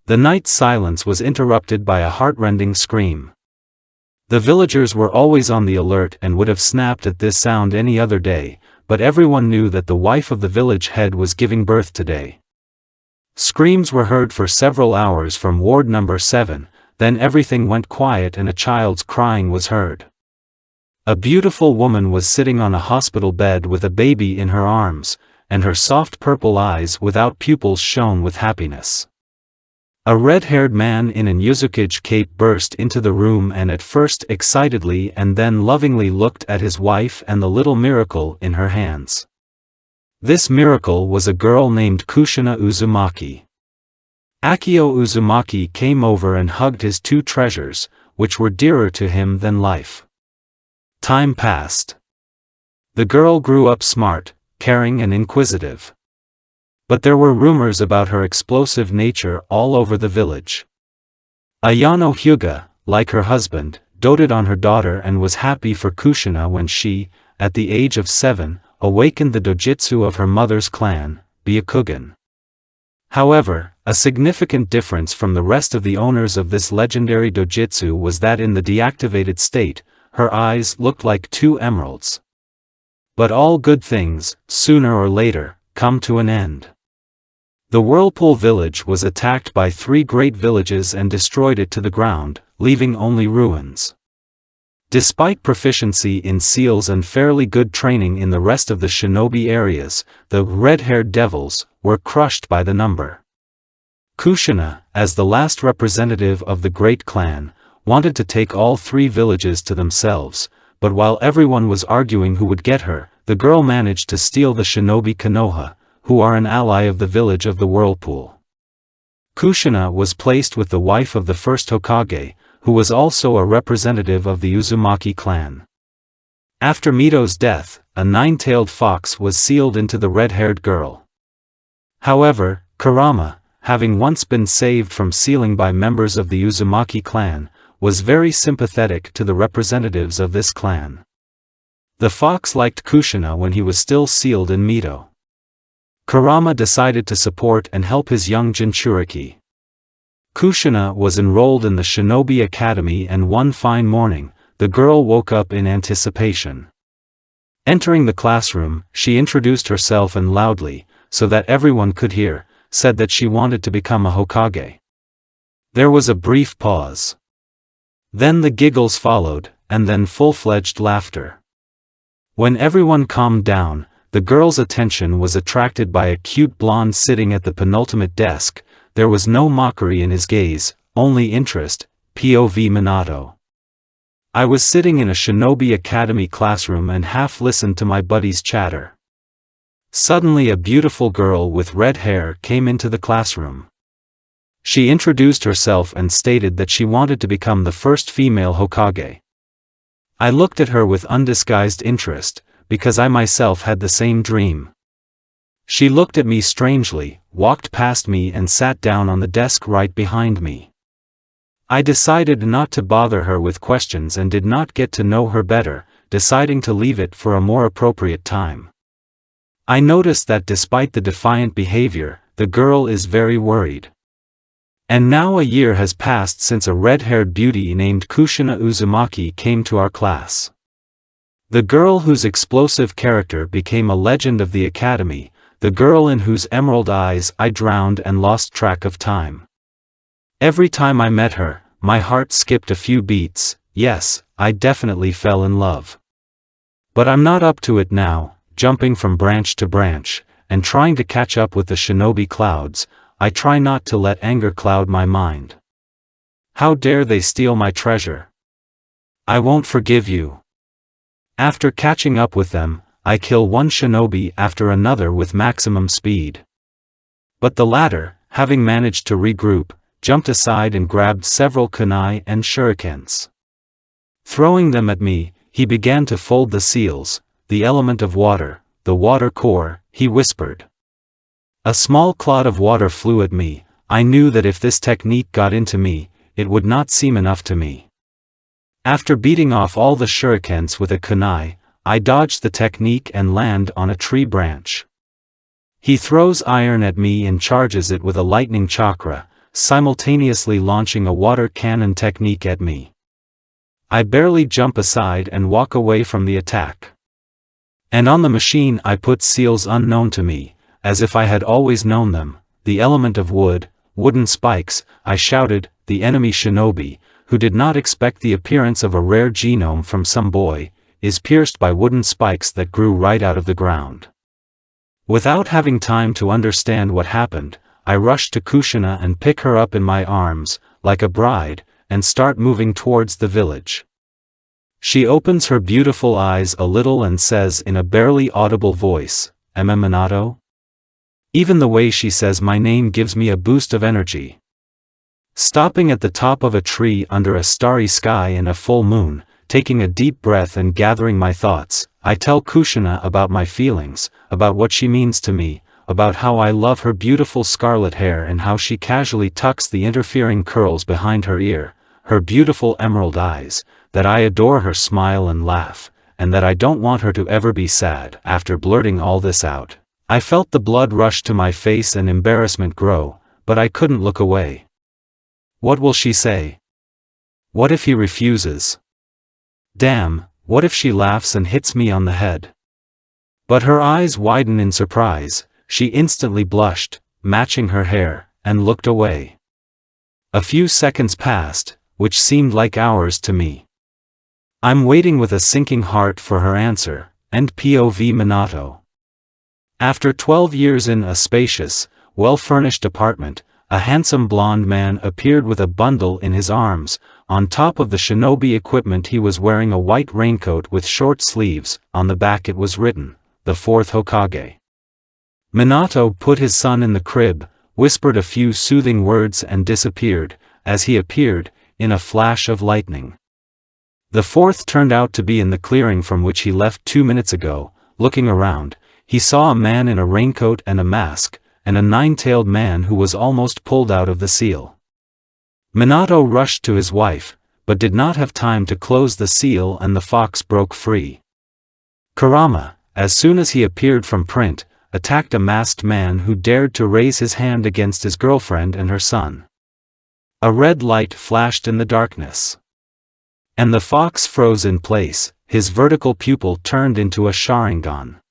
The night's silence was interrupted by a heartrending scream. The villagers were always on the alert and would have snapped at this sound any other day, but everyone knew that the wife of the village head was giving birth today. Screams were heard for several hours from ward number 7, then everything went quiet and a child's crying was heard. A beautiful woman was sitting on a hospital bed with a baby in her arms, and her soft purple eyes without pupils shone with happiness. A red-haired man in an uzumaki cape burst into the room and at first excitedly and then lovingly looked at his wife and the little miracle in her hands. This miracle was a girl named Kushina Uzumaki. Akio Uzumaki came over and hugged his two treasures, which were dearer to him than life. Time passed. The girl grew up smart, caring and inquisitive. But there were rumors about her explosive nature all over the village. Ayano Hyuga, like her husband, doted on her daughter and was happy for Kushina when she, at the age of 7, awakened the dojutsu of her mother's clan, Byakugan. However, a significant difference from the rest of the owners of this legendary dojutsu was that in the deactivated state, her eyes looked like two emeralds. But all good things, sooner or later, come to an end. The Whirlpool village was attacked by 3 great villages and destroyed it to the ground, leaving only ruins. Despite proficiency in seals and fairly good training in the rest of the shinobi areas, the red-haired devils were crushed by the number. Kushina, as the last representative of the great clan, wanted to take all 3 villages to themselves, but while everyone was arguing who would get her, the girl managed to steal the shinobi Konoha, who are an ally of the village of the Whirlpool. Kushina was placed with the wife of the first hokage, who was also a representative of the Uzumaki clan. After Mito's death, a 9-tailed fox was sealed into the red-haired girl. However, Kurama, having once been saved from sealing by members of the Uzumaki clan, was very sympathetic to the representatives of this clan. The fox liked Kushina when he was still sealed in Mito. Kurama decided to support and help his young Jinchuriki. Kushina was enrolled in the Shinobi Academy and one fine morning, the girl woke up in anticipation. Entering the classroom, she introduced herself and loudly, so that everyone could hear, said that she wanted to become a hokage. There was a brief pause. Then the giggles followed, and then full-fledged laughter. When everyone calmed down, the girl's attention was attracted by a cute blonde sitting at the penultimate desk. There was no mockery in his gaze, only interest. POV Minato. I was sitting in a Shinobi Academy classroom and half listened to my buddies' chatter. Suddenly a beautiful girl with red hair came into the classroom. She introduced herself and stated that she wanted to become the first female hokage. I looked at her with undisguised interest, because I myself had the same dream. She looked at me strangely, walked past me and sat down on the desk right behind me. I decided not to bother her with questions and did not get to know her better, deciding to leave it for a more appropriate time. I noticed that despite the defiant behavior, the girl is very worried. And now a year has passed since a red-haired beauty named Kushina Uzumaki came to our class. The girl whose explosive character became a legend of the academy, the girl in whose emerald eyes I drowned and lost track of time. Every time I met her, my heart skipped a few beats. Yes, I definitely fell in love. But I'm not up to it now, jumping from branch to branch, and trying to catch up with the shinobi clouds. I try not to let anger cloud my mind. How dare they steal my treasure? I won't forgive you. After catching up with them, I kill one shinobi after another with maximum speed. But the latter, having managed to regroup, jumped aside and grabbed several kunai and shurikens. Throwing them at me, he began to fold the seals, the element of water, the water core, he whispered. A small clod of water flew at me. I knew that if this technique got into me, it would not seem enough to me. After beating off all the shurikens with a kunai, I dodged the technique and land on a tree branch. He throws iron at me and charges it with a lightning chakra, simultaneously launching a water cannon technique at me. I barely jump aside and walk away from the attack. And on the machine I put seals unknown to me, as if I had always known them, the element of wood, wooden spikes. I shouted. The enemy shinobi, who did not expect the appearance of a rare genome from some boy, is pierced by wooden spikes that grew right out of the ground. Without having time to understand what happened, I rush to Kushina and pick her up in my arms, like a bride, and start moving towards the village. She opens her beautiful eyes a little and says in a barely audible voice, "Am I Minato?" Even the way she says my name gives me a boost of energy. Stopping at the top of a tree under a starry sky and a full moon, taking a deep breath and gathering my thoughts, I tell Kushina about my feelings, about what she means to me, about how I love her beautiful scarlet hair and how she casually tucks the interfering curls behind her ear, her beautiful emerald eyes, that I adore her smile and laugh, and that I don't want her to ever be sad. After blurting all this out, I felt the blood rush to my face and embarrassment grow, but I couldn't look away. What will she say? What if he refuses? Damn, what if she laughs and hits me on the head? But her eyes widen in surprise. She instantly blushed, matching her hair, and looked away. A few seconds passed, which seemed like hours to me. I'm waiting with a sinking heart for her answer, and POV Minato. After 12 years in a spacious, well-furnished apartment, a handsome blonde man appeared with a bundle in his arms. On top of the shinobi equipment he was wearing a white raincoat with short sleeves. On the back it was written, "The Fourth Hokage." Minato put his son in the crib, whispered a few soothing words and disappeared. As he appeared, in a flash of lightning, the fourth turned out to be in the clearing from which he left 2 minutes ago. Looking around, he saw a man in a raincoat and a mask, and a nine-tailed man who was almost pulled out of the seal. Minato rushed to his wife, but did not have time to close the seal and the fox broke free. Kurama, as soon as he appeared from print, attacked a masked man who dared to raise his hand against his girlfriend and her son. A red light flashed in the darkness, and the fox froze in place. His vertical pupil turned into a Sharingan.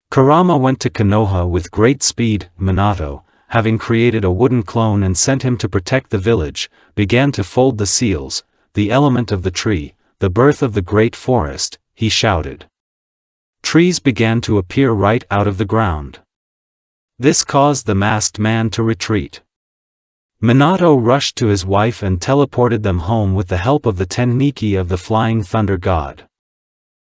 Kurama went to Konoha with great speed. Minato, having created a wooden clone and sent him to protect the village, began to fold the seals. The element of the tree, the birth of the great forest, he shouted. Trees began to appear right out of the ground. This caused the masked man to retreat. Minato rushed to his wife and teleported them home with the help of the Tenniki of the Flying Thunder God.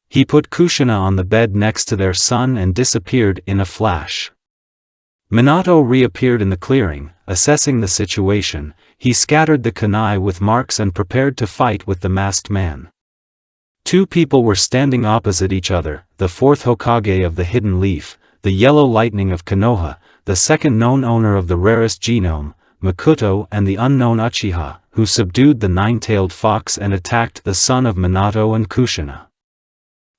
He put Kushina on the bed next to their son and disappeared in a flash. Minato reappeared in the clearing, assessing the situation. He scattered the kunai with marks and prepared to fight with the masked man. Two people were standing opposite each other, the fourth Hokage of the Hidden Leaf, the Yellow Lightning of Konoha, the second known owner of the rarest genome, Makoto, and the unknown Uchiha, who subdued the nine-tailed fox and attacked the son of Minato and Kushina.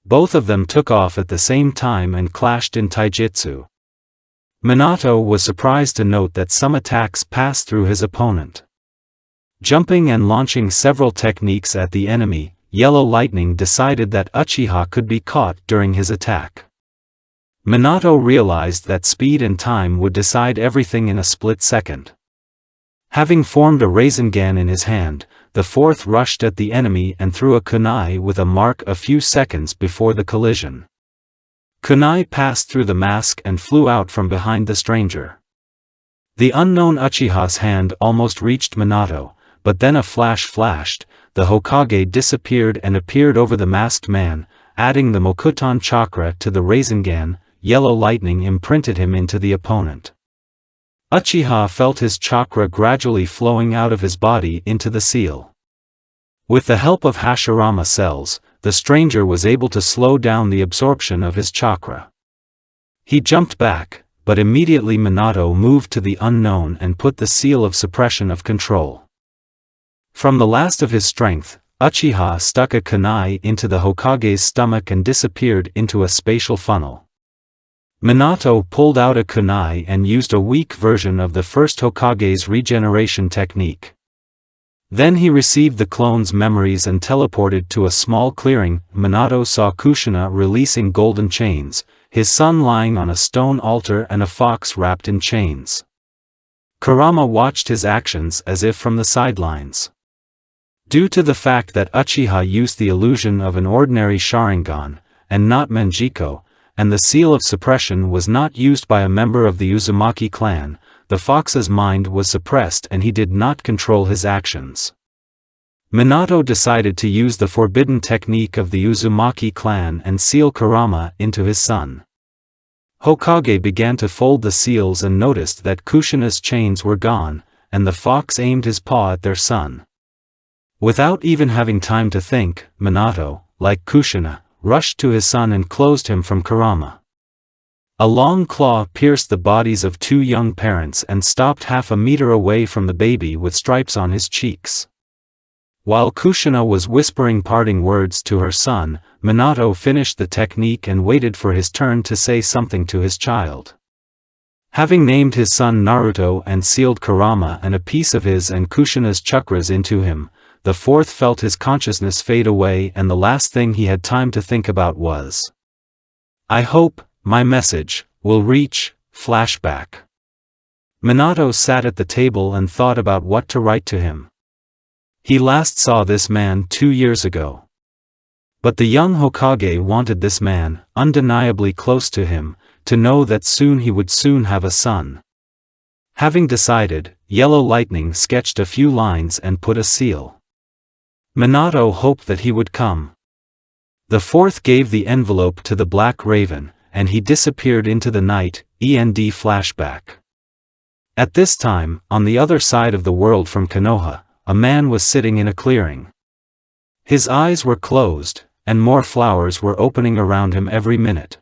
Both of them took off at the same time and clashed in taijutsu. Minato was surprised to note that some attacks passed through his opponent. Jumping and launching several techniques at the enemy, Yellow Lightning decided that Uchiha could be caught during his attack. Minato realized that speed and time would decide everything in a split second. Having formed a Rasengan in his hand, the fourth rushed at the enemy and threw a kunai with a mark a few seconds before the collision. Kunai passed through the mask and flew out from behind the stranger. The unknown Uchiha's hand almost reached Minato, but then a flash flashed. The Hokage disappeared and appeared over the masked man, adding the Mokuton chakra to the Rasengan. Yellow Lightning imprinted him into the opponent. Uchiha felt his chakra gradually flowing out of his body into the seal. With the help of Hashirama cells, the stranger was able to slow down the absorption of his chakra. He jumped back, but immediately Minato moved to the unknown and put the seal of suppression of control. From the last of his strength, Uchiha stuck a kunai into the Hokage's stomach and disappeared into a spatial funnel. Minato pulled out a kunai and used a weak version of the first Hokage's regeneration technique. Then he received the clone's memories and teleported to a small clearing. Minato saw Kushina releasing golden chains, his son lying on a stone altar and a fox wrapped in chains. Kurama watched his actions as if from the sidelines. Due to the fact that Uchiha used the illusion of an ordinary Sharingan, and not Manjiko, and the seal of suppression was not used by a member of the Uzumaki clan, the fox's mind was suppressed and he did not control his actions. Minato decided to use the forbidden technique of the Uzumaki clan and seal Kurama into his son. Hokage began to fold the seals and noticed that Kushina's chains were gone, and the fox aimed his paw at their son. Without even having time to think, Minato, like Kushina, rushed to his son and closed him from Kurama. A long claw pierced the bodies of two young parents and stopped half a meter away from the baby with stripes on his cheeks. While Kushina was whispering parting words to her son, Minato finished the technique and waited for his turn to say something to his child. Having named his son Naruto and sealed Kurama and a piece of his and Kushina's chakras into him, the fourth felt his consciousness fade away and the last thing he had time to think about was, "I hope my message will reach." Flashback. Minato sat at the table and thought about what to write to him. He last saw this man 2 years ago. But the young Hokage wanted this man, undeniably close to him, to know that soon he would soon have a son. Having decided, Yellow Lightning sketched a few lines and put a seal. Minato hoped that he would come. The fourth gave the envelope to the Black Raven, and he disappeared into the night. End flashback. At this time, on the other side of the world from Konoha, a man was sitting in a clearing. His eyes were closed, and more flowers were opening around him every minute.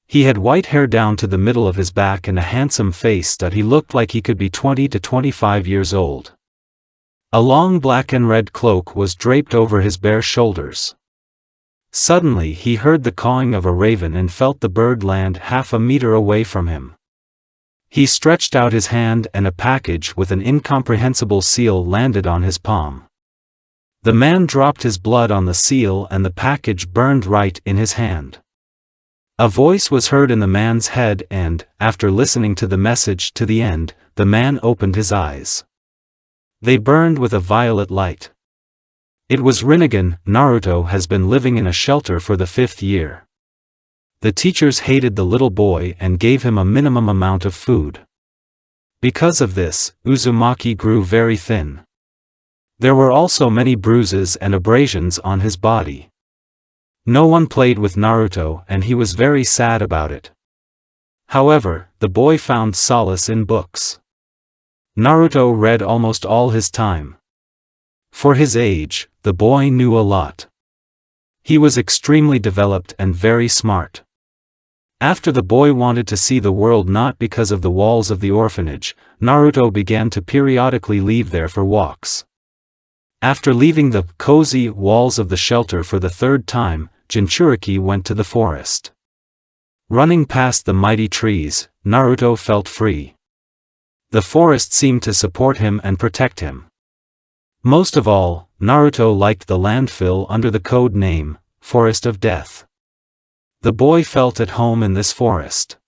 He had white hair down to the middle of his back and a handsome face that he looked like he could be 20 to 25 years old. A long black and red cloak was draped over his bare shoulders. Suddenly he heard the cawing of a raven and felt the bird land half a meter away from him. He stretched out his hand and a package with an incomprehensible seal landed on his palm. The man dropped his blood on the seal and the package burned right in his hand. A voice was heard in the man's head and, after listening to the message to the end, the man opened his eyes. They burned with a violet light. It was Rinnegan. Naruto has been living in a shelter for the 5th year. The teachers hated the little boy and gave him a minimum amount of food. Because of this, Uzumaki grew very thin. There were also many bruises and abrasions on his body. No one played with Naruto and he was very sad about it. However, the boy found solace in books. Naruto read almost all his time. For his age, the boy knew a lot. He was extremely developed and very smart. After the boy wanted to see the world not because of the walls of the orphanage, Naruto began to periodically leave there for walks. After leaving the cozy walls of the shelter for the 3rd time, Jinchuriki went to the forest. Running past the mighty trees, Naruto felt free. The forest seemed to support him and protect him. Most of all, Naruto liked the landfill under the code name, Forest of Death. The boy felt at home in this forest.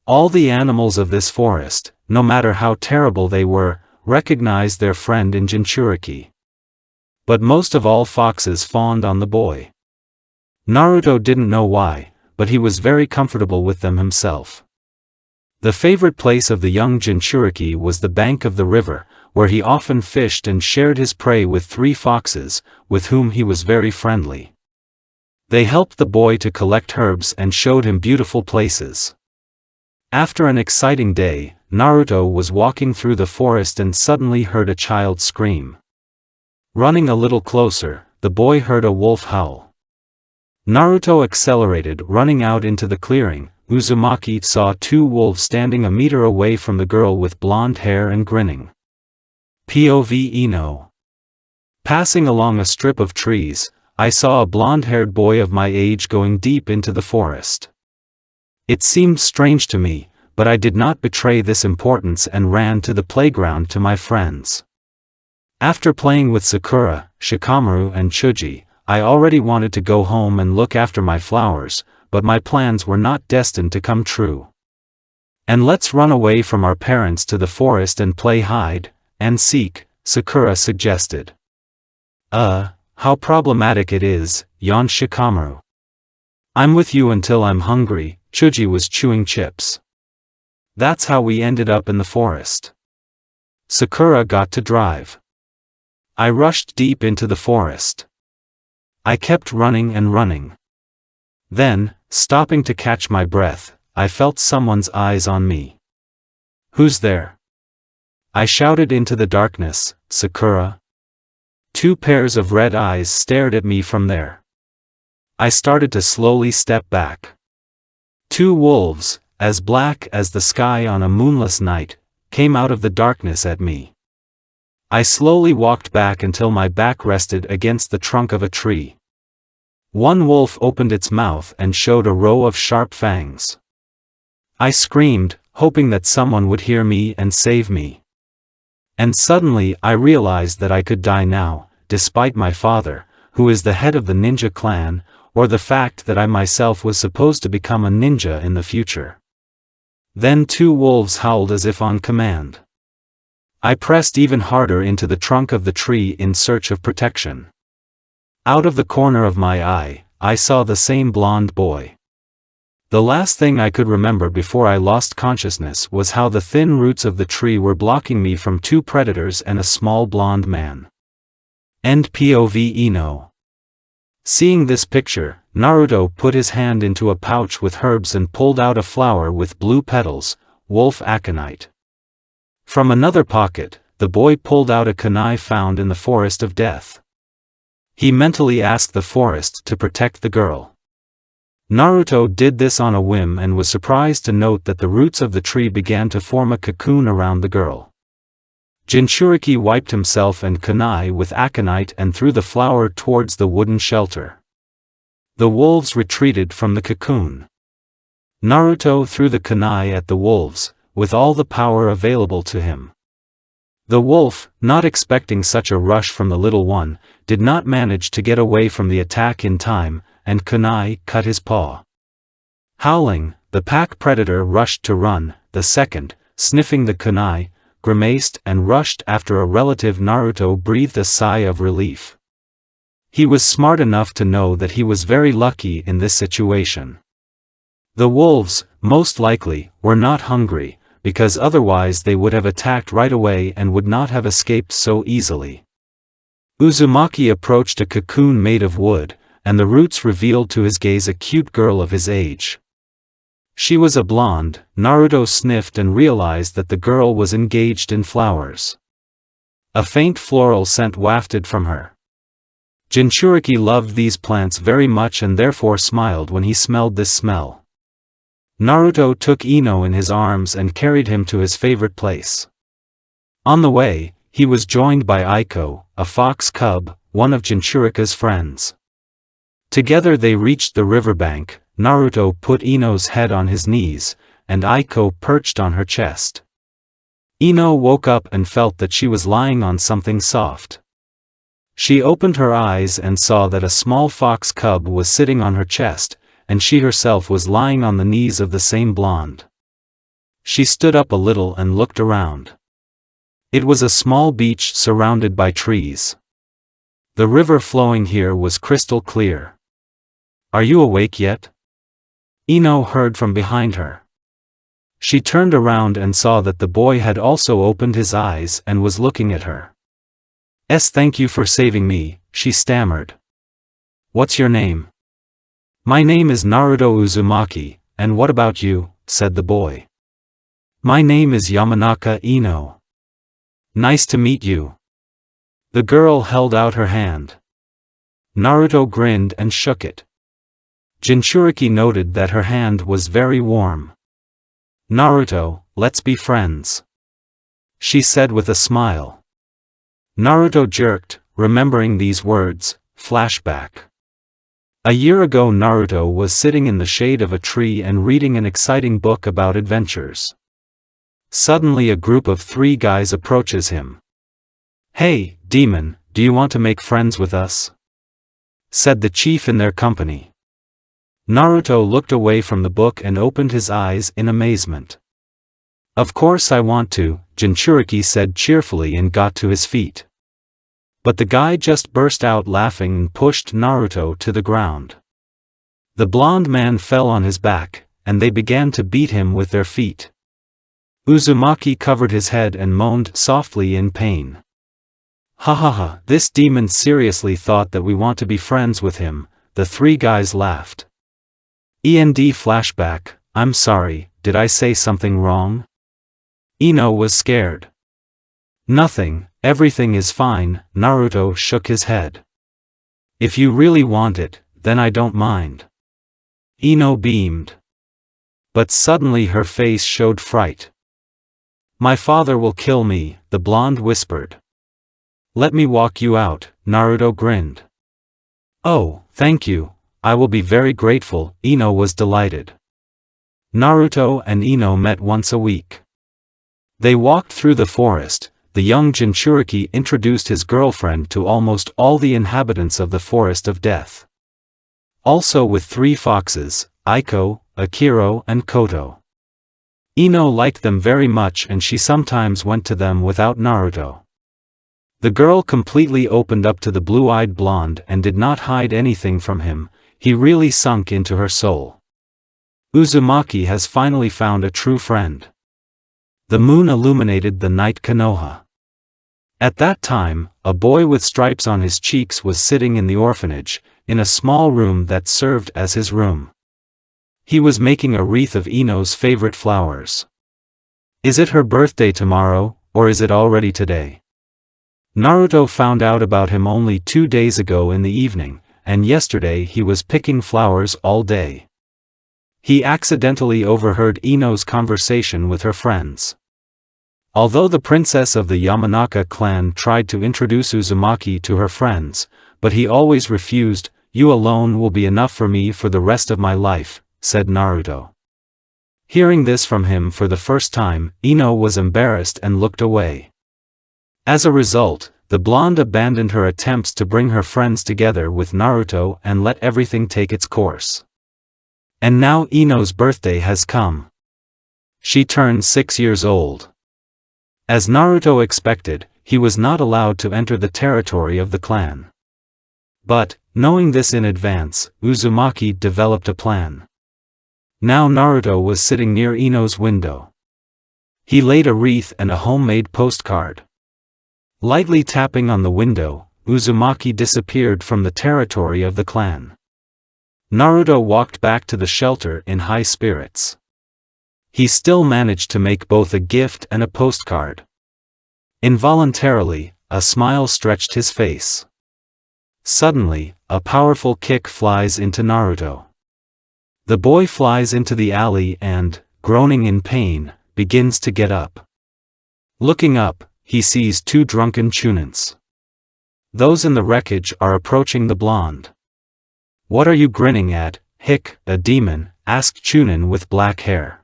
All the animals of this forest, no matter how terrible they were, recognized their friend in Jinchuriki. But most of all foxes fawned on the boy. Naruto didn't know why, but he was very comfortable with them himself. The favorite place of the young Jinchuriki was the bank of the river, where he often fished and shared his prey with 3 foxes, with whom he was very friendly. They helped the boy to collect herbs and showed him beautiful places. After an exciting day, Naruto was walking through the forest and suddenly heard a child scream. Running a little closer, the boy heard a wolf howl. Naruto accelerated, running out into the clearing. Uzumaki saw 2 wolves standing a meter away from the girl with blonde hair and grinning. POV Ino. Passing along a strip of trees, I saw a blonde-haired boy of my age going deep into the forest. It seemed strange to me, but I did not betray this importance and ran to the playground to my friends. After playing with Sakura, Shikamaru and Chuji, I already wanted to go home and look after my flowers, but my plans were not destined to come true. And let's run away from our parents to the forest and play hide and seek, Sakura suggested. How problematic it is, yawned Shikamaru. I'm with you until I'm hungry, Chuji was chewing chips. That's how we ended up in the forest. Sakura got to drive. I rushed deep into the forest. I kept running and running. Then, stopping to catch my breath, I felt someone's eyes on me. Who's there? I shouted into the darkness, Sakura. 2 pairs of red eyes stared at me from there. I started to slowly step back. 2 wolves, as black as the sky on a moonless night, came out of the darkness at me. I slowly walked back until my back rested against the trunk of a tree. One wolf opened its mouth and showed a row of sharp fangs. I screamed, hoping that someone would hear me and save me. And suddenly I realized that I could die now, despite my father, who is the head of the ninja clan, or the fact that I myself was supposed to become a ninja in the future. Then 2 wolves howled as if on command. I pressed even harder into the trunk of the tree in search of protection. Out of the corner of my eye, I saw the same blonde boy. The last thing I could remember before I lost consciousness was how the thin roots of the tree were blocking me from 2 predators and a small blonde man. End POV Ino. Seeing this picture, Naruto put his hand into a pouch with herbs and pulled out a flower with blue petals, wolf aconite. From another pocket, the boy pulled out a kunai found in the forest of death. He mentally asked the forest to protect the girl. Naruto did this on a whim and was surprised to note that the roots of the tree began to form a cocoon around the girl. Jinchuriki wiped himself and kunai with aconite and threw the flower towards the wooden shelter. The wolves retreated from the cocoon. Naruto threw the kunai at the wolves, with all the power available to him. The wolf, not expecting such a rush from the little one, did not manage to get away from the attack in time, and kunai cut his paw. Howling, the pack predator rushed to run, the second, sniffing the kunai, grimaced and rushed after a relative. Naruto breathed a sigh of relief. He was smart enough to know that he was very lucky in this situation. The wolves, most likely, were not hungry, because otherwise they would have attacked right away and would not have escaped so easily. Uzumaki approached a cocoon made of wood, and the roots revealed to his gaze a cute girl of his age. She was a blonde. Naruto sniffed and realized that the girl was engaged in flowers. A faint floral scent wafted from her. Jinchuriki loved these plants very much and therefore smiled when he smelled this smell. Naruto took Ino in his arms and carried him to his favorite place. On the way, he was joined by Aiko, a fox cub, one of Jinchurika's friends. Together they reached the riverbank. Naruto put Ino's head on his knees, and Aiko perched on her chest. Ino woke up and felt that she was lying on something soft. She opened her eyes and saw that a small fox cub was sitting on her chest, and she herself was lying on the knees of the same blonde. She stood up a little and looked around. It was a small beach surrounded by trees. The river flowing here was crystal clear. "Are you awake yet?" Ino heard from behind her. She turned around and saw that the boy had also opened his eyes and was looking at her. Thank you for saving me," she stammered. "What's your name?" "My name is Naruto Uzumaki, and what about you?" said the boy. "My name is Yamanaka Ino." "Nice to meet you." The girl held out her hand. Naruto grinned and shook it. Jinchuriki noted that her hand was very warm. "Naruto, let's be friends," she said with a smile. Naruto jerked, remembering these words. Flashback. A year ago Naruto was sitting in the shade of a tree and reading an exciting book about adventures. Suddenly a group of 3 guys approaches him. "Hey, demon, do you want to make friends with us?" said the chief in their company. Naruto looked away from the book and opened his eyes in amazement. "Of course I want to," Jinchuriki said cheerfully and got to his feet. But the guy just burst out laughing and pushed Naruto to the ground. The blonde man fell on his back, and they began to beat him with their feet. Uzumaki covered his head and moaned softly in pain. "Ha ha ha, this demon seriously thought that we want to be friends with him," the 3 guys laughed. END flashback, "I'm sorry, did I say something wrong?" Ino was scared. "Nothing, everything is fine," Naruto shook his head. "If you really want it, then I don't mind." Ino beamed. But suddenly her face showed fright. "My father will kill me," the blonde whispered. "Let me walk you out," Naruto grinned. "Oh, thank you, I will be very grateful," Ino was delighted. Naruto and Ino met once a week. They walked through the forest. The young Jinchuriki introduced his girlfriend to almost all the inhabitants of the Forest of Death. Also with 3 foxes, Aiko, Akiro and Koto. Ino liked them very much and she sometimes went to them without Naruto. The girl completely opened up to the blue-eyed blonde and did not hide anything from him. He really sunk into her soul. Uzumaki has finally found a true friend. The moon illuminated the night Konoha. At that time, a boy with stripes on his cheeks was sitting in the orphanage, in a small room that served as his room. He was making a wreath of Ino's favorite flowers. "Is it her birthday tomorrow, or is it already today?" Naruto found out about him only 2 days ago in the evening, and yesterday he was picking flowers all day. He accidentally overheard Ino's conversation with her friends. Although the princess of the Yamanaka clan tried to introduce Uzumaki to her friends, but he always refused. "You alone will be enough for me for the rest of my life," said Naruto. Hearing this from him for the first time, Ino was embarrassed and looked away. As a result, the blonde abandoned her attempts to bring her friends together with Naruto and let everything take its course. And now Ino's birthday has come. She turned 6 years old. As Naruto expected, he was not allowed to enter the territory of the clan. But, knowing this in advance, Uzumaki developed a plan. Now Naruto was sitting near Ino's window. He laid a wreath and a homemade postcard. Lightly tapping on the window, Uzumaki disappeared from the territory of the clan. Naruto walked back to the shelter in high spirits. He still managed to make both a gift and a postcard. Involuntarily, a smile stretched his face. Suddenly, a powerful kick flies into Naruto. The boy flies into the alley and, groaning in pain, begins to get up. Looking up, he sees 2 drunken chunins. Those in the wreckage are approaching the blonde. "What are you grinning at, hick, a demon?" asked Chunin with black hair.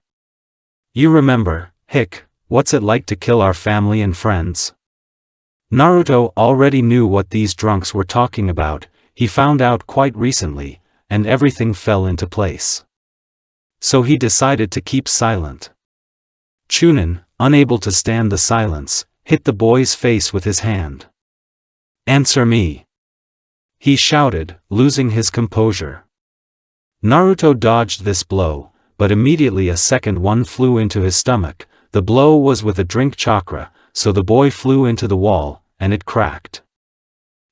"You remember, hick, what's it like to kill our family and friends?" Naruto already knew what these drunks were talking about. He found out quite recently, and everything fell into place. So he decided to keep silent. Chunin, unable to stand the silence, hit the boy's face with his hand. "Answer me!" he shouted, losing his composure. Naruto dodged this blow, but immediately a second one flew into his stomach. The blow was with a drink chakra, so the boy flew into the wall, and it cracked.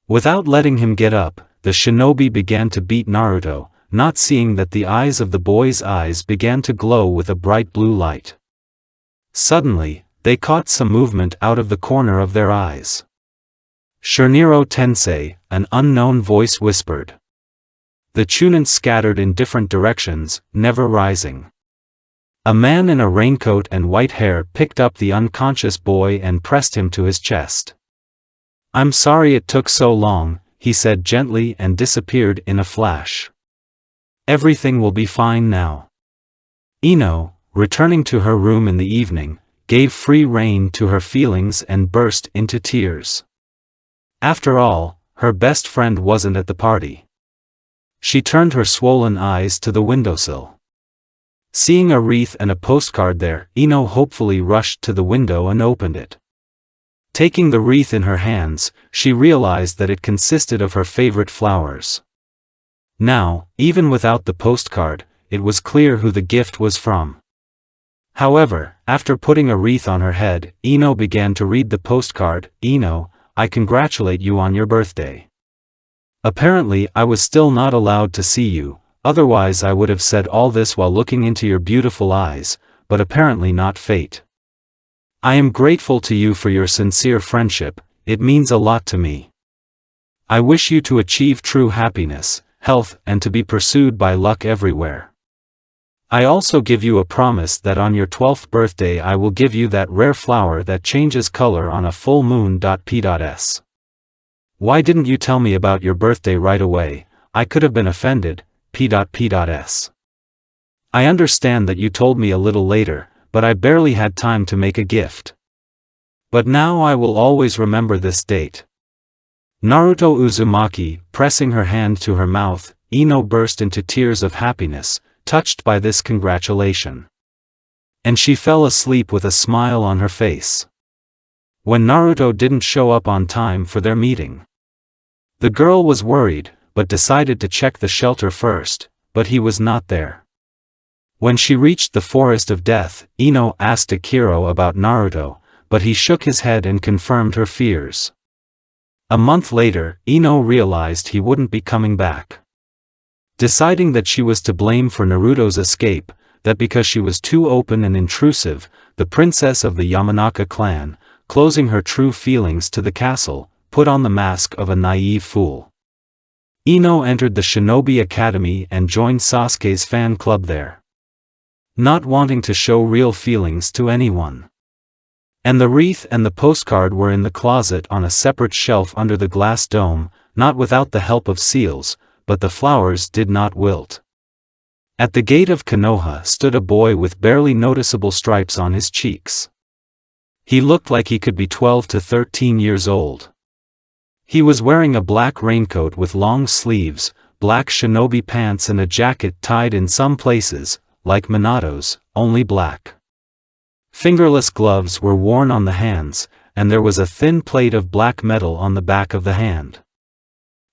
Without letting him get up, the shinobi began to beat Naruto, not seeing that the eyes of the boy's eyes began to glow with a bright blue light. Suddenly, they caught some movement out of the corner of their eyes. "Shurniro Tensei," an unknown voice whispered. The Chunin scattered in different directions, never rising. A man in a raincoat and white hair picked up the unconscious boy and pressed him to his chest. "I'm sorry it took so long," he said gently and disappeared in a flash. Everything will be fine now. Ino, returning to her room in the evening, gave free rein to her feelings and burst into tears. After all, her best friend wasn't at the party. She turned her swollen eyes to the windowsill. Seeing a wreath and a postcard there, Ino hopefully rushed to the window and opened it. Taking the wreath in her hands, she realized that it consisted of her favorite flowers. Now, even without the postcard, it was clear who the gift was from. However, after putting a wreath on her head, Ino began to read the postcard. Ino, I congratulate you on your birthday. Apparently I was still not allowed to see you, otherwise I would have said all this while looking into your beautiful eyes, but apparently not fate. I am grateful to you for your sincere friendship, it means a lot to me. I wish you to achieve true happiness, health, and to be pursued by luck everywhere. I also give you a promise that on your 12th birthday I will give you that rare flower that changes color on a full moon. P.S. Why didn't you tell me about your birthday right away? I could have been offended. P.S. I understand that you told me a little later, but I barely had time to make a gift. But now I will always remember this date. Naruto Uzumaki, pressing her hand to her mouth, Ino burst into tears of happiness, touched by this congratulation. And she fell asleep with a smile on her face. When Naruto didn't show up on time for their meeting, the girl was worried, but decided to check the shelter first, but he was not there. When she reached the Forest of Death, Ino asked Akiro about Naruto, but he shook his head and confirmed her fears. A month later, Ino realized he wouldn't be coming back. Deciding that she was to blame for Naruto's escape, that because she was too open and intrusive, the princess of the Yamanaka clan, closing her true feelings to the castle, put on the mask of a naive fool. Ino entered the Shinobi Academy and joined Sasuke's fan club there, not wanting to show real feelings to anyone. And the wreath and the postcard were in the closet on a separate shelf under the glass dome, not without the help of seals, but the flowers did not wilt. At the gate of Konoha stood a boy with barely noticeable stripes on his cheeks. He looked like he could be 12 to 13 years old. He was wearing a black raincoat with long sleeves, black shinobi pants and a jacket tied in some places, like Minato's, only black. Fingerless gloves were worn on the hands, and there was a thin plate of black metal on the back of the hand.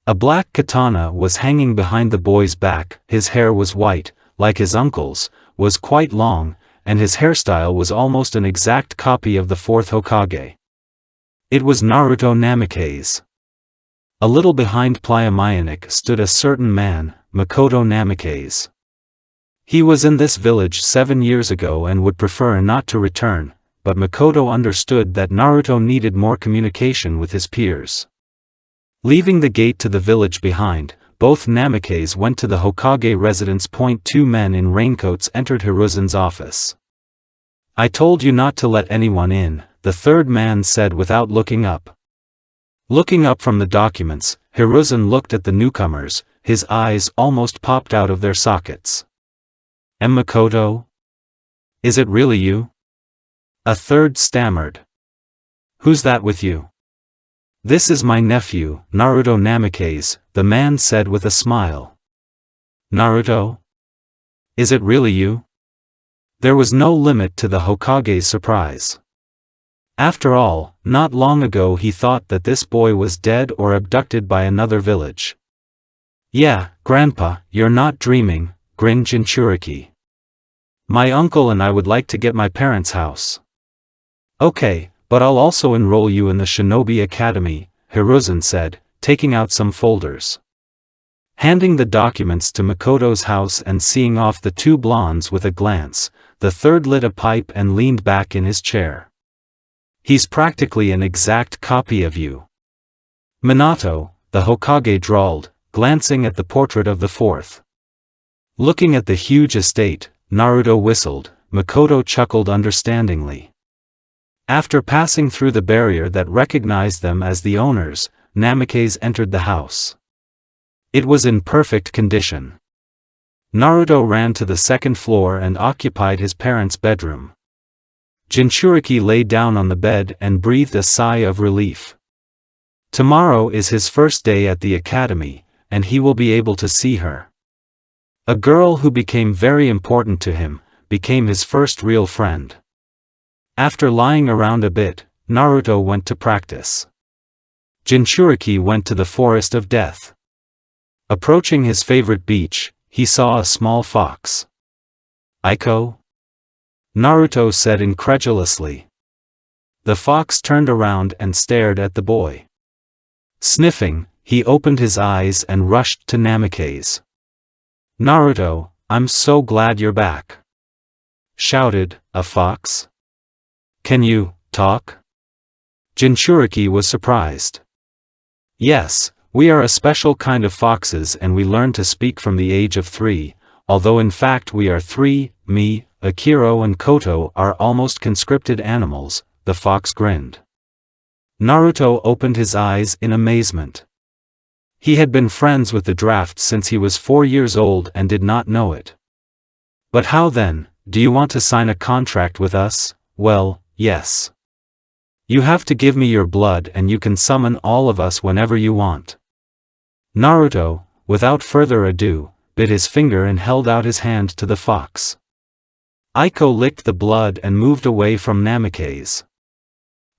A black katana was hanging behind the boy's back, his hair was white, like his uncle's, was quite long, and his hairstyle was almost an exact copy of the fourth Hokage. It was Naruto Namikaze. A little behind Pliamayanik stood a certain man, Makoto Namikaze. He was in this village 7 years ago and would prefer not to return, but Makoto understood that Naruto needed more communication with his peers. Leaving the gate to the village behind, both Namikaze went to the Hokage residence. 2 men in raincoats entered Hiruzen's office. I told you not to let anyone in, the third man said without looking up. Looking up from the documents, Hiruzen looked at the newcomers, his eyes almost popped out of their sockets. Makoto? Is it really you? A third stammered. Who's that with you? This is my nephew, Naruto Namikaze, the man said with a smile. Naruto? Is it really you? There was no limit to the Hokage's surprise. After all, not long ago he thought that this boy was dead or abducted by another village. Yeah, Grandpa, you're not dreaming, grinned Jinchuriki. My uncle and I would like to get my parents' house. Okay, but I'll also enroll you in the Shinobi Academy, Hiruzen said, taking out some folders. Handing the documents to Makoto's house and seeing off the 2 blondes with a glance, the third lit a pipe and leaned back in his chair. He's practically an exact copy of you. Minato, the Hokage drawled, glancing at the portrait of the fourth. Looking at the huge estate, Naruto whistled, Makoto chuckled understandingly. After passing through the barrier that recognized them as the owners, Namikaze entered the house. It was in perfect condition. Naruto ran to the second floor and occupied his parents' bedroom. Jinchuriki lay down on the bed and breathed a sigh of relief. Tomorrow is his first day at the academy, and he will be able to see her. A girl who became very important to him, became his first real friend. After lying around a bit, Naruto went to practice. Jinchuriki went to the forest of death. Approaching his favorite beach, he saw a small fox. "Aiko?" Naruto said incredulously. The fox turned around and stared at the boy. Sniffing, he opened his eyes and rushed to Namikaze. "Naruto, I'm so glad you're back," shouted a fox. "Can you talk?" Jinchuriki was surprised. "Yes, we are a special kind of foxes and we learn to speak from the age of 3, although in fact we are 3, me, Akiro and Koto are almost conscripted animals," the fox grinned. Naruto opened his eyes in amazement. He had been friends with the draft since he was 4 years old and did not know it. "But how then, do you want to sign a contract with us?" "Well, yes. You have to give me your blood and you can summon all of us whenever you want." Naruto, without further ado, bit his finger and held out his hand to the fox. Aiko licked the blood and moved away from Namikaze.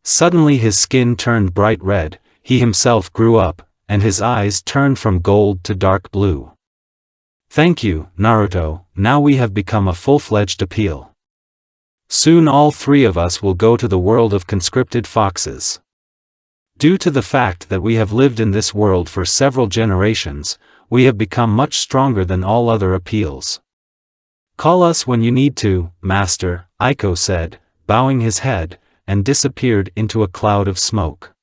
Suddenly his skin turned bright red, he himself grew up, and his eyes turned from gold to dark blue. "Thank you, Naruto, now we have become a full-fledged appeal. Soon all 3 of us will go to the world of conscripted foxes. Due to the fact that we have lived in this world for several generations, we have become much stronger than all other appeals. Call us when you need to, Master," Aiko said, bowing his head, and disappeared into a cloud of smoke.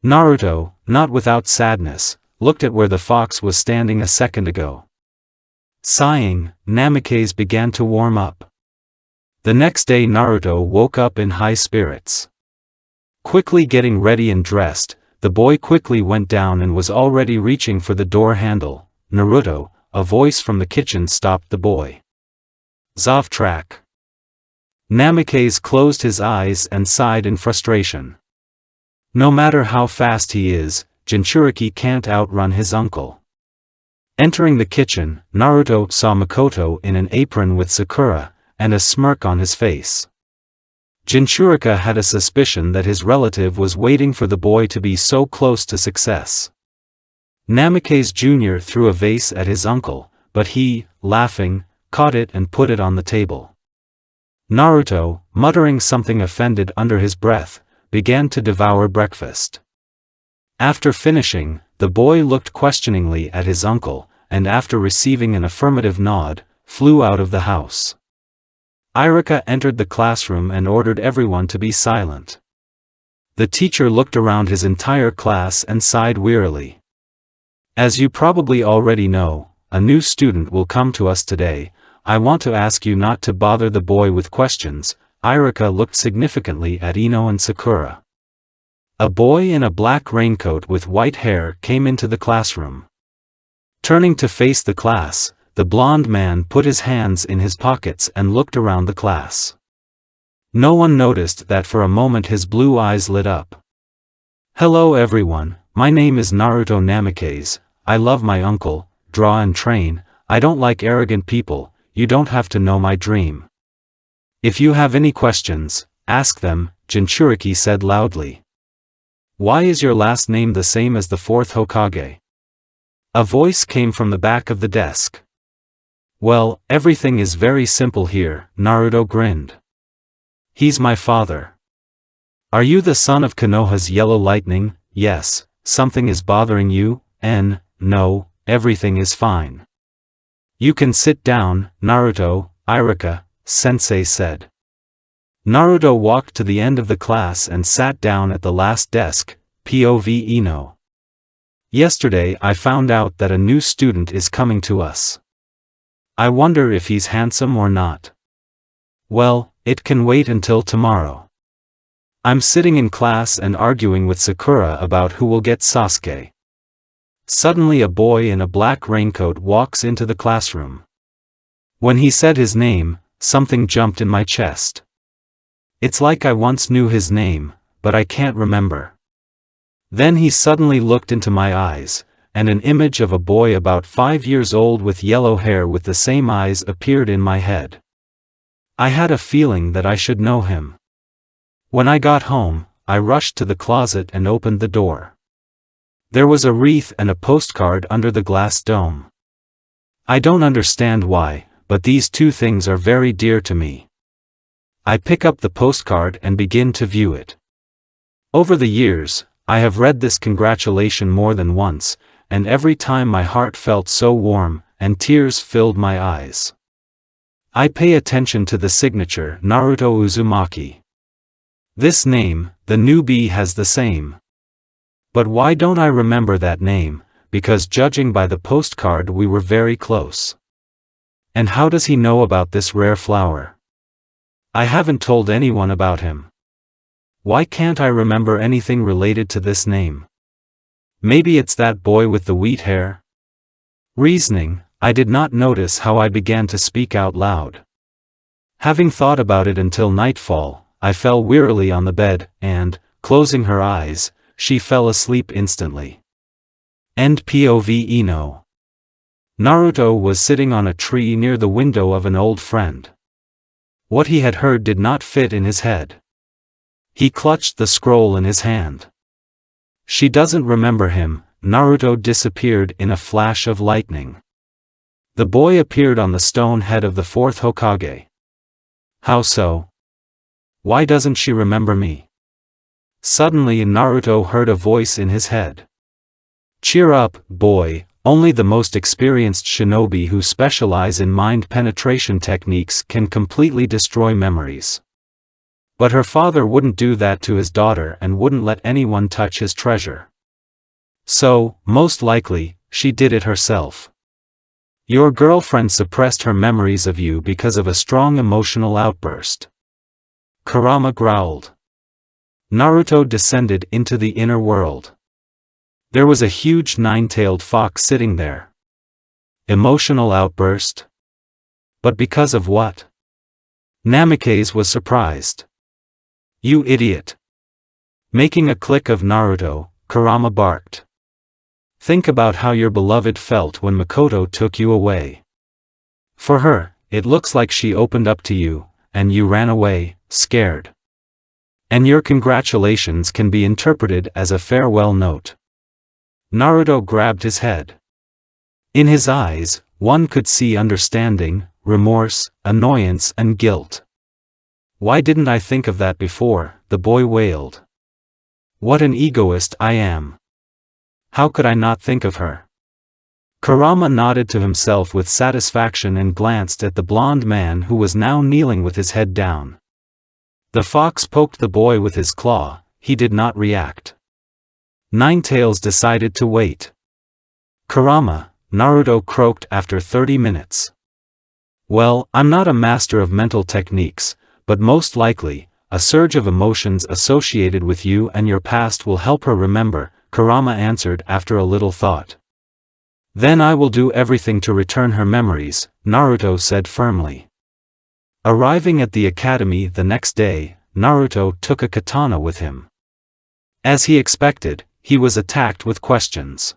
Naruto, not without sadness, looked at where the fox was standing a second ago. Sighing, Namikaze began to warm up. The next day Naruto woke up in high spirits. Quickly getting ready and dressed, the boy quickly went down and was already reaching for the door handle. "Naruto," a voice from the kitchen stopped the boy. "Zovtrak." Namikaze closed his eyes and sighed in frustration. No matter how fast he is, Jinchuriki can't outrun his uncle. Entering the kitchen, Naruto saw Makoto in an apron with Sakura, and a smirk on his face. Jinchuriki had a suspicion that his relative was waiting for the boy to be so close to success. Namikaze Jr. threw a vase at his uncle, but he, laughing, caught it and put it on the table. Naruto, muttering something offended under his breath, began to devour breakfast. After finishing, the boy looked questioningly at his uncle, and after receiving an affirmative nod, flew out of the house. Iruka entered the classroom and ordered everyone to be silent. The teacher looked around his entire class and sighed wearily. "As you probably already know, a new student will come to us today. I want to ask you not to bother the boy with questions." Iruka looked significantly at Ino and Sakura. A boy in a black raincoat with white hair came into the classroom. Turning to face the class, the blond man put his hands in his pockets and looked around the class. No one noticed that for a moment his blue eyes lit up. "Hello everyone, my name is Naruto Namikaze. I love my uncle, draw and train. I don't like arrogant people. You don't have to know my dream. If you have any questions, ask them," Jinchuriki said loudly. "Why is your last name the same as the 4th Hokage?" A voice came from the back of the desk. "Well, everything is very simple here," Naruto grinned. "He's my father." "Are you the son of Konoha's Yellow Lightning?" "Yes." "Something is bothering you?" No, everything is fine." "You can sit down, Naruto," Iruka-sensei said. Naruto walked to the end of the class and sat down at the last desk, POV Ino. "Yesterday I found out that a new student is coming to us. I wonder if he's handsome or not. Well, it can wait until tomorrow. I'm sitting in class and arguing with Sakura about who will get Sasuke." Suddenly a boy in a black raincoat walks into the classroom. When he said his name, something jumped in my chest. It's like I once knew his name, but I can't remember. Then he suddenly looked into my eyes, and an image of a boy about 5 years old with yellow hair with the same eyes appeared in my head. I had a feeling that I should know him. When I got home, I rushed to the closet and opened the door. There was a wreath and a postcard under the glass dome. I don't understand why, but these two things are very dear to me. I pick up the postcard and begin to view it. Over the years, I have read this congratulation more than once, and every time my heart felt so warm, and tears filled my eyes. I pay attention to the signature Naruto Uzumaki. This name, the newbie has the same. But why don't I remember that name? Because judging by the postcard we were very close. And how does he know about this rare flower? I haven't told anyone about him. Why can't I remember anything related to this name? Maybe it's that boy with the wheat hair? Reasoning, I did not notice how I began to speak out loud. Having thought about it until nightfall, I fell wearily on the bed, and, closing her eyes, she fell asleep instantly. End POV Ino. Naruto was sitting on a tree near the window of an old friend. What he had heard did not fit in his head. He clutched the scroll in his hand. She doesn't remember him. Naruto disappeared in a flash of lightning. The boy appeared on the stone head of the fourth Hokage. How so? Why doesn't she remember me? Suddenly Naruto heard a voice in his head. Cheer up, boy, only the most experienced shinobi who specialize in mind penetration techniques can completely destroy memories. But her father wouldn't do that to his daughter and wouldn't let anyone touch his treasure. So, most likely, she did it herself. Your girlfriend suppressed her memories of you because of a strong emotional outburst. Kurama growled. Naruto descended into the inner world. There was a huge nine-tailed fox sitting there. Emotional outburst? But because of what? Namikaze was surprised. You idiot! Making a click of Naruto, Kurama barked. Think about how your beloved felt when Makoto took you away. For her, it looks like she opened up to you, and you ran away, scared. And your congratulations can be interpreted as a farewell note. Naruto grabbed his head. In his eyes, one could see understanding, remorse, annoyance and guilt. Why didn't I think of that before? The boy wailed. What an egoist I am. How could I not think of her? Kurama nodded to himself with satisfaction and glanced at the blond man who was now kneeling with his head down. The fox poked the boy with his claw. He did not react. Ninetails decided to wait. Kurama, Naruto croaked after 30 minutes. Well, I'm not a master of mental techniques, but most likely, a surge of emotions associated with you and your past will help her remember, Kurama answered after a little thought. Then I will do everything to return her memories, Naruto said firmly. Arriving at the academy the next day, Naruto took a katana with him. As he expected, he was attacked with questions.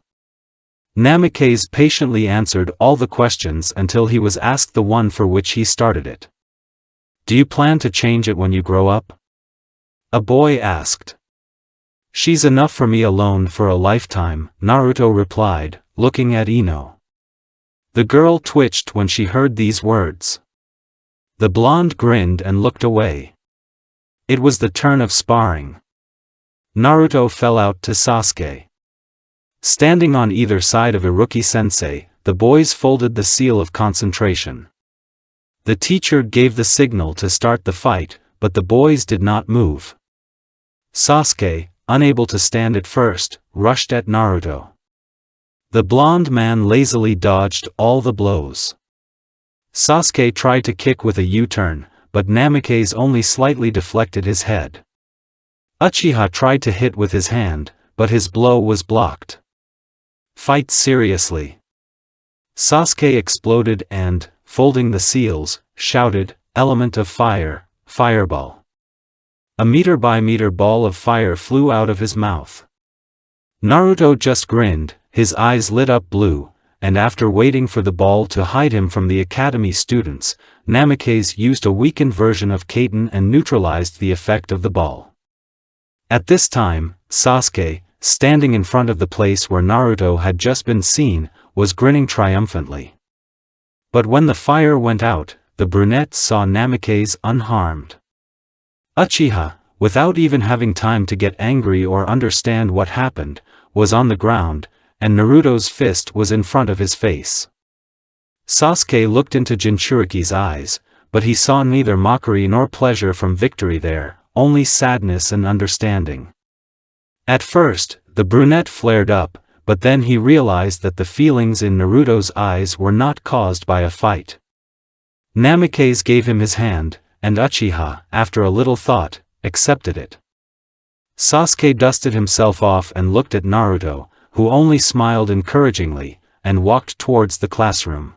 Namikaze patiently answered all the questions until he was asked the one for which he started it. Do you plan to change it when you grow up? A boy asked. She's enough for me alone for a lifetime, Naruto replied, looking at Ino. The girl twitched when she heard these words. The blonde grinned and looked away. It was the turn of sparring. Naruto fell out to Sasuke. Standing on either side of Iruki-sensei, the boys folded the seal of concentration. The teacher gave the signal to start the fight, but the boys did not move. Sasuke, unable to stand at first, rushed at Naruto. The blond man lazily dodged all the blows. Sasuke tried to kick with a U-turn, but Namikaze only slightly deflected his head. Uchiha tried to hit with his hand, but his blow was blocked. Fight seriously. Sasuke exploded and, folding the seals, shouted, "Element of fire, fireball." A meter by meter ball of fire flew out of his mouth. Naruto just grinned, his eyes lit up blue, and after waiting for the ball to hide him from the academy students, Namikaze used a weakened version of Kaiten and neutralized the effect of the ball. At this time, Sasuke, standing in front of the place where Naruto had just been seen, was grinning triumphantly. But when the fire went out, the brunette saw Namikaze unharmed. Uchiha, without even having time to get angry or understand what happened, was on the ground, and Naruto's fist was in front of his face. Sasuke looked into Jinchuriki's eyes, but he saw neither mockery nor pleasure from victory there, only sadness and understanding. At first, the brunette flared up, but then he realized that the feelings in Naruto's eyes were not caused by a fight. Namikaze gave him his hand, and Uchiha, after a little thought, accepted it. Sasuke dusted himself off and looked at Naruto, who only smiled encouragingly, and walked towards the classroom.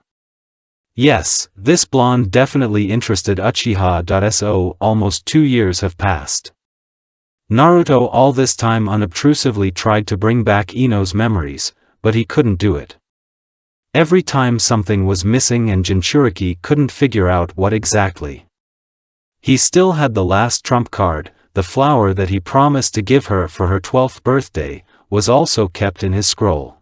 Yes, this blonde definitely interested Uchiha. So almost 2 years have passed. Naruto all this time unobtrusively tried to bring back Ino's memories, but he couldn't do it. Every time something was missing and Jinchuriki couldn't figure out what exactly. He still had the last trump card, the flower that he promised to give her for her 12th birthday, was also kept in his scroll.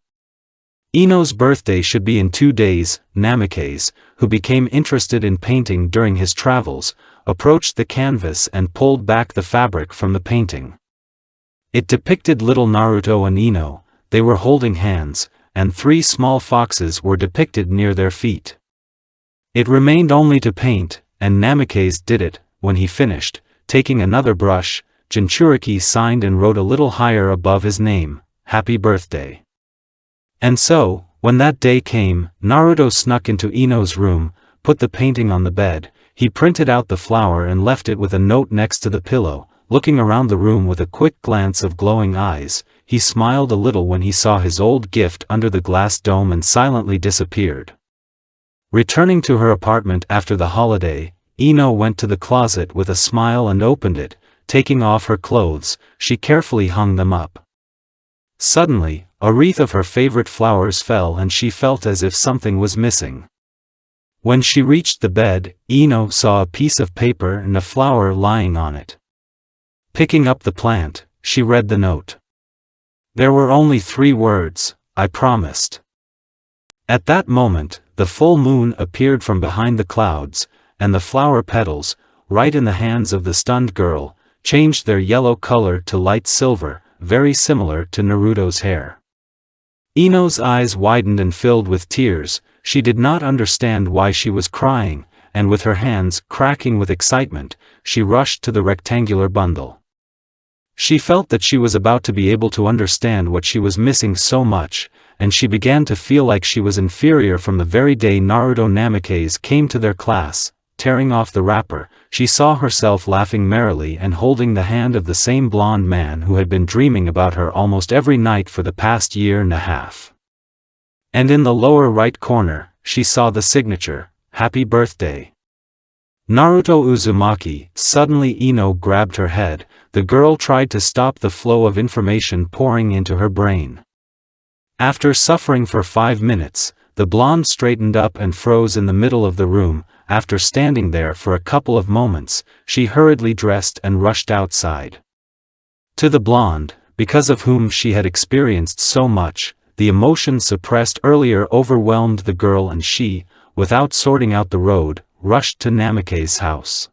Ino's birthday should be in 2 days. Namikaze, who became interested in painting during his travels, approached the canvas and pulled back the fabric from the painting. It depicted little Naruto and Ino, they were holding hands, and 3 small foxes were depicted near their feet. It remained only to paint, and Namikaze did it. When he finished, taking another brush, Jinchuriki signed and wrote a little higher above his name, "Happy Birthday." And so, when that day came, Naruto snuck into Ino's room, put the painting on the bed, he printed out the flower and left it with a note next to the pillow. Looking around the room with a quick glance of glowing eyes, he smiled a little when he saw his old gift under the glass dome and silently disappeared. Returning to her apartment after the holiday, Ino went to the closet with a smile and opened it. Taking off her clothes, she carefully hung them up. Suddenly, a wreath of her favorite flowers fell and she felt as if something was missing. When she reached the bed, Ino saw a piece of paper and a flower lying on it. Picking up the plant, she read the note. There were only 3 words, "I promised." At that moment, the full moon appeared from behind the clouds, and the flower petals, right in the hands of the stunned girl, changed their yellow color to light silver, very similar to Naruto's hair. Ino's eyes widened and filled with tears. She did not understand why she was crying, and with her hands cracking with excitement, she rushed to the rectangular bundle. She felt that she was about to be able to understand what she was missing so much, and she began to feel like she was inferior from the very day Naruto Namikaze came to their class. Tearing off the wrapper, she saw herself laughing merrily and holding the hand of the same blonde man who had been dreaming about her almost every night for the past year and a half. And in the lower right corner, she saw the signature, "Happy Birthday." Naruto Uzumaki. Suddenly Ino grabbed her head. The girl tried to stop the flow of information pouring into her brain. After suffering for 5 minutes, the blonde straightened up and froze in the middle of the room. After standing there for a couple of moments, she hurriedly dressed and rushed outside. To the blonde, because of whom she had experienced so much, the emotion suppressed earlier overwhelmed the girl and she, without sorting out the road, rushed to Namikaze's house.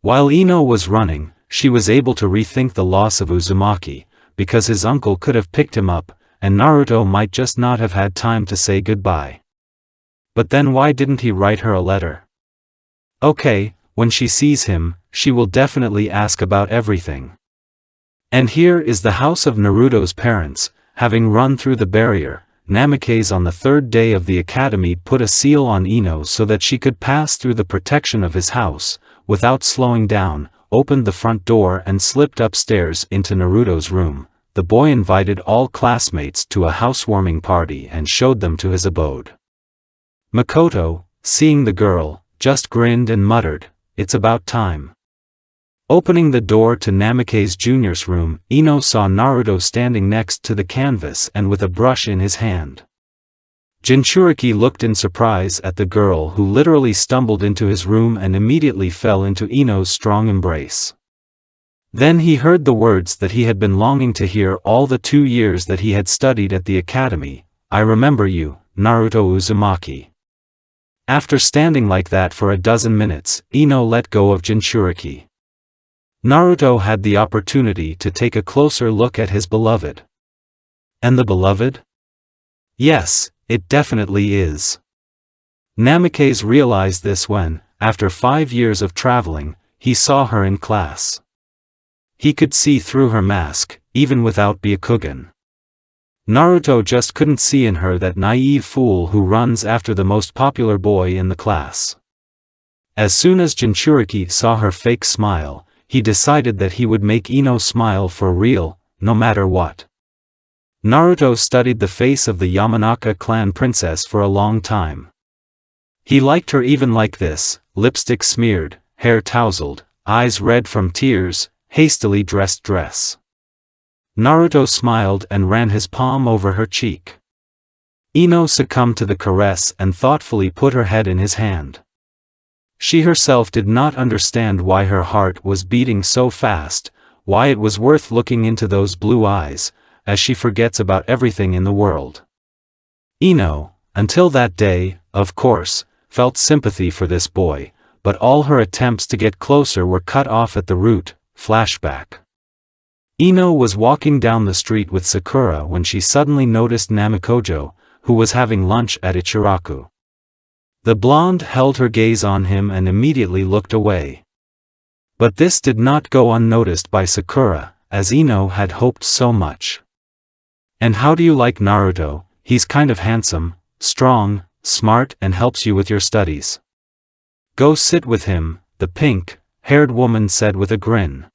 While Ino was running, she was able to rethink the loss of Uzumaki, because his uncle could have picked him up, and Naruto might just not have had time to say goodbye. But then why didn't he write her a letter? Okay, when she sees him, she will definitely ask about everything. And here is the house of Naruto's parents. Having run through the barrier, Namikaze on the 3rd day of the academy put a seal on Ino so that she could pass through the protection of his house. Without slowing down, opened the front door and slipped upstairs into Naruto's room. The boy invited all classmates to a housewarming party and showed them to his abode. Makoto, seeing the girl, just grinned and muttered, "It's about time." Opening the door to Namikaze's junior's room, Ino saw Naruto standing next to the canvas and with a brush in his hand. Jinchuriki looked in surprise at the girl who literally stumbled into his room and immediately fell into Ino's strong embrace. Then he heard the words that he had been longing to hear all the 2 years that he had studied at the academy, "I remember you, Naruto Uzumaki." After standing like that for a dozen minutes, Ino let go of Jinchuriki. Naruto had the opportunity to take a closer look at his beloved. And the beloved? Yes, it definitely is. Namikaze realized this when, after 5 years of traveling, he saw her in class. He could see through her mask, even without Byakugan. Naruto just couldn't see in her that naive fool who runs after the most popular boy in the class. As soon as Jinchuriki saw her fake smile, he decided that he would make Ino smile for real, no matter what. Naruto studied the face of the Yamanaka clan princess for a long time. He liked her even like this, lipstick smeared, hair tousled, eyes red from tears, hastily dressed dress. Naruto smiled and ran his palm over her cheek. Ino succumbed to the caress and thoughtfully put her head in his hand. She herself did not understand why her heart was beating so fast, why it was worth looking into those blue eyes, as she forgets about everything in the world. Ino, until that day, of course, felt sympathy for this boy, but all her attempts to get closer were cut off at the root. Flashback. Ino was walking down the street with Sakura when she suddenly noticed Namikojo, who was having lunch at Ichiraku. The blonde held her gaze on him and immediately looked away. But this did not go unnoticed by Sakura, as Ino had hoped so much. "And how do you like Naruto? He's kind of handsome, strong, smart and helps you with your studies. Go sit with him," the pink-haired woman said with a grin.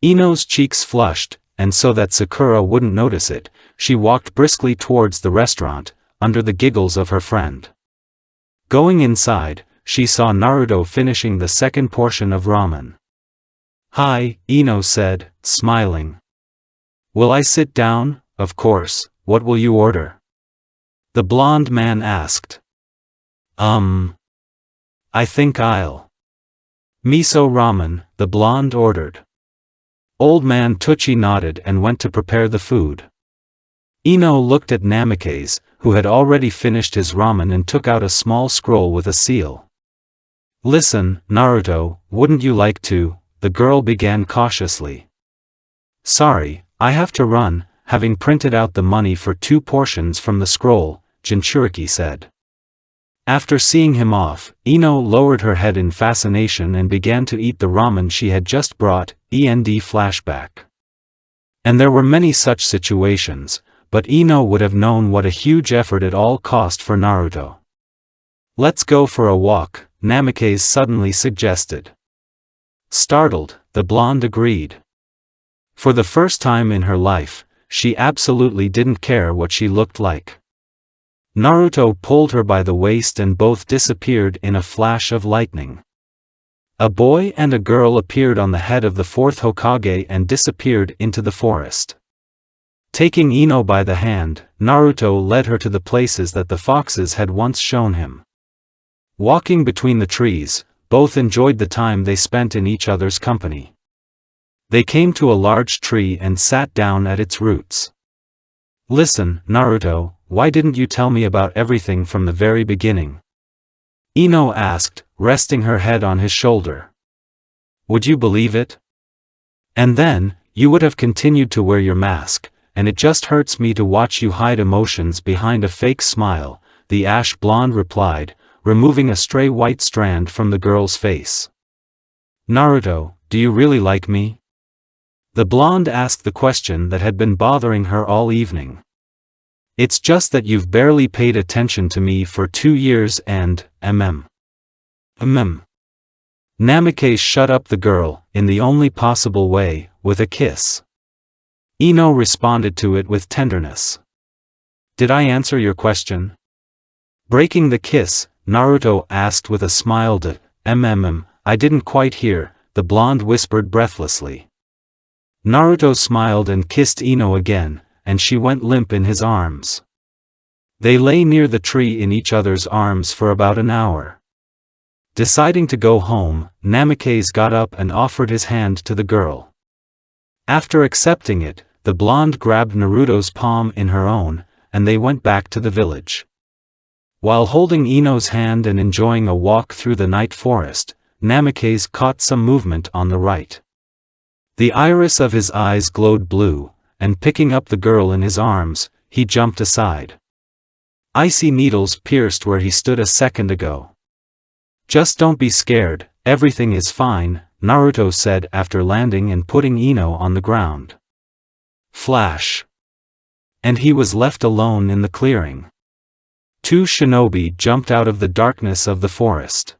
Ino's cheeks flushed, and so that Sakura wouldn't notice it, she walked briskly towards the restaurant, under the giggles of her friend. Going inside, she saw Naruto finishing the second portion of ramen. "Hi," Ino said, smiling. "Will I sit down?" "Of course, what will you order?" the blonde man asked. I think I'll miso ramen," the blonde ordered. Old man Tucci nodded and went to prepare the food. Ino looked at Namikaze, who had already finished his ramen and took out a small scroll with a seal. "Listen, Naruto, wouldn't you like to?" the girl began cautiously. "Sorry, I have to run," having printed out the money for 2 portions from the scroll, Jinchuriki said. After seeing him off, Ino lowered her head in fascination and began to eat the ramen she had just brought, flashback. And there were many such situations, but Ino would have known what a huge effort it all cost for Naruto. "Let's go for a walk," Namikaze suddenly suggested. Startled, the blonde agreed. For the first time in her life, she absolutely didn't care what she looked like. Naruto pulled her by the waist and both disappeared in a flash of lightning. A boy and a girl appeared on the head of the 4th Hokage and disappeared into the forest. Taking Ino by the hand, Naruto led her to the places that the foxes had once shown him. Walking between the trees, both enjoyed the time they spent in each other's company. They came to a large tree and sat down at its roots. "Listen, Naruto, why didn't you tell me about everything from the very beginning?" Ino asked, resting her head on his shoulder. "Would you believe it? And then, you would have continued to wear your mask, and it just hurts me to watch you hide emotions behind a fake smile," the ash blonde replied, removing a stray white strand from the girl's face. "Naruto, do you really like me?" The blonde asked the question that had been bothering her all evening. "It's just that you've barely paid attention to me for 2 years and, Namikaze shut up the girl, in the only possible way, with a kiss. Ino responded to it with tenderness. "Did I answer your question?" Breaking the kiss, Naruto asked with a smile. I didn't quite hear, the blonde whispered breathlessly. Naruto smiled and kissed Ino again, and she went limp in his arms. They lay near the tree in each other's arms for about an hour. Deciding to go home, Namikaze got up and offered his hand to the girl. After accepting it, the blonde grabbed Naruto's palm in her own, and they went back to the village. While holding Ino's hand and enjoying a walk through the night forest, Namikaze caught some movement on the right. The iris of his eyes glowed blue, and picking up the girl in his arms, he jumped aside. Icy needles pierced where he stood a second ago. "Just don't be scared, everything is fine," Naruto said after landing and putting Ino on the ground. Flash. And he was left alone in the clearing. Two shinobi jumped out of the darkness of the forest.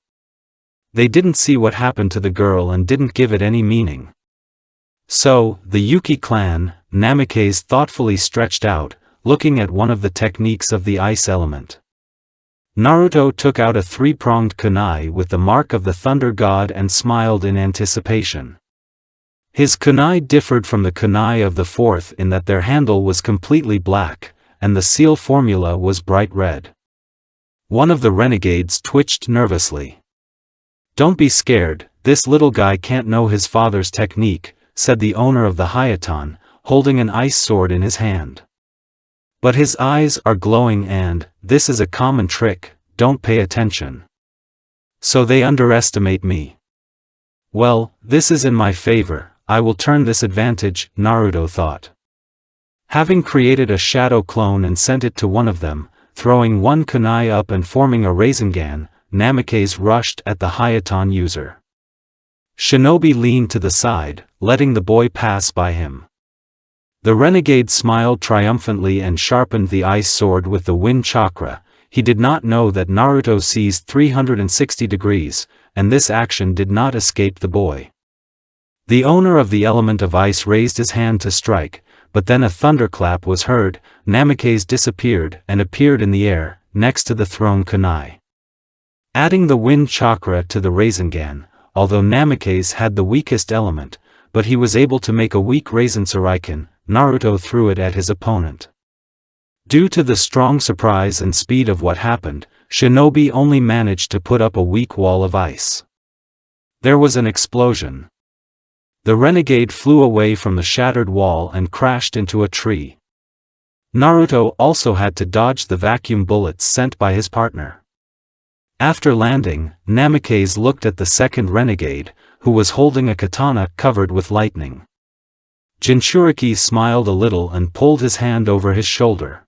They didn't see what happened to the girl and didn't give it any meaning. So, the Yuki clan, Namikaze thoughtfully stretched out, looking at one of the techniques of the ice element. Naruto took out a three-pronged kunai with the mark of the thunder god and smiled in anticipation. His kunai differed from the kunai of the fourth in that their handle was completely black, and the seal formula was bright red. One of the renegades twitched nervously. "Don't be scared, this little guy can't know his father's technique," said the owner of the Hayaton, holding an ice sword in his hand. "But his eyes are glowing and, this is a common trick, don't pay attention. So they underestimate me. Well, this is in my favor, I will turn this advantage," Naruto thought. Having created a shadow clone and sent it to one of them, throwing one kunai up and forming a Rasengan, Namikaze rushed at the Hayaton user. Shinobi leaned to the side, letting the boy pass by him. The renegade smiled triumphantly and sharpened the ice sword with the wind chakra. He did not know that Naruto sees 360 degrees, and this action did not escape the boy. The owner of the element of ice raised his hand to strike, but then a thunderclap was heard, Namikaze disappeared and appeared in the air, next to the thrown kunai. Adding the wind chakra to the Rasengan, although Namikaze had the weakest element, but he was able to make a weak Rasen Shuriken, Naruto threw it at his opponent. Due to the strong surprise and speed of what happened, Shinobi only managed to put up a weak wall of ice. There was an explosion. The renegade flew away from the shattered wall and crashed into a tree. Naruto also had to dodge the vacuum bullets sent by his partner. After landing, Namikaze looked at the second renegade, who was holding a katana covered with lightning. Jinchuriki smiled a little and pulled his hand over his shoulder.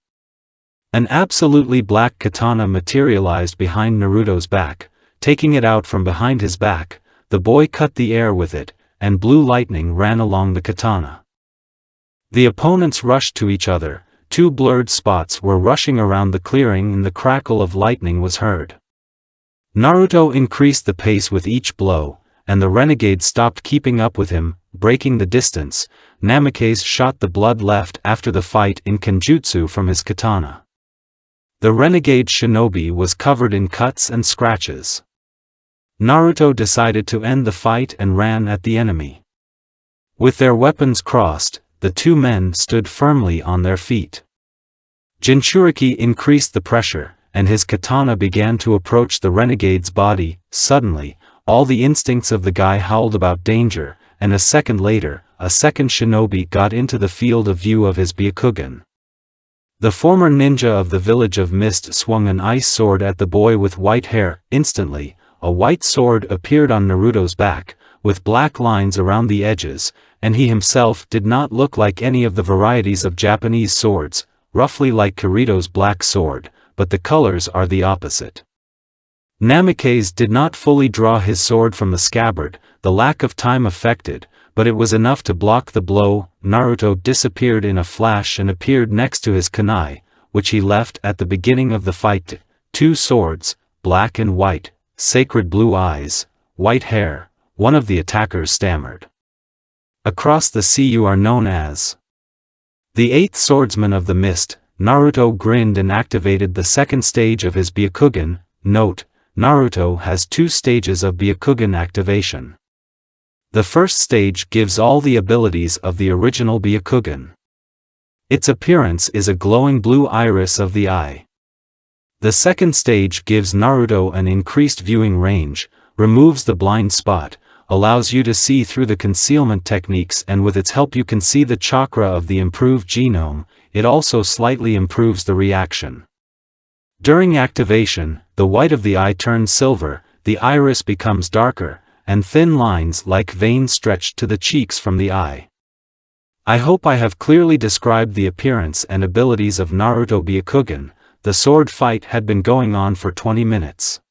An absolutely black katana materialized behind Naruto's back. Taking it out from behind his back, the boy cut the air with it, and blue lightning ran along the katana. The opponents rushed to each other, two blurred spots were rushing around the clearing and the crackle of lightning was heard. Naruto increased the pace with each blow, and the renegade stopped keeping up with him, breaking the distance. Namikaze shot the blood left after the fight in Kenjutsu from his katana. The renegade shinobi was covered in cuts and scratches. Naruto decided to end the fight and ran at the enemy. With their weapons crossed, the two men stood firmly on their feet. Jinchuriki increased the pressure, and his katana began to approach the renegade's body. Suddenly, all the instincts of the guy howled about danger, and a second later, a second shinobi got into the field of view of his Byakugan. The former ninja of the village of Mist swung an ice sword at the boy with white hair. Instantly, a white sword appeared on Naruto's back, with black lines around the edges, and he himself did not look like any of the varieties of Japanese swords, roughly like Kirito's black sword, but the colors are the opposite. Namikaze did not fully draw his sword from the scabbard, the lack of time affected, but it was enough to block the blow. Naruto disappeared in a flash and appeared next to his kunai, which he left at the beginning of the fight. Two swords, black and white, sacred blue eyes, white hair, one of the attackers stammered. Across the sea you are known as the eighth swordsman of the mist. Naruto grinned and activated the second stage of his Byakugan. Note, Naruto has two stages of Byakugan activation. The first stage gives all the abilities of the original Byakugan. Its appearance is a glowing blue iris of the eye. The second stage gives Naruto an increased viewing range, removes the blind spot, allows you to see through the concealment techniques, and with its help you can see the chakra of the improved genome. It also slightly improves the reaction. During activation, the white of the eye turns silver, the iris becomes darker, and thin lines like veins stretch to the cheeks from the eye. I hope I have clearly described the appearance and abilities of Naruto Byakugan. The sword fight had been going on for 20 minutes.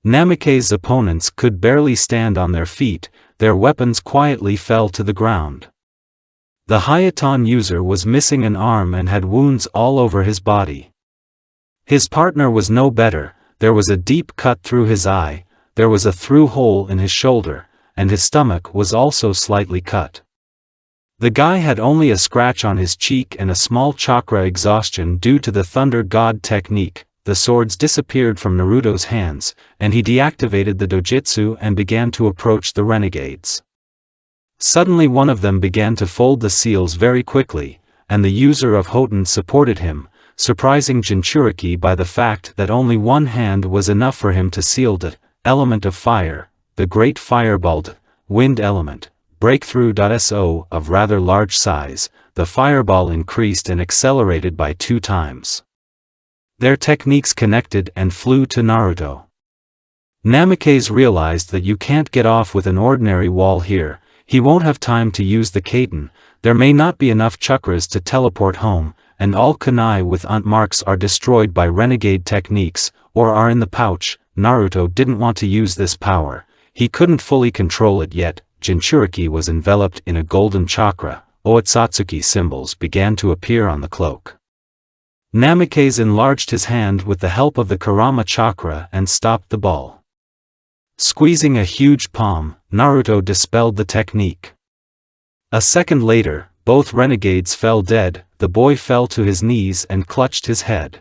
Namake's opponents could barely stand on their feet, their weapons quietly fell to the ground. The Hayaton user was missing an arm and had wounds all over his body. His partner was no better, there was a deep cut through his eye, there was a through hole in his shoulder, and his stomach was also slightly cut. The guy had only a scratch on his cheek and a small chakra exhaustion due to the Thunder God technique. The swords disappeared from Naruto's hands, and he deactivated the dojutsu and began to approach the renegades. Suddenly one of them began to fold the seals very quickly, and the user of Hoten supported him, surprising Jinchuriki by the fact that only one hand was enough for him to seal the element of fire, the great fireball, wind element. Breakthrough.so of rather large size, the fireball increased and accelerated by 2 times. Their techniques connected and flew to Naruto. Namakes realized that you can't get off with an ordinary wall here, he won't have time to use the Katen, there may not be enough chakras to teleport home, and all kunai with unt marks are destroyed by renegade techniques, or are in the pouch. Naruto didn't want to use this power, he couldn't fully control it yet. Jinchuriki was enveloped in a golden chakra, Otsutsuki symbols began to appear on the cloak. Namakes enlarged his hand with the help of the kurama chakra and stopped the ball. Squeezing a huge palm, Naruto dispelled the technique. A second later, both renegades fell dead, the boy fell to his knees and clutched his head.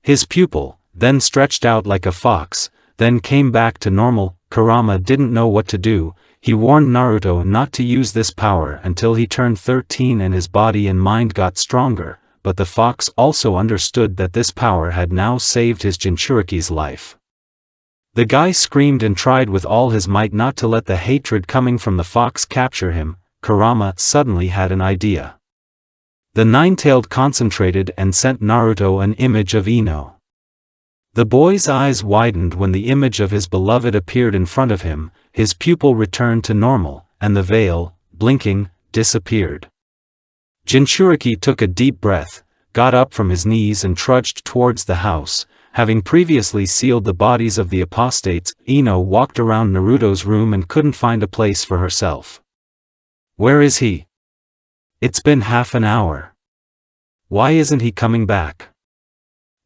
His pupil, then stretched out like a fox, then came back to normal. Kurama didn't know what to do. He warned Naruto not to use this power until he turned 13 and his body and mind got stronger, but the fox also understood that this power had now saved his Jinchuriki's life. The guy screamed and tried with all his might not to let the hatred coming from the fox capture him. Kurama suddenly had an idea. The nine-tailed concentrated and sent Naruto an image of Ino. The boy's eyes widened when the image of his beloved appeared in front of him, his pupil returned to normal, and the veil, blinking, disappeared. Jinchuriki took a deep breath, got up from his knees and trudged towards the house. Having previously sealed the bodies of the apostates, Ino walked around Naruto's room and couldn't find a place for herself. Where is he? It's been half an hour. Why isn't he coming back?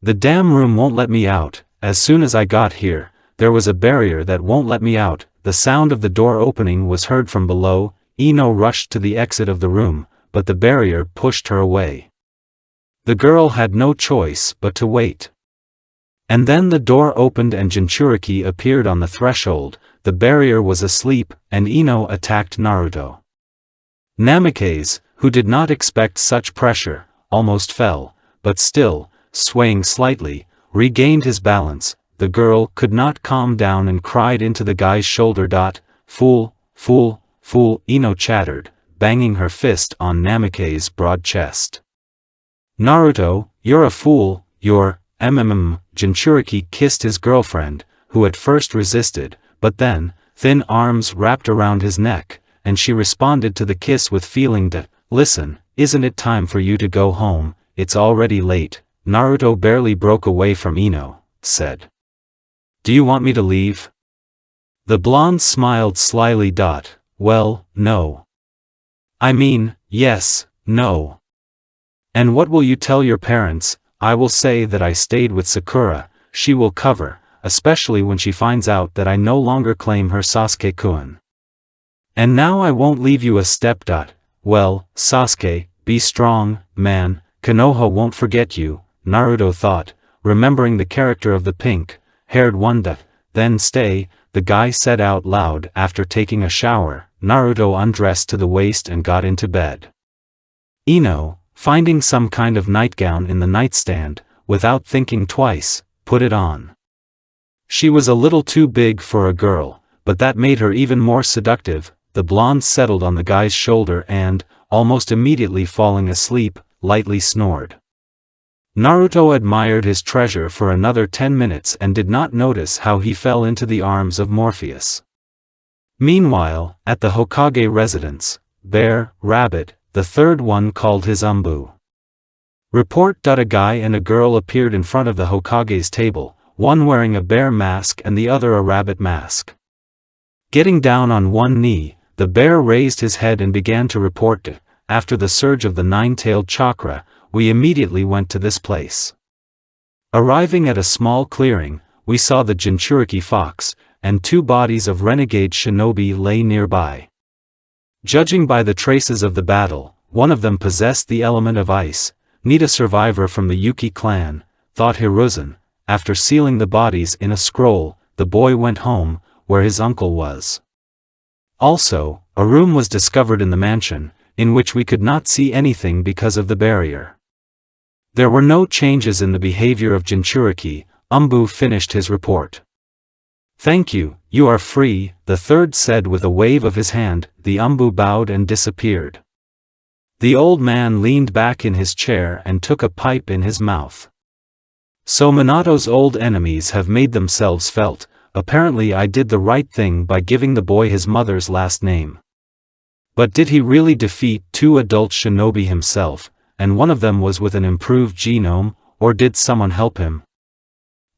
The damn room won't let me out. As soon as I got here, there was a barrier that won't let me out. The sound of the door opening was heard from below. Ino rushed to the exit of the room, but the barrier pushed her away. The girl had no choice but to wait. And then the door opened and Jinchuriki appeared on the threshold. The barrier was asleep, and Ino attacked Naruto. Namakes, who did not expect such pressure, almost fell, but still, swaying slightly, regained his balance. The girl could not calm down and cried into the guy's shoulder. Fool, fool, fool, Ino chattered, banging her fist on Namake's broad chest. Naruto, you're a fool, you're, Jinchuriki kissed his girlfriend, who at first resisted, but then, thin arms wrapped around his neck, and she responded to the kiss with feeling. Listen, isn't it time for you to go home? It's already late. Naruto barely broke away from Ino, said. Do you want me to leave? The blonde smiled slyly. Well, no. I mean, yes, no. And what will you tell your parents? I will say that I stayed with Sakura. She will cover, especially when she finds out that I no longer claim her Sasuke-kun. And now I won't leave you a step. Well, Sasuke, be strong, man, Konoha won't forget you, Naruto thought, remembering the character of the pink, haired one. Then stay, the guy said out loud after taking a shower. Naruto undressed to the waist and got into bed. Ino, finding some kind of nightgown in the nightstand, without thinking twice, put it on. She was a little too big for a girl, but that made her even more seductive. The blonde settled on the guy's shoulder and, almost immediately falling asleep, lightly snored. Naruto admired his treasure for another 10 minutes and did not notice how he fell into the arms of Morpheus. Meanwhile, at the Hokage residence, Bear, Rabbit, the third one called his Umbu. Report. A guy and a girl appeared in front of the Hokage's table, one wearing a bear mask and the other a rabbit mask. Getting down on one knee, the bear raised his head and began to report. After the surge of the nine-tailed chakra, we immediately went to this place. Arriving at a small clearing, we saw the Jinchuriki fox, and two bodies of renegade shinobi lay nearby. Judging by the traces of the battle, one of them possessed the element of ice. Need a survivor from the Yuki clan, thought Hiruzen. After sealing the bodies in a scroll, the boy went home, where his uncle was. Also, a room was discovered in the mansion, in which we could not see anything because of the barrier. There were no changes in the behavior of Jinchuriki. Umbu finished his report. Thank you, you are free, the third said with a wave of his hand. The Umbu bowed and disappeared. The old man leaned back in his chair and took a pipe in his mouth. So Minato's old enemies have made themselves felt. Apparently I did the right thing by giving the boy his mother's last name. But did he really defeat two adult shinobi himself, and one of them was with an improved genome, or did someone help him?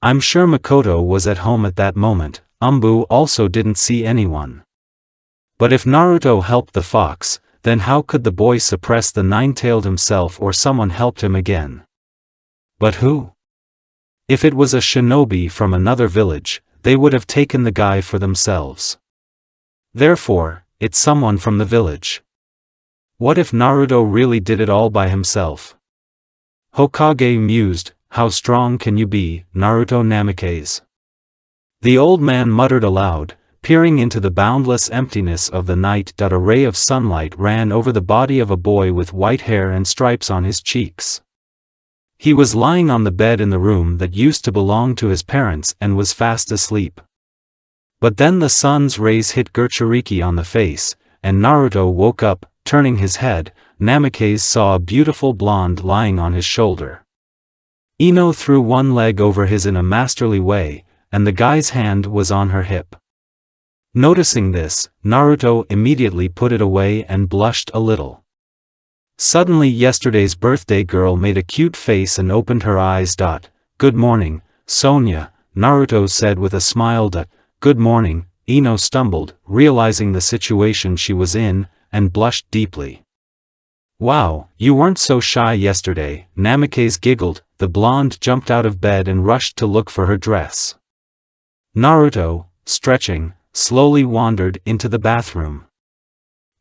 I'm sure Makoto was at home at that moment. Umbu also didn't see anyone. But if Naruto helped the fox, then how could the boy suppress the nine-tailed himself, or someone helped him again? But who? If it was a shinobi from another village, they would have taken the guy for themselves. Therefore, it's someone from the village. What if Naruto really did it all by himself? Hokage mused, how strong can you be, Naruto Namikaze? The old man muttered aloud, peering into the boundless emptiness of the night. A ray of sunlight ran over the body of a boy with white hair and stripes on his cheeks. He was lying on the bed in the room that used to belong to his parents and was fast asleep. But then the sun's rays hit Jinchuriki on the face, and Naruto woke up. Turning his head, Namikaze saw a beautiful blonde lying on his shoulder. Ino threw one leg over his in a masterly way, and the guy's hand was on her hip. Noticing this, Naruto immediately put it away and blushed a little. Suddenly yesterday's birthday girl made a cute face and opened her eyes. Good morning, Sonia, Naruto said with a smile. Good morning, Ino stumbled, realizing the situation she was in, and blushed deeply. Wow, you weren't so shy yesterday, Namikaze giggled. The blonde jumped out of bed and rushed to look for her dress. Naruto, stretching, slowly wandered into the bathroom.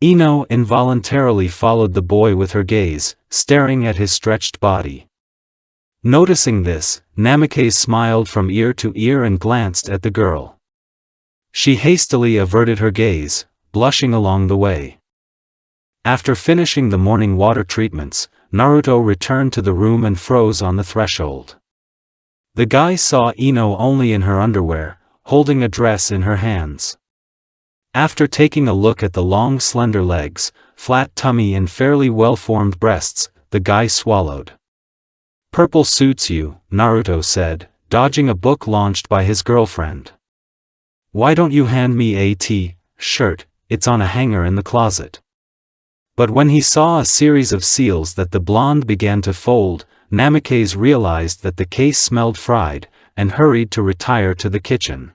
Ino involuntarily followed the boy with her gaze, staring at his stretched body. Noticing this, Namikaze smiled from ear to ear and glanced at the girl. She hastily averted her gaze, blushing along the way. After finishing the morning water treatments, Naruto returned to the room and froze on the threshold. The guy saw Ino only in her underwear, holding a dress in her hands. After taking a look at the long slender legs, flat tummy and fairly well-formed breasts, the guy swallowed. Purple suits you, Naruto said, dodging a book launched by his girlfriend. Why don't you hand me a t-shirt, it's on a hanger in the closet. But when he saw a series of seals that the blonde began to fold, Namikaze realized that the case smelled fried, and hurried to retire to the kitchen.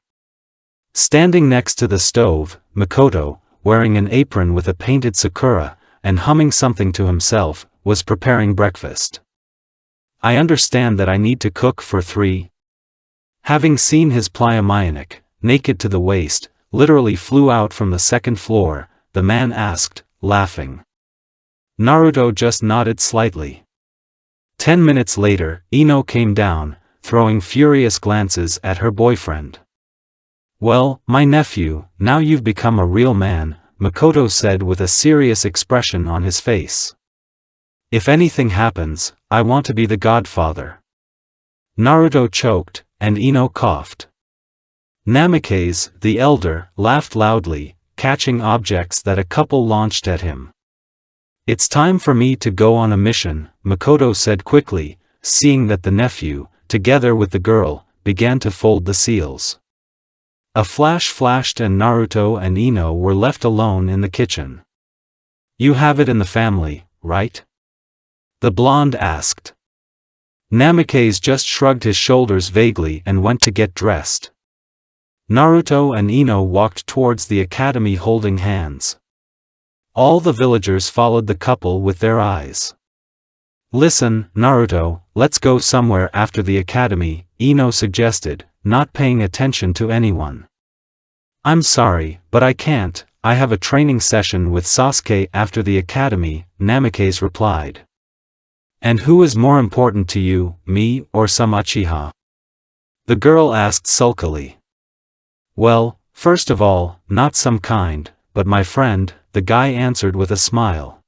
Standing next to the stove, Makoto, wearing an apron with a painted sakura, and humming something to himself, was preparing breakfast. I understand that I need to cook for 3. Having seen his Plyamaionic, naked to the waist, literally flew out from the second floor, the man asked, laughing. Naruto just nodded slightly. 10 minutes later, Ino came down, throwing furious glances at her boyfriend. "Well, my nephew, now you've become a real man," Makoto said with a serious expression on his face. "If anything happens, I want to be the godfather." Naruto choked, and Ino coughed. Namikaze, the elder, laughed loudly, catching objects that a couple launched at him. "It's time for me to go on a mission," Makoto said quickly, seeing that the nephew, together with the girl, began to fold the seals. A flash flashed and Naruto and Ino were left alone in the kitchen. "You have it in the family, right?" the blonde asked. Namikaze just shrugged his shoulders vaguely and went to get dressed. Naruto and Ino walked towards the academy holding hands. All the villagers followed the couple with their eyes. "Listen, Naruto, let's go somewhere after the academy," Ino suggested, not paying attention to anyone. "I'm sorry, but I can't, I have a training session with Sasuke after the academy," Namikaze replied. "And who is more important to you, me or some Uchiha?" the girl asked sulkily. "Well, first of all, not some kind, but my friend," the guy answered with a smile.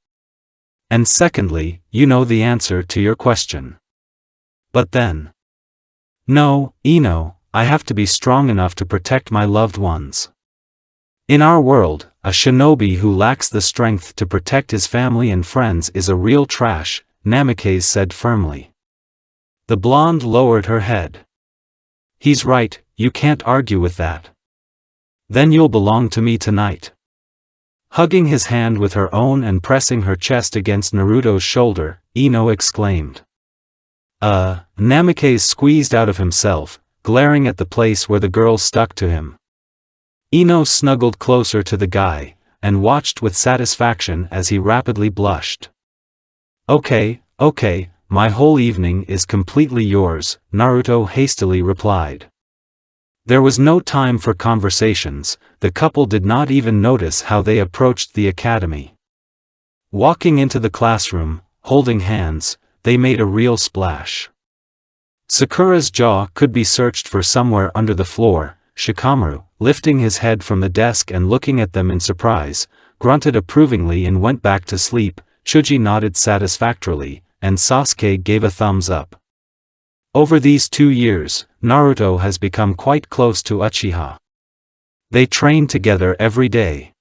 "And secondly, you know the answer to your question." "But then..." "No, Ino, I have to be strong enough to protect my loved ones. In our world, a shinobi who lacks the strength to protect his family and friends is a real trash," Namikaze said firmly. The blonde lowered her head. "He's right, you can't argue with that. Then you'll belong to me tonight." Hugging his hand with her own and pressing her chest against Naruto's shoulder, Ino exclaimed. Namikaze squeezed out of himself, glaring at the place where the girl stuck to him. Ino snuggled closer to the guy, and watched with satisfaction as he rapidly blushed. Okay, my whole evening is completely yours," Naruto hastily replied. There was no time for conversations, the couple did not even notice how they approached the academy. Walking into the classroom, holding hands, they made a real splash. Sakura's jaw could be searched for somewhere under the floor. Shikamaru, lifting his head from the desk and looking at them in surprise, grunted approvingly and went back to sleep. Chuji nodded satisfactorily, and Sasuke gave a thumbs up. Over these 2 years, Naruto has become quite close to Uchiha. They train together every day.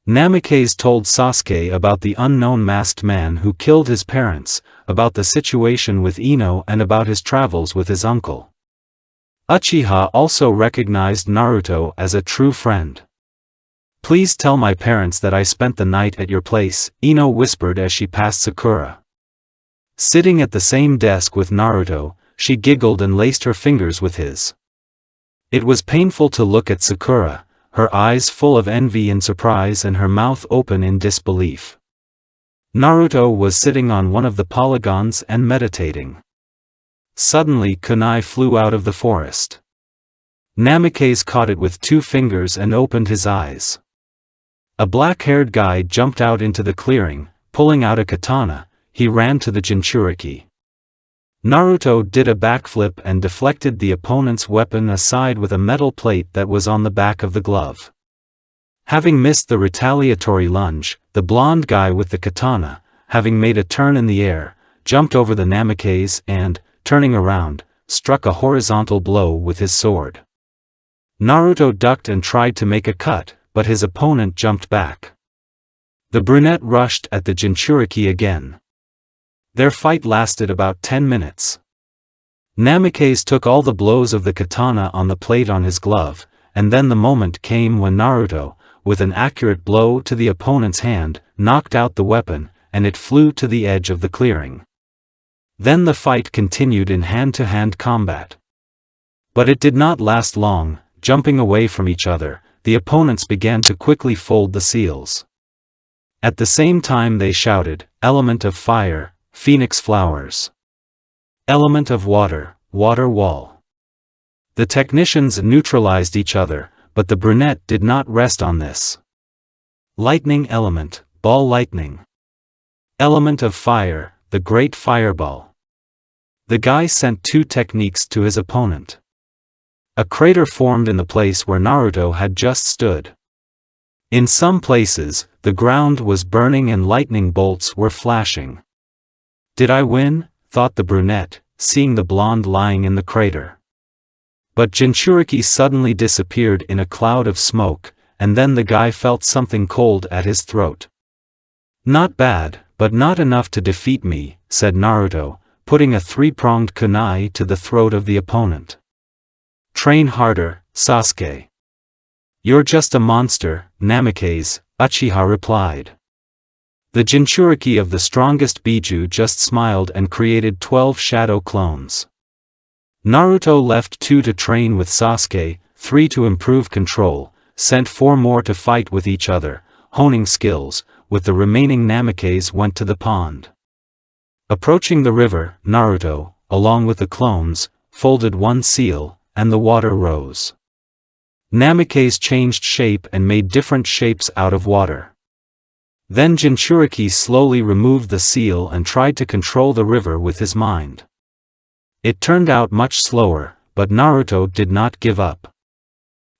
Namikaze told Sasuke about the unknown masked man who killed his parents, about the situation with Ino and about his travels with his uncle. Uchiha also recognized Naruto as a true friend. "Please tell my parents that I spent the night at your place," Ino whispered as she passed Sakura. Sitting at the same desk with Naruto, she giggled and laced her fingers with his. It was painful to look at Sakura, her eyes full of envy and surprise and her mouth open in disbelief. Naruto was sitting on one of the polygons and meditating. Suddenly kunai flew out of the forest. Namikaze caught it with 2 fingers and opened his eyes. A black-haired guy jumped out into the clearing, pulling out a katana. He ran to the Jinchuriki. Naruto did a backflip and deflected the opponent's weapon aside with a metal plate that was on the back of the glove. Having missed the retaliatory lunge, the blonde guy with the katana, having made a turn in the air, jumped over the Namikaze and, turning around, struck a horizontal blow with his sword. Naruto ducked and tried to make a cut, but his opponent jumped back. The brunette rushed at the Jinchuriki again. Their fight lasted about 10 minutes. Namikaze took all the blows of the katana on the plate on his glove, and then the moment came when Naruto, with an accurate blow to the opponent's hand, knocked out the weapon, and it flew to the edge of the clearing. Then the fight continued in hand-to-hand combat. But it did not last long. Jumping away from each other, the opponents began to quickly fold the seals. At the same time they shouted, "Element of fire, phoenix flowers. Element of water, water wall." The technicians neutralized each other, but the brunette did not rest on this. Lightning element, ball lightning. Element of fire, the great fireball. The guy sent 2 techniques to his opponent. A crater formed in the place where Naruto had just stood. In some places, the ground was burning and lightning bolts were flashing. Did I win? Thought the brunette, seeing the blonde lying in the crater. But Jinchuriki suddenly disappeared in a cloud of smoke, and then the guy felt something cold at his throat. Not bad, but not enough to defeat me, said Naruto, putting a 3-pronged kunai to the throat of the opponent. Train harder, Sasuke. You're just a monster, Namikaze, Uchiha replied. The Jinchuriki of the strongest Biju just smiled and created 12 shadow clones. Naruto left 2 to train with Sasuke, 3 to improve control, sent 4 more to fight with each other, honing skills, with the remaining Namikaze went to the pond. Approaching the river, Naruto, along with the clones, folded 1 seal, and the water rose. Namikaze changed shape and made different shapes out of water. Then Jinchuriki slowly removed the seal and tried to control the river with his mind. It turned out much slower, but Naruto did not give up.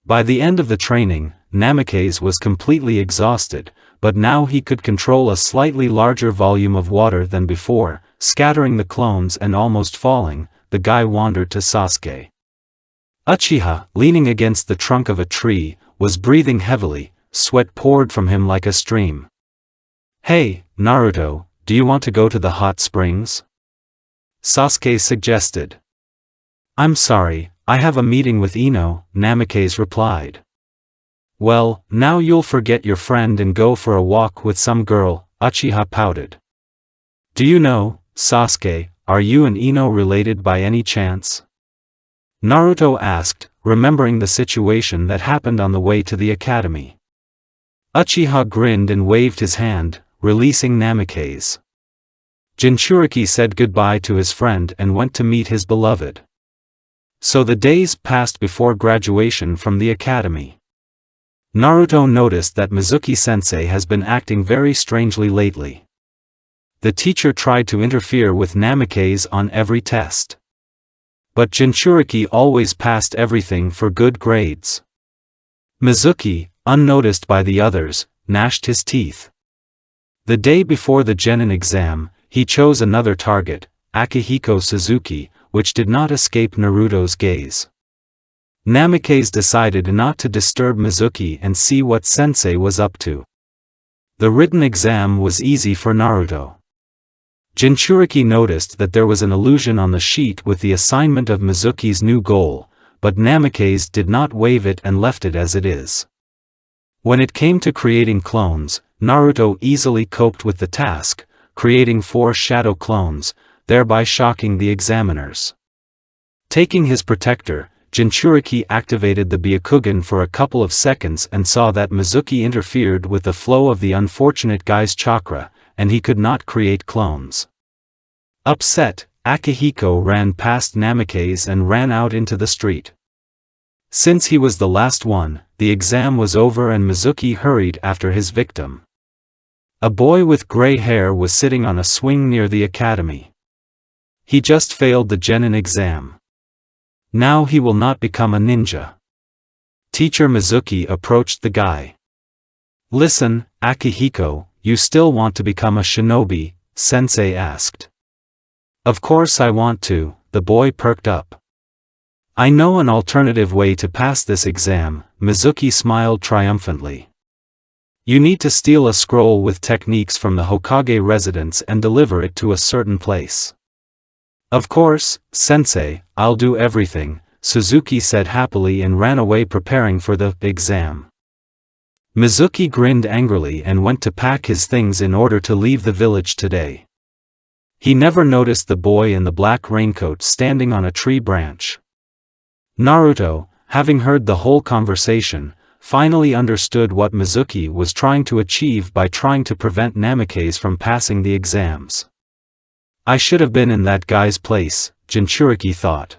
By the end of the training, Namikaze was completely exhausted, but now he could control a slightly larger volume of water than before, scattering the clones and almost falling. The guy wandered to Sasuke. Uchiha, leaning against the trunk of a tree, was breathing heavily, sweat poured from him like a stream. Hey, Naruto, do you want to go to the hot springs? Sasuke suggested. I'm sorry, I have a meeting with Ino, Namikaze replied. Well, now you'll forget your friend and go for a walk with some girl, Uchiha pouted. Do you know, Sasuke, are you and Ino related by any chance? Naruto asked, remembering the situation that happened on the way to the academy. Uchiha grinned and waved his hand, releasing Namikaze. Jinchuriki said goodbye to his friend and went to meet his beloved. So the days passed before graduation from the academy. Naruto noticed that Mizuki-sensei has been acting very strangely lately. The teacher tried to interfere with Namikaze on every test. But Jinchuriki always passed everything for good grades. Mizuki, unnoticed by the others, gnashed his teeth. The day before the genin exam, he chose another target, Akihiko Suzuki, which did not escape Naruto's gaze. Namikaze decided not to disturb Mizuki and see what sensei was up to. The written exam was easy for Naruto. Jinchuriki noticed that there was an illusion on the sheet with the assignment of Mizuki's new goal, but Namikaze did not wave it and left it as it is. When it came to creating clones, Naruto easily coped with the task, creating 4 shadow clones, thereby shocking the examiners. Taking his protector, Jinchuriki activated the Byakugan for a couple of seconds and saw that Mizuki interfered with the flow of the unfortunate guy's chakra, and he could not create clones. Upset, Akihiko ran past Namikaze and ran out into the street. Since he was the last one, the exam was over and Mizuki hurried after his victim. A boy with gray hair was sitting on a swing near the academy. He just failed the genin exam. Now he will not become a ninja. Teacher Mizuki approached the guy. Listen, Akihiko, you still want to become a shinobi? Sensei asked. Of course I want to, the boy perked up. I know an alternative way to pass this exam, Mizuki smiled triumphantly. You need to steal a scroll with techniques from the Hokage residence and deliver it to a certain place. Of course, Sensei, I'll do everything, Suzuki said happily and ran away preparing for the exam. Mizuki grinned angrily and went to pack his things in order to leave the village today. He never noticed the boy in the black raincoat standing on a tree branch. Naruto, having heard the whole conversation, finally understood what Mizuki was trying to achieve by trying to prevent Namikaze from passing the exams. I should have been in that guy's place, Jinchuriki thought.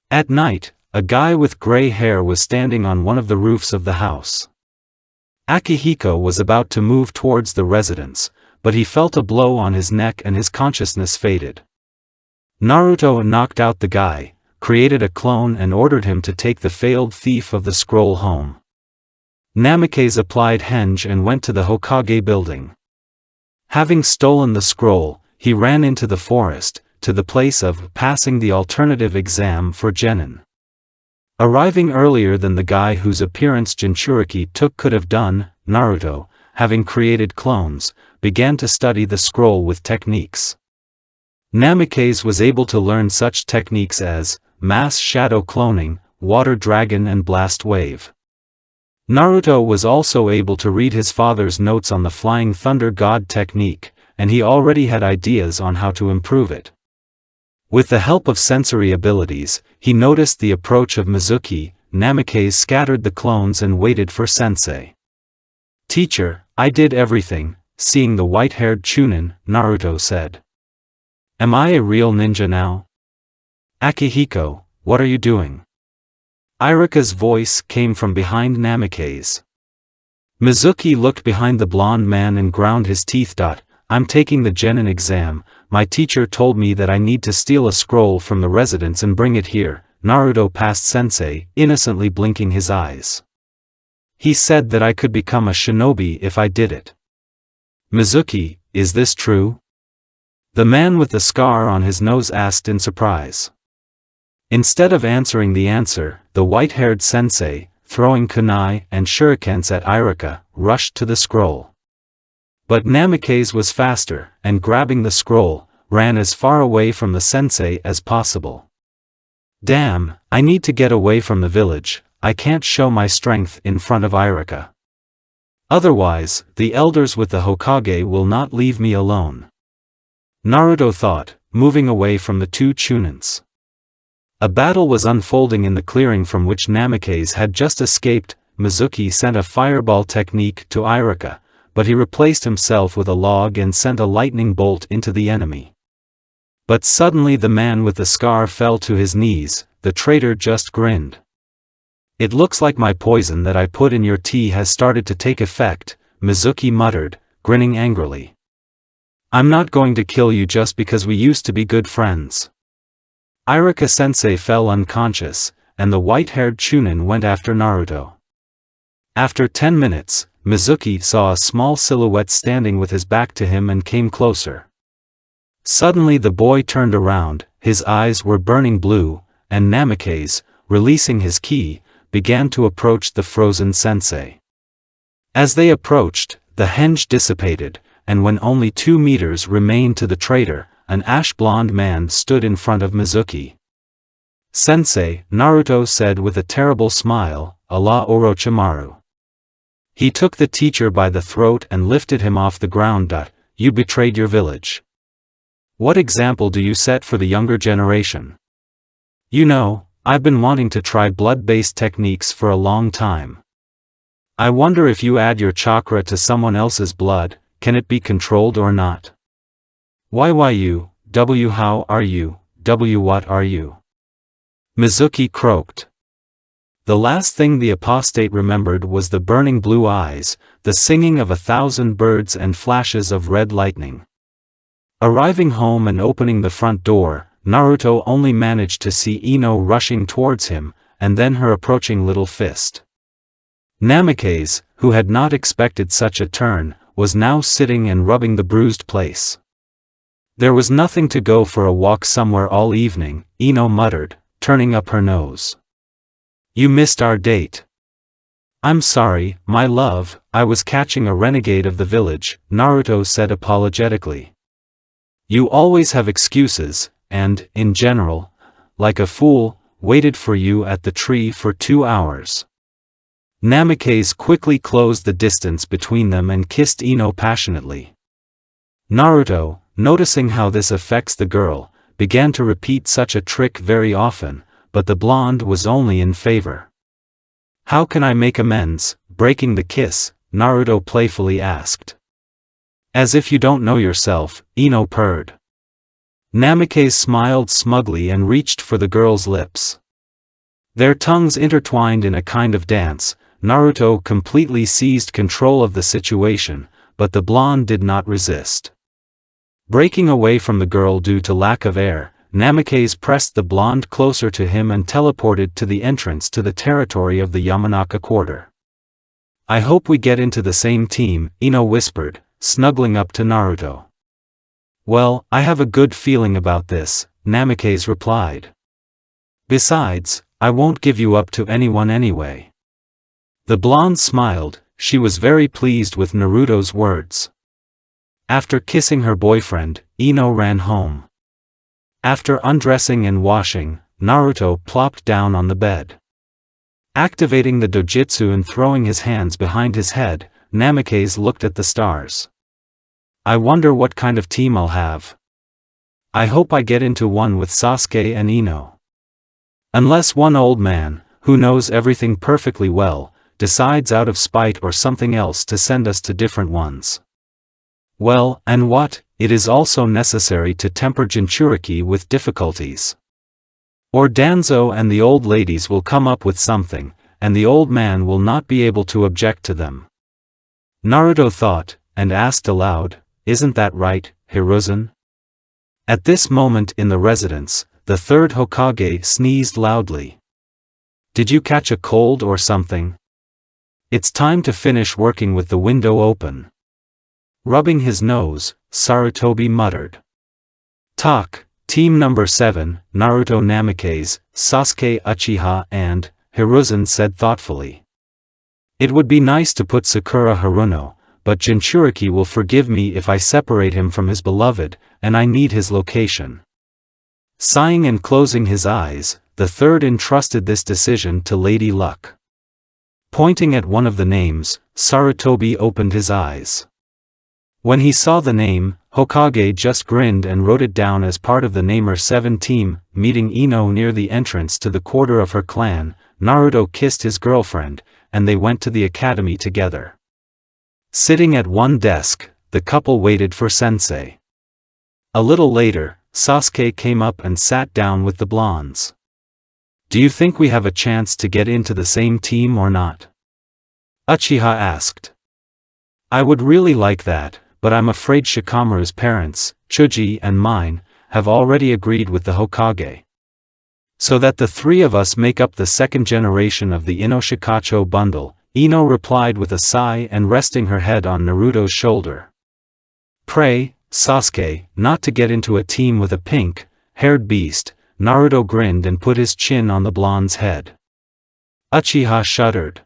At night, a guy with gray hair was standing on one of the roofs of the house. Akihiko was about to move towards the residence, but he felt a blow on his neck and his consciousness faded. Naruto knocked out the guy, created a clone and ordered him to take the failed thief of the scroll home. Namikaze applied henge and went to the Hokage building. Having stolen the scroll, he ran into the forest, to the place of passing the alternative exam for genin. Arriving earlier than the guy whose appearance Jinchuriki took could have done, Naruto, having created clones, began to study the scroll with techniques. Namikaze was able to learn such techniques as mass shadow cloning, water dragon and blast wave. Naruto was also able to read his father's notes on the flying thunder god technique, and he already had ideas on how to improve it. With the help of sensory abilities, he noticed the approach of Mizuki. Namikaze scattered the clones and waited for sensei. "Teacher, I did everything," seeing the white-haired Chunin, Naruto said. "Am I a real ninja now?" "Akihiko, what are you doing?" Iruka's voice came from behind Namikaze. Mizuki looked behind the blonde man and ground his teeth. "I'm taking the genin exam. My teacher told me that I need to steal a scroll from the residence and bring it here." Naruto passed sensei, innocently blinking his eyes. "He said that I could become a shinobi if I did it." "Mizuki, is this true?" The man with the scar on his nose asked in surprise. Instead of answering the answer, the white-haired sensei, throwing kunai and shurikens at Iruka, rushed to the scroll. But Namikaze was faster, and grabbing the scroll, ran as far away from the sensei as possible. "Damn, I need to get away from the village. I can't show my strength in front of Iruka. Otherwise, the elders with the Hokage will not leave me alone," Naruto thought, moving away from the two Chunins. A battle was unfolding in the clearing from which Namikaze had just escaped. Mizuki sent a fireball technique to Iruka, but he replaced himself with a log and sent a lightning bolt into the enemy. But suddenly the man with the scar fell to his knees. The traitor just grinned. "It looks like my poison that I put in your tea has started to take effect," Mizuki muttered, grinning angrily. "I'm not going to kill you just because we used to be good friends." Iruka-sensei fell unconscious, and the white-haired Chunin went after Naruto. After 10 minutes, Mizuki saw a small silhouette standing with his back to him and came closer. Suddenly the boy turned around, his eyes were burning blue, and Namikaze, releasing his ki, began to approach the frozen sensei. As they approached, the henge dissipated, and when only 2 meters remained to the traitor, an ash-blonde man stood in front of Mizuki. "Sensei," Naruto said with a terrible smile, "Allah Orochimaru." He took the teacher by the throat and lifted him off the ground. "You betrayed your village. What example do you set for the younger generation? You know, I've been wanting to try blood-based techniques for a long time. I wonder if you add your chakra to someone else's blood, can it be controlled or not? You, W how are you, W what are you?" Mizuki croaked. The last thing the apostate remembered was the burning blue eyes, the singing of 1,000 birds and flashes of red lightning. Arriving home and opening the front door, Naruto only managed to see Ino rushing towards him, and then her approaching little fist. Namikaze, who had not expected such a turn, was now sitting and rubbing the bruised place. "There was nothing to go for a walk somewhere all evening," Ino muttered, turning up her nose. "You missed our date." "I'm sorry, my love, I was catching a renegade of the village," Naruto said apologetically. "You always have excuses, and, in general, like a fool, waited for you at the tree for 2 hours. Namikaze quickly closed the distance between them and kissed Ino passionately. Naruto, noticing how this affects the girl, began to repeat such a trick very often, but the blonde was only in favor. "How can I make amends, breaking the kiss?" Naruto playfully asked. "As if you don't know yourself," Ino purred. Namikaze smiled smugly and reached for the girl's lips. Their tongues intertwined in a kind of dance. Naruto completely seized control of the situation, but the blonde did not resist. Breaking away from the girl due to lack of air, Namikaze pressed the blonde closer to him and teleported to the entrance to the territory of the Yamanaka quarter. "I hope we get into the same team," Ino whispered, snuggling up to Naruto. "Well, I have a good feeling about this," Namikaze replied. "Besides, I won't give you up to anyone anyway." The blonde smiled. She was very pleased with Naruto's words. After kissing her boyfriend, Ino ran home. After undressing and washing, Naruto plopped down on the bed. Activating the dojutsu and throwing his hands behind his head, Namikaze looked at the stars. "I wonder what kind of team I'll have. I hope I get into one with Sasuke and Ino. Unless one old man, who knows everything perfectly well, decides out of spite or something else to send us to different ones. Well, and what? It is also necessary to temper Jinchuriki with difficulties. Or Danzo and the old ladies will come up with something, and the old man will not be able to object to them." Naruto thought, and asked aloud, "Isn't that right, Hiruzen?" At this moment in the residence, the third Hokage sneezed loudly. "Did you catch a cold or something? It's time to finish working with the window open." Rubbing his nose, Sarutobi muttered. "Talk, team number 7, Naruto Namikaze, Sasuke Uchiha and Hiruzen said thoughtfully. "It would be nice to put Sakura Haruno, but Jinchuriki will forgive me if I separate him from his beloved, and I need his location." Sighing and closing his eyes, the third entrusted this decision to Lady Luck. Pointing at one of the names, Sarutobi opened his eyes. When he saw the name, Hokage just grinned and wrote it down as part of the Namer 7 team. Meeting Ino near the entrance to the quarter of her clan, Naruto kissed his girlfriend, and they went to the academy together. Sitting at one desk, the couple waited for Sensei. A little later, Sasuke came up and sat down with the blondes. "Do you think we have a chance to get into the same team or not?" Uchiha asked. "I would really like that, but I'm afraid Shikamaru's parents, Chuji and mine, have already agreed with the Hokage. So that the three of us make up the second generation of the Inoshikacho bundle," Ino replied with a sigh and resting her head on Naruto's shoulder. "Pray, Sasuke, not to get into a team with a pink-haired beast." Naruto grinned and put his chin on the blonde's head. Uchiha shuddered.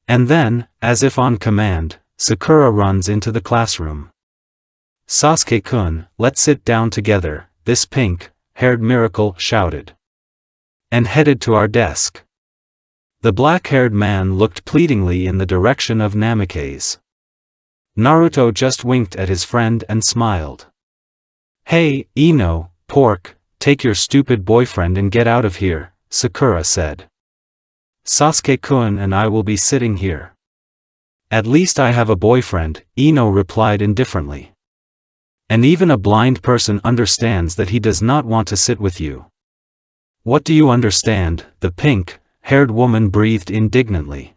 And then, as if on command, Sakura runs into the classroom. "Sasuke-kun, let's sit down together," this pink-haired miracle shouted. And headed to our desk. The black-haired man looked pleadingly in the direction of Namikaze. Naruto just winked at his friend and smiled. "Hey, Ino, pork, take your stupid boyfriend and get out of here," Sakura said. "Sasuke-kun and I will be sitting here." "At least I have a boyfriend," Ino replied indifferently. "And even a blind person understands that he does not want to sit with you." "What do you understand?" the pink-haired woman breathed indignantly.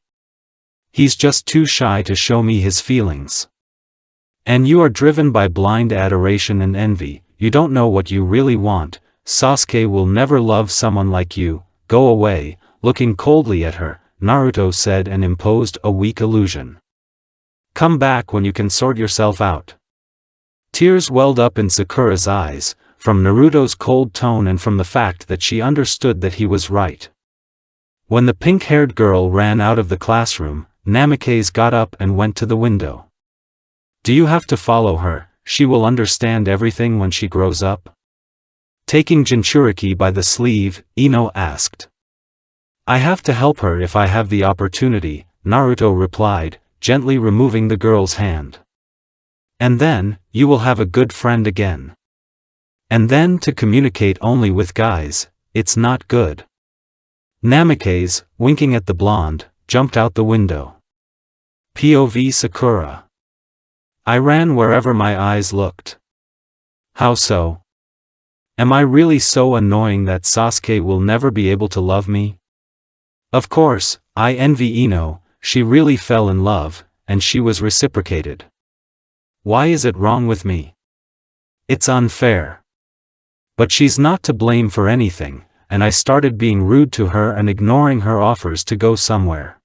"He's just too shy to show me his feelings. And you are driven by blind adoration and envy, you don't know what you really want. Sasuke will never love someone like you, go away." Looking coldly at her, Naruto said and imposed a weak illusion. "Come back when you can sort yourself out." Tears welled up in Sakura's eyes, from Naruto's cold tone and from the fact that she understood that he was right. When the pink-haired girl ran out of the classroom, Namikaze got up and went to the window. "Do you have to follow her? She will understand everything when she grows up?" Taking Jinchuriki by the sleeve, Ino asked. "I have to help her if I have the opportunity," Naruto replied, gently removing the girl's hand. "And then, you will have a good friend again. And then to communicate only with guys, it's not good." Namikaze, winking at the blonde, jumped out the window. POV Sakura. "I ran wherever my eyes looked." How so? Am I really so annoying that Sasuke will never be able to love me? Of course, I envy Ino, she really fell in love, and she was reciprocated. Why is it wrong with me? It's unfair. But she's not to blame for anything, and I started being rude to her and ignoring her offers to go somewhere.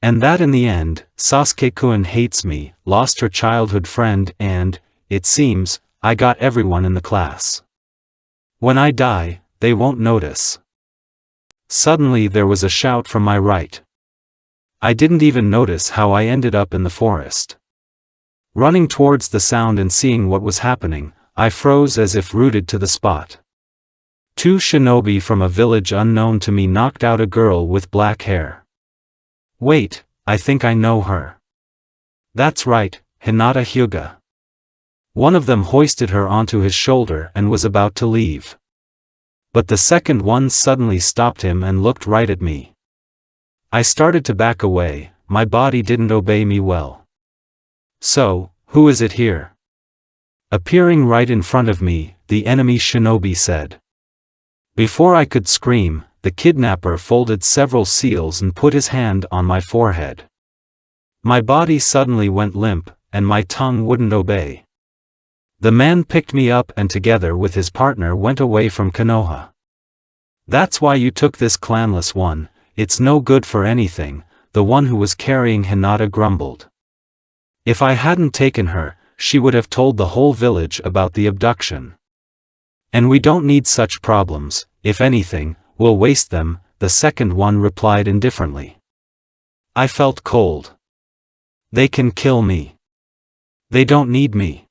And that in the end, Sasuke-kun hates me, lost her childhood friend and, it seems, I got everyone in the class. When I die, they won't notice. Suddenly there was a shout from my right. I didn't even notice how I ended up in the forest. Running towards the sound and seeing what was happening, I froze as if rooted to the spot. 2 shinobi from a village unknown to me knocked out a girl with black hair. Wait, I think I know her. That's right, Hinata Hyuga. One of them hoisted her onto his shoulder and was about to leave. But the second one suddenly stopped him and looked right at me. I started to back away, my body didn't obey me well. So, who is it here? Appearing right in front of me, the enemy shinobi said. Before I could scream, the kidnapper folded several seals and put his hand on my forehead. My body suddenly went limp, and my tongue wouldn't obey. The man picked me up and together with his partner went away from Konoha. That's why you took this clanless one, it's no good for anything, the one who was carrying Hinata grumbled. If I hadn't taken her, she would have told the whole village about the abduction. And we don't need such problems, if anything, we'll waste them, the second one replied indifferently. I felt cold. They can kill me. They don't need me.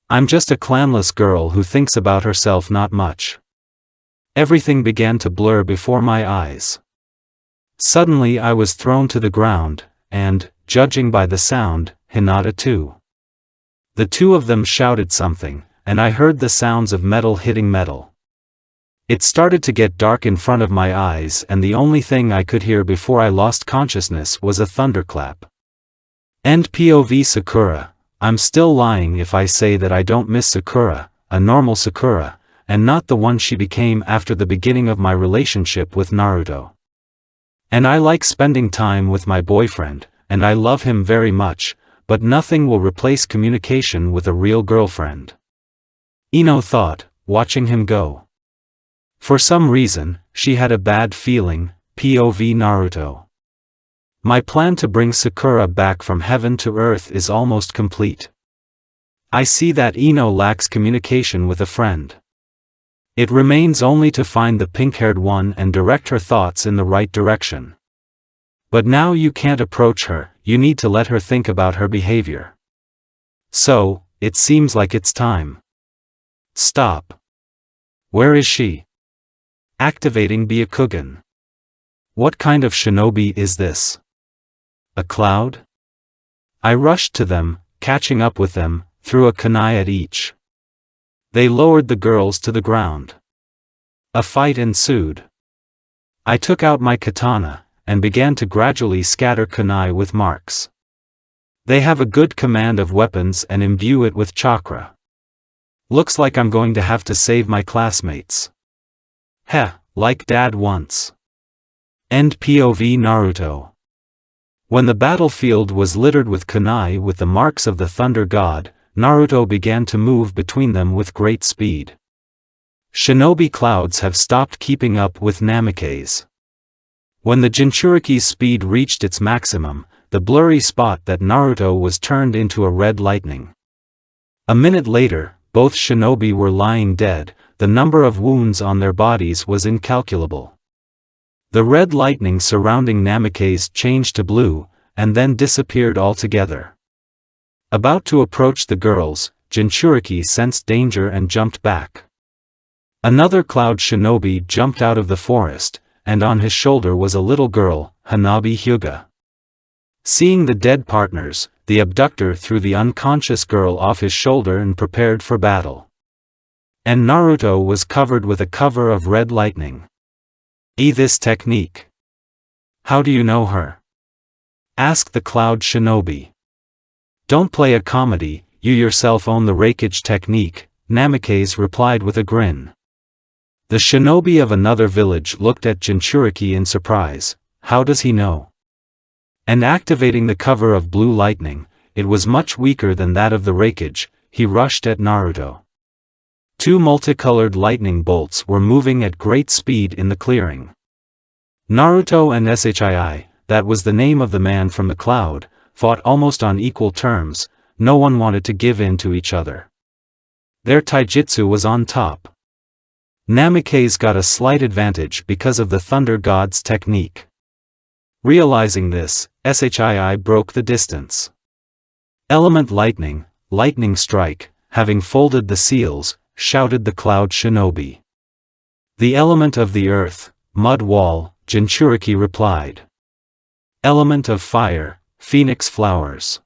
I'm just a clanless girl who thinks about herself not much. Everything began to blur before my eyes. Suddenly I was thrown to the ground, and, judging by the sound, Hinata too. The two of them shouted something, and I heard the sounds of metal hitting metal. It started to get dark in front of my eyes and the only thing I could hear before I lost consciousness was a thunderclap. End POV Sakura. I'm still lying if I say that I don't miss Sakura, a normal Sakura, and not the one she became after the beginning of my relationship with Naruto. And I like spending time with my boyfriend, and I love him very much, but nothing will replace communication with a real girlfriend. Ino thought, watching him go. For some reason, she had a bad feeling, POV Naruto. My plan to bring Sakura back from heaven to earth is almost complete. I see that Ino lacks communication with a friend. It remains only to find the pink-haired one and direct her thoughts in the right direction. But now you can't approach her, you need to let her think about her behavior. So, it seems like it's time. Stop. Where is she? Activating Byakugan. What kind of shinobi is this? A cloud? I rushed to them, catching up with them, threw a kunai at each. They lowered the girls to the ground. A fight ensued. I took out my katana, and began to gradually scatter kunai with marks. They have a good command of weapons and imbue it with chakra. Looks like I'm going to have to save my classmates. Heh, like dad once. End POV Naruto. When the battlefield was littered with kunai with the marks of the thunder god, Naruto began to move between them with great speed. Shinobi clouds have stopped keeping up with Namikaze. When the Jinchuriki's speed reached its maximum, the blurry spot that Naruto was turned into a red lightning. A minute later, both shinobi were lying dead, the number of wounds on their bodies was incalculable. The red lightning surrounding Namikaze changed to blue, and then disappeared altogether. About to approach the girls, Jinchuriki sensed danger and jumped back. Another cloud shinobi jumped out of the forest, and on his shoulder was a little girl, Hanabi Hyuga. Seeing the dead partners, the abductor threw the unconscious girl off his shoulder and prepared for battle. And Naruto was covered with a cover of red lightning. This technique. How do you know her? Asked the cloud shinobi. Don't play a comedy, you yourself own the raikage technique, Namikaze replied with a grin. The shinobi of another village looked at Jinchuriki in surprise. How does he know? And activating the cover of blue lightning, it was much weaker than that of the raikage, he rushed at Naruto. Two multicolored lightning bolts were moving at great speed in the clearing. Naruto and Shii, that was the name of the man from the cloud, fought almost on equal terms. No one wanted to give in to each other. Their taijutsu was on top. Namikaze got a slight advantage because of the Thunder God's technique. Realizing this, Shii broke the distance. Element Lightning, Lightning Strike, having folded the seals, shouted the Cloud Shinobi. The element of the earth, Mud Wall, Jinchuriki replied. Element of fire, Phoenix Flowers.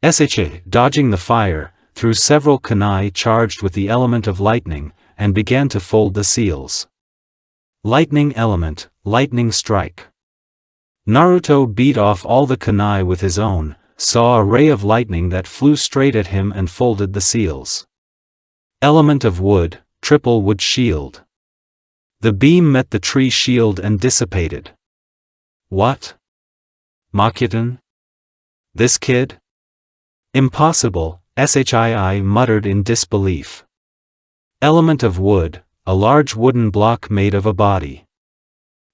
Shii, dodging the fire, threw several kunai charged with the element of lightning, and began to fold the seals. Lightning Element, Lightning Strike. Naruto beat off all the kunai with his own, saw a ray of lightning that flew straight at him and folded the seals. Element of Wood, Triple Wood Shield. The beam met the tree shield and dissipated. What? Makuten? This kid? Impossible, Shii muttered in disbelief. Element of Wood, a large wooden block made of a body.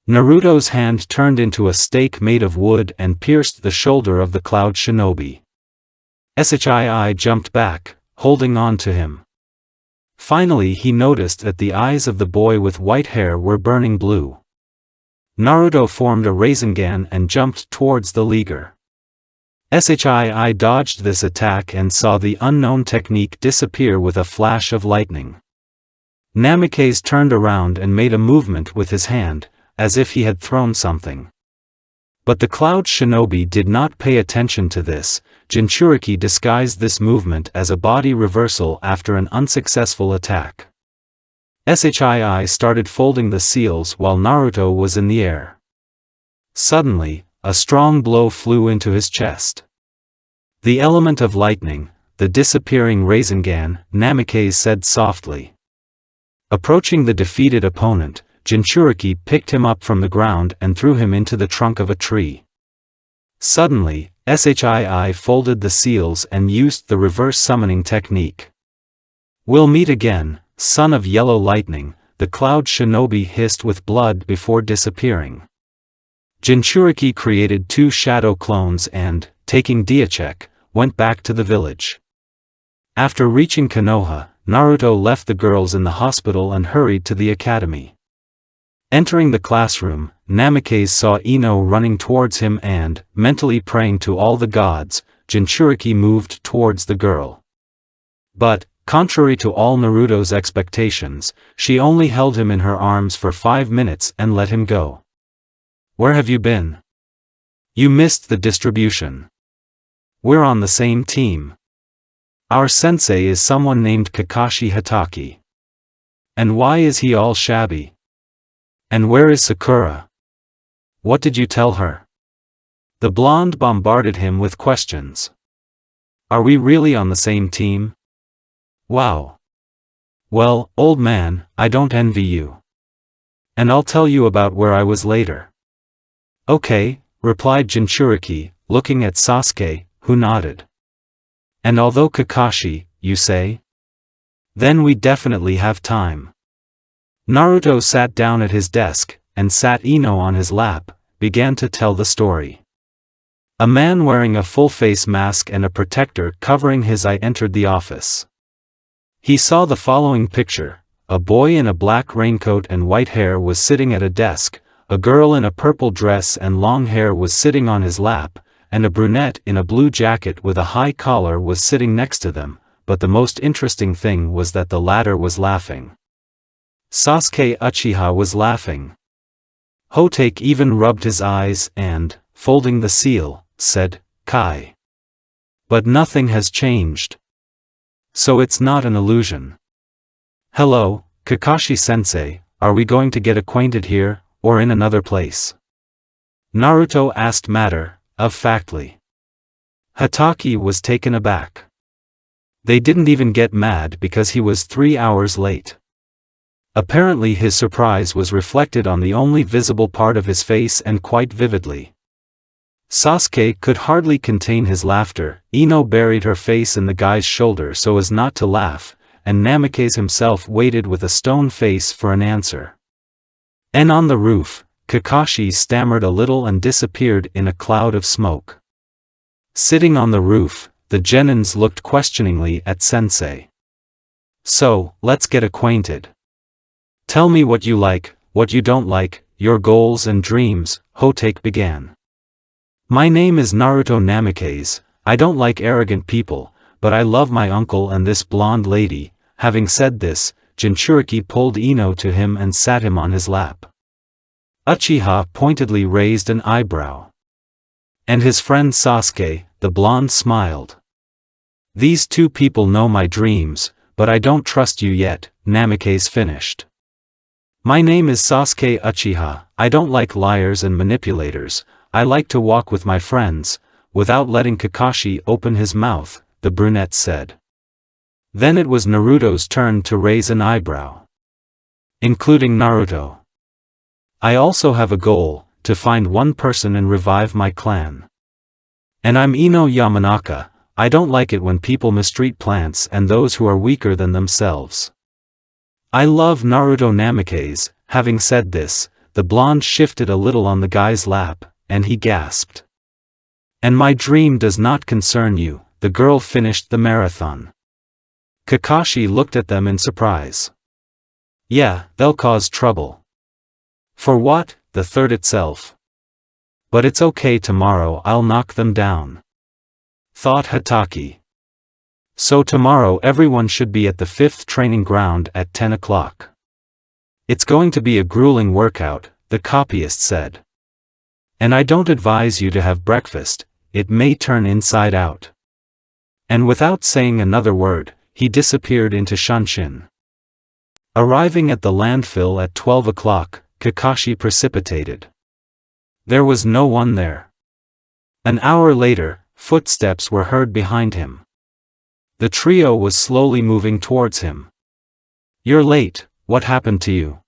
Naruto's hand turned into a stake made of wood and pierced the shoulder of the Cloud Shinobi. Shii jumped back, holding on to him. Finally he noticed that the eyes of the boy with white hair were burning blue. Naruto formed a Rasengan and jumped towards the leaguer. Shii dodged this attack and saw the unknown technique disappear with a flash of lightning. Namikaze turned around and made a movement with his hand, as if he had thrown something. But the Cloud Shinobi did not pay attention to this. Jinchuriki disguised this movement as a body reversal after an unsuccessful attack. Shii started folding the seals while Naruto was in the air. Suddenly, a strong blow flew into his chest. The element of lightning, the disappearing Rasengan, Namikaze said softly. Approaching the defeated opponent, Jinchuriki picked him up from the ground and threw him into the trunk of a tree. Suddenly, Shii folded the seals and used the reverse summoning technique. We'll meet again, son of yellow lightning, the Cloud Shinobi hissed with blood before disappearing. Jinchuriki created two shadow clones and, taking Diachek, went back to the village. After reaching Konoha, Naruto left the girls in the hospital and hurried to the academy. Entering the classroom, Namikaze saw Ino running towards him and, mentally praying to all the gods, Jinchuriki moved towards the girl. But, contrary to all Naruto's expectations, she only held him in her arms for 5 minutes and let him go. Where have you been? You missed the distribution. We're on the same team. Our sensei is someone named Kakashi Hatake. And why is he all shabby? And where is Sakura? What did you tell her? The blonde bombarded him with questions. Are we really on the same team? Wow. Well, old man, I don't envy you. And I'll tell you about where I was later. Okay, replied Jinchuriki, looking at Sasuke, who nodded. And although Kakashi, you say? Then we definitely have time. Naruto sat down at his desk, and sat Ino on his lap, began to tell the story. A man wearing a full-face mask and a protector covering his eye entered the office. He saw the following picture: a boy in a black raincoat and white hair was sitting at a desk, a girl in a purple dress and long hair was sitting on his lap, and a brunette in a blue jacket with a high collar was sitting next to them, but the most interesting thing was that the latter was laughing. Sasuke Uchiha was laughing. Hotake even rubbed his eyes and, folding the seal, said, Kai. But nothing has changed. So it's not an illusion. Hello, Kakashi-sensei, are we going to get acquainted here, or in another place? Naruto asked matter-of-factly. Hatake was taken aback. They didn't even get mad because he was 3 hours late. Apparently his surprise was reflected on the only visible part of his face and quite vividly. Sasuke could hardly contain his laughter. Ino buried her face in the guy's shoulder so as not to laugh, and Namikaze himself waited with a stone face for an answer. And on the roof, Kakashi stammered a little and disappeared in a cloud of smoke. Sitting on the roof, the genins looked questioningly at Sensei. So, let's get acquainted. Tell me what you like, what you don't like, your goals and dreams, Hotake began. My name is Naruto Namikaze. I don't like arrogant people, but I love my uncle and this blonde lady. Having said this, Jinchuriki pulled Ino to him and sat him on his lap. Uchiha pointedly raised an eyebrow. And his friend Sasuke, the blonde, smiled. These two people know my dreams, but I don't trust you yet, Namikaze finished. My name is Sasuke Uchiha. I don't like liars and manipulators. I like to walk with my friends. Without letting Kakashi open his mouth, the brunette said. Then it was Naruto's turn to raise an eyebrow. Including Naruto. I also have a goal, to find one person and revive my clan. And I'm Ino Yamanaka. I don't like it when people mistreat plants and those who are weaker than themselves. I love Naruto Namikaze. Having said this, the blonde shifted a little on the guy's lap, and he gasped. And my dream does not concern you, the girl finished the marathon. Kakashi looked at them in surprise. Yeah, they'll cause trouble. For what? The third itself. But it's okay, tomorrow I'll knock them down. Thought Hatake. So tomorrow everyone should be at the 5th training ground at 10 o'clock. It's going to be a grueling workout, the copyist said. And I don't advise you to have breakfast, it may turn inside out. And without saying another word, he disappeared into Shanshin. Arriving at the landfill at 12 o'clock, Kakashi precipitated. There was no one there. An hour later, footsteps were heard behind him. The trio was slowly moving towards him. You're late, what happened to you?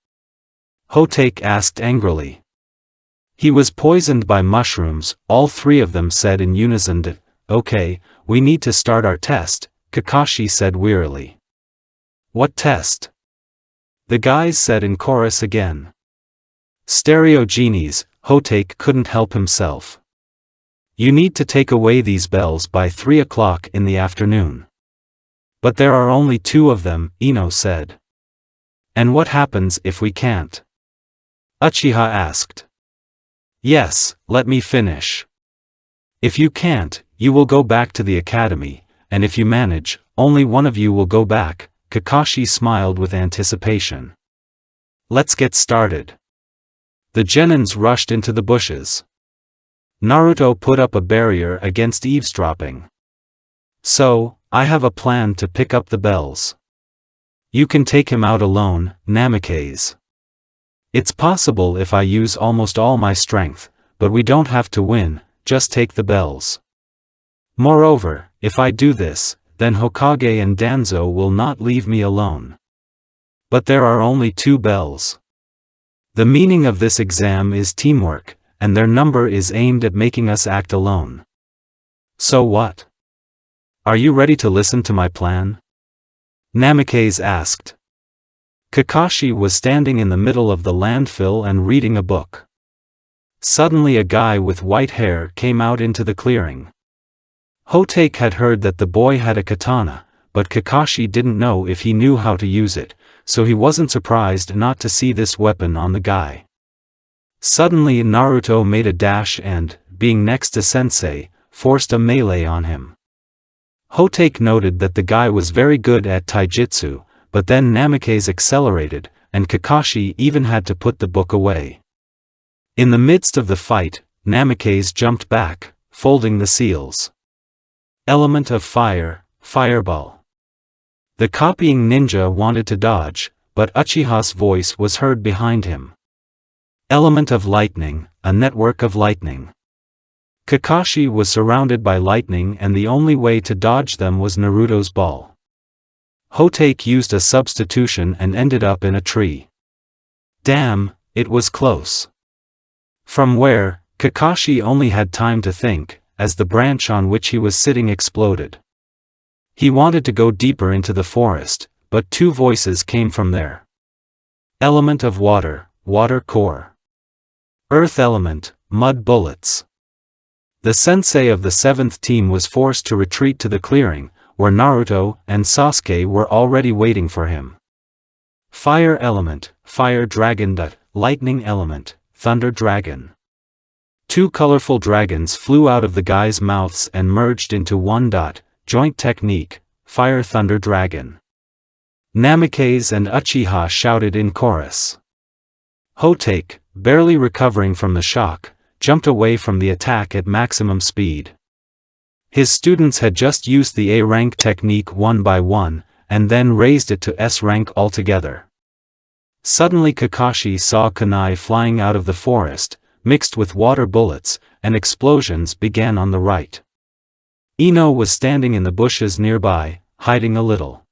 Hotake asked angrily. He was poisoned by mushrooms, all three of them said in unison. Okay, we need to start our test, Kakashi said wearily. What test? The guys said in chorus again. Stereo genies, Hotake couldn't help himself. You need to take away these bells by 3 o'clock in the afternoon. But there are only 2 of them, Ino said. And what happens if we can't? Uchiha asked. Yes, let me finish. If you can't, you will go back to the academy, and if you manage, only one of you will go back, Kakashi smiled with anticipation. Let's get started. The genins rushed into the bushes. Naruto put up a barrier against eavesdropping. So, I have a plan to pick up the bells. You can take him out alone, Namikaze. It's possible if I use almost all my strength, but we don't have to win, just take the bells. Moreover, if I do this, then Hokage and Danzo will not leave me alone. But there are only 2 bells. The meaning of this exam is teamwork, and their number is aimed at making us act alone. So what? Are you ready to listen to my plan? Namikaze asked. Kakashi was standing in the middle of the landfill and reading a book. Suddenly a guy with white hair came out into the clearing. Hotake had heard that the boy had a katana, but Kakashi didn't know if he knew how to use it, so he wasn't surprised not to see this weapon on the guy. Suddenly Naruto made a dash and, being next to Sensei, forced a melee on him. Hotake noted that the guy was very good at taijutsu, but then Namikaze accelerated, and Kakashi even had to put the book away. In the midst of the fight, Namikaze jumped back, folding the seals. Element of fire, fireball. The copying ninja wanted to dodge, but Uchiha's voice was heard behind him. Element of lightning, a network of lightning. Kakashi was surrounded by lightning and the only way to dodge them was Naruto's ball. Hotake used a substitution and ended up in a tree. Damn, it was close. From where, Kakashi only had time to think, as the branch on which he was sitting exploded. He wanted to go deeper into the forest, but two voices came from there. Element of water, water core. Earth element, mud bullets. The sensei of the 7th team was forced to retreat to the clearing, where Naruto and Sasuke were already waiting for him. Fire element, fire dragon. Lightning element, thunder dragon. Two colorful dragons flew out of the guys' mouths and merged into one. Joint technique, fire thunder dragon. Namikaze and Uchiha shouted in chorus. Hokage, barely recovering from the shock, jumped away from the attack at maximum speed. His students had just used the A rank technique one by one, and then raised it to S rank altogether. Suddenly Kakashi saw kunai flying out of the forest, mixed with water bullets, and explosions began on the right. Ino was standing in the bushes nearby, hiding a little.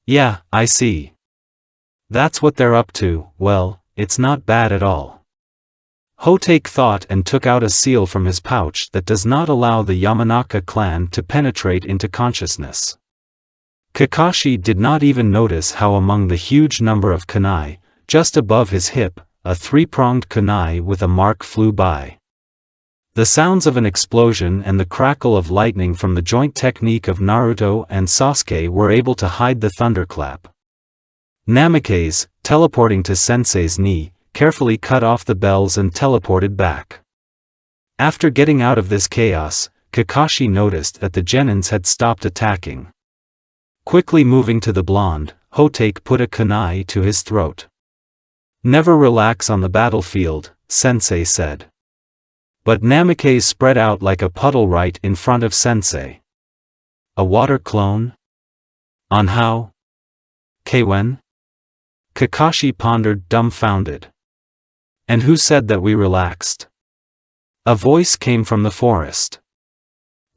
Yeah, I see. That's what they're up to. Well, it's not bad at all. Hokage thought and took out a seal from his pouch that does not allow the Yamanaka clan to penetrate into consciousness. Kakashi did not even notice how among the huge number of kunai, just above his hip, a three-pronged kunai with a mark flew by. The sounds of an explosion and the crackle of lightning from the joint technique of Naruto and Sasuke were able to hide the thunderclap. Namikaze, teleporting to Sensei's knee, carefully cut off the bells and teleported back. After getting out of this chaos, Kakashi noticed that the genins had stopped attacking. Quickly moving to the blonde, Hokage put a kunai to his throat. Never relax on the battlefield, Sensei said. But Namikaze spread out like a puddle right in front of Sensei. A water clone? On how? When? Kakashi pondered, dumbfounded. And who said that we relaxed? A voice came from the forest.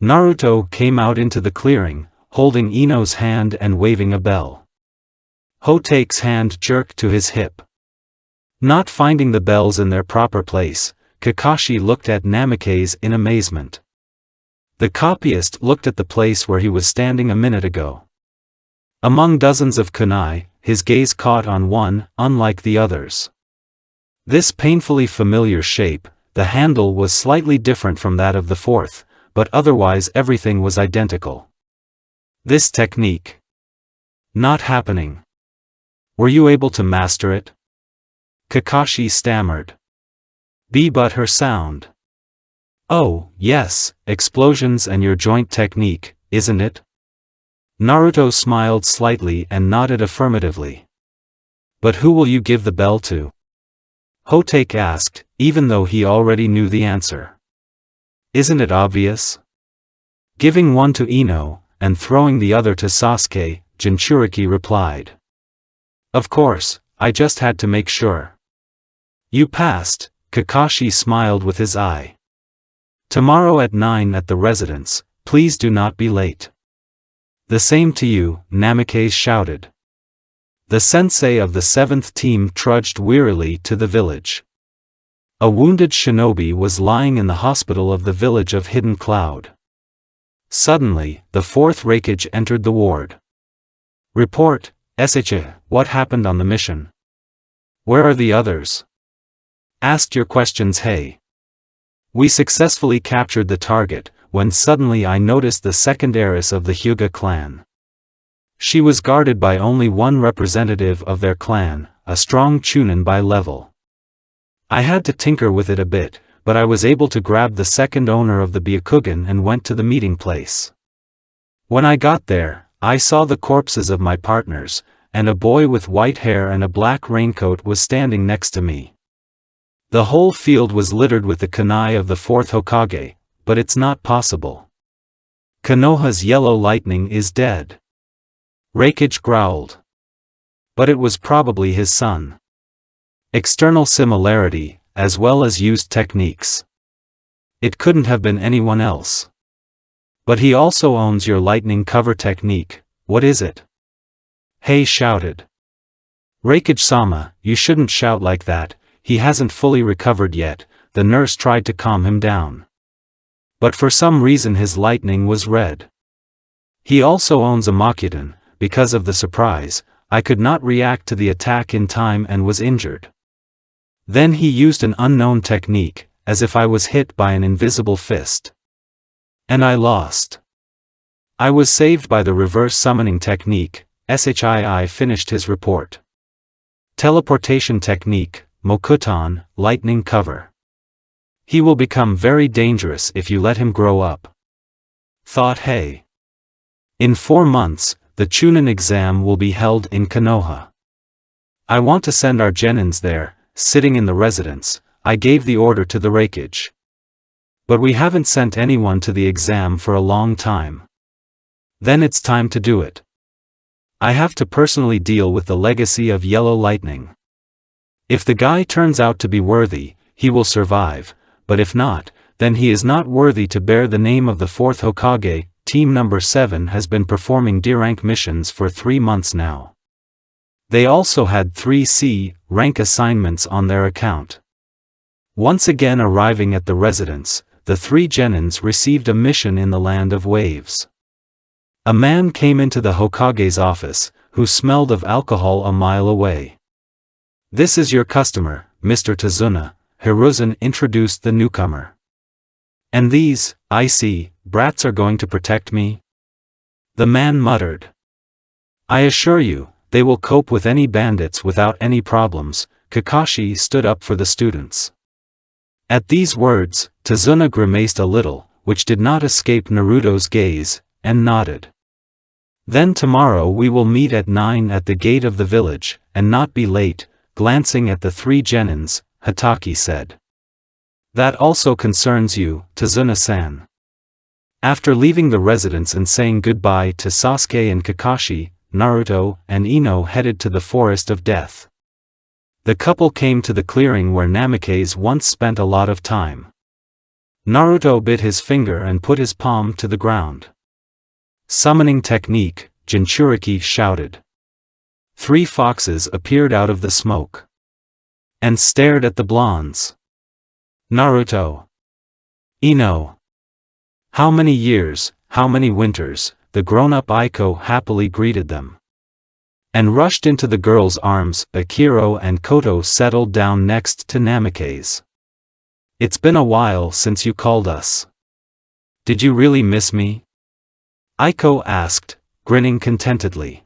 Naruto came out into the clearing, holding Ino's hand and waving a bell. Hotake's hand jerked to his hip. Not finding the bells in their proper place, Kakashi looked at Namikaze in amazement. The copyist looked at the place where he was standing a minute ago. Among dozens of kunai, his gaze caught on one, unlike the others. This painfully familiar shape, the handle was slightly different from that of the fourth, but otherwise everything was identical. This technique. Not happening. Were you able to master it? Kakashi stammered. But her sound. Oh, yes, explosions and your joint technique, isn't it? Naruto smiled slightly and nodded affirmatively. But who will you give the bell to? Hokage asked, even though he already knew the answer. Isn't it obvious? Giving one to Ino, and throwing the other to Sasuke, Jinchuriki replied. Of course, I just had to make sure. You passed, Kakashi smiled with his eye. Tomorrow at 9 at the residence, please do not be late. The same to you, Namikaze shouted. The sensei of the 7th team trudged wearily to the village. A wounded shinobi was lying in the hospital of the village of Hidden Cloud. Suddenly, the 4th Hokage entered the ward. Report, SH, what happened on the mission? Where are the others? Asked your questions, hey. We successfully captured the target, when suddenly I noticed the second heiress of the Hyuga clan. She was guarded by only one representative of their clan, a strong chunin by level. I had to tinker with it a bit, but I was able to grab the second owner of the Byakugan and went to the meeting place. When I got there, I saw the corpses of my partners, and a boy with white hair and a black raincoat was standing next to me. The whole field was littered with the kunai of the 4th Hokage, but it's not possible. Konoha's yellow lightning is dead. Hokage growled. But it was probably his son. External similarity, as well as used techniques. It couldn't have been anyone else. But he also owns your lightning cover technique, what is it? Hei shouted. Hokage-sama, you shouldn't shout like that, he hasn't fully recovered yet, the nurse tried to calm him down. But for some reason his lightning was red. He also owns a Makudan, because of the surprise, I could not react to the attack in time and was injured. Then he used an unknown technique, as if I was hit by an invisible fist. And I lost. I was saved by the reverse summoning technique. Shii finished his report. Teleportation technique, Mokuton, lightning cover. He will become very dangerous if you let him grow up. Thought Hei. In 4 months, the Chunin exam will be held in Konoha. I want to send our genins there, sitting in the residence. I gave the order to the Raikage. But we haven't sent anyone to the exam for a long time. Then it's time to do it. I have to personally deal with the legacy of Yellow Lightning. If the guy turns out to be worthy, he will survive, but if not, then he is not worthy to bear the name of the 4th Hokage. Team number 7 has been performing D-rank missions for 3 months now. They also had 3 C rank assignments on their account. Once again arriving at the residence, the 3 genins received a mission in the Land of Waves. A man came into the Hokage's office, who smelled of alcohol a mile away. "This is your customer, Mr. Tazuna," Hiruzen introduced the newcomer. "And these, I see, brats are going to protect me?" The man muttered. "I assure you, they will cope with any bandits without any problems." Kakashi stood up for the students. At these words, Tazuna grimaced a little, which did not escape Naruto's gaze, and nodded. "Then tomorrow we will meet at 9 at the gate of the village, and not be late." Glancing at the 3 genins, Hatake said. "That also concerns you, Tazuna-san." After leaving the residence and saying goodbye to Sasuke and Kakashi, Naruto and Ino headed to the Forest of Death. The couple came to the clearing where Namikaze once spent a lot of time. Naruto bit his finger and put his palm to the ground. "Summoning technique," Jinchuriki shouted. 3 foxes appeared out of the smoke. And stared at the blondes. Naruto. Ino. How many years, how many winters, the grown-up Aiko happily greeted them. And rushed into the girl's arms. Akiro and Koto settled down next to Namikaze. "It's been a while since you called us. Did you really miss me?" Aiko asked, grinning contentedly.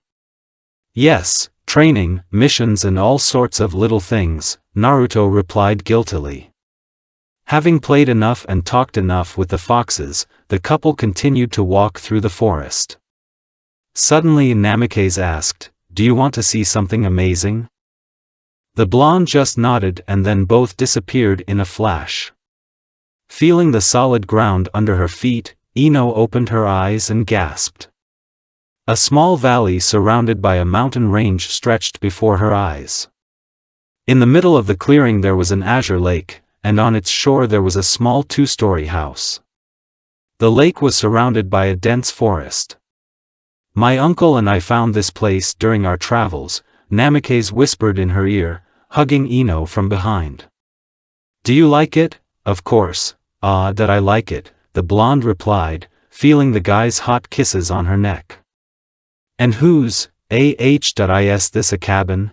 "Yes, training, missions and all sorts of little things," Naruto replied guiltily. Having played enough and talked enough with the foxes, the couple continued to walk through the forest. Suddenly Namikaze asked, "Do you want to see something amazing?" The blonde just nodded and then both disappeared in a flash. Feeling the solid ground under her feet, Ino opened her eyes and gasped. A small valley surrounded by a mountain range stretched before her eyes. In the middle of the clearing there was an azure lake, and on its shore there was a small 2-story house. The lake was surrounded by a dense forest. "My uncle and I found this place during our travels," Namikaze whispered in her ear, hugging Ino from behind. "Do you like it?" "Of course, that I like it," the blonde replied, feeling the guy's hot kisses on her neck. "And whose, is this a cabin?"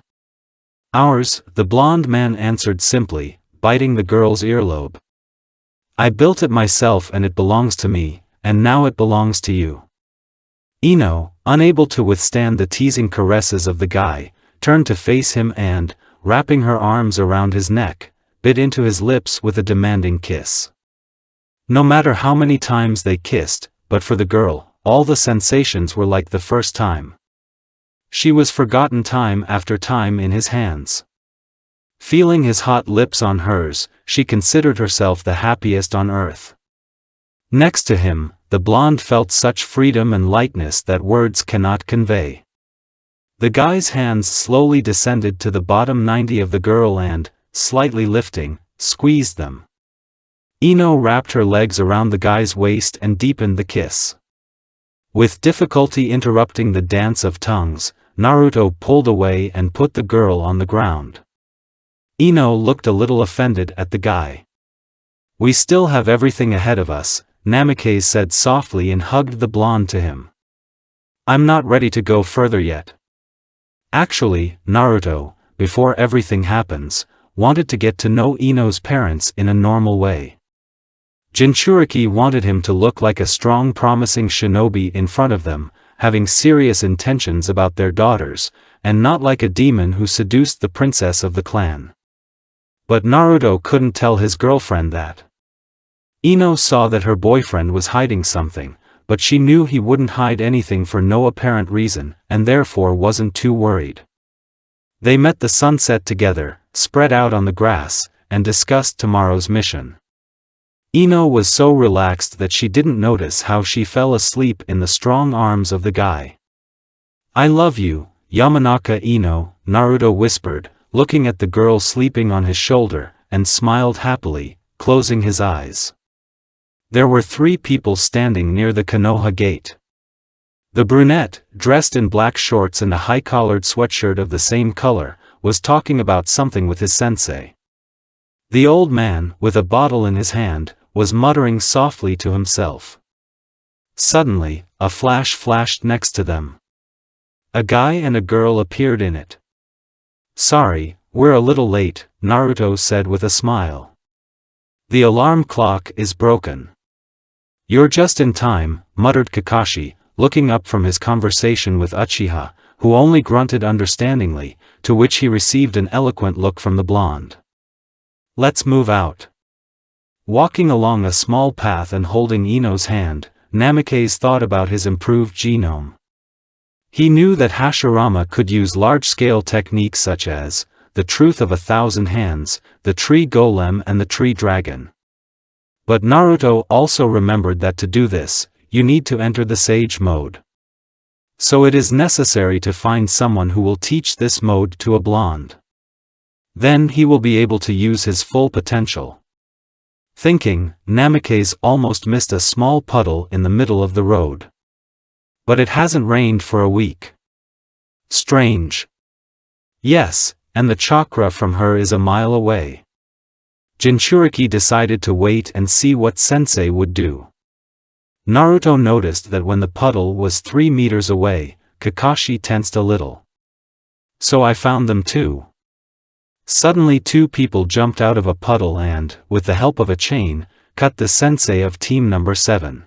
"Ours," the blonde man answered simply, biting the girl's earlobe. "I built it myself and it belongs to me, and now it belongs to you." Ino, unable to withstand the teasing caresses of the guy, turned to face him and, wrapping her arms around his neck, bit into his lips with a demanding kiss. No matter how many times they kissed, but for the girl, all the sensations were like the first time. She was forgotten time after time in his hands. Feeling his hot lips on hers, she considered herself the happiest on earth. Next to him, the blonde felt such freedom and lightness that words cannot convey. The guy's hands slowly descended to the bottom 90 of the girl and, slightly lifting, squeezed them. Ino wrapped her legs around the guy's waist and deepened the kiss. With difficulty interrupting the dance of tongues, Naruto pulled away and put the girl on the ground. Ino looked a little offended at the guy. "We still have everything ahead of us," Namikaze said softly and hugged the blonde to him. I'm not ready to go further yet. Actually, Naruto, before everything happens, wanted to get to know Ino's parents in a normal way. Jinchuriki wanted him to look like a strong promising shinobi in front of them, having serious intentions about their daughters, and not like a demon who seduced the princess of the clan. But Naruto couldn't tell his girlfriend that. Ino saw that her boyfriend was hiding something, but she knew he wouldn't hide anything for no apparent reason, and therefore wasn't too worried. They met the sunset together, spread out on the grass, and discussed tomorrow's mission. Ino was so relaxed that she didn't notice how she fell asleep in the strong arms of the guy. "I love you, Yamanaka Ino," Naruto whispered, looking at the girl sleeping on his shoulder, and smiled happily, closing his eyes. There were 3 people standing near the Konoha gate. The brunette, dressed in black shorts and a high-collared sweatshirt of the same color, was talking about something with his sensei. The old man, with a bottle in his hand, was muttering softly to himself. Suddenly, a flash flashed next to them. A guy and a girl appeared in it. "Sorry, we're a little late," Naruto said with a smile. "The alarm clock is broken." "You're just in time," muttered Kakashi, looking up from his conversation with Uchiha, who only grunted understandingly, to which he received an eloquent look from the blonde. "Let's move out." Walking along a small path and holding Ino's hand, Namikaze thought about his improved genome. He knew that Hashirama could use large-scale techniques such as the Truth of 1,000 Hands, the Tree Golem and the Tree Dragon. But Naruto also remembered that to do this, you need to enter the Sage mode. So it is necessary to find someone who will teach this mode to a blonde. Then he will be able to use his full potential. Thinking, Namikaze almost missed a small puddle in the middle of the road. But it hasn't rained for a week. Strange. Yes, and the chakra from her is a mile away. Jinchuriki decided to wait and see what sensei would do. Naruto noticed that when the puddle was 3 meters away, Kakashi tensed a little. "So I found them too." Suddenly 2 people jumped out of a puddle and, with the help of a chain, cut the sensei of team number 7.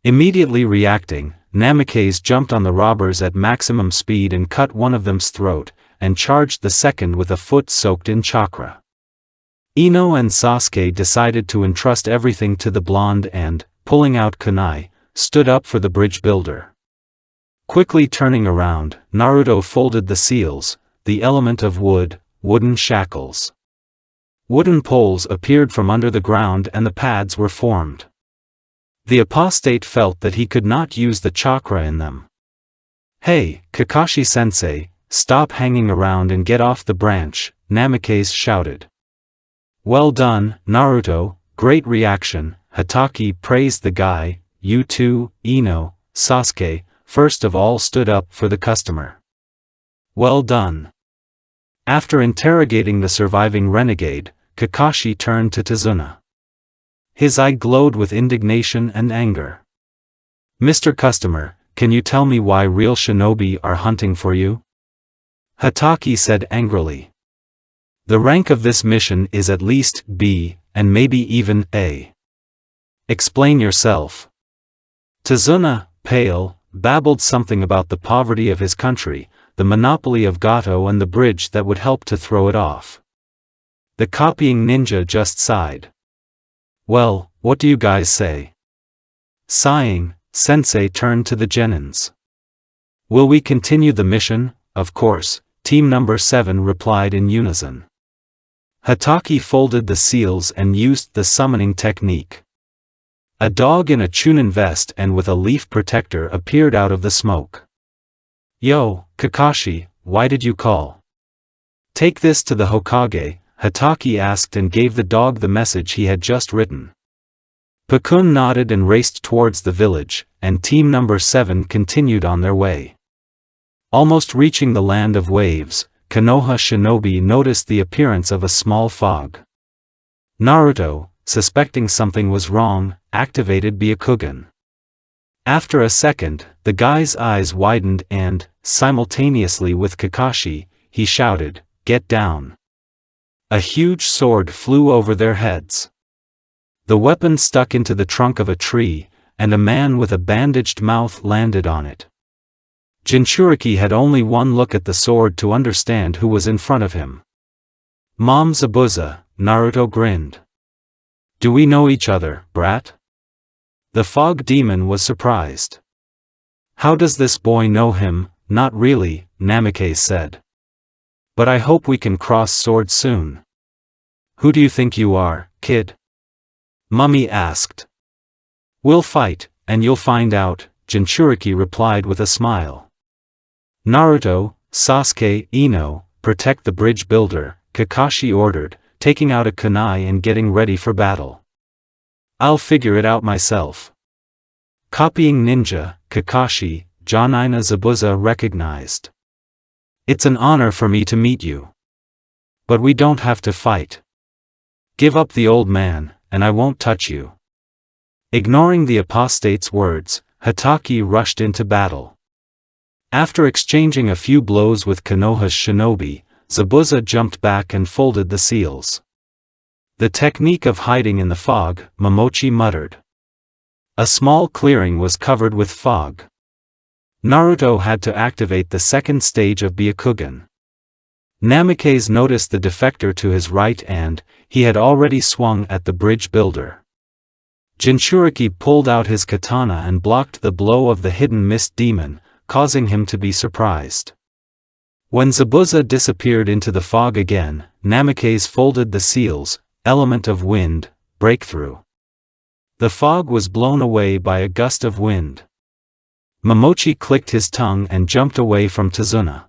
Immediately reacting, Namikaze jumped on the robbers at maximum speed and cut one of them's throat, and charged the second with a foot soaked in chakra. Ino and Sasuke decided to entrust everything to the blonde and, pulling out kunai, stood up for the bridge builder. Quickly turning around, Naruto folded the seals, the element of wood, wooden shackles. Wooden poles appeared from under the ground and the pads were formed. The apostate felt that he could not use the chakra in them. "Hey, Kakashi-sensei, stop hanging around and get off the branch," Namikaze shouted. "Well done, Naruto, great reaction," Hatake praised the guy. "You two, Ino, Sasuke, first of all stood up for the customer. Well done." After interrogating the surviving renegade, Kakashi turned to Tazuna. His eye glowed with indignation and anger. "Mr. Customer, can you tell me why real shinobi are hunting for you?" Hatake said angrily. "The rank of this mission is at least B, and maybe even A. Explain yourself." Tazuna, pale, babbled something about the poverty of his country, the monopoly of Gato and the bridge that would help to throw it off. The copying ninja just sighed. "Well, what do you guys say?" Sighing, Sensei turned to the genins. "Will we continue the mission?" "Of course," team number 7 replied in unison. Hatake folded the seals and used the summoning technique. A dog in a Chunin vest and with a leaf protector appeared out of the smoke. "Yo, Kakashi, why did you call?" "Take this to the Hokage," Hatake asked and gave the dog the message he had just written. Pakun nodded and raced towards the village, and team number 7 continued on their way. Almost reaching the land of waves, Konoha Shinobi noticed the appearance of a small fog. Naruto, suspecting something was wrong, activated Byakugan. After a second, the guy's eyes widened and, simultaneously with Kakashi, he shouted, "Get down!" A huge sword flew over their heads. The weapon stuck into the trunk of a tree, and a man with a bandaged mouth landed on it. Jinchuriki had only one look at the sword to understand who was in front of him. "Mom Zabuza," Naruto grinned. "Do we know each other, brat?" The fog demon was surprised. "How does this boy know him?" "Not really," Namikaze said. "But I hope we can cross swords soon." "Who do you think you are, kid?" Mummy asked. "We'll fight, and you'll find out," Jinchuriki replied with a smile. "Naruto, Sasuke, Ino, protect the bridge builder," Kakashi ordered, taking out a kunai and getting ready for battle. "I'll figure it out myself." Copying ninja, Kakashi, Johnina Zabuza recognized. "It's an honor for me to meet you. But we don't have to fight. Give up the old man, and I won't touch you." Ignoring the apostate's words, Hatake rushed into battle. After exchanging a few blows with Konoha's shinobi, Zabuza jumped back and folded the seals. "The technique of hiding in the fog," Momochi muttered. A small clearing was covered with fog. Naruto had to activate the second stage of Byakugan. Namikaze noticed the defector to his right and, he had already swung at the bridge builder. Jinchuriki pulled out his katana and blocked the blow of the hidden mist demon, causing him to be surprised. When Zabuza disappeared into the fog again, Namikaze folded the seals, element of wind, breakthrough. The fog was blown away by a gust of wind. Momochi clicked his tongue and jumped away from Tazuna.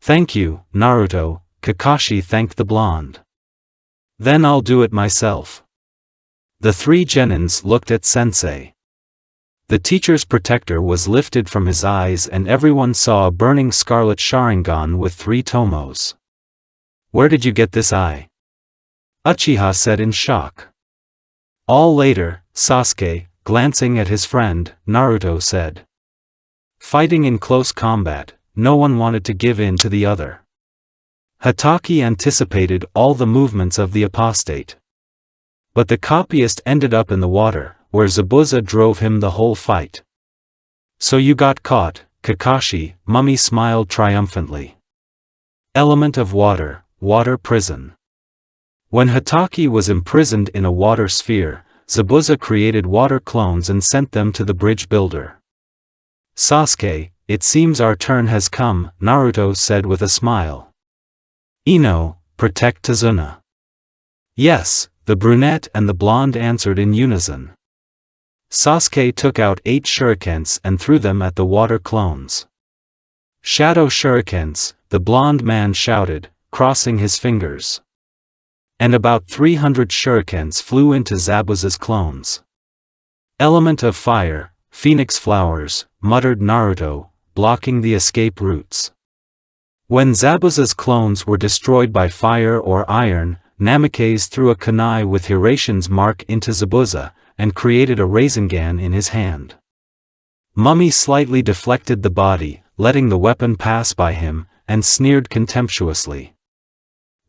"Thank you, Naruto," Kakashi thanked the blonde. "Then I'll do it myself." The three genins looked at Sensei. The teacher's protector was lifted from his eyes and everyone saw a burning scarlet Sharingan with 3 tomos. "Where did you get this eye?" Uchiha said in shock. All later, Sasuke, glancing at his friend, Naruto said. Fighting in close combat, no one wanted to give in to the other. Hatake anticipated all the movements of the apostate. But the copyist ended up in the water, where Zabuza drove him the whole fight. "So you got caught, Kakashi," Mummy smiled triumphantly. Element of water, water prison. When Hatake was imprisoned in a water sphere, Zabuza created water clones and sent them to the bridge builder. "Sasuke, it seems our turn has come," Naruto said with a smile. "Ino, protect Tazuna." "Yes," the brunette and the blonde answered in unison. Sasuke took out 8 shurikens and threw them at the water clones. "Shadow shurikens," the blonde man shouted, crossing his fingers. And about 300 shurikens flew into Zabuza's clones. "Element of fire, phoenix flowers," muttered Naruto, blocking the escape routes. When Zabuza's clones were destroyed by fire or iron, Namikaze threw a kunai with Hirashin's mark into Zabuza, and created a Rasengan in his hand. Mummy slightly deflected the body, letting the weapon pass by him, and sneered contemptuously.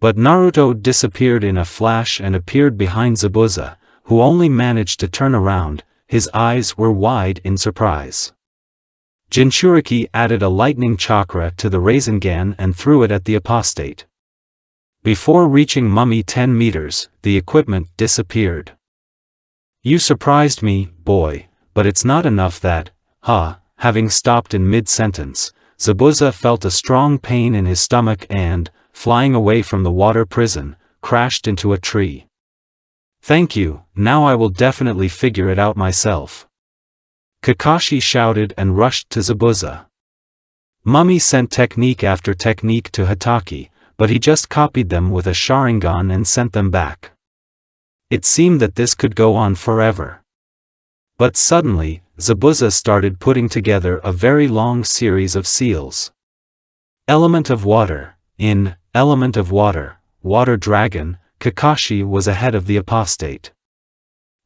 But Naruto disappeared in a flash and appeared behind Zabuza, who only managed to turn around, his eyes were wide in surprise. Jinchuriki added a lightning chakra to the Rasengan and threw it at the apostate. Before reaching Mummy 10 meters, the equipment disappeared. "You surprised me, boy, but it's not enough that," having stopped in mid-sentence, Zabuza felt a strong pain in his stomach and, flying away from the water prison, crashed into a tree. "Thank you, now I will definitely figure it out myself." Kakashi shouted and rushed to Zabuza. Mummy sent technique after technique to Hatake, but he just copied them with a Sharingan and sent them back. It seemed that this could go on forever. But suddenly, Zabuza started putting together a very long series of seals. Element of water, in Element of water, water dragon, Kakashi was ahead of the apostate.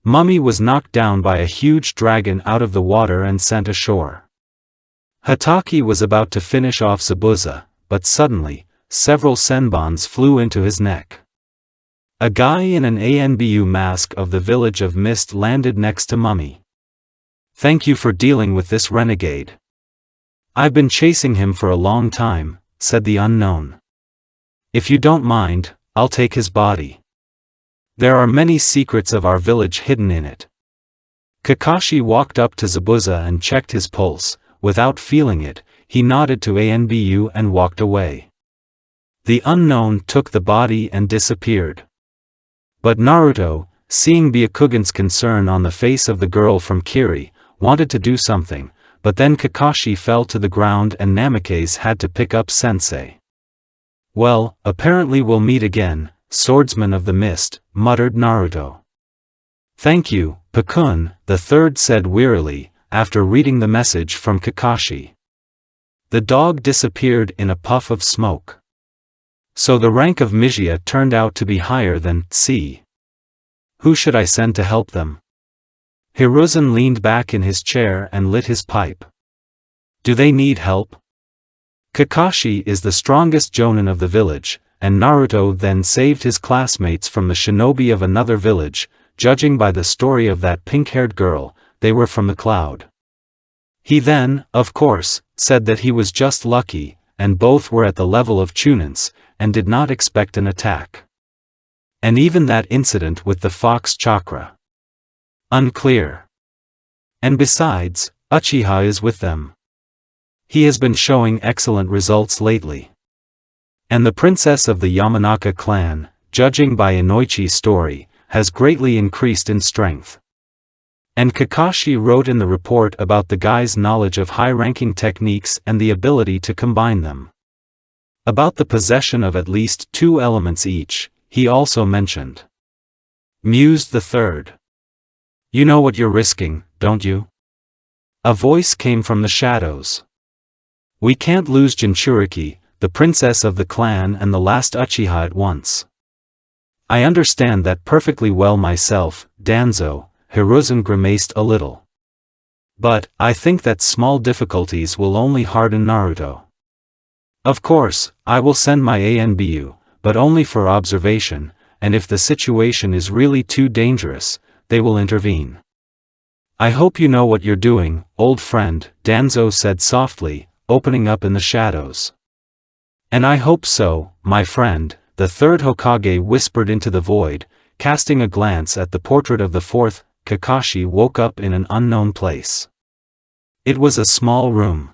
Mummy was knocked down by a huge dragon out of the water and sent ashore. Hatake was about to finish off Zabuza, but suddenly, several senbons flew into his neck. A guy in an Anbu mask of the village of Mist landed next to Mummy. "Thank you for dealing with this renegade. I've been chasing him for a long time," said the unknown. "If you don't mind, I'll take his body. There are many secrets of our village hidden in it." Kakashi walked up to Zabuza and checked his pulse. Without feeling it, he nodded to Anbu and walked away. The unknown took the body and disappeared. But Naruto, seeing Byakugan's concern on the face of the girl from Kiri, wanted to do something, but then Kakashi fell to the ground and Namikaze had to pick up Sensei. "Well, apparently we'll meet again, swordsman of the mist," muttered Naruto. "Thank you, Pakun," the third said wearily, after reading the message from Kakashi. The dog disappeared in a puff of smoke. So the rank of Mijia turned out to be higher than C. Who should I send to help them? Hiruzen leaned back in his chair and lit his pipe. Do they need help? Kakashi is the strongest jonin of the village, and Naruto then saved his classmates from the shinobi of another village. Judging by the story of that pink-haired girl, they were from the cloud. He then, of course, said that he was just lucky, and both were at the level of chunins, and did not expect an attack. And even that incident with the fox chakra. Unclear. And besides, Uchiha is with them. He has been showing excellent results lately. And the princess of the Yamanaka clan, judging by Inoichi's story, has greatly increased in strength. And Kakashi wrote in the report about the guy's knowledge of high-ranking techniques and the ability to combine them. About the possession of at least 2 elements each, he also mentioned. Mused the third. You know what you're risking, don't you? A voice came from the shadows. We can't lose Jinchuriki, the princess of the clan and the last Uchiha at once. I understand that perfectly well myself, Danzo. Hiruzen grimaced a little. But, I think that small difficulties will only harden Naruto. Of course, I will send my Anbu, but only for observation, and if the situation is really too dangerous, they will intervene. I hope you know what you're doing, old friend, Danzo said softly, opening up in the shadows. And I hope so, my friend, the third Hokage whispered into the void, casting a glance at the portrait of the fourth. Kakashi woke up in an unknown place. It was a small room.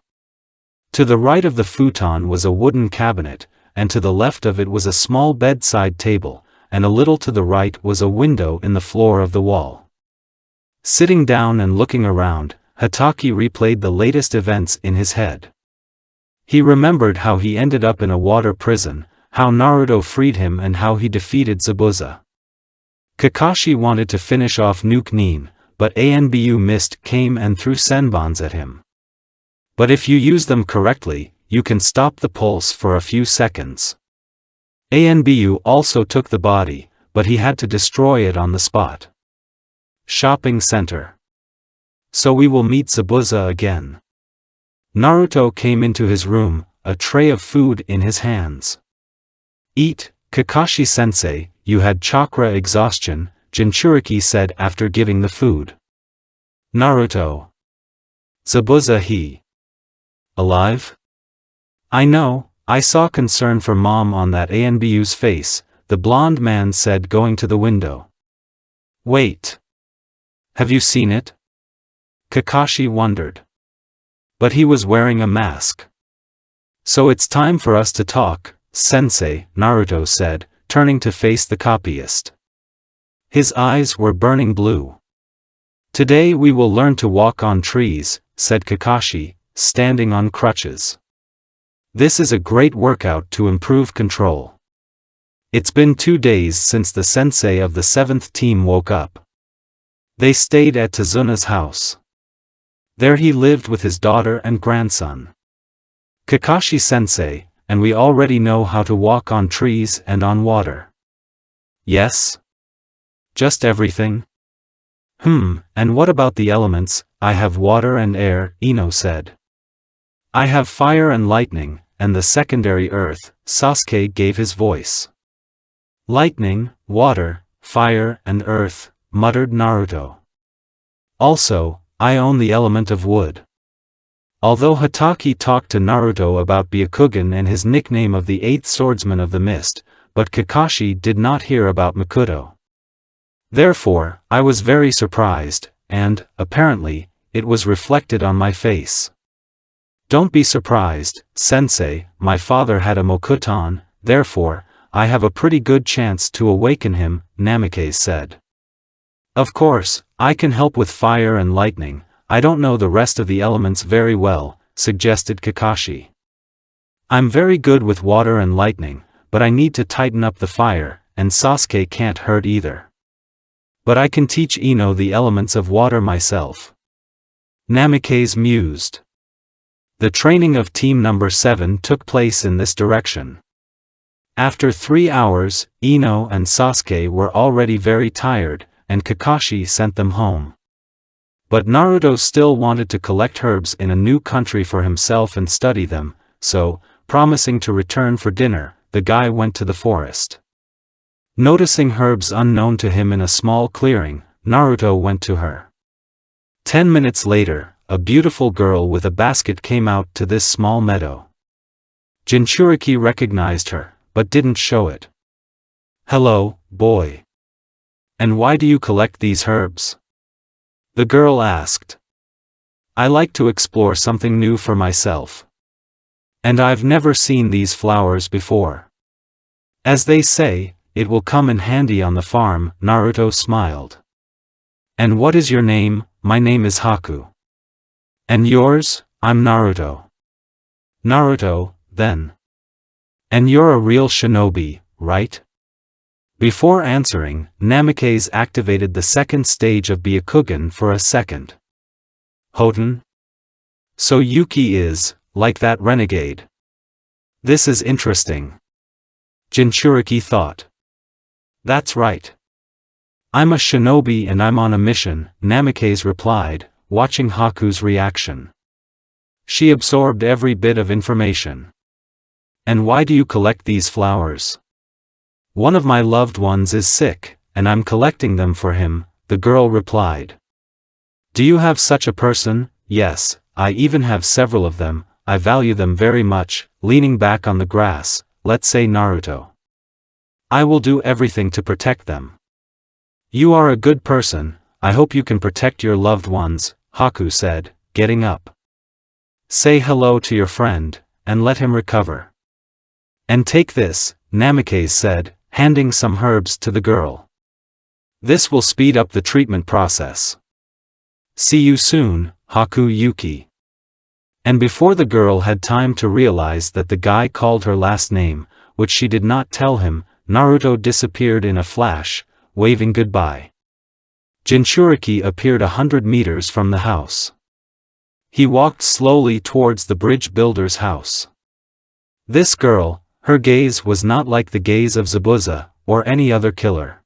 To the right of the futon was a wooden cabinet, and to the left of it was a small bedside table, and a little to the right was a window in the floor of the wall. Sitting down and looking around, Hatake replayed the latest events in his head. He remembered how he ended up in a water prison, how Naruto freed him and how he defeated Zabuza. Kakashi wanted to finish off Nuke Nin, but Anbu Mist came and threw senbons at him. But if you use them correctly, you can stop the pulse for a few seconds. Anbu also took the body, but he had to destroy it on the spot. Shopping center. So we will meet Zabuza again. Naruto came into his room, a tray of food in his hands. Eat, Kakashi-sensei, you had chakra exhaustion, Jinchuriki said after giving the food. Naruto. Zabuza he. Alive? I know, I saw concern for mom on that Anbu's face, the blonde man said going to the window. Wait. Have you seen it? Kakashi wondered. But he was wearing a mask. So it's time for us to talk, sensei, Naruto said, turning to face the copyist. His eyes were burning blue. Today we will learn to walk on trees, said Kakashi, standing on crutches. This is a great workout to improve control. It's been 2 days since the sensei of the 7th team woke up. They stayed at Tazuna's house. There he lived with his daughter and grandson. Kakashi-sensei, and we already know how to walk on trees and on water. Yes? Just everything? And what about the elements? I have water and air, Ino said. I have fire and lightning, and the secondary earth, Sasuke gave his voice. Lightning, water, fire, and earth, muttered Naruto. Also, I own the element of wood. Although Hatake talked to Naruto about Byakugan and his nickname of the Eighth Swordsman of the Mist, but Kakashi did not hear about Makoto. Therefore, I was very surprised, and, apparently, it was reflected on my face. Don't be surprised, sensei, my father had a Mokuton, therefore, I have a pretty good chance to awaken him, Namikaze said. Of course, I can help with fire and lightning, I don't know the rest of the elements very well, suggested Kakashi. I'm very good with water and lightning, but I need to tighten up the fire, and Sasuke can't hurt either. But I can teach Ino the elements of water myself. Namikaze mused. The training of Team Number 7 took place in this direction. After 3 hours, Ino and Sasuke were already very tired, and Kakashi sent them home. But Naruto still wanted to collect herbs in a new country for himself and study them, so, promising to return for dinner, the guy went to the forest. Noticing herbs unknown to him in a small clearing, Naruto went to her. 10 minutes later, a beautiful girl with a basket came out to this small meadow. Jinchuriki recognized her, but didn't show it. Hello, boy. And why do you collect these herbs? The girl asked. I like to explore something new for myself. And I've never seen these flowers before. As they say, it will come in handy on the farm, Naruto smiled. And what is your name? My name is Haku. And yours? I'm Naruto. Naruto, then. And you're a real shinobi, right? Before answering, Namikaze activated the second stage of Byakugan for a second. Hoten? So Yuki is, like that renegade. This is interesting. Jinchuriki thought. That's right. I'm a shinobi and I'm on a mission, Namikaze replied, watching Haku's reaction. She absorbed every bit of information. And why do you collect these flowers? One of my loved ones is sick, and I'm collecting them for him, the girl replied. Do you have such a person? Yes, I even have several of them, I value them very much, leaning back on the grass, let's say Naruto. I will do everything to protect them. You are a good person, I hope you can protect your loved ones, Haku said, getting up. Say hello to your friend, and let him recover. And take this, Namikaze said, handing some herbs to the girl. This will speed up the treatment process. See you soon, Haku Yuki. And before the girl had time to realize that the guy called her last name, which she did not tell him, Naruto disappeared in a flash, waving goodbye. Jinchuriki appeared 100 meters from the house. He walked slowly towards the bridge builder's house. This girl, her gaze was not like the gaze of Zabuza, or any other killer.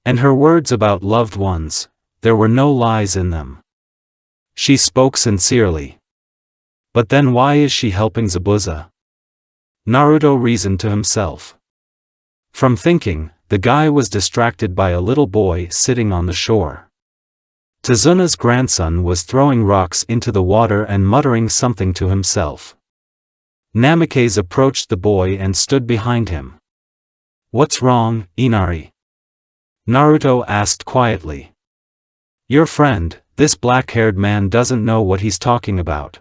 And her words about loved ones, there were no lies in them. She spoke sincerely. But then why is she helping Zabuza? Naruto reasoned to himself. From thinking, the guy was distracted by a little boy sitting on the shore. Tazuna's grandson was throwing rocks into the water and muttering something to himself. Namikaze approached the boy and stood behind him. What's wrong, Inari? Naruto asked quietly. Your friend, this black-haired man doesn't know what he's talking about.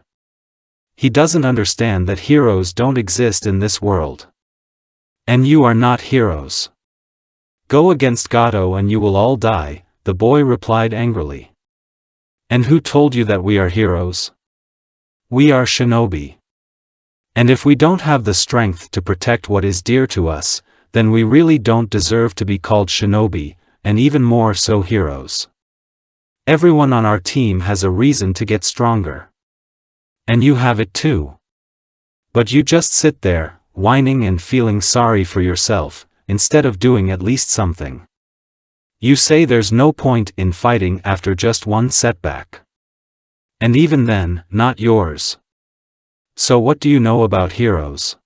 He doesn't understand that heroes don't exist in this world. And you are not heroes. Go against Gato and you will all die, the boy replied angrily. And who told you that we are heroes? We are shinobi. And if we don't have the strength to protect what is dear to us, then we really don't deserve to be called shinobi, and even more so heroes. Everyone on our team has a reason to get stronger. And you have it too. But you just sit there, whining and feeling sorry for yourself, instead of doing at least something. You say there's no point in fighting after just one setback. And even then, not yours. So what do you know about heroes?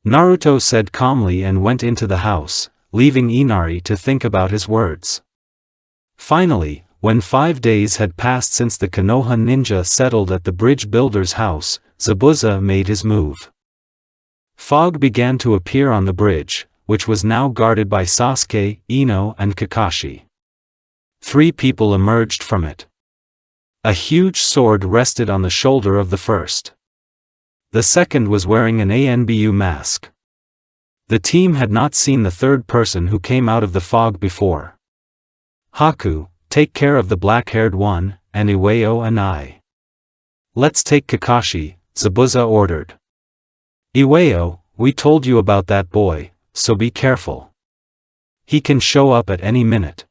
Naruto said calmly and went into the house, leaving Inari to think about his words. Finally, when 5 days had passed since the Konoha ninja settled at the bridge builder's house, Zabuza made his move. Fog began to appear on the bridge, which was now guarded by Sasuke, Ino and Kakashi. 3 people emerged from it. A huge sword rested on the shoulder of the first. The second was wearing an ANBU mask. The team had not seen the third person who came out of the fog before. Haku, take care of the black-haired one, and Iwao and I. Let's take Kakashi, Zabuza ordered. Iwao, we told you about that boy, so be careful. He can show up at any minute.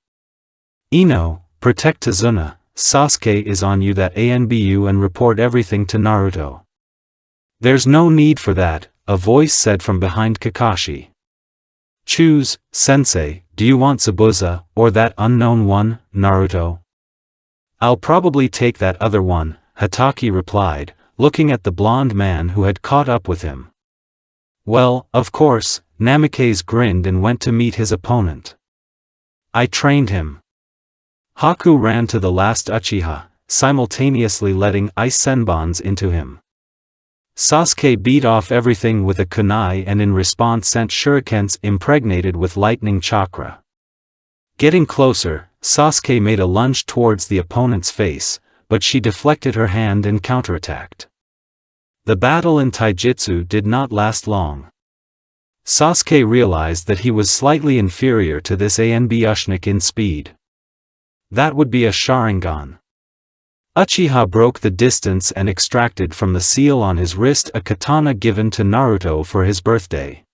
Ino, protect Tazuna, Sasuke is on you that ANBU and report everything to Naruto. There's no need for that, a voice said from behind Kakashi. Choose, sensei, do you want Zabuza, or that unknown one, Naruto? I'll probably take that other one, Hatake replied, looking at the blonde man who had caught up with him. Well, of course, Namikaze grinned and went to meet his opponent. I trained him. Haku ran to the last Uchiha, simultaneously letting ice senbons into him. Sasuke beat off everything with a kunai and in response sent shurikens impregnated with lightning chakra. Getting closer, Sasuke made a lunge towards the opponent's face, but she deflected her hand and counterattacked. The battle in taijutsu did not last long. Sasuke realized that he was slightly inferior to this Anbushnik in speed. That would be a Sharingan. Uchiha broke the distance and extracted from the seal on his wrist a katana given to Naruto for his birthday.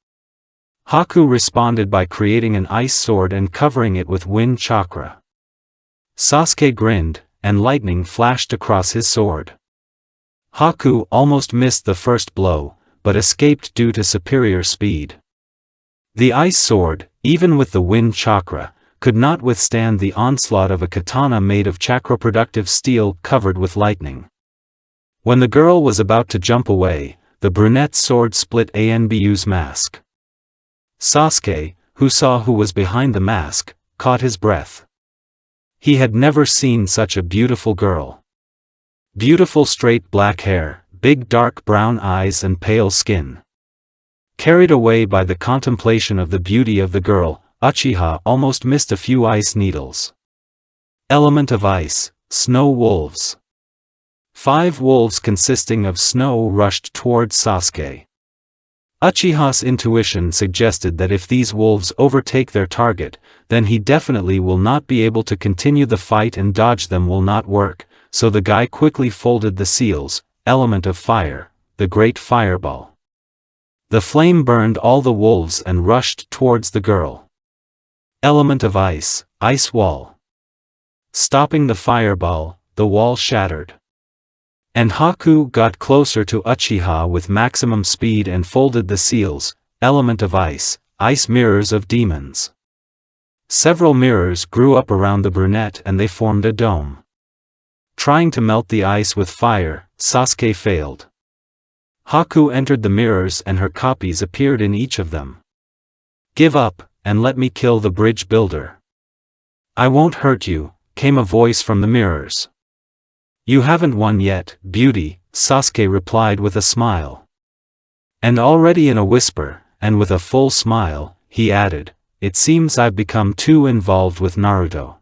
Haku responded by creating an ice sword and covering it with wind chakra. Sasuke grinned, and lightning flashed across his sword. Haku almost missed the first blow, but escaped due to superior speed. The ice sword, even with the wind chakra, could not withstand the onslaught of a katana made of chakra-productive steel covered with lightning. When the girl was about to jump away, the brunette's sword split Anbu's mask. Sasuke, who saw who was behind the mask, caught his breath. He had never seen such a beautiful girl. Beautiful straight black hair, big dark brown eyes and pale skin. Carried away by the contemplation of the beauty of the girl, Uchiha almost missed a few ice needles. Element of ice, snow wolves. 5 wolves consisting of snow rushed towards Sasuke. Uchiha's intuition suggested that if these wolves overtake their target, then he definitely will not be able to continue the fight and dodge them will not work, so the guy quickly folded the seals, element of fire, the great fireball. The flame burned all the wolves and rushed towards the girl. Element of ice, ice wall. Stopping the fireball, the wall shattered. And Haku got closer to Uchiha with maximum speed and folded the seals, element of ice, ice mirrors of demons. Several mirrors grew up around the brunette and they formed a dome. Trying to melt the ice with fire, Sasuke failed. Haku entered the mirrors and her copies appeared in each of them. Give up, and let me kill the bridge builder. I won't hurt you, came a voice from the mirrors. You haven't won yet, beauty, Sasuke replied with a smile. And already in a whisper, and with a full smile, he added, it seems I've become too involved with Naruto.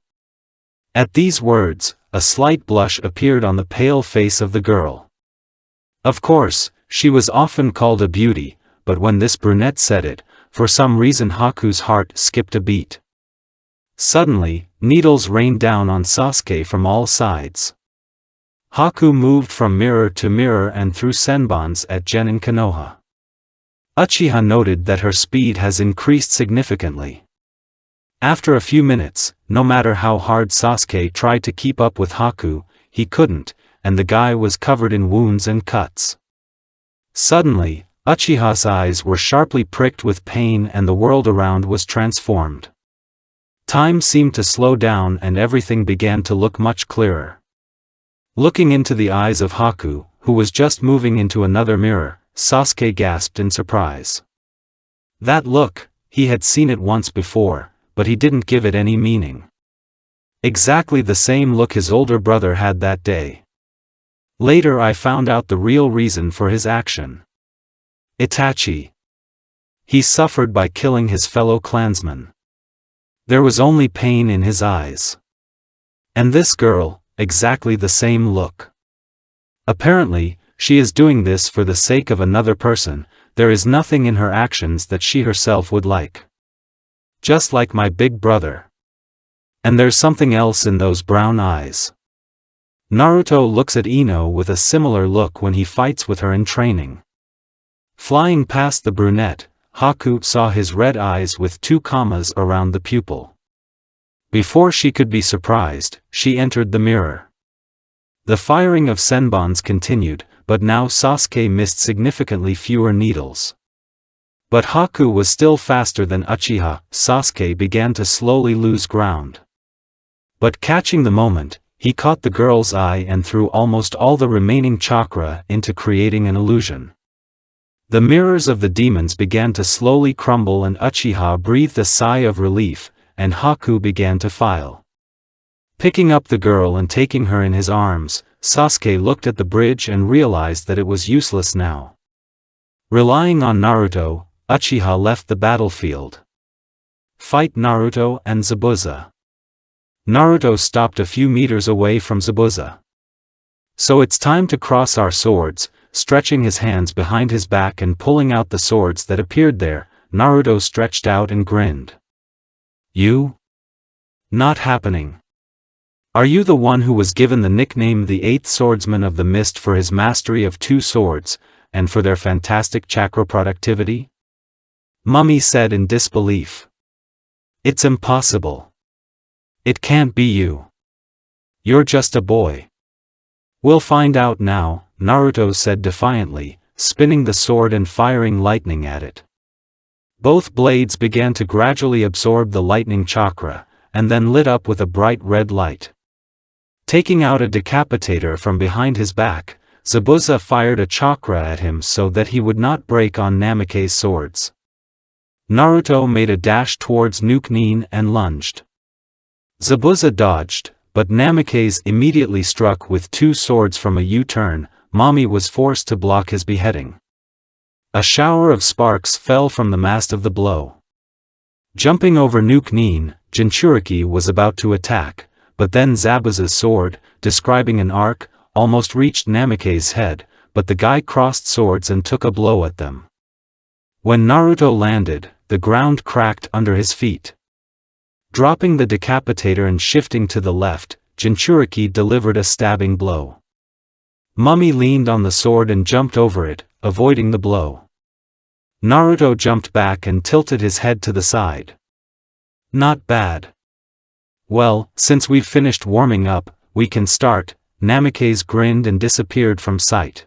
At these words, a slight blush appeared on the pale face of the girl. Of course, she was often called a beauty, but when this brunette said it, for some reason Haku's heart skipped a beat. Suddenly, needles rained down on Sasuke from all sides. Haku moved from mirror to mirror and threw senbons at Genin Konoha. Uchiha noted that her speed has increased significantly. After a few minutes, no matter how hard Sasuke tried to keep up with Haku, he couldn't, and the guy was covered in wounds and cuts. Suddenly, Uchiha's eyes were sharply pricked with pain and the world around was transformed. Time seemed to slow down and everything began to look much clearer. Looking into the eyes of Haku, who was just moving into another mirror, Sasuke gasped in surprise. That look, he had seen it once before, but he didn't give it any meaning. Exactly the same look his older brother had that day. Later I found out the real reason for his action. Itachi. He suffered by killing his fellow clansmen. There was only pain in his eyes. And this girl, exactly the same look. Apparently, she is doing this for the sake of another person. There is nothing in her actions that she herself would like. Just like my big brother. And there's something else in those brown eyes. Naruto looks at Ino with a similar look when he fights with her in training. Flying past the brunette, Haku saw his red eyes with 2 commas around the pupil. Before she could be surprised, she entered the mirror. The firing of senbons continued, but now Sasuke missed significantly fewer needles. But Haku was still faster than Uchiha. Sasuke began to slowly lose ground. But catching the moment, he caught the girl's eye and threw almost all the remaining chakra into creating an illusion. The mirrors of the demons began to slowly crumble and Uchiha breathed a sigh of relief, and Haku began to file. Picking up the girl and taking her in his arms, Sasuke looked at the bridge and realized that it was useless now. Relying on Naruto, Uchiha left the battlefield. Fight Naruto and Zabuza. Naruto stopped a few meters away from Zabuza. So it's time to cross our swords. Stretching his hands behind his back and pulling out the swords that appeared there, Naruto stretched out and grinned. You? Not happening. Are you the one who was given the nickname the 8th Swordsman of the Mist for his mastery of 2 swords, and for their fantastic chakra productivity? Mummy said in disbelief. It's impossible. It can't be you. You're just a boy. We'll find out now, Naruto said defiantly, spinning the sword and firing lightning at it. Both blades began to gradually absorb the lightning chakra, and then lit up with a bright red light. Taking out a decapitator from behind his back, Zabuza fired a chakra at him so that he would not break on Namake's swords. Naruto made a dash towards Nuke-Nin and lunged. Zabuza dodged, but Namake's immediately struck with 2 swords from a U-turn. Mami was forced to block his beheading. A shower of sparks fell from the mast of the blow. Jumping over Nuke-Nin, Jinchuriki was about to attack, but then Zabuza's sword, describing an arc, almost reached Namake's head, but the guy crossed swords and took a blow at them. When Naruto landed, the ground cracked under his feet. Dropping the decapitator and shifting to the left, Jinchuriki delivered a stabbing blow. Mummy leaned on the sword and jumped over it, avoiding the blow. Naruto jumped back and tilted his head to the side. Not bad. Well, since we've finished warming up, we can start. Namake's grinned and disappeared from sight.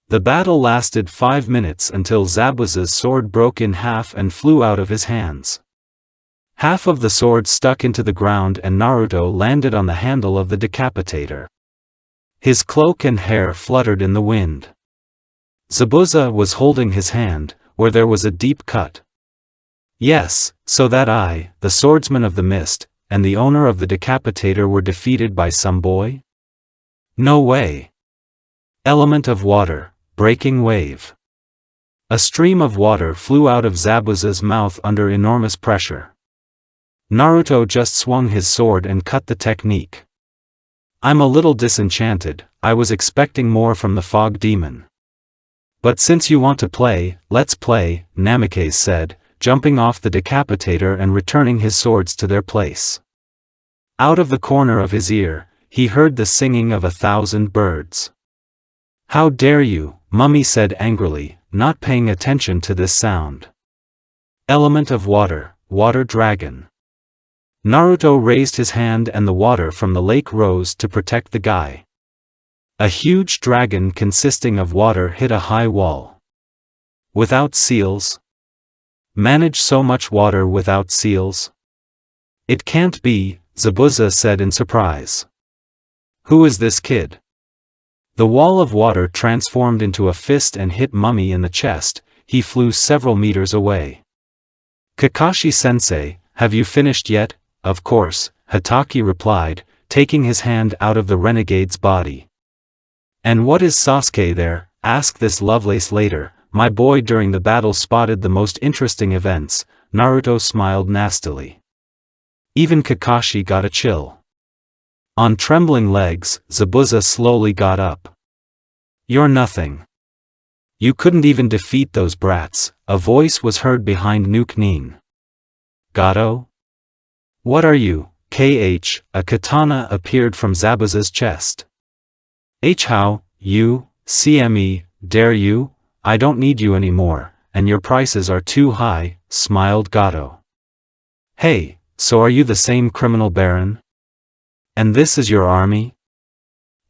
The battle lasted 5 minutes until Zabuza's sword broke in half and flew out of his hands. Half of the sword stuck into the ground and Naruto landed on the handle of the decapitator. His cloak and hair fluttered in the wind. Zabuza was holding his hand, where there was a deep cut. Yes, so that I, the swordsman of the mist, and the owner of the decapitator were defeated by some boy? No way. Element of water, breaking wave. A stream of water flew out of Zabuza's mouth under enormous pressure. Naruto just swung his sword and cut the technique. I'm a little disenchanted, I was expecting more from the fog demon. But since you want to play, let's play, Namake said, jumping off the decapitator and returning his swords to their place. Out of the corner of his ear, he heard the singing of 1,000 birds. How dare you, Mummy said angrily, not paying attention to this sound. Element of water, water dragon. Naruto raised his hand and the water from the lake rose to protect the guy. A huge dragon consisting of water hit a high wall. Without seals? Manage so much water without seals? It can't be, Zabuza said in surprise. Who is this kid? The wall of water transformed into a fist and hit Mummy in the chest. He flew several meters away. Kakashi-sensei, have you finished yet? Of course, Hatake replied, taking his hand out of the renegade's body. And what is Sasuke there? Asked this Lovelace later. My boy during the battle spotted the most interesting events. Naruto smiled nastily. Even Kakashi got a chill. On trembling legs, Zabuza slowly got up. You're nothing. You couldn't even defeat those brats, a voice was heard behind Nuke Nin. Gato? What are you? KH, a katana appeared from Zabuza's chest. How, you, CME, dare you? I don't need you anymore, and your prices are too high, smiled Gato. Hey, so are you the same criminal baron? And this is your army?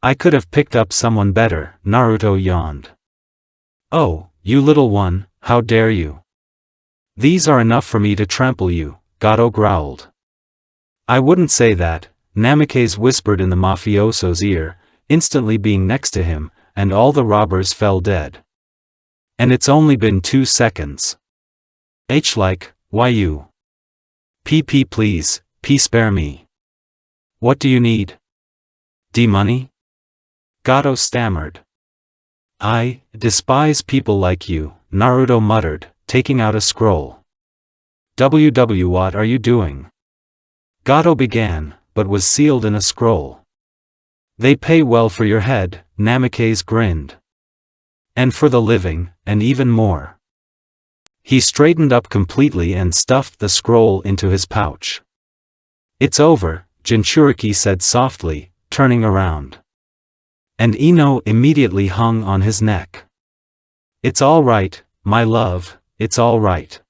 I could have picked up someone better, Naruto yawned. Oh, you little one, how dare you? These are enough for me to trample you, Gato growled. I wouldn't say that, Namikaze whispered in the mafioso's ear, instantly being next to him, and all the robbers fell dead. And it's only been 2 seconds. Like, why you? PP please, spare me. What do you need? Money? Gato stammered. I despise people like you, Naruto muttered, taking out a scroll. What are you doing? Gato began, but was sealed in a scroll. They pay well for your head, Namikaze grinned. And for the living, and even more. He straightened up completely and stuffed the scroll into his pouch. It's over, Jinchuriki said softly, turning around. And Ino immediately hung on his neck. It's all right, my love, it's all right.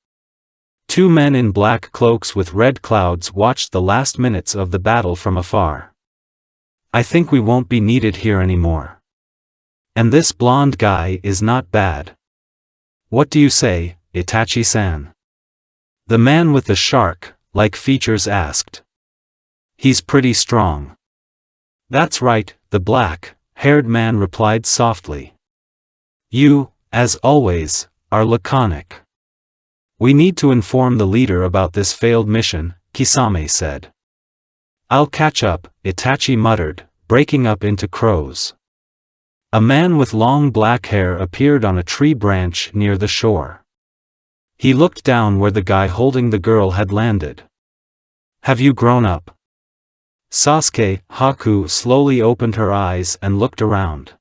2 men in black cloaks with red clouds watched the last minutes of the battle from afar. I think we won't be needed here anymore. And this blonde guy is not bad. What do you say, Itachi-san? The man with the shark-like features asked. He's pretty strong. That's right, the black-haired man replied softly. You, as always, are laconic. We need to inform the leader about this failed mission, Kisame said. I'll catch up, Itachi muttered, breaking up into crows. A man with long black hair appeared on a tree branch near the shore. He looked down where the guy holding the girl had landed. Have you grown up? Sasuke, Haku slowly opened her eyes and looked around.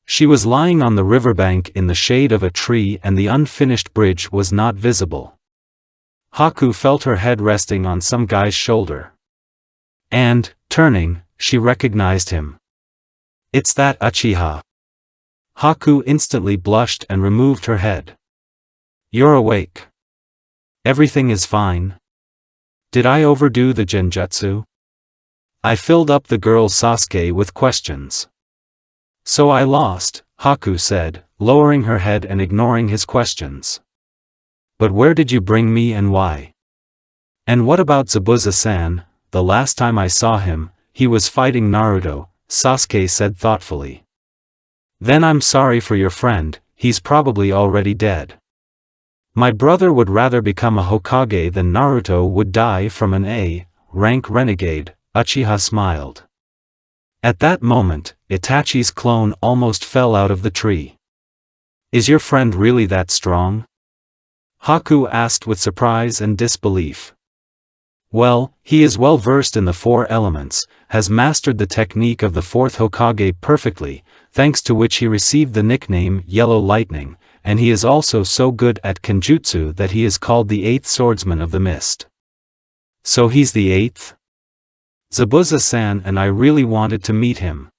She was lying on the riverbank in the shade of a tree and the unfinished bridge was not visible. Haku felt her head resting on some guy's shoulder. And, turning, she recognized him. It's that Uchiha. Haku instantly blushed and removed her head. You're awake. Everything is fine. Did I overdo the genjutsu? I filled up the girl Sasuke with questions. So I lost, Haku said, lowering her head and ignoring his questions. But where did you bring me and why? And what about Zabuza-san? The last time I saw him, he was fighting Naruto, Sasuke said thoughtfully. Then I'm sorry for your friend, he's probably already dead. My brother would rather become a Hokage than Naruto would die from an A-rank renegade, Uchiha smiled. At that moment, Itachi's clone almost fell out of the tree. Is your friend really that strong? Haku asked with surprise and disbelief. Well, he is well versed in the 4 elements, has mastered the technique of the 4th Hokage perfectly, thanks to which he received the nickname Yellow Lightning, and he is also so good at Kenjutsu that he is called the 8th Swordsman of the Mist. So he's the 8th? Zabuza-san and I really wanted to meet him.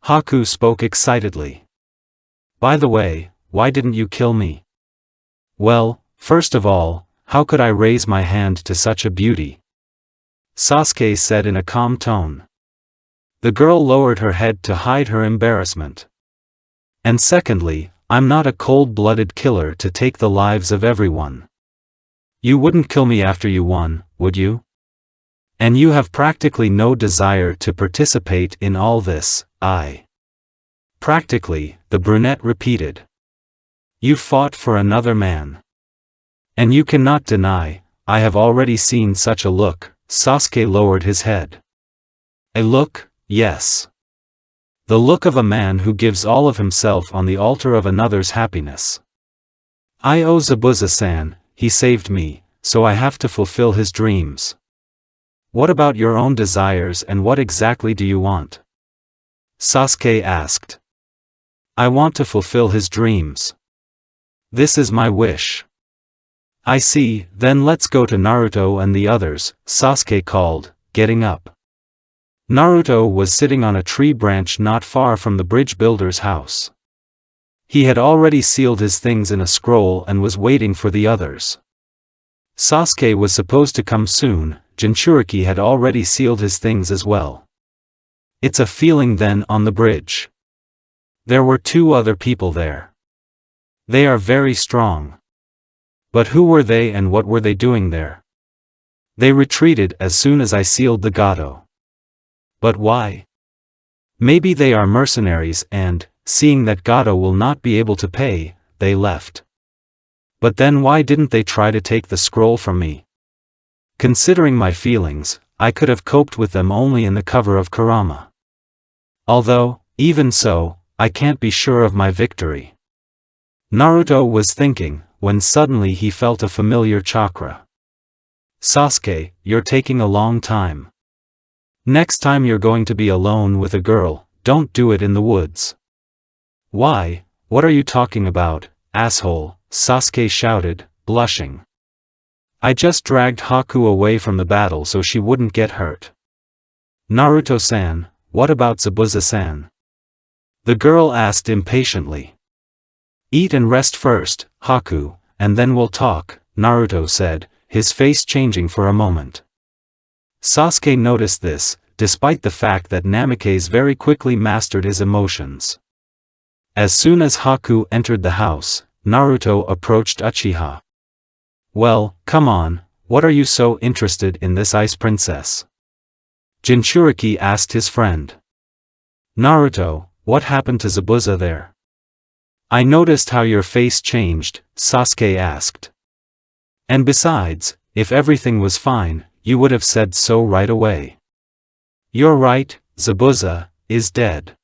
Haku spoke excitedly. By the way, why didn't you kill me? Well, first of all, how could I raise my hand to such a beauty? Sasuke said in a calm tone. The girl lowered her head to hide her embarrassment. And secondly, I'm not a cold-blooded killer to take the lives of everyone. You wouldn't kill me after you won, would you? And you have practically no desire to participate in all this. Practically, the brunette repeated. You fought for another man. And you cannot deny, I have already seen such a look. Sasuke lowered his head. A look, yes. The look of a man who gives all of himself on the altar of another's happiness. I owe Zabuza-san, he saved me, so I have to fulfill his dreams. What about your own desires and what exactly do you want? Sasuke asked. I want to fulfill his dreams. This is my wish. I see, then let's go to Naruto and the others, Sasuke called, getting up. Naruto was sitting on a tree branch not far from the bridge builder's house. He had already sealed his things in a scroll and was waiting for the others. Sasuke was supposed to come soon. Jinchuriki had already sealed his things as well. It's a feeling then on the bridge. There were 2 other people there. They are very strong. But who were they and what were they doing there? They retreated as soon as I sealed the Gato. But why? Maybe they are mercenaries and, seeing that Gato will not be able to pay, they left. But then why didn't they try to take the scroll from me? Considering my feelings, I could have coped with them only in the cover of Kurama. Although, even so, I can't be sure of my victory. Naruto was thinking, when suddenly he felt a familiar chakra. Sasuke, you're taking a long time. Next time you're going to be alone with a girl, don't do it in the woods. Why, what are you talking about, asshole? Sasuke shouted, blushing. I just dragged Haku away from the battle so she wouldn't get hurt. Naruto-san, what about Zabuza-san? The girl asked impatiently. Eat and rest first, Haku, and then we'll talk, Naruto said, his face changing for a moment. Sasuke noticed this, despite the fact that Namikaze very quickly mastered his emotions. As soon as Haku entered the house, Naruto approached Uchiha. Well, come on, what are you so interested in this ice princess? Jinchuriki asked his friend. Naruto, what happened to Zabuza there? I noticed how your face changed, Sasuke asked. And besides, if everything was fine, you would have said so right away. You're right, Zabuza is dead.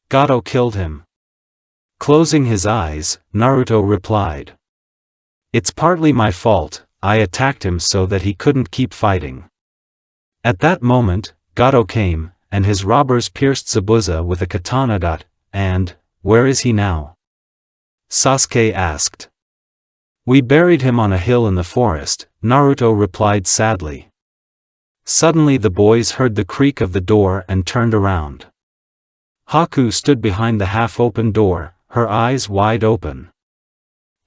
Gato killed him. Closing his eyes, Naruto replied. It's partly my fault, I attacked him so that he couldn't keep fighting. At that moment, Gato came, and his robbers pierced Zabuza with a katana. And, where is he now? Sasuke asked. We buried him on a hill in the forest, Naruto replied sadly. Suddenly the boys heard the creak of the door and turned around. Haku stood behind the half-open door, her eyes wide open.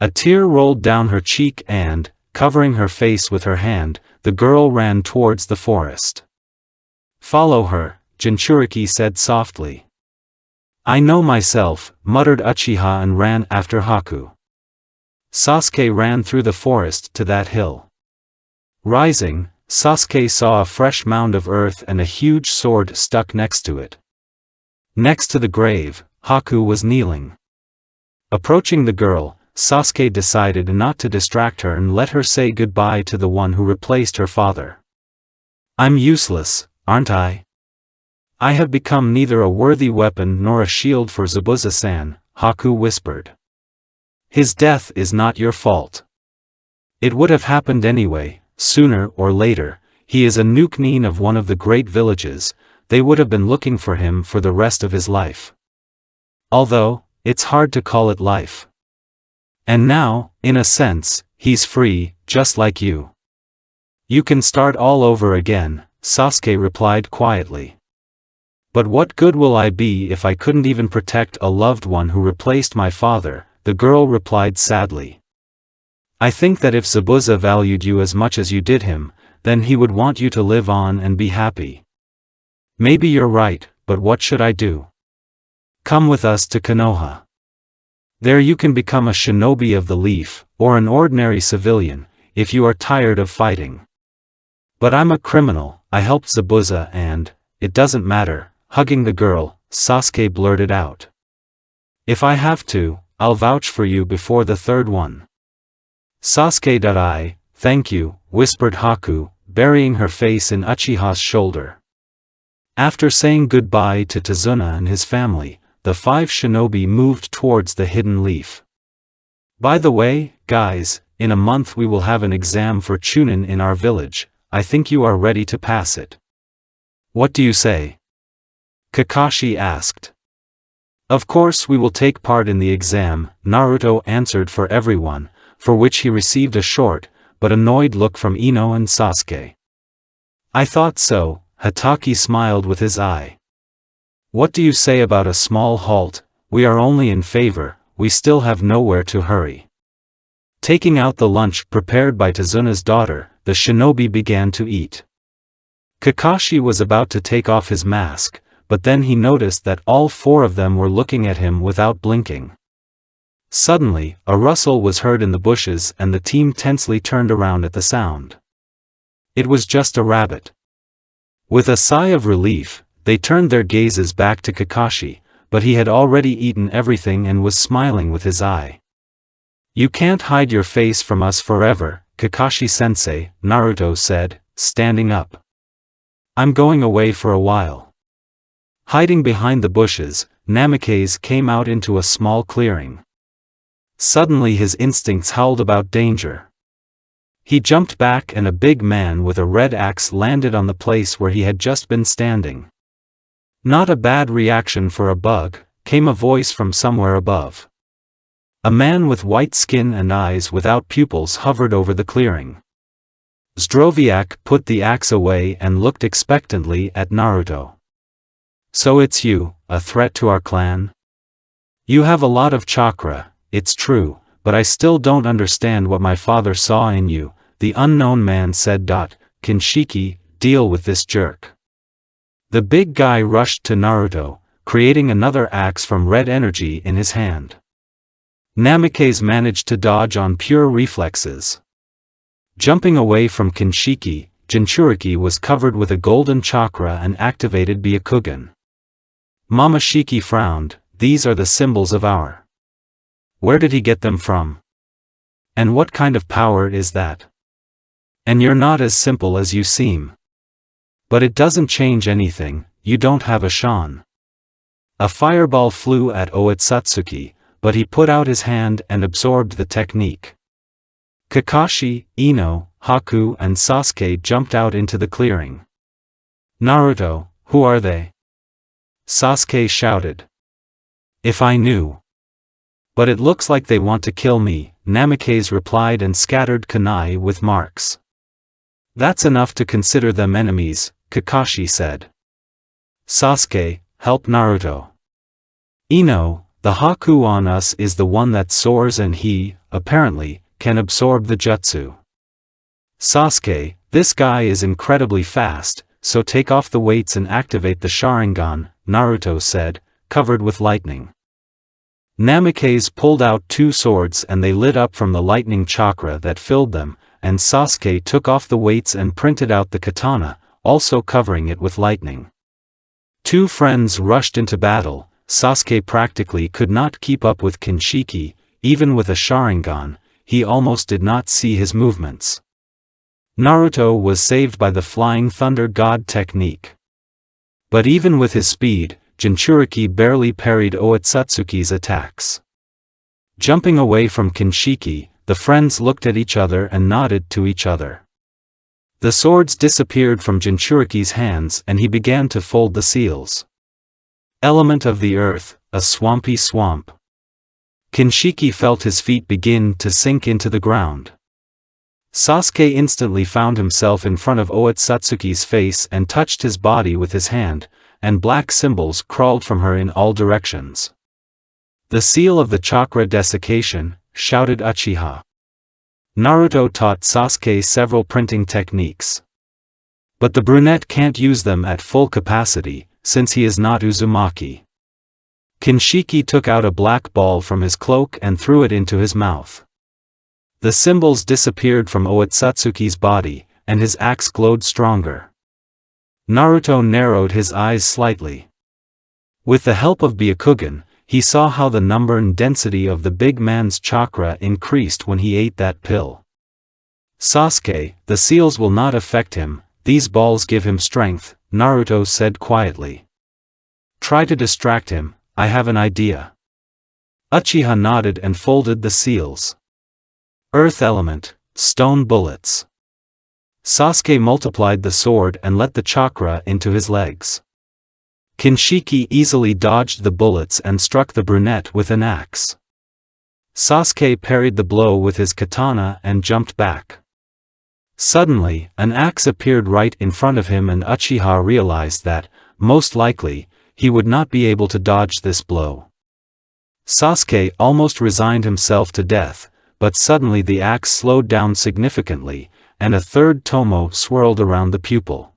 A tear rolled down her cheek and, covering her face with her hand, the girl ran towards the forest. Follow her, Jinchuriki said softly. I know myself, muttered Uchiha and ran after Haku. Sasuke ran through the forest to that hill. Rising, Sasuke saw a fresh mound of earth and a huge sword stuck next to it. Next to the grave, Haku was kneeling. Approaching the girl, Sasuke decided not to distract her and let her say goodbye to the one who replaced her father. I'm useless, aren't I? I have become neither a worthy weapon nor a shield for Zabuza-san, Haku whispered. His death is not your fault. It would have happened anyway, sooner or later. He is a nuke-nin of one of the great villages, they would have been looking for him for the rest of his life. Although, it's hard to call it life. And now, in a sense, he's free, just like you. You can start all over again, Sasuke replied quietly. But what good will I be if I couldn't even protect a loved one who replaced my father, the girl replied sadly. I think that if Zabuza valued you as much as you did him, then he would want you to live on and be happy. Maybe you're right, but what should I do? Come with us to Konoha. There you can become a shinobi of the leaf, or an ordinary civilian, if you are tired of fighting. But I'm a criminal, I helped Zabuza and, it doesn't matter, hugging the girl, Sasuke blurted out. If I have to, I'll vouch for you before the third one. Sasuke. Thank you, whispered Haku, burying her face in Uchiha's shoulder. After saying goodbye to Tazuna and his family, the 5 shinobi moved towards the hidden leaf. By the way, guys, in a month we will have an exam for Chunin in our village. I think you are ready to pass it. What do you say? Kakashi asked. Of course we will take part in the exam, Naruto answered for everyone, for which he received a short, but annoyed look from Ino and Sasuke. I thought so, Hatake smiled with his eye. What do you say about a small halt? We are only in favor, we still have nowhere to hurry. Taking out the lunch prepared by Tazuna's daughter, the shinobi began to eat. Kakashi was about to take off his mask, but then he noticed that all 4 of them were looking at him without blinking. Suddenly, a rustle was heard in the bushes and the team tensely turned around at the sound. It was just a rabbit. With a sigh of relief, they turned their gazes back to Kakashi, but he had already eaten everything and was smiling with his eye. You can't hide your face from us forever, Kakashi-sensei, Naruto said, standing up. I'm going away for a while. Hiding behind the bushes, Namikaze came out into a small clearing. Suddenly his instincts howled about danger. He jumped back and a big man with a red axe landed on the place where he had just been standing. Not a bad reaction for a bug, came a voice from somewhere above. A man with white skin and eyes without pupils hovered over the clearing. Zdroviak put the axe away and looked expectantly at Naruto. So it's you, a threat to our clan? You have a lot of chakra, it's true, but I still don't understand what my father saw in you, the unknown man said. Kinshiki, deal with this jerk. The big guy rushed to Naruto, creating another axe from red energy in his hand. Namikaze managed to dodge on pure reflexes. Jumping away from Kinshiki, Jinchuriki was covered with a golden chakra and activated Byakugan. Momoshiki frowned, these are the symbols of our. Where did he get them from? And what kind of power is that? And you're not as simple as you seem. But it doesn't change anything, you don't have a Shan. A fireball flew at Otsutsuki, but he put out his hand and absorbed the technique. Kakashi, Ino, Haku and Sasuke jumped out into the clearing. Naruto, who are they? Sasuke shouted. If I knew. But it looks like they want to kill me, Namikaze replied and scattered kunai with marks. That's enough to consider them enemies, Kakashi said. Sasuke, help Naruto. Ino, the Haku on us is the one that soars and he, apparently, can absorb the jutsu. Sasuke, this guy is incredibly fast, so take off the weights and activate the Sharingan, Naruto said, covered with lightning. Namikaze pulled out 2 swords and they lit up from the lightning chakra that filled them, and Sasuke took off the weights and printed out the katana, also covering it with lightning. 2 friends rushed into battle. Sasuke practically could not keep up with Kinshiki, even with a Sharingan, he almost did not see his movements. Naruto was saved by the Flying Thunder God technique. But even with his speed, Jinchuriki barely parried Otsutsuki's attacks. Jumping away from Kinshiki, the friends looked at each other and nodded to each other. The swords disappeared from Jinchuriki's hands and he began to fold the seals. Element of the earth, a swampy swamp. Kinshiki felt his feet begin to sink into the ground. Sasuke instantly found himself in front of Otsutsuki's face and touched his body with his hand, and black symbols crawled from her in all directions. The seal of the chakra desiccation, shouted Uchiha. Naruto taught Sasuke several printing techniques. But the brunette can't use them at full capacity, since he is not Uzumaki. Kinshiki took out a black ball from his cloak and threw it into his mouth. The symbols disappeared from Otsutsuki's body, and his axe glowed stronger. Naruto narrowed his eyes slightly. With the help of Byakugan, he saw how the number and density of the big man's chakra increased when he ate that pill. Sasuke, the seals will not affect him, these balls give him strength, Naruto said quietly. Try to distract him, I have an idea. Uchiha nodded and folded the seals. Earth element, stone bullets. Sasuke multiplied the sword and let the chakra into his legs. Kinshiki easily dodged the bullets and struck the brunette with an axe. Sasuke parried the blow with his katana and jumped back. Suddenly, an axe appeared right in front of him and Uchiha realized that, most likely, he would not be able to dodge this blow. Sasuke almost resigned himself to death, but suddenly the axe slowed down significantly, and a third tomo swirled around the pupil.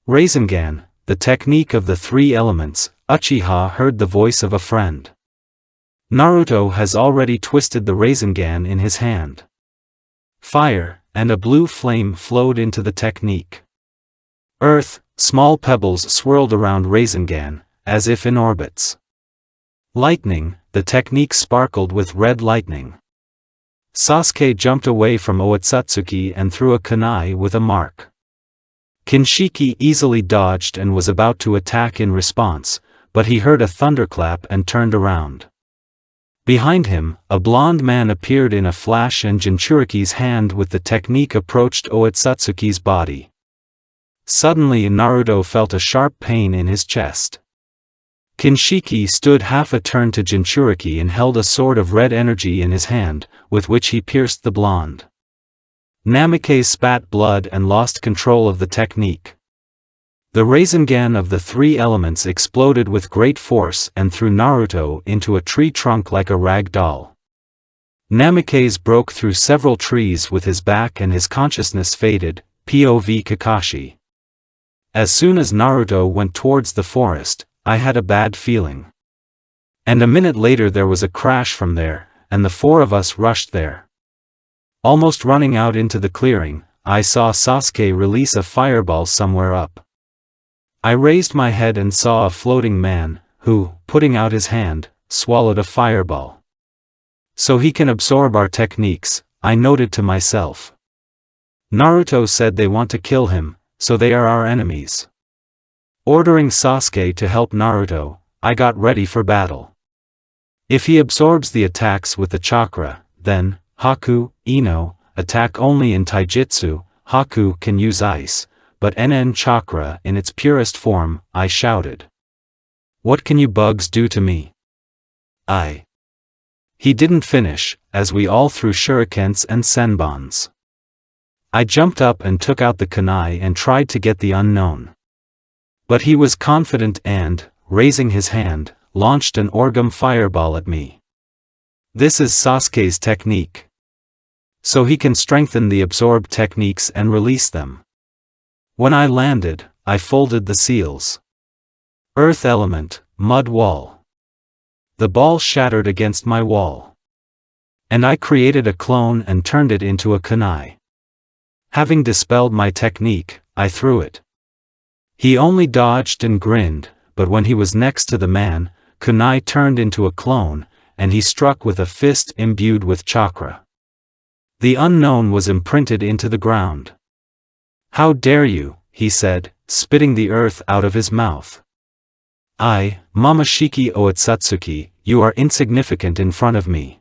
Rasengan, the technique of the three elements, Uchiha heard the voice of a friend. Naruto has already twisted the Rasengan in his hand. Fire, and a blue flame flowed into the technique. Earth, small pebbles swirled around Rasengan, as if in orbits. Lightning, the technique sparkled with red lightning. Sasuke jumped away from Otsutsuki and threw a kunai with a mark. Kinshiki easily dodged and was about to attack in response, but he heard a thunderclap and turned around. Behind him, a blond man appeared in a flash and Jinchuriki's hand with the technique approached Otsutsuki's body. Suddenly Naruto felt a sharp pain in his chest. Kinshiki stood half a turn to Jinchuriki and held a sword of red energy in his hand, with which he pierced the blonde. Namikaze spat blood and lost control of the technique. The Rasengan of the three elements exploded with great force and threw Naruto into a tree trunk like a rag doll. Namikaze broke through several trees with his back and his consciousness faded, POV Kakashi. As soon as Naruto went towards the forest, I had a bad feeling. And a minute later there was a crash from there, and the four of us rushed there. Almost running out into the clearing, I saw Sasuke release a fireball somewhere up. I raised my head and saw a floating man, who, putting out his hand, swallowed a fireball. So he can absorb our techniques, I noted to myself. Naruto said they want to kill him, so they are our enemies. Ordering Sasuke to help Naruto, I got ready for battle. If he absorbs the attacks with the chakra, then, Haku, Ino, attack only in taijutsu, Haku can use ice, but NN chakra in its purest form, I shouted. What can you bugs do to me? He didn't finish, as we all threw shurikens and senbons. I jumped up and took out the kunai and tried to get the unknown. But he was confident and, raising his hand, launched an orgum fireball at me. This is Sasuke's technique. So he can strengthen the absorb techniques and release them. When I landed, I folded the seals. Earth element, mud wall. The ball shattered against my wall. And I created a clone and turned it into a kunai. Having dispelled my technique, I threw it. He only dodged and grinned, but when he was next to the man, kunai turned into a clone, and he struck with a fist imbued with chakra. The unknown was imprinted into the ground. How dare you, he said, spitting the earth out of his mouth. Momoshiki Otsutsuki, you are insignificant in front of me.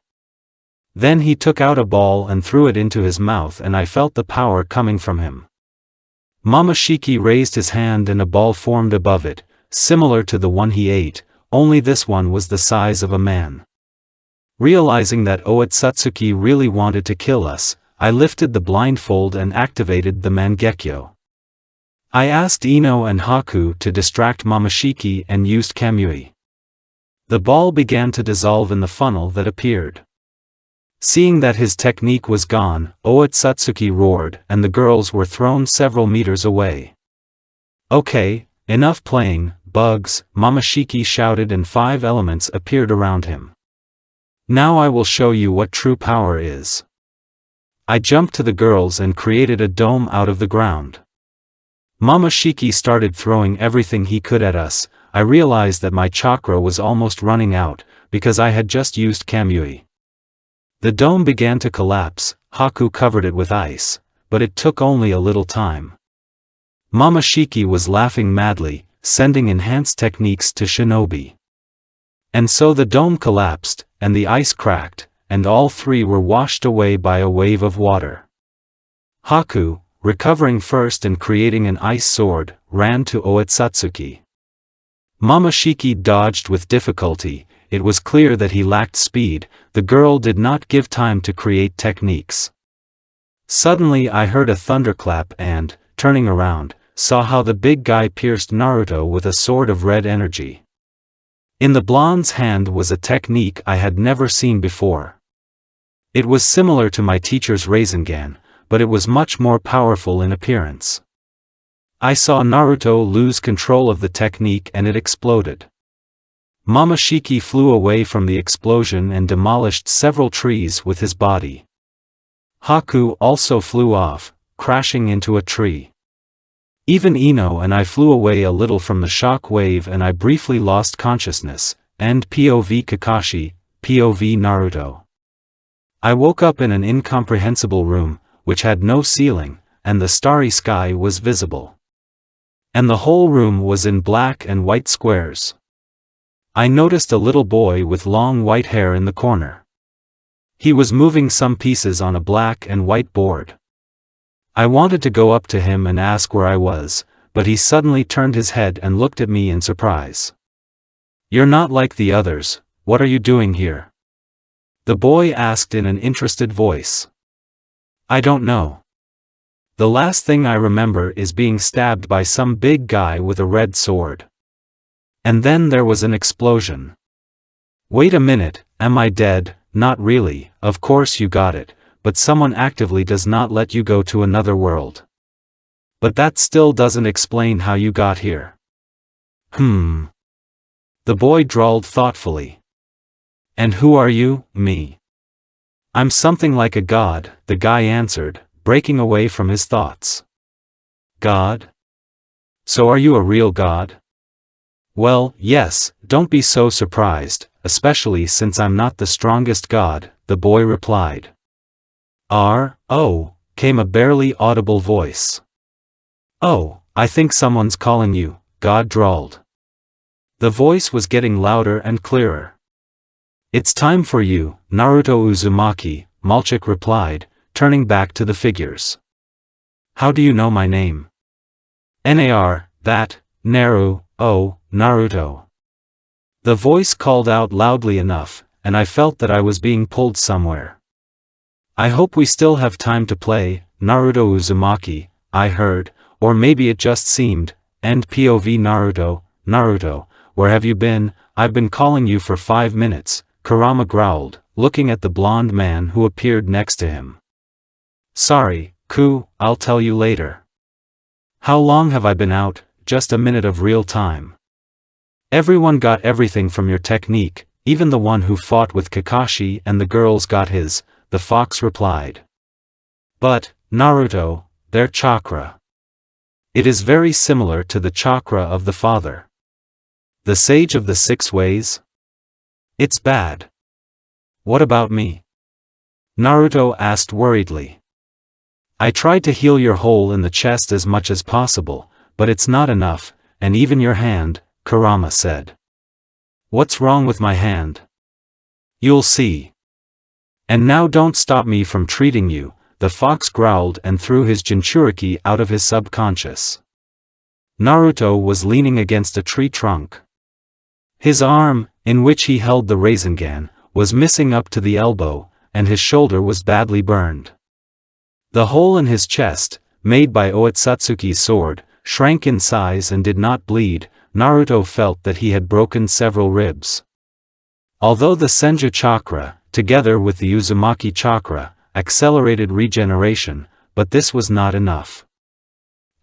Then he took out a ball and threw it into his mouth and I felt the power coming from him. Momoshiki raised his hand and a ball formed above it, similar to the one he ate, only this one was the size of a man. Realizing that Otsutsuki really wanted to kill us, I lifted the blindfold and activated the Mangekyo. I asked Ino and Haku to distract Momoshiki and used Kamui. The ball began to dissolve in the funnel that appeared. Seeing that his technique was gone, Otsutsuki roared and the girls were thrown several meters away. Okay, enough playing, bugs, Momoshiki shouted and 5 elements appeared around him. Now I will show you what true power is. I jumped to the girls and created a dome out of the ground. Mama Shiki started throwing everything he could at us. I realized that my chakra was almost running out, because I had just used Kamui. The dome began to collapse. Haku covered it with ice, but it took only a little time. Mama Shiki was laughing madly, sending enhanced techniques to Shinobi. And so the dome collapsed, and the ice cracked, and all three were washed away by a wave of water. Haku, recovering first and creating an ice sword, ran to Otsutsuki. Mama Shiki dodged with difficulty. It was clear that he lacked speed. The girl did not give time to create techniques. Suddenly I heard a thunderclap and, turning around, saw how the big guy pierced Naruto with a sword of red energy. In the blonde's hand was a technique I had never seen before. It was similar to my teacher's Rasengan, but it was much more powerful in appearance. I saw Naruto lose control of the technique and it exploded. Mama Shiki flew away from the explosion and demolished several trees with his body. Haku also flew off, crashing into a tree. Even Ino and I flew away a little from the shock wave and I briefly lost consciousness. End POV Kakashi, POV Naruto. I woke up in an incomprehensible room, which had no ceiling, and the starry sky was visible. And the whole room was in black and white squares. I noticed a little boy with long white hair in the corner. He was moving some pieces on a black and white board. I wanted to go up to him and ask where I was, but he suddenly turned his head and looked at me in surprise. "You're not like the others, what are you doing here?" The boy asked in an interested voice. "I don't know. The last thing I remember is being stabbed by some big guy with a red sword. And then there was an explosion." "Wait a minute, am I dead?" "Not really, of course you got it, but someone actively does not let you go to another world. But that still doesn't explain how you got here." The boy drawled thoughtfully. "And who are you?" "Me. I'm something like a god," the guy answered, breaking away from his thoughts. "God? So are you a real god?" "Well, yes, don't be so surprised, especially since I'm not the strongest god," the boy replied. "Oh," came a barely audible voice. "Oh, I think someone's calling you," God drawled. The voice was getting louder and clearer. "It's time for you, Naruto Uzumaki," Malchik replied, turning back to the figures. "How do you know my name?" Naruto. The voice called out loudly enough, and I felt that I was being pulled somewhere. "I hope we still have time to play, Naruto Uzumaki," I heard, or maybe it just seemed. End POV Naruto, where have you been? I've been calling you for 5 minutes, Kurama growled, looking at the blonde man who appeared next to him. "Sorry, I'll tell you later." "How long have I been out?" "Just a minute of real time." "Everyone got everything from your technique, even the one who fought with Kakashi, and the girls got his," the fox replied. "But, Naruto, their chakra. It is very similar to the chakra of the father. The sage of the 6 ways? It's bad." "What about me?" Naruto asked worriedly. "I tried to heal your hole in the chest as much as possible, but it's not enough, and even your hand," Kurama said. "What's wrong with my hand?" "You'll see. And now don't stop me from treating you," the fox growled and threw his Jinchuriki out of his subconscious. Naruto was leaning against a tree trunk. His arm, in which he held the Rasengan, was missing up to the elbow, and his shoulder was badly burned. The hole in his chest, made by Otsutsuki's sword, shrank in size and did not bleed. Naruto felt that he had broken several ribs. Although the Senju chakra, together with the Uzumaki chakra, accelerated regeneration, but this was not enough.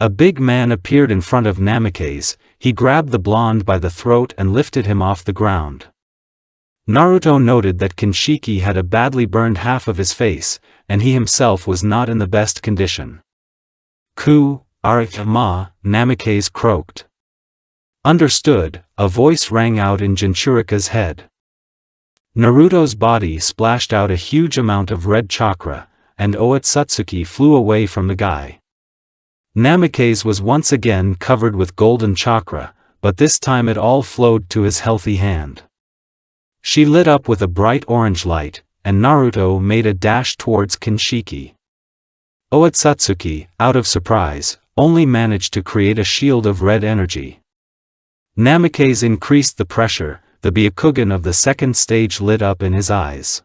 A big man appeared in front of Namikaze. He grabbed the blonde by the throat and lifted him off the ground. Naruto noted that Kinshiki had a badly burned half of his face, and he himself was not in the best condition. Ma, Namikaze croaked. Understood, a voice rang out in Jinchurika's head. Naruto's body splashed out a huge amount of red chakra, and Otsutsuki flew away from the guy. Namikaze was once again covered with golden chakra, but this time it all flowed to his healthy hand. She lit up with a bright orange light, and Naruto made a dash towards Kinshiki. Otsutsuki, out of surprise, only managed to create a shield of red energy. Namikaze increased the pressure, the Byakugan of the second stage lit up in his eyes.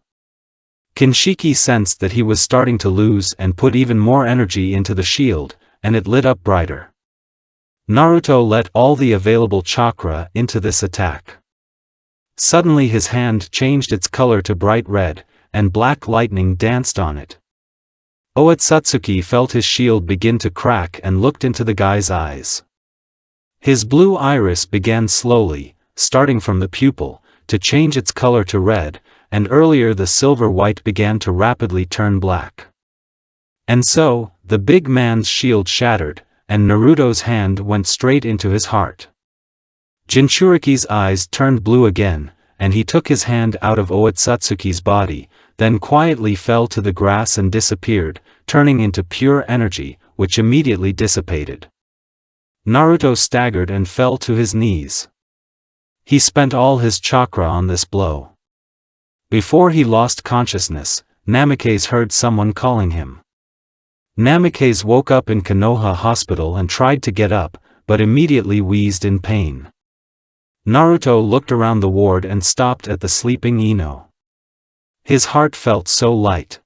Kinshiki sensed that he was starting to lose and put even more energy into the shield, and it lit up brighter. Naruto let all the available chakra into this attack. Suddenly his hand changed its color to bright red, and black lightning danced on it. Otsutsuki felt his shield begin to crack and looked into the guy's eyes. His blue iris began slowly, starting from the pupil, to change its color to red, and earlier the silver-white began to rapidly turn black. And so, the big man's shield shattered, and Naruto's hand went straight into his heart. Jinchuriki's eyes turned blue again, and he took his hand out of Otsutsuki's body, then quietly fell to the grass and disappeared, turning into pure energy, which immediately dissipated. Naruto staggered and fell to his knees. He spent all his chakra on this blow. Before he lost consciousness, Namikaze heard someone calling him. Namikaze woke up in Konoha Hospital and tried to get up, but immediately wheezed in pain. Naruto looked around the ward and stopped at the sleeping Ino. His heart felt so light.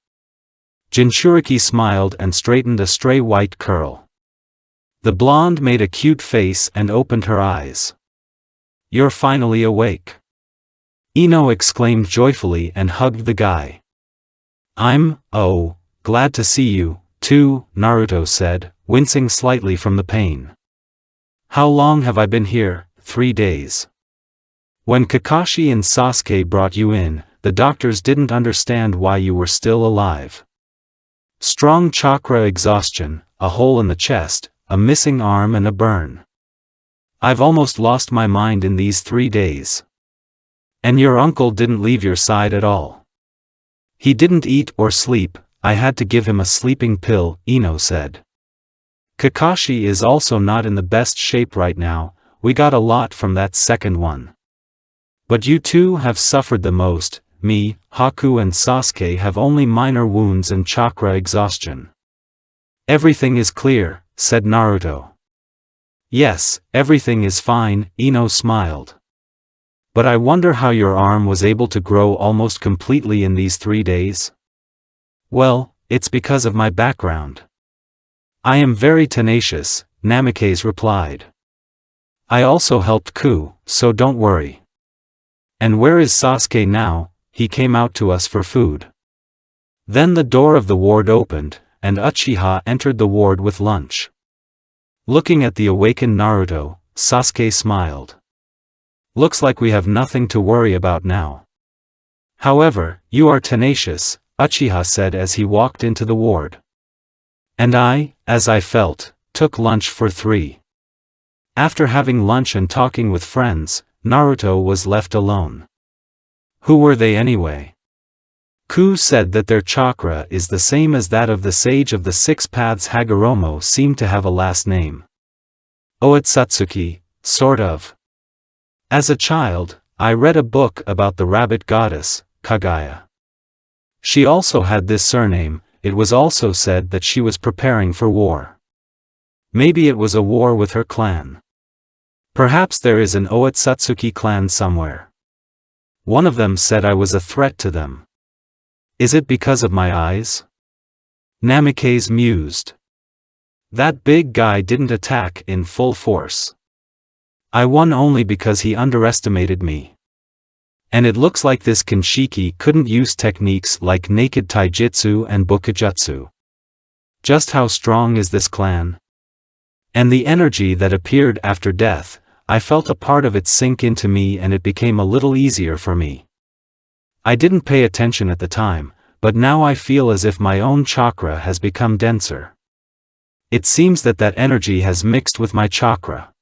Jinchuriki smiled and straightened a stray white curl. The blonde made a cute face and opened her eyes. "You're finally awake." Ino exclaimed joyfully and hugged the guy. Glad to see you, too," Naruto said, wincing slightly from the pain. "How long have I been here?" 3 days. "When Kakashi and Sasuke brought you in, the doctors didn't understand why you were still alive. Strong chakra exhaustion, a hole in the chest, a missing arm and a burn. I've almost lost my mind in these 3 days. And your uncle didn't leave your side at all. He didn't eat or sleep, I had to give him a sleeping pill," Ino said. "Kakashi is also not in the best shape right now, we got a lot from that second one. But you two have suffered the most, me, Haku and Sasuke have only minor wounds and chakra exhaustion." "Everything is clear," said Naruto. "Yes, everything is fine," Ino smiled. "But I wonder how your arm was able to grow almost completely in these 3 days?" "Well, it's because of my background. I am very tenacious," Namikaze replied. "I also helped Ku, so don't worry." "And where is Sasuke now? He came out to us for food." Then the door of the ward opened, and Uchiha entered the ward with lunch. Looking at the awakened Naruto, Sasuke smiled. "Looks like we have nothing to worry about now. However, you are tenacious," Uchiha said as he walked into the ward. "And I, as I felt, took lunch for 3. After having lunch and talking with friends, Naruto was left alone. Who were they anyway? Ku said that their chakra is the same as that of the sage of the 6 paths. Hagoromo seemed to have a last name. Otsutsuki, sort of. As a child, I read a book about the rabbit goddess, Kaguya. She also had this surname. It was also said that she was preparing for war. Maybe it was a war with her clan. Perhaps there is an Otsutsuki clan somewhere. One of them said I was a threat to them. Is it because of my eyes?" Namikaze mused. "That big guy didn't attack in full force. I won only because he underestimated me. And it looks like this Kinshiki couldn't use techniques like naked taijutsu and bukujutsu. Just how strong is this clan? And the energy that appeared after death, I felt a part of it sink into me and it became a little easier for me. I didn't pay attention at the time, but now I feel as if my own chakra has become denser. It seems that that energy has mixed with my chakra.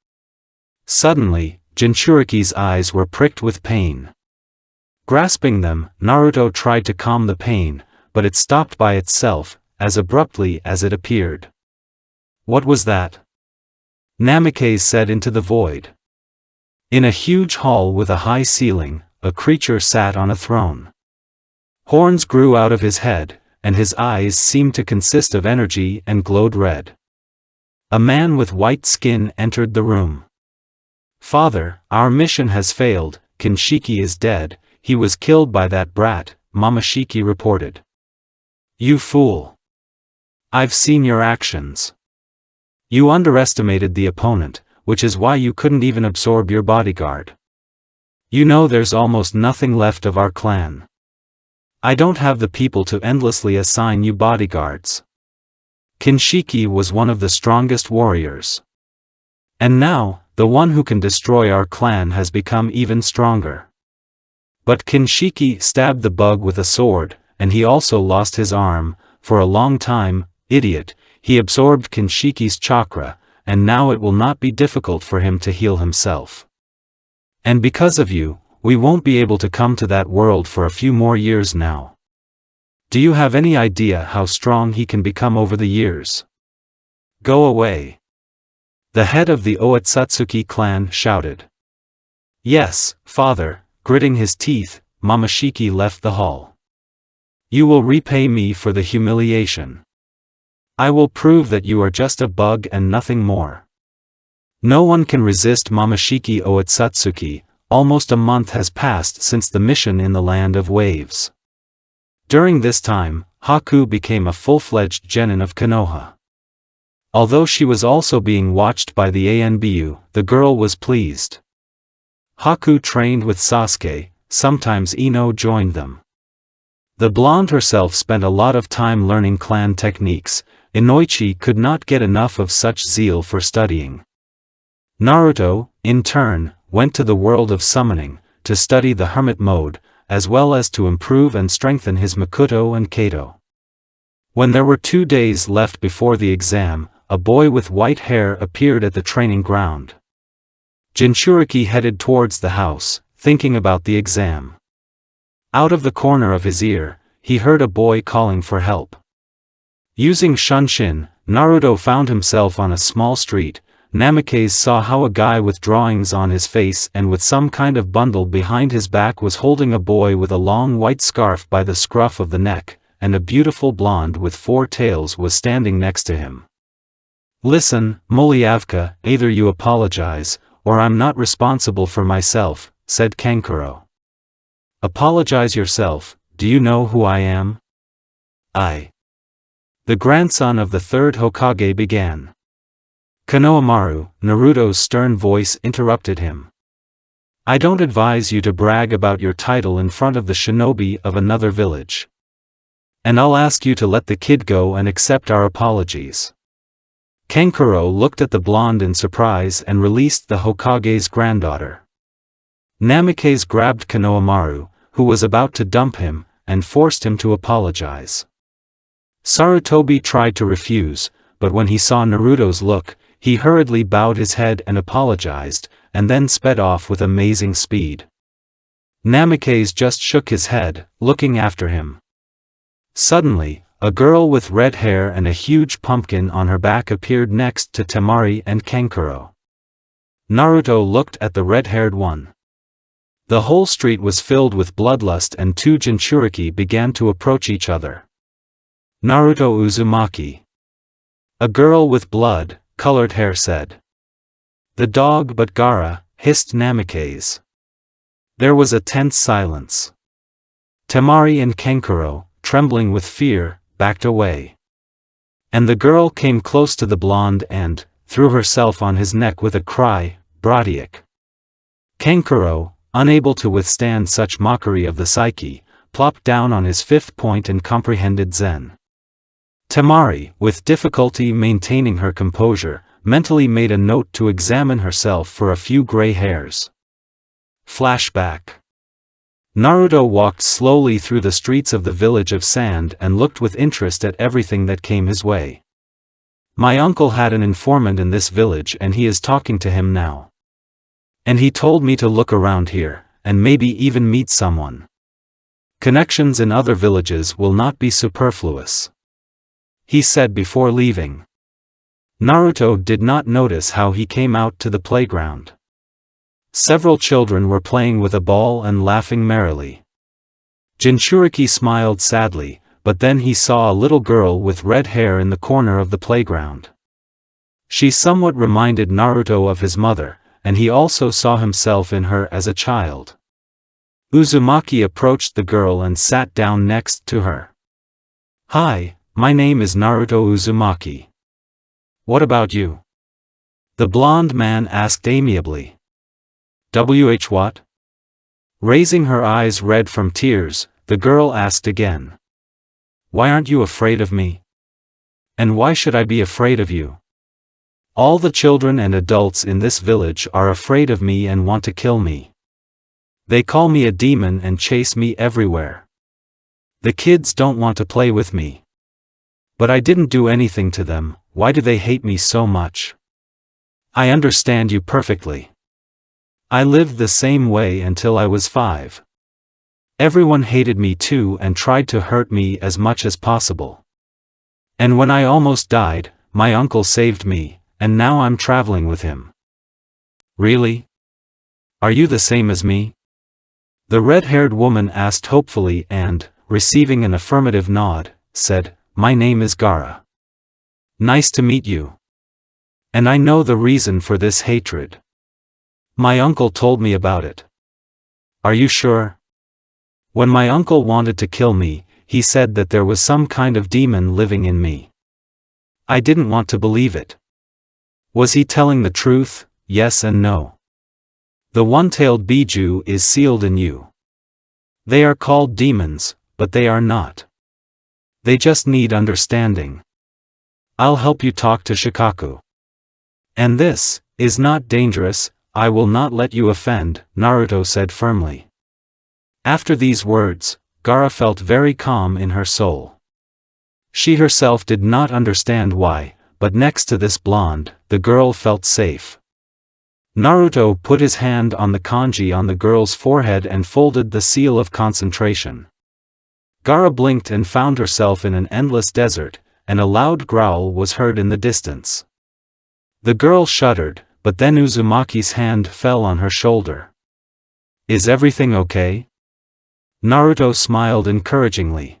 Suddenly, Jinchuriki's eyes were pricked with pain. Grasping them, Naruto tried to calm the pain, but it stopped by itself, as abruptly as it appeared. What was that? Namikaze said into the void. In a huge hall with a high ceiling, a creature sat on a throne. Horns grew out of his head, and his eyes seemed to consist of energy and glowed red. A man with white skin entered the room. Father, our mission has failed, Kinshiki is dead, he was killed by that brat, Momoshiki reported. You fool! I've seen your actions. You underestimated the opponent, which is why you couldn't even absorb your bodyguard. You know there's almost nothing left of our clan. I don't have the people to endlessly assign you bodyguards. Kinshiki was one of the strongest warriors. And now, the one who can destroy our clan has become even stronger. But Kinshiki stabbed the bug with a sword, and he also lost his arm. For a long time, idiot, he absorbed Kinshiki's chakra, and now it will not be difficult for him to heal himself. And because of you, we won't be able to come to that world for a few more years now. Do you have any idea how strong he can become over the years? Go away. The head of the Otsutsuki clan shouted. Yes, father, gritting his teeth, Momoshiki left the hall. You will repay me for the humiliation. I will prove that you are just a bug and nothing more. No one can resist Momoshiki Otsutsuki. Almost a month has passed since the mission in the Land of Waves. During this time, Haku became a full-fledged genin of Konoha. Although she was also being watched by the Anbu, the girl was pleased. Haku trained with Sasuke, sometimes Ino joined them. The blonde herself spent a lot of time learning clan techniques. Inoichi could not get enough of such zeal for studying. Naruto, in turn, went to the world of summoning, to study the hermit mode, as well as to improve and strengthen his Makoto and Kato. When there were 2 days left before the exam, a boy with white hair appeared at the training ground. Jinchuriki headed towards the house, thinking about the exam. Out of the corner of his ear, he heard a boy calling for help. Using Shunshin, Naruto found himself on a small street. Namikaze saw how a guy with drawings on his face and with some kind of bundle behind his back was holding a boy with a long white scarf by the scruff of the neck, and a beautiful blonde with 4 tails was standing next to him. Listen, Mulyavka, either you apologize, or I'm not responsible for myself, said Kankuro. Apologize yourself, do you know who I am? The grandson of the 3rd Hokage began. Konohamaru, Naruto's stern voice interrupted him. I don't advise you to brag about your title in front of the shinobi of another village. And I'll ask you to let the kid go and accept our apologies. Kankuro looked at the blonde in surprise and released the Hokage's granddaughter. Namikaze grabbed Konohamaru, who was about to dump him, and forced him to apologize. Sarutobi tried to refuse, but when he saw Naruto's look, he hurriedly bowed his head and apologized, and then sped off with amazing speed. Namikaze just shook his head, looking after him. Suddenly, a girl with red hair and a huge pumpkin on her back appeared next to Temari and Kankuro. Naruto looked at the red-haired one. The whole street was filled with bloodlust and 2 Jinchuriki began to approach each other. Naruto Uzumaki. A girl with blood-colored hair said. The dog but Gaara, hissed Namikaze. There was a tense silence. Temari and Kankuro, trembling with fear, backed away. And the girl came close to the blonde and threw herself on his neck with a cry, Brodiak. Kankuro, unable to withstand such mockery of the psyche, plopped down on his 5th point and comprehended Zen. Temari, with difficulty maintaining her composure, mentally made a note to examine herself for a few gray hairs. Flashback. Naruto walked slowly through the streets of the village of sand and looked with interest at everything that came his way. My uncle had an informant in this village and he is talking to him now. And he told me to look around here, and maybe even meet someone. Connections in other villages will not be superfluous," he said before leaving. Naruto did not notice how he came out to the playground. Several children were playing with a ball and laughing merrily. Jinchuriki smiled sadly, but then he saw a little girl with red hair in the corner of the playground. She somewhat reminded Naruto of his mother, and he also saw himself in her as a child. Uzumaki approached the girl and sat down next to her. "Hi, my name is Naruto Uzumaki. What about you?" the blonde man asked amiably. What? Raising her eyes red from tears, the girl asked again. "Why aren't you afraid of me? And why should I be afraid of you? All the children and adults in this village are afraid of me and want to kill me. They call me a demon and chase me everywhere. The kids don't want to play with me. But I didn't do anything to them, why do they hate me so much? I understand you perfectly. I lived the same way until I was 5. Everyone hated me too and tried to hurt me as much as possible. And when I almost died, my uncle saved me, and now I'm traveling with him." "Really? Are you the same as me?" the red-haired woman asked hopefully and, receiving an affirmative nod, said, "My name is Gaara. Nice to meet you. And I know the reason for this hatred. My uncle told me about it." "Are you sure?" "When my uncle wanted to kill me, he said that there was some kind of demon living in me. I didn't want to believe it. Was he telling the truth? Yes and no. The one-tailed Biju is sealed in you. They are called demons, but they are not. They just need understanding. I'll help you talk to Shikaku. And this is not dangerous, I will not let you offend," Naruto said firmly. After these words, Gaara felt very calm in her soul. She herself did not understand why, but next to this blonde, the girl felt safe. Naruto put his hand on the kanji on the girl's forehead and folded the seal of concentration. Gaara blinked and found herself in an endless desert, and a loud growl was heard in the distance. The girl shuddered, but then Uzumaki's hand fell on her shoulder. "Is everything okay?" Naruto smiled encouragingly.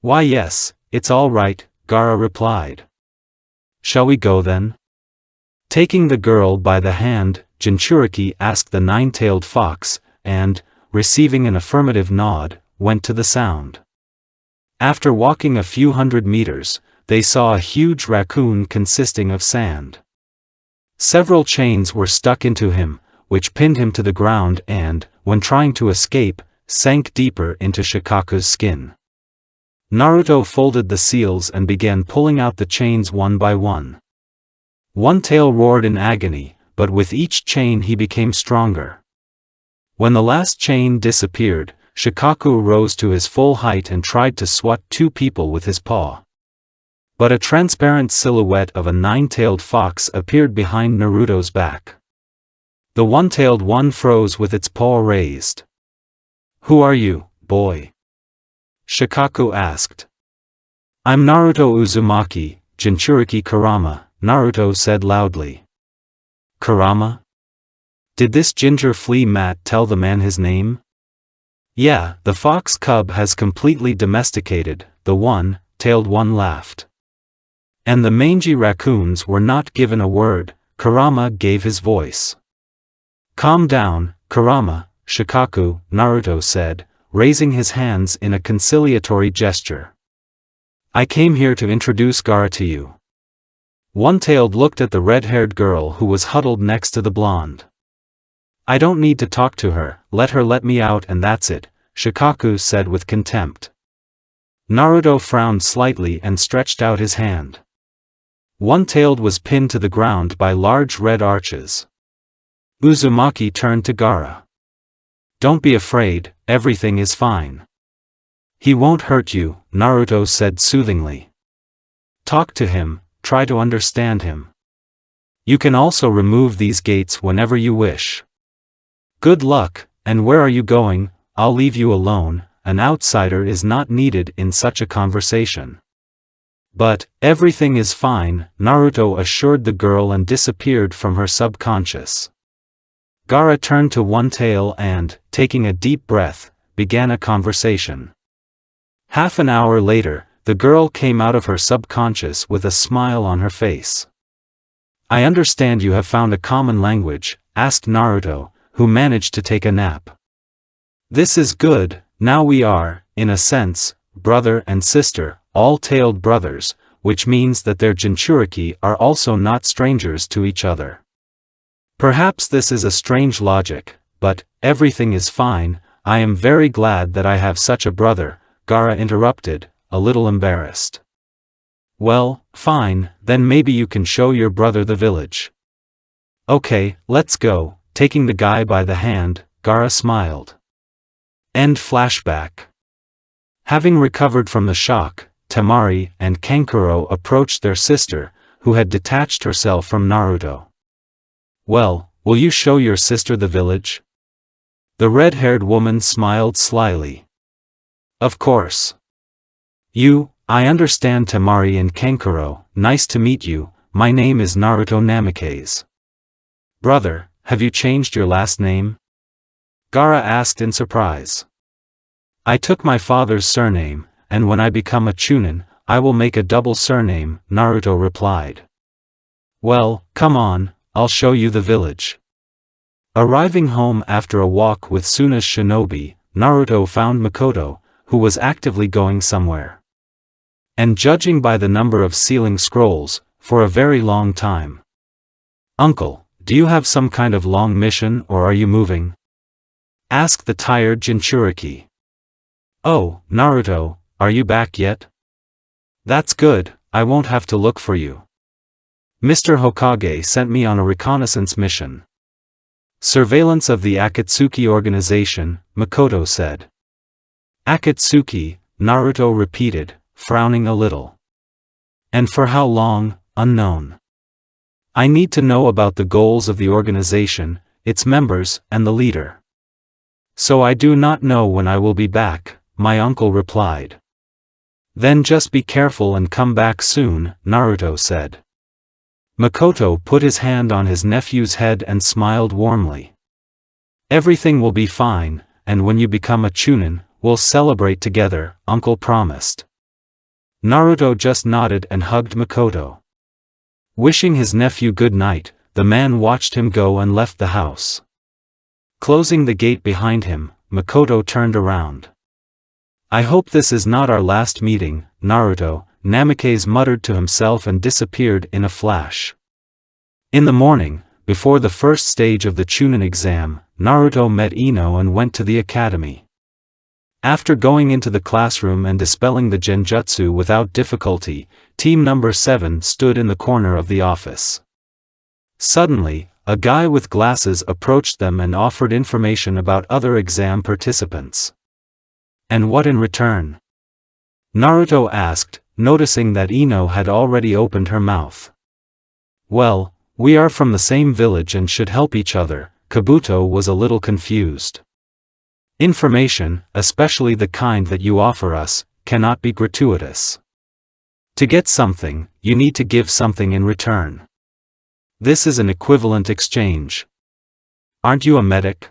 "Why yes, it's all right," Gaara replied. "Shall we go then?" Taking the girl by the hand, Jinchuriki asked the nine-tailed fox, and, receiving an affirmative nod, went to the sound. After walking a few hundred meters, they saw a huge raccoon consisting of sand. Several chains were stuck into him, which pinned him to the ground and, when trying to escape, sank deeper into Shikaku's skin. Naruto folded the seals and began pulling out the chains one by one. One tail roared in agony, but with each chain he became stronger. When the last chain disappeared, Shikaku rose to his full height and tried to swat 2 people with his paw. But a transparent silhouette of a 9-tailed fox appeared behind Naruto's back. The one-tailed one froze with its paw raised. "Who are you, boy?" Shikaku asked. "I'm Naruto Uzumaki, Jinchuriki Kurama," Naruto said loudly. "Kurama? Did this ginger flea mat tell the man his name?" "Yeah, the fox cub has completely domesticated," the one-tailed one laughed. "And the mangy raccoons were not given a word," Kurama gave his voice. "Calm down, Kurama, Shikaku," Naruto said, raising his hands in a conciliatory gesture. "I came here to introduce Gaara to you." One-tailed looked at the red-haired girl who was huddled next to the blonde. "I don't need to talk to her, let her let me out and that's it," Shikaku said with contempt. Naruto frowned slightly and stretched out his hand. One-tailed was pinned to the ground by large red arches. Uzumaki turned to Gaara. "Don't be afraid, everything is fine. He won't hurt you," Naruto said soothingly. "Talk to him, try to understand him. You can also remove these gates whenever you wish. Good luck, and where are you going? I'll leave you alone, an outsider is not needed in such a conversation. But, everything is fine, Naruto assured the girl and disappeared from her subconscious. Gaara turned to One Tail and, taking a deep breath, began a conversation. Half an hour later, the girl came out of her subconscious with a smile on her face. I understand you have found a common language, asked Naruto, who managed to take a nap. This is good, now we are, in a sense, brother and sister, all-tailed brothers, which means that their Jinchuriki are also not strangers to each other. Perhaps this is a strange logic, but, everything is fine, I am very glad that I have such a brother, Gaara interrupted, a little embarrassed. Well, fine, then maybe you can show your brother the village. Okay, let's go, taking the guy by the hand, Gaara smiled. End flashback. Having recovered from the shock, Temari and Kankuro approached their sister, who had detached herself from Naruto. Well, will you show your sister the village? The red-haired woman smiled slyly. Of course. I understand Temari and Kankuro, nice to meet you, my name is Naruto Namikaze. Brother, have you changed your last name? Gaara asked in surprise. I took my father's surname, and when I become a Chunin, I will make a double surname, Naruto replied. Well, come on, I'll show you the village. Arriving home after a walk with Suna's shinobi, Naruto found Makoto, who was actively going somewhere. And judging by the number of ceiling scrolls, for a very long time. Uncle, do you have some kind of long mission or are you moving? Asked the tired Jinchuriki. Oh, Naruto, are you back yet? That's good, I won't have to look for you. Mr. Hokage sent me on a reconnaissance mission. Surveillance of the Akatsuki organization, Makoto said. Akatsuki, Naruto repeated, frowning a little. And for how long, unknown. I need to know about the goals of the organization, its members, and the leader. So I do not know when I will be back, my uncle replied. Then just be careful and come back soon, Naruto said. Makoto put his hand on his nephew's head and smiled warmly. Everything will be fine, and when you become a Chunin, we'll celebrate together, uncle promised. Naruto just nodded and hugged Makoto. Wishing his nephew good night, the man watched him go and left the house. Closing the gate behind him, Makoto turned around. I hope this is not our last meeting, Naruto, Namikaze muttered to himself and disappeared in a flash. In the morning, before the first stage of the Chunin exam, Naruto met Ino and went to the academy. After going into the classroom and dispelling the genjutsu without difficulty, team number 7 stood in the corner of the office. Suddenly, a guy with glasses approached them and offered information about other exam participants. And what in return? Naruto asked, noticing that Ino had already opened her mouth. Well, we are from the same village and should help each other, Kabuto was a little confused. Information, especially the kind that you offer us, cannot be gratuitous. To get something, you need to give something in return. This is an equivalent exchange. Aren't you a medic?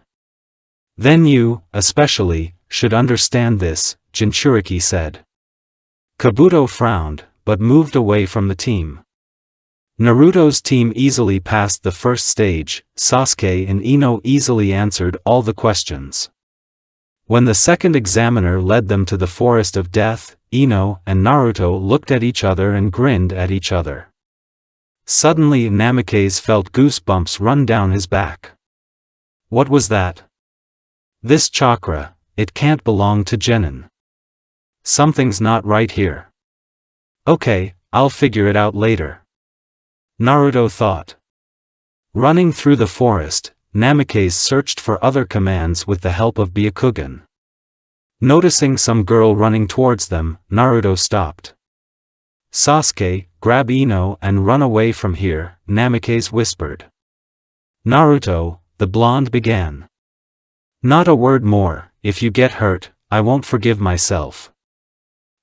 Then you, especially, should understand this, Jinchuriki said. Kabuto frowned, but moved away from the team. Naruto's team easily passed the first stage, Sasuke and Ino easily answered all the questions. When the second examiner led them to the forest of death, Ino and Naruto looked at each other and grinned at each other. Suddenly Namikaze felt goosebumps run down his back. What was that? This chakra, it can't belong to Genin. Something's not right here. Okay, I'll figure it out later. Naruto thought. Running through the forest, Namikaze searched for other commands with the help of Byakugan. Noticing some girl running towards them, Naruto stopped. Sasuke, grab Ino and run away from here," Namikaze whispered. "Naruto," the blonde began. "Not a word more. If you get hurt, I won't forgive myself."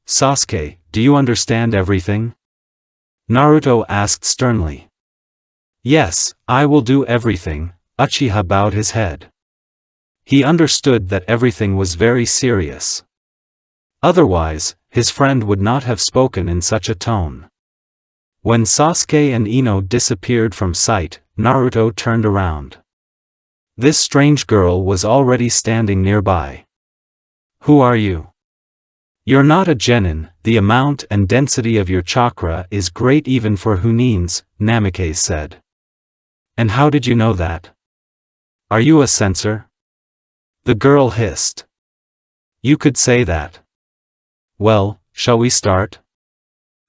"Sasuke, do you understand everything?" Naruto asked sternly. "Yes, I will do everything," Uchiha bowed his head. He understood that everything was very serious. Otherwise, his friend would not have spoken in such a tone. When Sasuke and Ino disappeared from sight, Naruto turned around. This strange girl was already standing nearby. "Who are you?" "You're not a genin, the amount and density of your chakra is great even for Hunins," Namikaze said. "And how did you know that? Are you a censor?" The girl hissed. "You could say that." "Well, shall we start?"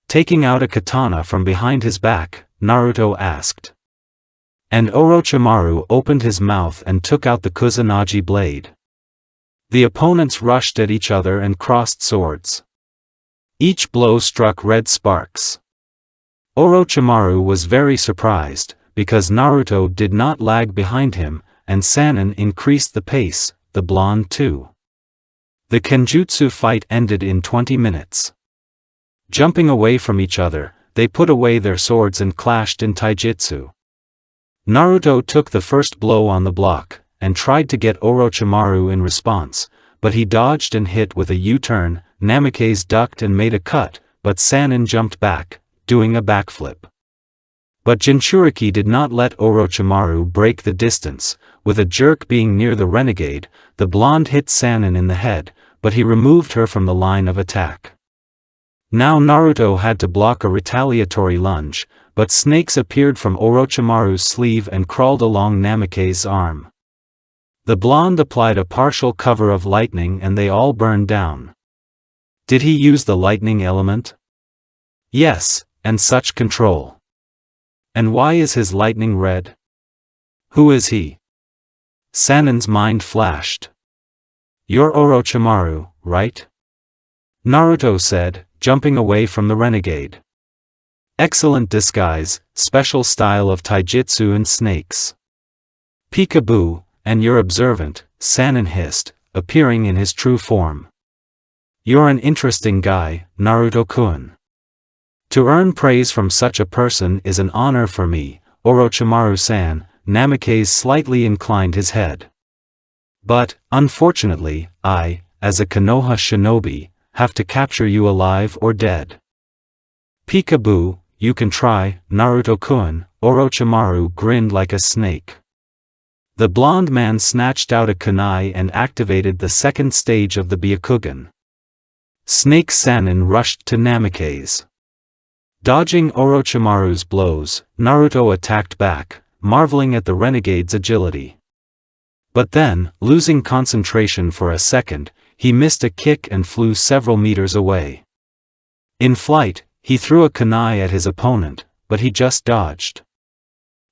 Taking out a katana from behind his back, Naruto asked. And Orochimaru opened his mouth and took out the Kusanagi blade. The opponents rushed at each other and crossed swords. Each blow struck red sparks. Orochimaru was very surprised, because Naruto did not lag behind him, and Sannin increased the pace, the blonde too. The Kenjutsu fight ended in 20 minutes. Jumping away from each other, they put away their swords and clashed in taijutsu. Naruto took the first blow on the block, and tried to get Orochimaru in response, but he dodged and hit with a U-turn. Namikaze ducked and made a cut, but Sannin jumped back, doing a backflip. But Jinchuriki did not let Orochimaru break the distance. With a jerk being near the renegade, the blonde hit Sannin in the head, but he removed her from the line of attack. Now Naruto had to block a retaliatory lunge, but snakes appeared from Orochimaru's sleeve and crawled along Namikaze's arm. The blonde applied a partial cover of lightning and they all burned down. Did he use the lightning element? Yes, and such control. And why is his lightning red? Who is he? Sannin's mind flashed. "You're Orochimaru, right?" Naruto said, jumping away from the renegade. "Excellent disguise, special style of taijutsu and snakes." "Peekaboo, and you're observant," Sannin hissed, appearing in his true form. "You're an interesting guy, Naruto-kun. To earn praise from such a person is an honor for me, Orochimaru-san." Namikaze slightly inclined his head. "But, unfortunately, I, as a Konoha shinobi, have to capture you alive or dead." "Peekaboo, you can try, Naruto-kun," Orochimaru grinned like a snake. The blonde man snatched out a kunai and activated the second stage of the Byakugan. Snake Sannin rushed to Namikaze. Dodging Orochimaru's blows, Naruto attacked back, marveling at the renegade's agility. But then, losing concentration for a second, he missed a kick and flew several meters away. In flight, he threw a kunai at his opponent, but he just dodged.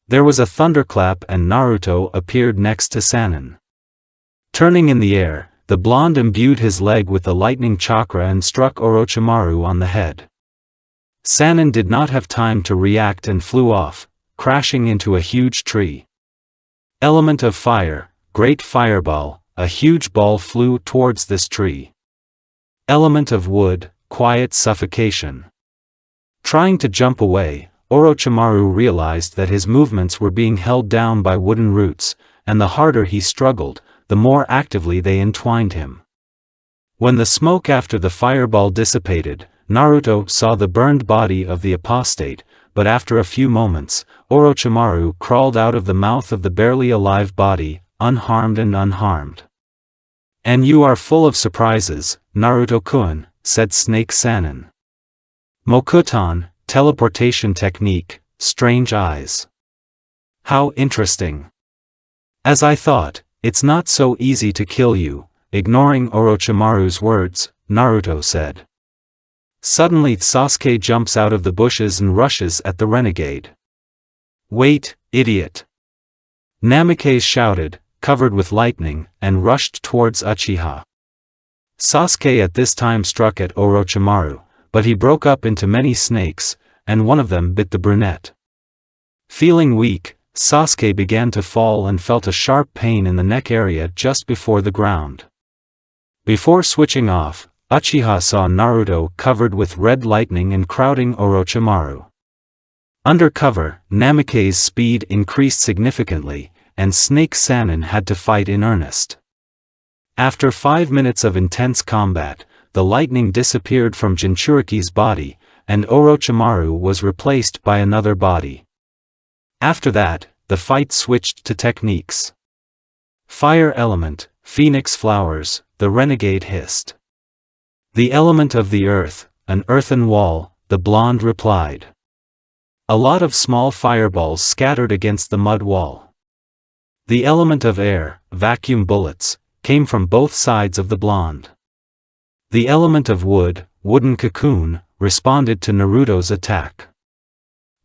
There was a thunderclap and Naruto appeared next to Sannin. Turning in the air, the blonde imbued his leg with the lightning chakra and struck Orochimaru on the head. Sannin did not have time to react and flew off, crashing into a huge tree. Element of fire, great fireball, a huge ball flew towards this tree. Element of wood, quiet suffocation. Trying to jump away, Orochimaru realized that his movements were being held down by wooden roots, and the harder he struggled, the more actively they entwined him. When the smoke after the fireball dissipated, Naruto saw the burned body of the apostate, but after a few moments, Orochimaru crawled out of the mouth of the barely alive body, unharmed and unharmed. "And you are full of surprises, Naruto-kun," said Snake Sannin. "Mokuton, teleportation technique, strange eyes. How interesting. As I thought, it's not so easy to kill you," ignoring Orochimaru's words, Naruto said. Suddenly Sasuke jumps out of the bushes and rushes at the renegade. "Wait, idiot!" Namikaze shouted, covered with lightning, and rushed towards Uchiha. Sasuke at this time struck at Orochimaru, but he broke up into many snakes, and one of them bit the brunette. Feeling weak, Sasuke began to fall and felt a sharp pain in the neck area just before the ground. Before switching off, Uchiha saw Naruto covered with red lightning and crowding Orochimaru. Under cover, Namica's speed increased significantly, and Snake Sannin had to fight in earnest. After 5 minutes of intense combat, the lightning disappeared from Jinchuriki's body, and Orochimaru was replaced by another body. After that, the fight switched to techniques. Fire element, phoenix flowers, the renegade hissed. The element of the earth, an earthen wall, the blonde replied. A lot of small fireballs scattered against the mud wall. The element of air, vacuum bullets, came from both sides of the blonde. The element of wood, wooden cocoon, responded to Naruto's attack.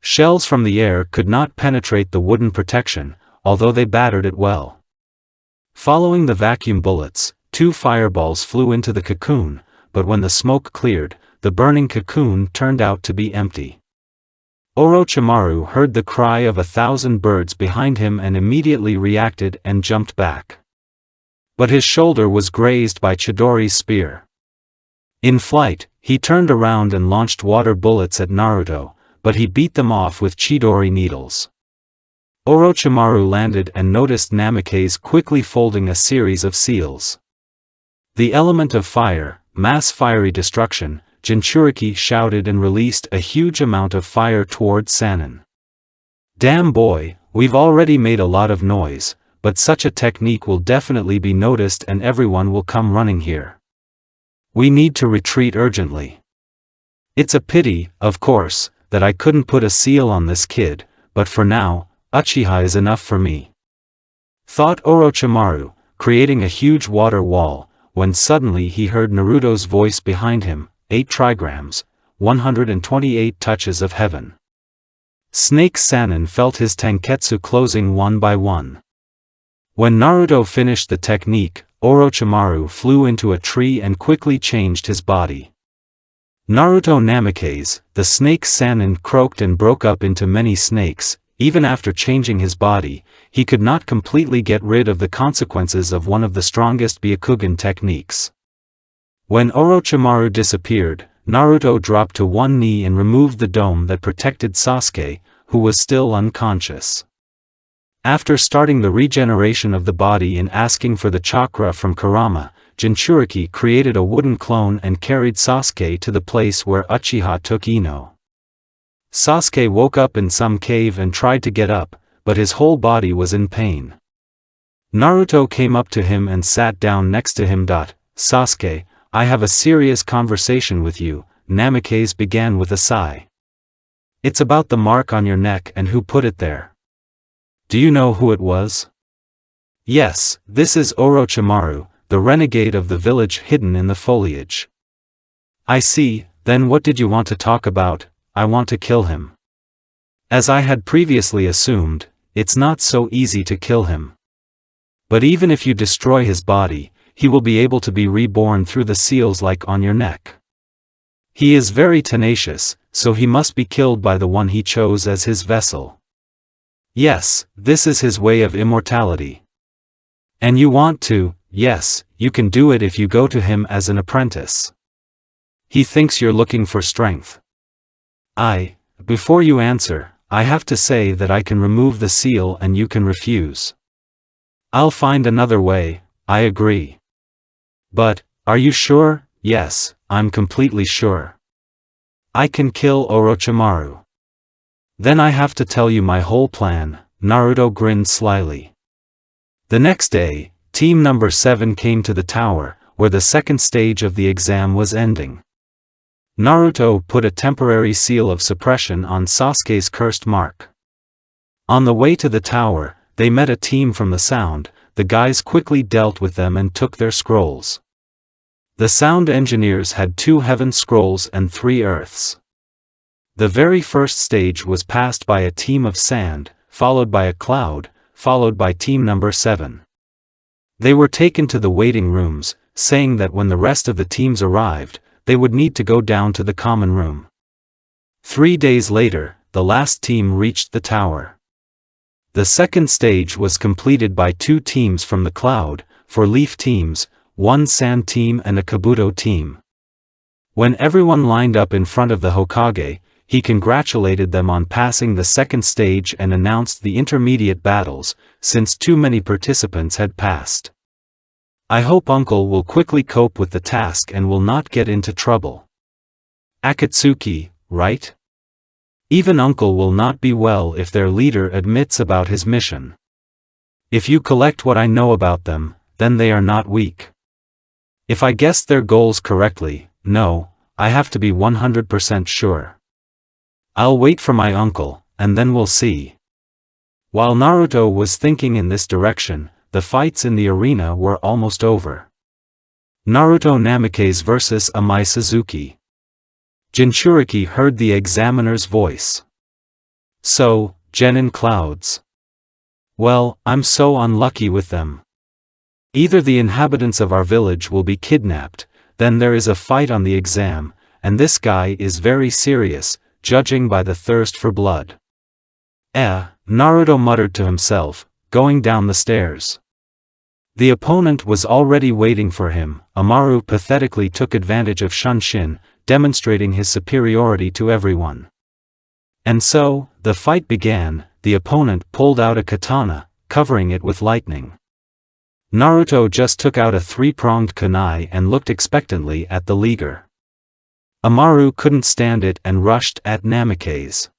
Shells from the air could not penetrate the wooden protection, although they battered it well. Following the vacuum bullets, 2 fireballs flew into the cocoon, but when the smoke cleared, the burning cocoon turned out to be empty. Orochimaru heard the cry of 1,000 birds behind him and immediately reacted and jumped back. But his shoulder was grazed by Chidori's spear. In flight, he turned around and launched water bullets at Naruto, but he beat them off with Chidori needles. Orochimaru landed and noticed Namikaze quickly folding a series of seals. The element of fire, mass fiery destruction, Jinchuriki shouted and released a huge amount of fire towards Sannin. Damn boy, we've already made a lot of noise, but such a technique will definitely be noticed and everyone will come running here. We need to retreat urgently. It's a pity, of course, that I couldn't put a seal on this kid, but for now, Uchiha is enough for me. Thought Orochimaru, creating a huge water wall, when suddenly he heard Naruto's voice behind him, 8 trigrams, 128 touches of heaven. Snake Sannin felt his tenketsu closing one by one. When Naruto finished the technique, Orochimaru flew into a tree and quickly changed his body. Naruto Namikaze, the snake Sannin croaked and broke up into many snakes. Even after changing his body, he could not completely get rid of the consequences of one of the strongest Byakugan techniques. When Orochimaru disappeared, Naruto dropped to one knee and removed the dome that protected Sasuke, who was still unconscious. After starting the regeneration of the body and asking for the chakra from Kurama, Jinchuriki created a wooden clone and carried Sasuke to the place where Uchiha took Ino. Sasuke woke up in some cave and tried to get up, but his whole body was in pain. Naruto came up to him and sat down next to him. Sasuke, I have a serious conversation with you, Namikaze began with a sigh. It's about the mark on your neck and who put it there. Do you know who it was? Yes, this is Orochimaru, the renegade of the village hidden in the foliage. I see, then what did you want to talk about? I want to kill him. As I had previously assumed, it's not so easy to kill him. But even if you destroy his body, he will be able to be reborn through the seals like on your neck. He is very tenacious, so he must be killed by the one he chose as his vessel. Yes, this is his way of immortality. And you want to, yes, you can do it if you go to him as an apprentice. He thinks you're looking for strength. Before you answer, I have to say that I can remove the seal and you can refuse. I'll find another way, I agree. But, are you sure? Yes, I'm completely sure. I can kill Orochimaru. Then I have to tell you my whole plan, Naruto grinned slyly. The next day, team number 7 came to the tower, where the second stage of the exam was ending. Naruto put a temporary seal of suppression on Sasuke's cursed mark. On the way to the tower, they met a team from the Sound. The guys quickly dealt with them and took their scrolls. The Sound engineers had 2 heaven scrolls and 3 earths. The very first stage was passed by a team of sand, followed by a cloud, followed by team number 7. They were taken to the waiting rooms, saying that when the rest of the teams arrived, they would need to go down to the common room. 3 days later, the last team reached the tower. The second stage was completed by 2 teams from the cloud, 4 leaf teams, 1 sand team and a kabuto team. When everyone lined up in front of the Hokage, he congratulated them on passing the second stage and announced the intermediate battles, since too many participants had passed. I hope Uncle will quickly cope with the task and will not get into trouble. Akatsuki, right? Even Uncle will not be well if their leader admits about his mission. If you collect what I know about them, then they are not weak. If I guessed their goals correctly, no, I have to be 100% sure. I'll wait for my uncle, and then we'll see. While Naruto was thinking in this direction, the fights in the arena were almost over. Naruto Namikaze vs. Amai Suzuki. Jinchuriki heard the examiner's voice. So, Genin clouds. Well, I'm so unlucky with them. Either the inhabitants of our village will be kidnapped, then there is a fight on the exam, and this guy is very serious, judging by the thirst for blood. Naruto muttered to himself, going down the stairs. The opponent was already waiting for him. Amaru pathetically took advantage of Shunshin, demonstrating his superiority to everyone. And so, the fight began. The opponent pulled out a katana, covering it with lightning. Naruto just took out a 3-pronged kunai and looked expectantly at the leaguer. Amaru couldn't stand it and rushed at Namikaze.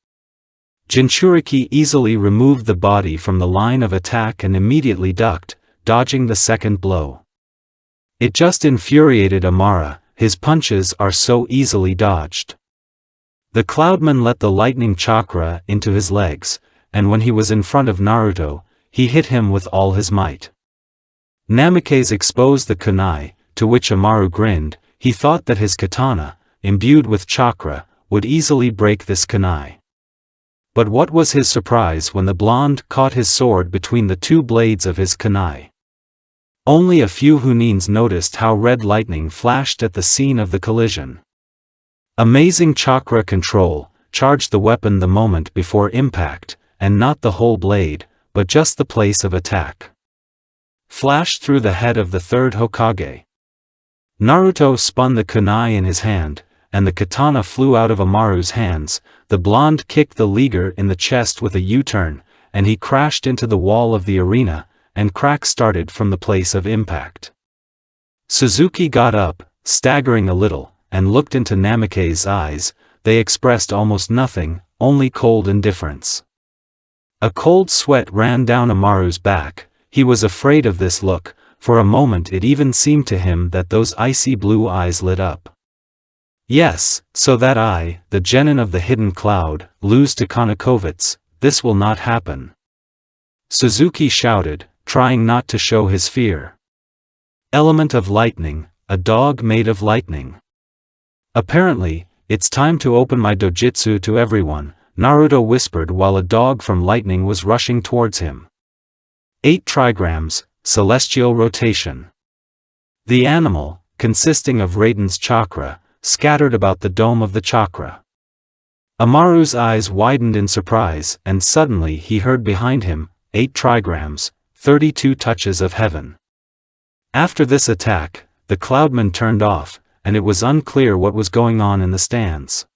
Jinchuriki easily removed the body from the line of attack and immediately ducked, dodging the second blow. It just infuriated Amara, his punches are so easily dodged. The Cloudman let the lightning chakra into his legs, and when he was in front of Naruto, he hit him with all his might. Namikaze exposed the kunai, to which Amaru grinned. He thought that his katana, imbued with chakra, would easily break this kunai. But what was his surprise when the blonde caught his sword between the 2 blades of his kunai. Only a few Hunins noticed how red lightning flashed at the scene of the collision. Amazing chakra control, charged the weapon the moment before impact, and not the whole blade, but just the place of attack. Flashed through the head of the 3rd Hokage. Naruto spun the kunai in his hand, and the katana flew out of Amaru's hands. The blonde kicked the leaguer in the chest with a U-turn, and he crashed into the wall of the arena, and crack started from the place of impact. Suzuki got up, staggering a little, and looked into Namikaze's eyes. They expressed almost nothing, only cold indifference. A cold sweat ran down Amaru's back. He was afraid of this look. For a moment it even seemed to him that those icy blue eyes lit up. Yes, so that I, the genin of the hidden cloud, lose to Konokovitz, this will not happen. Suzuki shouted, trying not to show his fear. Element of lightning, a dog made of lightning. Apparently, it's time to open my dojutsu to everyone, Naruto whispered while a dog from lightning was rushing towards him. 8 trigrams, celestial rotation. The animal, consisting of Raiden's chakra, scattered about the dome of the chakra. Amaru's eyes widened in surprise, and suddenly he heard behind him, 8 trigrams, 32 touches of heaven. After this attack, the Cloudman turned off, and it was unclear what was going on in the stands.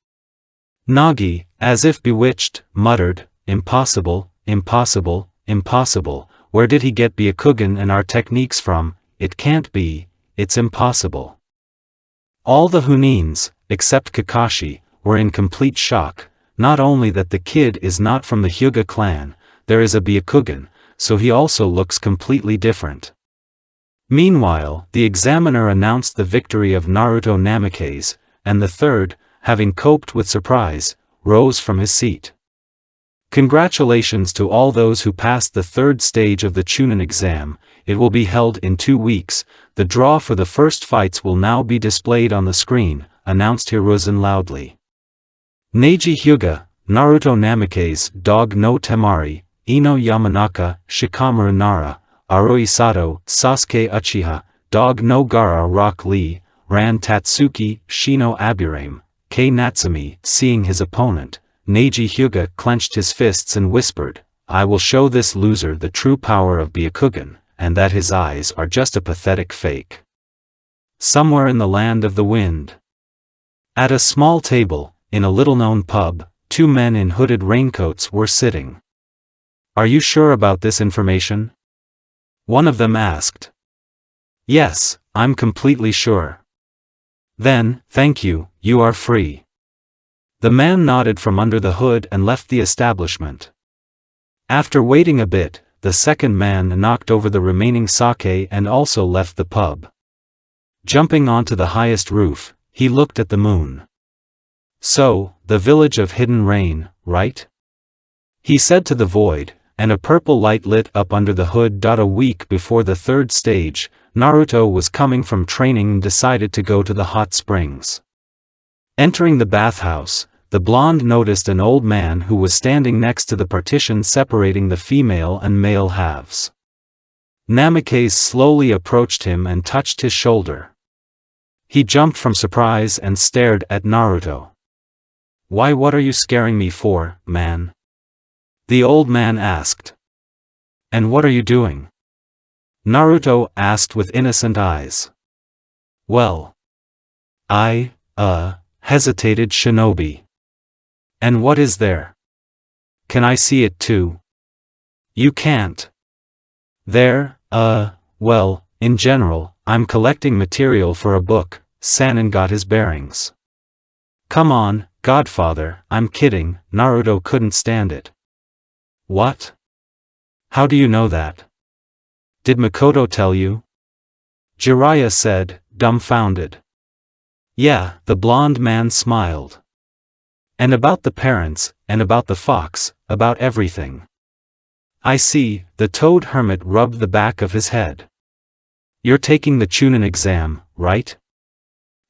Nagi, as if bewitched, muttered, "Impossible, impossible, impossible, where did he get Byakugan and our techniques from? It can't be, it's impossible." All the Hunins, except Kakashi, were in complete shock. Not only that the kid is not from the Hyuga clan, there is a Byakugan, so he also looks completely different. Meanwhile, the examiner announced the victory of Naruto Namikaze, and the 3rd, having coped with surprise, rose from his seat. Congratulations to all those who passed the 3rd stage of the Chunin exam. It will be held in 2 weeks. The draw for the first fights will now be displayed on the screen, announced Hiruzen loudly. Neji Hyuga, Naruto Namikaze, Dog no Temari, Ino Yamanaka, Shikamaru Nara, Aroi Sato, Sasuke Uchiha, Dog no Gara Rock Lee, Ran Tatsuki, Shino Aburame, Natsumi. Seeing his opponent, Neji Hyuga clenched his fists and whispered, "I will show this loser the true power of Byakugan, and that his eyes are just a pathetic fake." Somewhere in the land of the wind. At a small table, in a little-known pub, two men in hooded raincoats were sitting. "Are you sure about this information?" one of them asked. "Yes, I'm completely sure." "Then, thank you, you are free." The man nodded from under the hood and left the establishment. After waiting a bit, the second man knocked over the remaining sake and also left the pub. Jumping onto the highest roof, he looked at the moon. "So, the village of hidden rain, right?" he said to the void, and a purple light lit up under the hood. A week before the third stage, Naruto was coming from training and decided to go to the hot springs. Entering the bathhouse, the blonde noticed an old man who was standing next to the partition separating the female and male halves. Namikaze slowly approached him and touched his shoulder. He jumped from surprise and stared at Naruto. "Why, what are you scaring me for, man?" the old man asked. "And what are you doing?" Naruto asked with innocent eyes. "Well, I, hesitated Shinobi. And what is there? Can I see it too?" "You can't." "There, well, in general, I'm collecting material for a book." Sanin got his bearings. "Come on, Godfather, I'm kidding." Naruto couldn't stand it. "What? How do you know that? Did Makoto tell you?" Jiraiya said, dumbfounded. "Yeah," the blonde man smiled. "And about the parents, and about the fox, about everything." "I see." The toad hermit rubbed the back of his head. "You're taking the Chunin exam, right?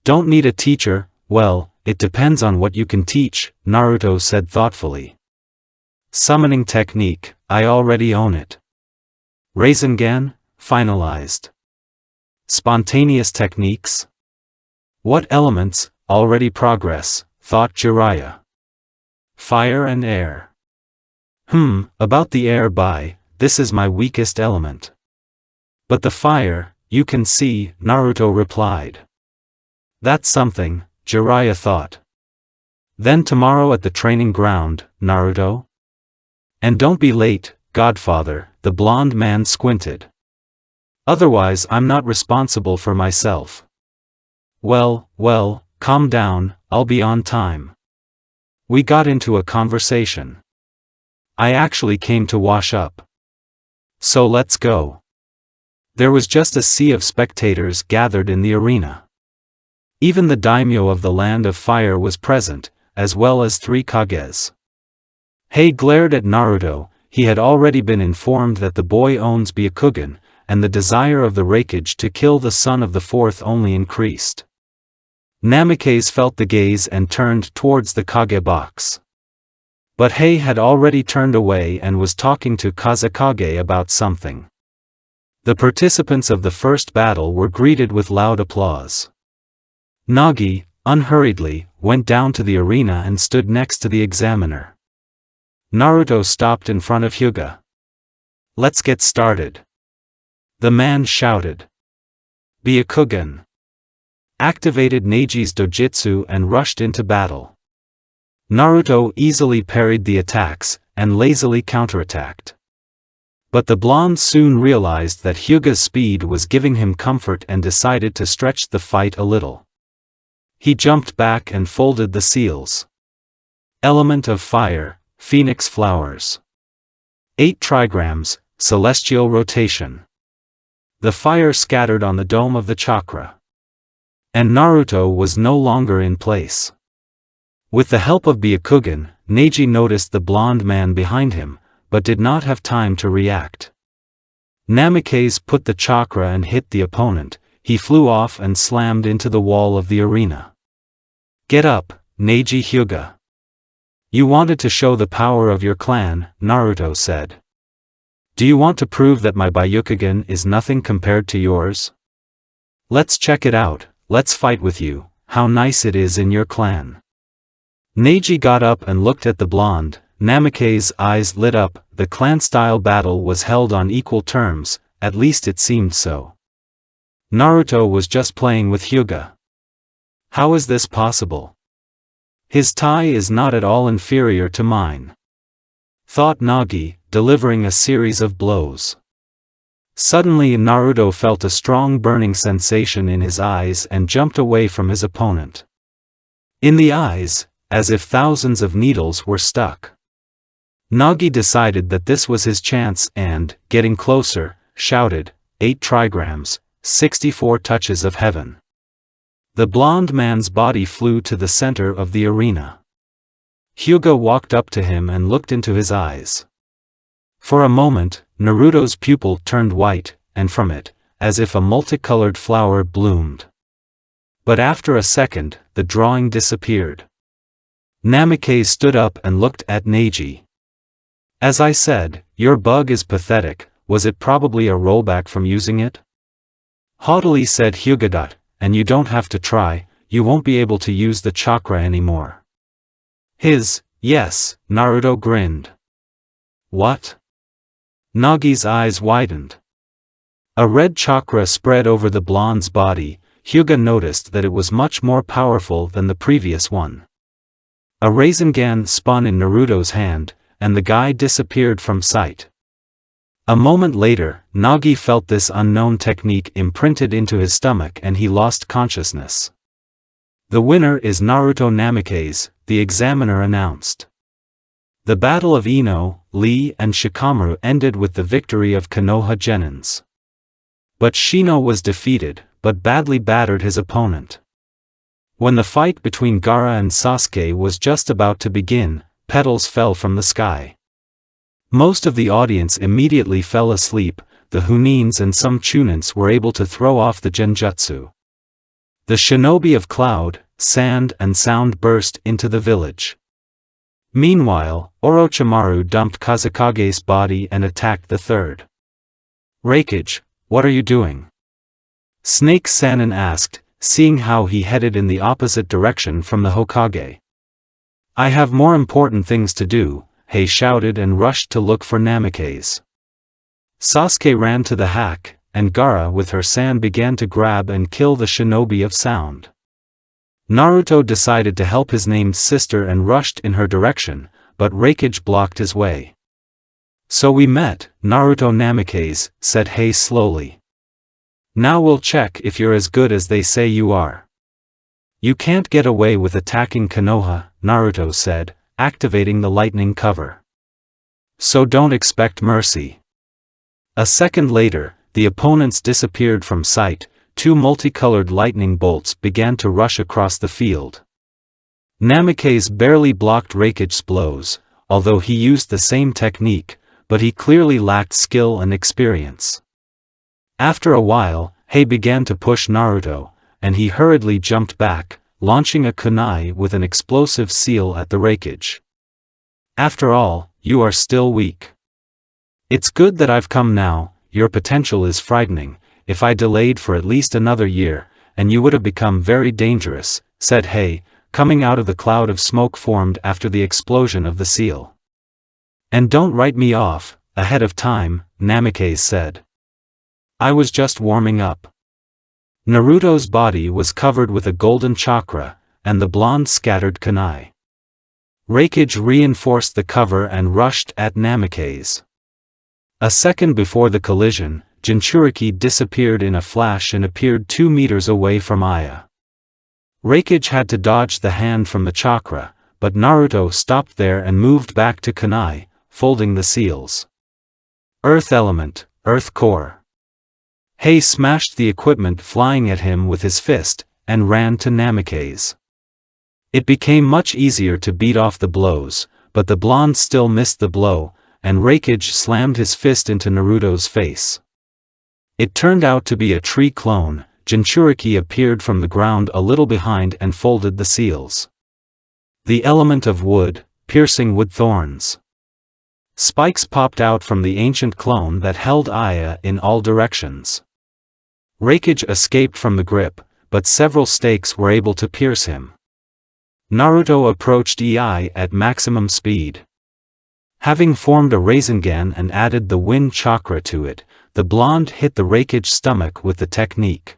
Don't need a teacher." "Well, it depends on what you can teach," Naruto said thoughtfully. "Summoning technique, I already own it." "Rasengan, finalized." "Spontaneous techniques?" "What elements, already progress," thought Jiraiya. "Fire and air." About the air this is my weakest element." "But the fire, you can see," Naruto replied. "That's something," Jiraiya thought. "Then tomorrow at the training ground, Naruto? And don't be late, Godfather," the blonde man squinted. "Otherwise I'm not responsible for myself." Well, calm down, I'll be on time." We got into a conversation. "I actually came to wash up. So let's go." There was just a sea of spectators gathered in the arena. Even the daimyo of the Land of Fire was present, as well as 3 kages. Hei glared at Naruto. He had already been informed that the boy owns Byakugan, and the desire of the Raikage to kill the son of the fourth only increased. Namikaze felt the gaze and turned towards the Kage box. But Hei had already turned away and was talking to Kazekage about something. The participants of the first battle were greeted with loud applause. Nagi, unhurriedly, went down to the arena and stood next to the examiner. Naruto stopped in front of Hyuga. "Let's get started." The man shouted. Byakugan activated Neji's dojutsu and rushed into battle. Naruto easily parried the attacks, and lazily counterattacked. But the blonde soon realized that Hyuga's speed was giving him comfort and decided to stretch the fight a little. He jumped back and folded the seals. Element of fire, phoenix flowers. 8 trigrams, celestial rotation. The fire scattered on the dome of the chakra. And Naruto was no longer in place. With the help of Byakugan, Neji noticed the blonde man behind him, but did not have time to react. Namikaze put the chakra and hit the opponent. He flew off and slammed into the wall of the arena. "Get up, Neji Hyuga. You wanted to show the power of your clan," Naruto said. "Do you want to prove that my Byakugan is nothing compared to yours? Let's check it out. Let's fight with you. How nice it is in your clan." Neji got up and looked at the blonde. Namake's eyes lit up. The clan-style battle was held on equal terms, at least it seemed so. Naruto was just playing with Hyuga. How is this possible? His tie is not at all inferior to mine, thought Nagi, delivering a series of blows. Suddenly Naruto felt a strong burning sensation in his eyes and jumped away from his opponent. In the eyes, as if thousands of needles were stuck. Nagi decided that this was his chance and, getting closer, shouted, 8 trigrams, 64 touches of heaven. The blonde man's body flew to the center of the arena. Hyuga walked up to him and looked into his eyes. For a moment, Naruto's pupil turned white, and from it, as if a multicolored flower bloomed. But after a second, the drawing disappeared. Namikaze stood up and looked at Neji. As I said, your bug is pathetic. Was it probably a rollback from using it? Haughtily said Hyuga. And you don't have to try, you won't be able to use the chakra anymore. Yes, Naruto grinned. What? Nagi's eyes widened. A red chakra spread over the blonde's body. Hyuga noticed that it was much more powerful than the previous one. A Rasengan spun in Naruto's hand, and the guy disappeared from sight. A moment later, Nagi felt this unknown technique imprinted into his stomach and he lost consciousness. The winner is Naruto Namikaze, the examiner announced. The battle of Ino, Lee and Shikamaru ended with the victory of Konoha Genins. But Shino was defeated, but badly battered his opponent. When the fight between Gaara and Sasuke was just about to begin, petals fell from the sky. Most of the audience immediately fell asleep. The Hunins and some Chunins were able to throw off the genjutsu. The shinobi of cloud, sand and sound burst into the village. Meanwhile, Orochimaru dumped Kazekage's body and attacked the third. Raikage, what are you doing? Snake Sanin asked, seeing how he headed in the opposite direction from the Hokage. I have more important things to do, Hei shouted and rushed to look for Namikaze. Sasuke ran to the hack, and Gaara with her sand began to grab and kill the shinobi of sound. Naruto decided to help his named sister and rushed in her direction, but Raikage blocked his way. So we met, Naruto Namikaze, said Hei slowly. Now we'll check if you're as good as they say you are. You can't get away with attacking Konoha, Naruto said, activating the lightning cover. So don't expect mercy. A second later, the opponents disappeared from sight. 2 multicolored lightning bolts began to rush across the field. Namikaze barely blocked Raikage's blows, although he used the same technique, but he clearly lacked skill and experience. After a while, Hei began to push Naruto, and he hurriedly jumped back, launching a kunai with an explosive seal at the Raikage. After all, you are still weak. It's good that I've come now. Your potential is frightening. If I delayed for at least another year, and you would have become very dangerous, said Hei, coming out of the cloud of smoke formed after the explosion of the seal. And don't write me off, ahead of time, Namikaze said. I was just warming up. Naruto's body was covered with a golden chakra, and the blonde scattered kunai. Raikage reinforced the cover and rushed at Namikaze. A second before the collision, Jinchuriki disappeared in a flash and appeared 2 meters away from Aya. Raikage had to dodge the hand from the chakra, but Naruto stopped there and moved back to kunai, folding the seals. Earth element, earth core. Hei smashed the equipment flying at him with his fist, and ran to Namikaze. It became much easier to beat off the blows, but the blonde still missed the blow, and Raikage slammed his fist into Naruto's face. It turned out to be a tree clone. Jinchuriki appeared from the ground a little behind and folded the seals. The element of wood, piercing wood thorns. Spikes popped out from the ancient clone that held Aya in all directions. Raikage escaped from the grip, but several stakes were able to pierce him. Naruto approached EI at maximum speed. Having formed a Rasengan and added the wind chakra to it, the blonde hit the Raikage stomach with the technique.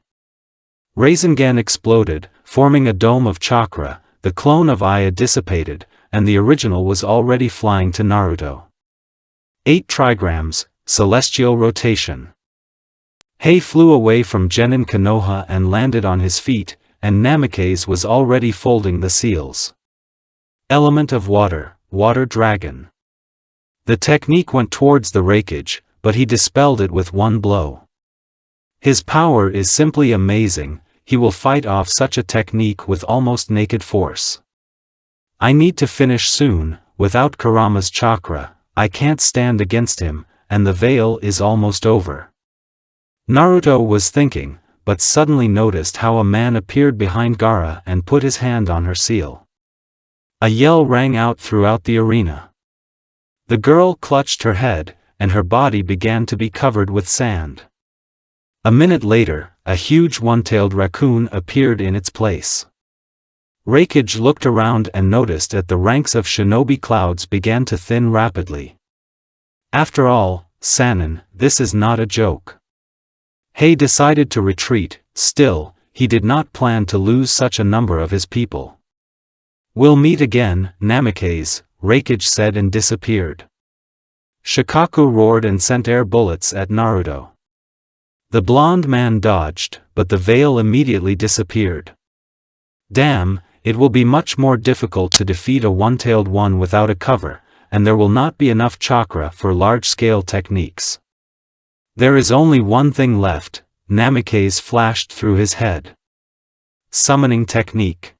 Rasengan exploded, forming a dome of chakra, the clone of Aya dissipated, and the original was already flying to Naruto. 8 trigrams, celestial rotation. Hei flew away from Genin Konoha and landed on his feet, and Namikaze was already folding the seals. Element of water, water dragon. The technique went towards the Raikage, but he dispelled it with one blow. His power is simply amazing, he will fight off such a technique with almost naked force. I need to finish soon, without Kurama's chakra, I can't stand against him, and the veil is almost over. Naruto was thinking, but suddenly noticed how a man appeared behind Gaara and put his hand on her seal. A yell rang out throughout the arena. The girl clutched her head, and her body began to be covered with sand. A minute later, a huge one-tailed raccoon appeared in its place. Raikage looked around and noticed that the ranks of shinobi clouds began to thin rapidly. After all, Sannin, this is not a joke. Hei decided to retreat, still, he did not plan to lose such a number of his people. We'll meet again, Namikaze, Raikage said and disappeared. Shikaku roared and sent air bullets at Naruto. The blonde man dodged, but the veil immediately disappeared. Damn, it will be much more difficult to defeat a one-tailed one without a cover, and there will not be enough chakra for large-scale techniques. There is only one thing left, Namikaze flashed through his head. Summoning technique.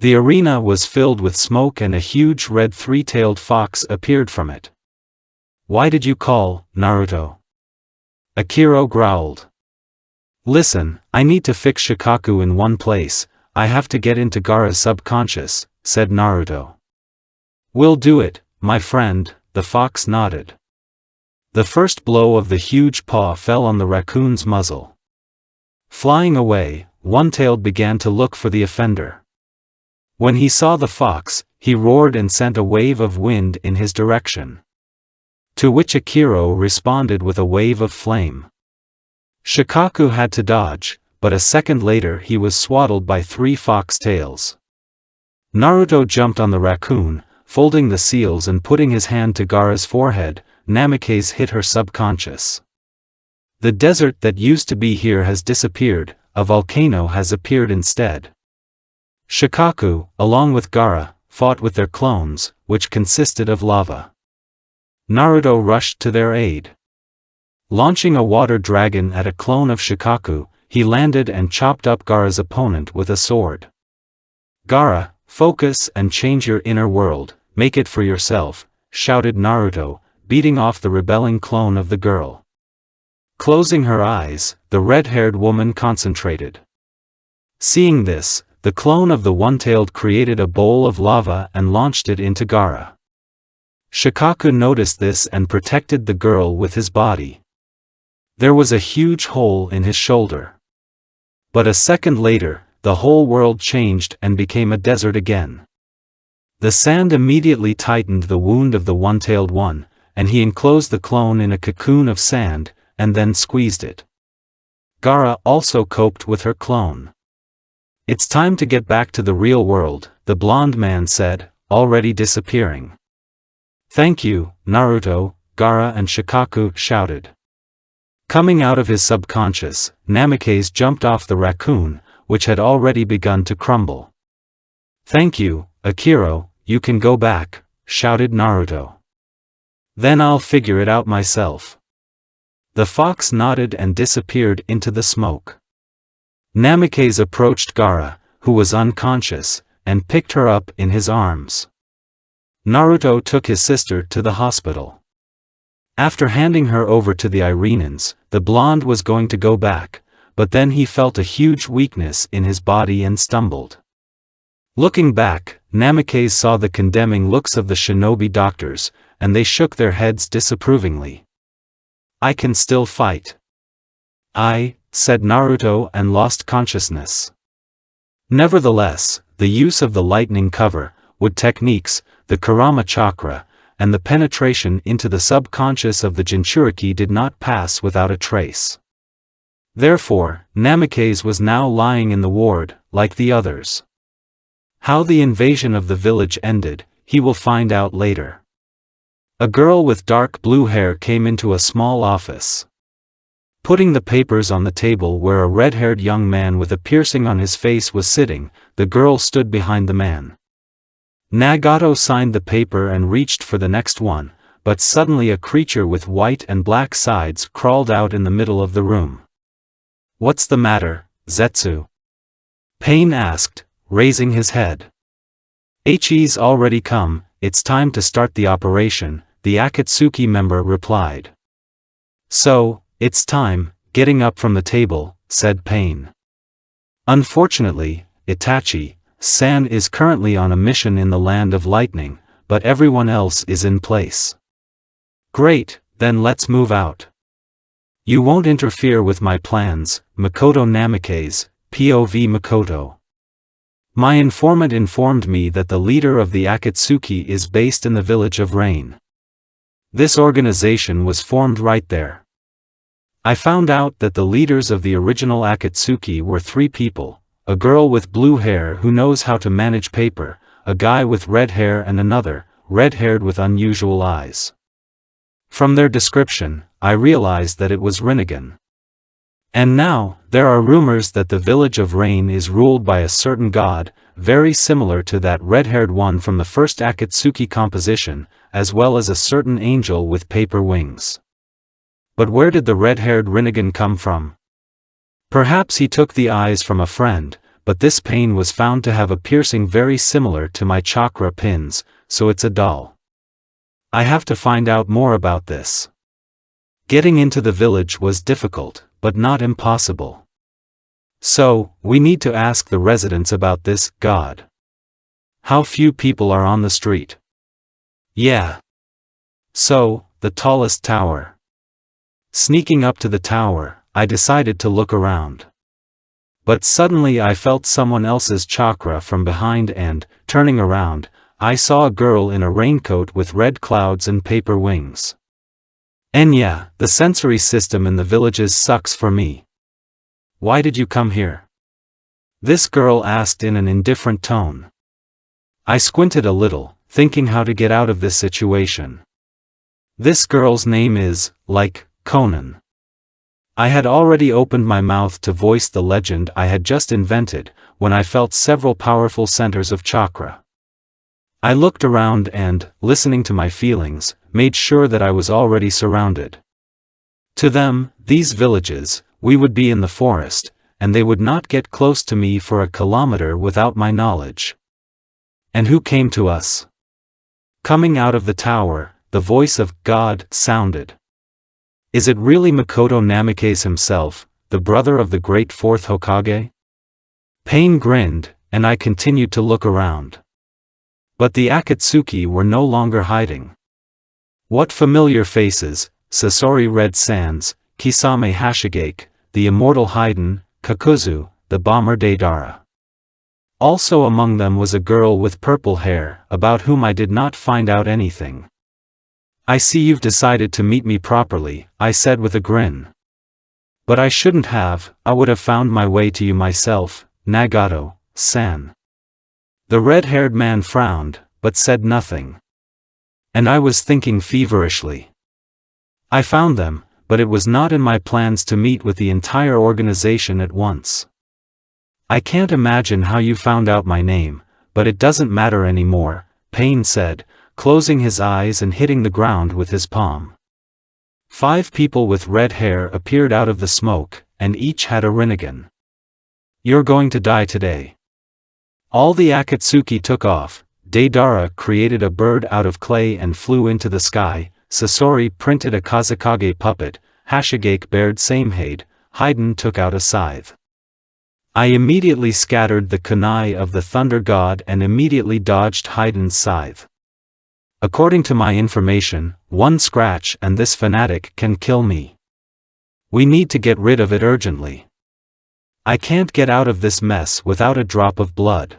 The arena was filled with smoke and a huge red three-tailed fox appeared from it. Why did you call, Naruto? Akiro growled. Listen, I need to fix Shikaku in one place, I have to get into Gaara's subconscious, said Naruto. We'll do it, my friend, the fox nodded. The first blow of the huge paw fell on the raccoon's muzzle. Flying away, One-Tailed began to look for the offender. When he saw the fox, he roared and sent a wave of wind in his direction. To which Akiro responded with a wave of flame. Shikaku had to dodge, but a second later he was swaddled by 3 fox tails. Naruto jumped on the raccoon, folding the seals and putting his hand to Gaara's forehead. Namikaze hit her subconscious. The desert that used to be here has disappeared, a volcano has appeared instead. Shikaku, along with Gaara, fought with their clones, which consisted of lava. Naruto rushed to their aid. Launching a water dragon at a clone of Shikaku, he landed and chopped up Gaara's opponent with a sword. Gaara, focus and change your inner world, make it for yourself, shouted Naruto, beating off the rebelling clone of the girl. Closing her eyes, the red-haired woman concentrated. Seeing this, the clone of the one-tailed created a bowl of lava and launched it into Gaara. Shikaku noticed this and protected the girl with his body. There was a huge hole in his shoulder. But a second later, the whole world changed and became a desert again. The sand immediately tightened the wound of the one-tailed one, and he enclosed the clone in a cocoon of sand, and then squeezed it. Gaara also coped with her clone. It's time to get back to the real world, the blonde man said, already disappearing. Thank you, Naruto, Gaara and Shikaku shouted. Coming out of his subconscious, Namikaze jumped off the raccoon, which had already begun to crumble. Thank you, Akiro, you can go back, shouted Naruto. Then I'll figure it out myself. The fox nodded and disappeared into the smoke. Namikaze approached Gaara, who was unconscious, and picked her up in his arms. Naruto took his sister to the hospital. After handing her over to the Irenans, the blonde was going to go back, but then he felt a huge weakness in his body and stumbled. Looking back, Namikaze saw the condemning looks of the shinobi doctors, and they shook their heads disapprovingly. I can still fight. said Naruto and lost consciousness. Nevertheless, the use of the lightning cover, wood techniques, the kurama chakra, and the penetration into the subconscious of the Jinchuriki did not pass without a trace. Therefore, Namikaze was now lying in the ward, like the others. How the invasion of the village ended, he will find out later. A girl with dark blue hair came into a small office. Putting the papers on the table where a red-haired young man with a piercing on his face was sitting, the girl stood behind the man. Nagato signed the paper and reached for the next one, but suddenly a creature with white and black sides crawled out in the middle of the room. "What's the matter, Zetsu?" Pain asked, raising his head. "He's already come, it's time to start the operation," the Akatsuki member replied. "So, it's time," getting up from the table, said Pain. "Unfortunately, Itachi-san is currently on a mission in the Land of Lightning, but everyone else is in place." "Great, then let's move out." "You won't interfere with my plans, Makoto Namikaze, POV Makoto. My informant informed me that the leader of the Akatsuki is based in the village of Rain. This organization was formed right there. I found out that the leaders of the original Akatsuki were 3 people, a girl with blue hair who knows how to manage paper, a guy with red hair and another, red-haired with unusual eyes. From their description, I realized that it was Rinnegan. And now, there are rumors that the village of Rain is ruled by a certain god, very similar to that red-haired one from the first Akatsuki composition, as well as a certain angel with paper wings. But where did the red-haired Rinnegan come from? Perhaps he took the eyes from a friend, but this Pain was found to have a piercing very similar to my chakra pins, so it's a doll. I have to find out more about this. Getting into the village was difficult, but not impossible. So, we need to ask the residents about this god. How few people are on the street? Yeah. So, the tallest tower. Sneaking up to the tower, I decided to look around. But suddenly I felt someone else's chakra from behind and, turning around, I saw a girl in a raincoat with red clouds and paper wings. And yeah, the sensory system in the villages sucks for me. Why did you come here? This girl asked in an indifferent tone. I squinted a little, thinking how to get out of this situation. This girl's name is, like, Conan. I had already opened my mouth to voice the legend I had just invented, when I felt several powerful centers of chakra. I looked around and, listening to my feelings, made sure that I was already surrounded. To them, these villages, we would be in the forest, and they would not get close to me for a kilometer without my knowledge. And who came to us? Coming out of the tower, the voice of God sounded. Is it really Makoto Namikaze himself, the brother of the great 4th Hokage? Pain grinned, and I continued to look around. But the Akatsuki were no longer hiding. What familiar faces, Sasori Red Sands, Kisame Hashigake, the Immortal Haiden, Kakuzu, the bomber Deidara. Also among them was a girl with purple hair, about whom I did not find out anything. I see you've decided to meet me properly, I said with a grin. But I shouldn't have, I would have found my way to you myself, Nagato-san. The red-haired man frowned, but said nothing. And I was thinking feverishly. I found them, but it was not in my plans to meet with the entire organization at once. I can't imagine how you found out my name, but it doesn't matter anymore, Pain said, closing his eyes and hitting the ground with his palm. 5 people with red hair appeared out of the smoke, and each had a Rinnegan. You're going to die today. All the Akatsuki took off. Deidara created a bird out of clay and flew into the sky, Sasori printed a Kazekage puppet, Hashigake bared Samehade, Haiden took out a scythe. I immediately scattered the kunai of the thunder god and immediately dodged Haiden's scythe. According to my information, 1 scratch and this fanatic can kill me. We need to get rid of it urgently. I can't get out of this mess without a drop of blood.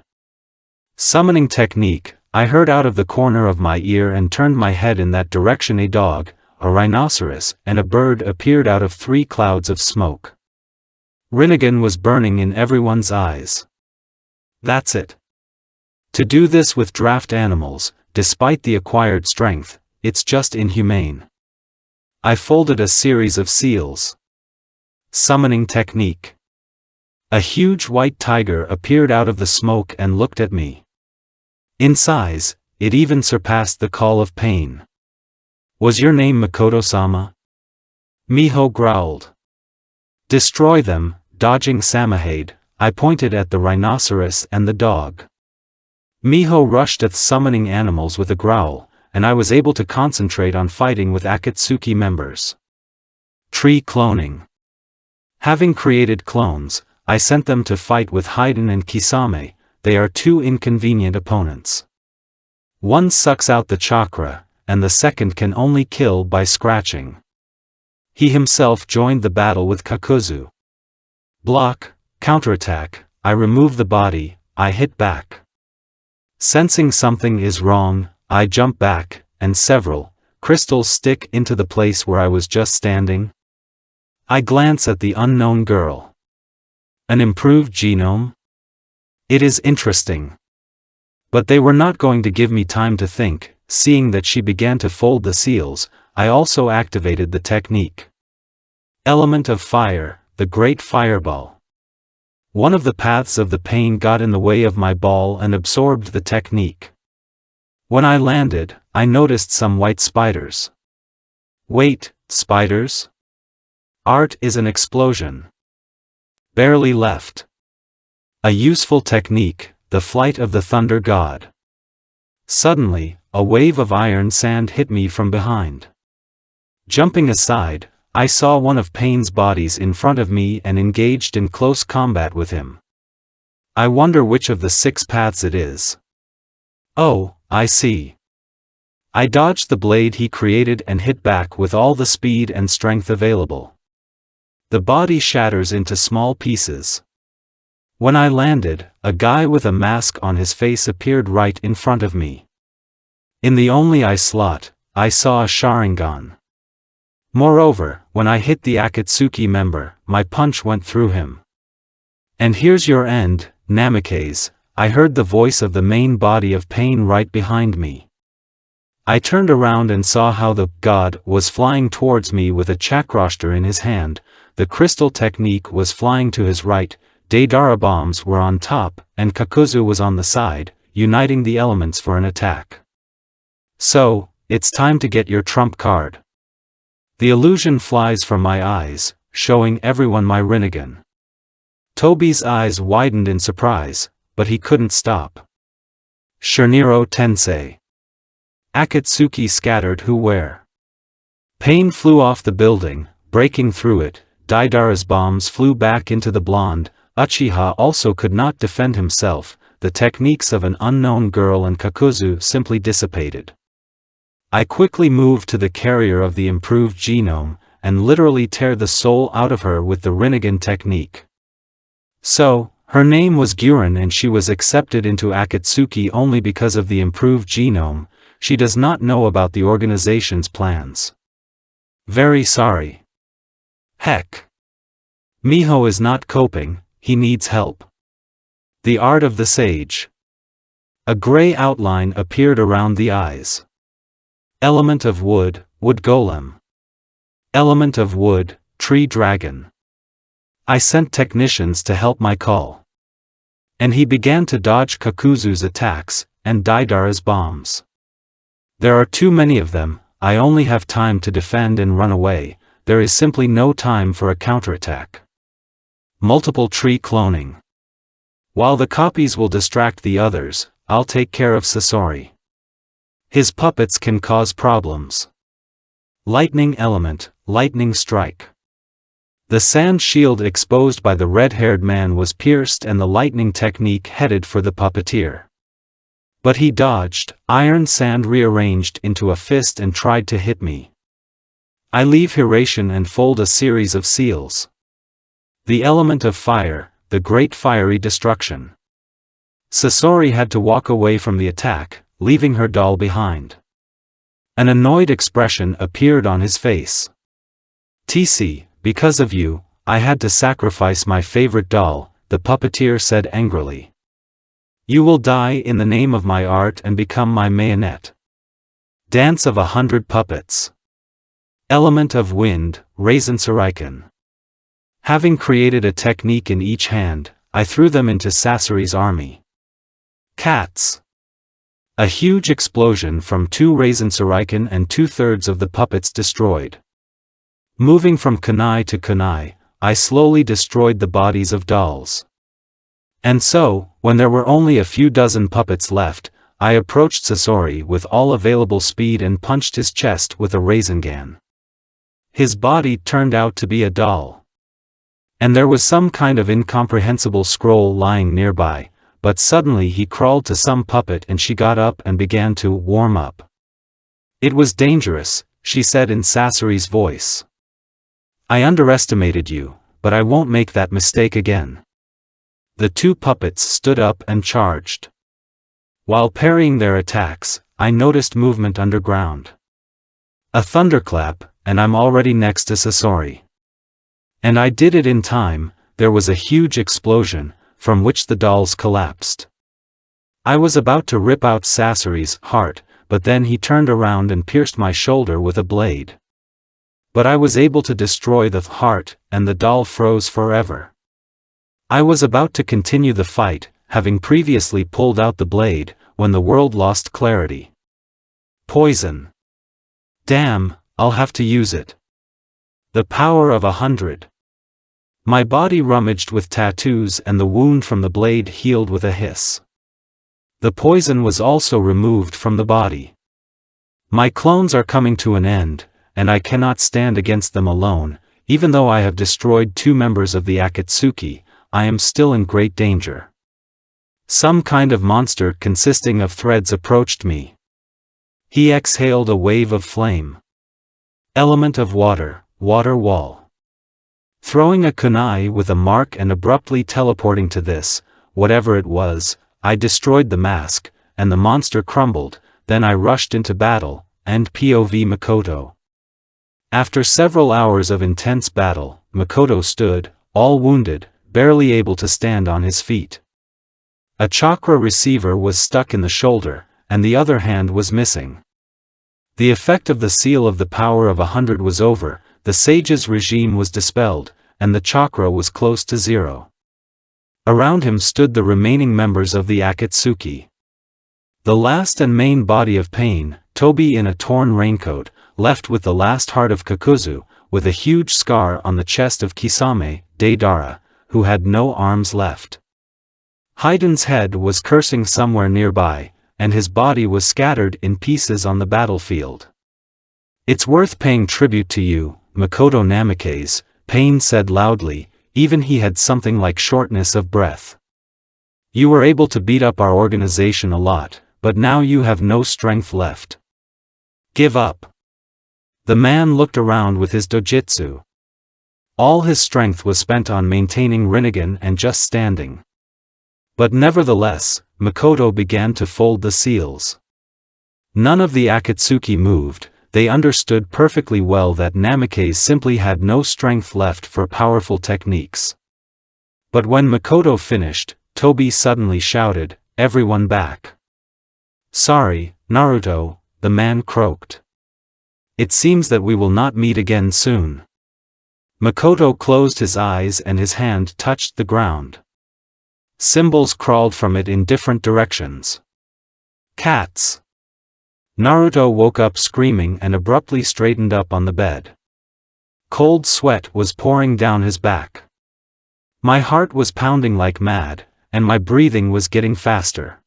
Summoning technique. I heard out of the corner of my ear and turned my head in that direction. A dog, a rhinoceros, and a bird appeared out of 3 clouds of smoke. Rinnegan was burning in everyone's eyes. That's it. To do this with draft animals, despite the acquired strength, it's just inhumane. I folded a series of seals. Summoning technique. A huge white tiger appeared out of the smoke and looked at me. In size, it even surpassed the call of pain. Was your name Makoto-sama? Miho growled. Destroy them. Dodging Samahade, I pointed at the rhinoceros and the dog. Miho rushed at summoning animals with a growl, and I was able to concentrate on fighting with Akatsuki members. Tree cloning. Having created clones, I sent them to fight with Haiden and Kisame. They are 2 inconvenient opponents. One sucks out the chakra, and the second can only kill by scratching. He himself joined the battle with Kakuzu. Block, counterattack, I remove the body, I hit back. Sensing something is wrong, I jump back, and several crystals stick into the place where I was just standing. I glance at the unknown girl. An improved genome? It is interesting. But they were not going to give me time to think. Seeing that she began to fold the seals, I also activated the technique. Element of fire, the great fireball. One of the paths of the pain got in the way of my ball and absorbed the technique. When I landed, I noticed some white spiders. Wait, spiders? Art is an explosion. Barely left. A useful technique, the flight of the thunder god. Suddenly, a wave of iron sand hit me from behind. Jumping aside, I saw one of Pain's bodies in front of me and engaged in close combat with him. I wonder which of the 6 paths it is. Oh, I see. I dodged the blade he created and hit back with all the speed and strength available. The body shatters into small pieces. When I landed, a guy with a mask on his face appeared right in front of me. In the only eye slot, I saw a Sharingan. Moreover, when I hit the Akatsuki member, my punch went through him. And here's your end, Namikaze, I heard the voice of the main body of Pain right behind me. I turned around and saw how the god was flying towards me with a chakrashtra in his hand. The crystal technique was flying to his right, Deidara bombs were on top, and Kakuzu was on the side, uniting the elements for an attack. So, it's time to get your trump card. The illusion flies from my eyes, showing everyone my Rinnegan. Tobi's eyes widened in surprise, but he couldn't stop. Sherniro Tensei. Akatsuki scattered who where. Pain flew off the building, breaking through it. Deidara's bombs flew back into the blonde. Uchiha also could not defend himself. The techniques of an unknown girl and Kakuzu simply dissipated. I quickly moved to the carrier of the improved genome, and literally tear the soul out of her with the Rinnegan technique. So, her name was Guren and she was accepted into Akatsuki only because of the improved genome. She does not know about the organization's plans. Very sorry. Heck. Miho is not coping, he needs help. The art of the sage. A gray outline appeared around the eyes. Element of wood, wood golem. Element of wood, tree dragon. I sent technicians to help my call. And he began to dodge Kakuzu's attacks, and Deidara's bombs. There are too many of them, I only have time to defend and run away, there is simply no time for a counterattack. Multiple tree cloning. While the copies will distract the others, I'll take care of Sasori. His puppets can cause problems. Lightning element, lightning strike. The sand shield exposed by the red-haired man was pierced and the lightning technique headed for the puppeteer. But he dodged, iron sand rearranged into a fist and tried to hit me. I leave Hiration and fold a series of seals. The element of fire, the great fiery destruction. Sasori had to walk away from the attack, leaving her doll behind. An annoyed expression appeared on his face. "TC, because of you, I had to sacrifice my favorite doll," the puppeteer said angrily. "You will die in the name of my art and become my marionette." Dance of 100 Puppets. Element of Wind, Raisin Suriken. Having created a technique in each hand, I threw them into Sasori's army. Cats. A huge explosion from 2 Raisin Suriken and 2/3 of the puppets destroyed. Moving from kunai to kunai, I slowly destroyed the bodies of dolls. And so, when there were only a few dozen puppets left, I approached Sasori with all available speed and punched his chest with a Rasengan. His body turned out to be a doll. And there was some kind of incomprehensible scroll lying nearby, but suddenly he crawled to some puppet and she got up and began to warm up. "It was dangerous," she said in Sasori's voice. "I underestimated you, but I won't make that mistake again." The 2 puppets stood up and charged. While parrying their attacks, I noticed movement underground. A thunderclap, and I'm already next to Sasori. And I did it in time. There was a huge explosion, from which the dolls collapsed. I was about to rip out Sasori's heart, but then he turned around and pierced my shoulder with a blade. But I was able to destroy the heart, and the doll froze forever. I was about to continue the fight, having previously pulled out the blade, when the world lost clarity. Poison. Damn, I'll have to use it. The power of 100. My body rummaged with tattoos and the wound from the blade healed with a hiss. The poison was also removed from the body. My clones are coming to an end, and I cannot stand against them alone. Even though I have destroyed 2 members of the Akatsuki, I am still in great danger. Some kind of monster consisting of threads approached me. He exhaled a wave of flame. Element of Water, Water Wall. Throwing a kunai with a mark and abruptly teleporting to this, whatever it was, I destroyed the mask, and the monster crumbled. Then I rushed into battle, and POV Makoto. After several hours of intense battle, Makoto stood, all wounded, barely able to stand on his feet. A chakra receiver was stuck in the shoulder, and the other hand was missing. The effect of the seal of the power of 100 was over, the sage's regime was dispelled, and the chakra was close to 0. Around him stood the remaining members of the Akatsuki. The last and main body of pain, Tobi in a torn raincoat, left with the last heart of Kakuzu, with a huge scar on the chest of Kisame, Deidara, who had no arms left. Haiden's head was cursing somewhere nearby, and his body was scattered in pieces on the battlefield. "It's worth paying tribute to you, Makoto Namikaze," Pain said loudly, even he had something like shortness of breath. "You were able to beat up our organization a lot, but now you have no strength left. Give up." The man looked around with his dojutsu. All his strength was spent on maintaining Rinnegan and just standing. But nevertheless, Makoto began to fold the seals. None of the Akatsuki moved. They understood perfectly well that Namikaze simply had no strength left for powerful techniques. But when Makoto finished, Tobi suddenly shouted, "Everyone back." "Sorry, Naruto," the man croaked. "It seems that we will not meet again soon." Makoto closed his eyes and his hand touched the ground. Symbols crawled from it in different directions. Cats. Naruto woke up screaming and abruptly straightened up on the bed. Cold sweat was pouring down his back. My heart was pounding like mad, and my breathing was getting faster.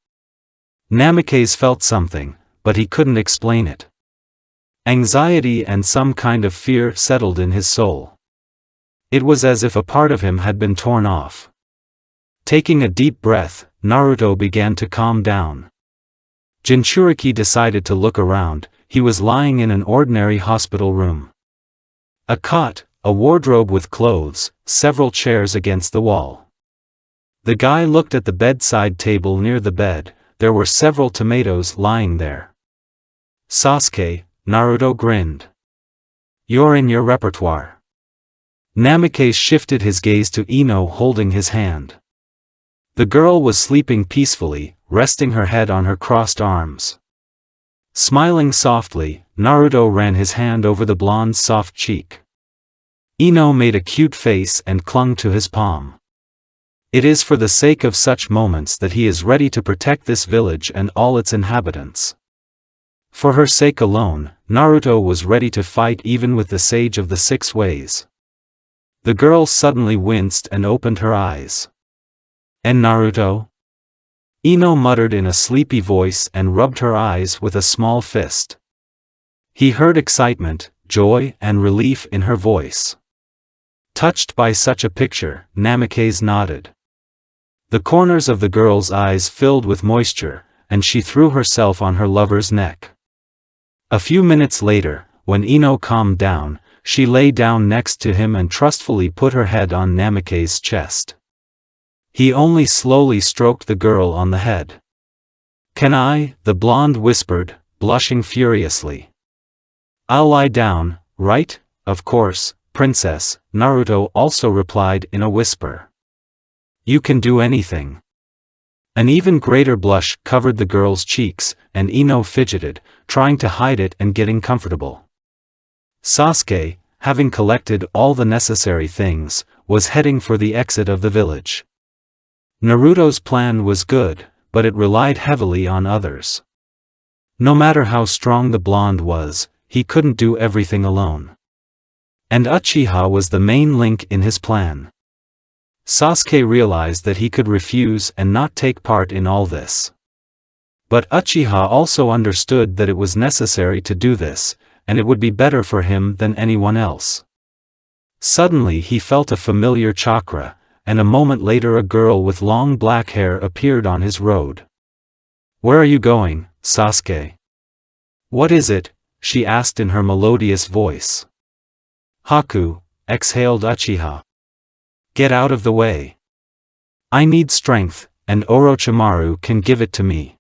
Namikaze felt something, but he couldn't explain it. Anxiety and some kind of fear settled in his soul. It was as if a part of him had been torn off. Taking a deep breath, Naruto began to calm down. Jinchuriki decided to look around. He was lying in an ordinary hospital room. A cot, a wardrobe with clothes, several chairs against the wall. The guy looked at the bedside table near the bed. There were several tomatoes lying there. Sasuke, Naruto grinned. You're in your repertoire. Namikaze shifted his gaze to Ino holding his hand. The girl was sleeping peacefully, resting her head on her crossed arms. Smiling softly, Naruto ran his hand over the blonde's soft cheek. Ino made a cute face and clung to his palm. It is for the sake of such moments that he is ready to protect this village and all its inhabitants. For her sake alone, Naruto was ready to fight even with the Sage of the Six Ways. The girl suddenly winced and opened her eyes. And Naruto? Ino muttered in a sleepy voice and rubbed her eyes with a small fist. He heard excitement, joy, and relief in her voice. Touched by such a picture, Namikaze nodded. The corners of the girl's eyes filled with moisture, and she threw herself on her lover's neck. A few minutes later, when Ino calmed down, she lay down next to him and trustfully put her head on Namikaze's chest. He only slowly stroked the girl on the head. "Can I?" the blonde whispered, blushing furiously. "I'll lie down, right?" "Of course, princess," Naruto also replied in a whisper. "You can do anything." An even greater blush covered the girl's cheeks, and Ino fidgeted, trying to hide it and getting comfortable. Sasuke, having collected all the necessary things, was heading for the exit of the village. Naruto's plan was good, but it relied heavily on others. No matter how strong the blonde was, he couldn't do everything alone. And Uchiha was the main link in his plan. Sasuke realized that he could refuse and not take part in all this. But Uchiha also understood that it was necessary to do this, and it would be better for him than anyone else. Suddenly he felt a familiar chakra, and a moment later a girl with long black hair appeared on his road. "Where are you going, Sasuke?" "What is it?" she asked in her melodious voice. "Haku," exhaled Uchiha. "Get out of the way. I need strength, and Orochimaru can give it to me."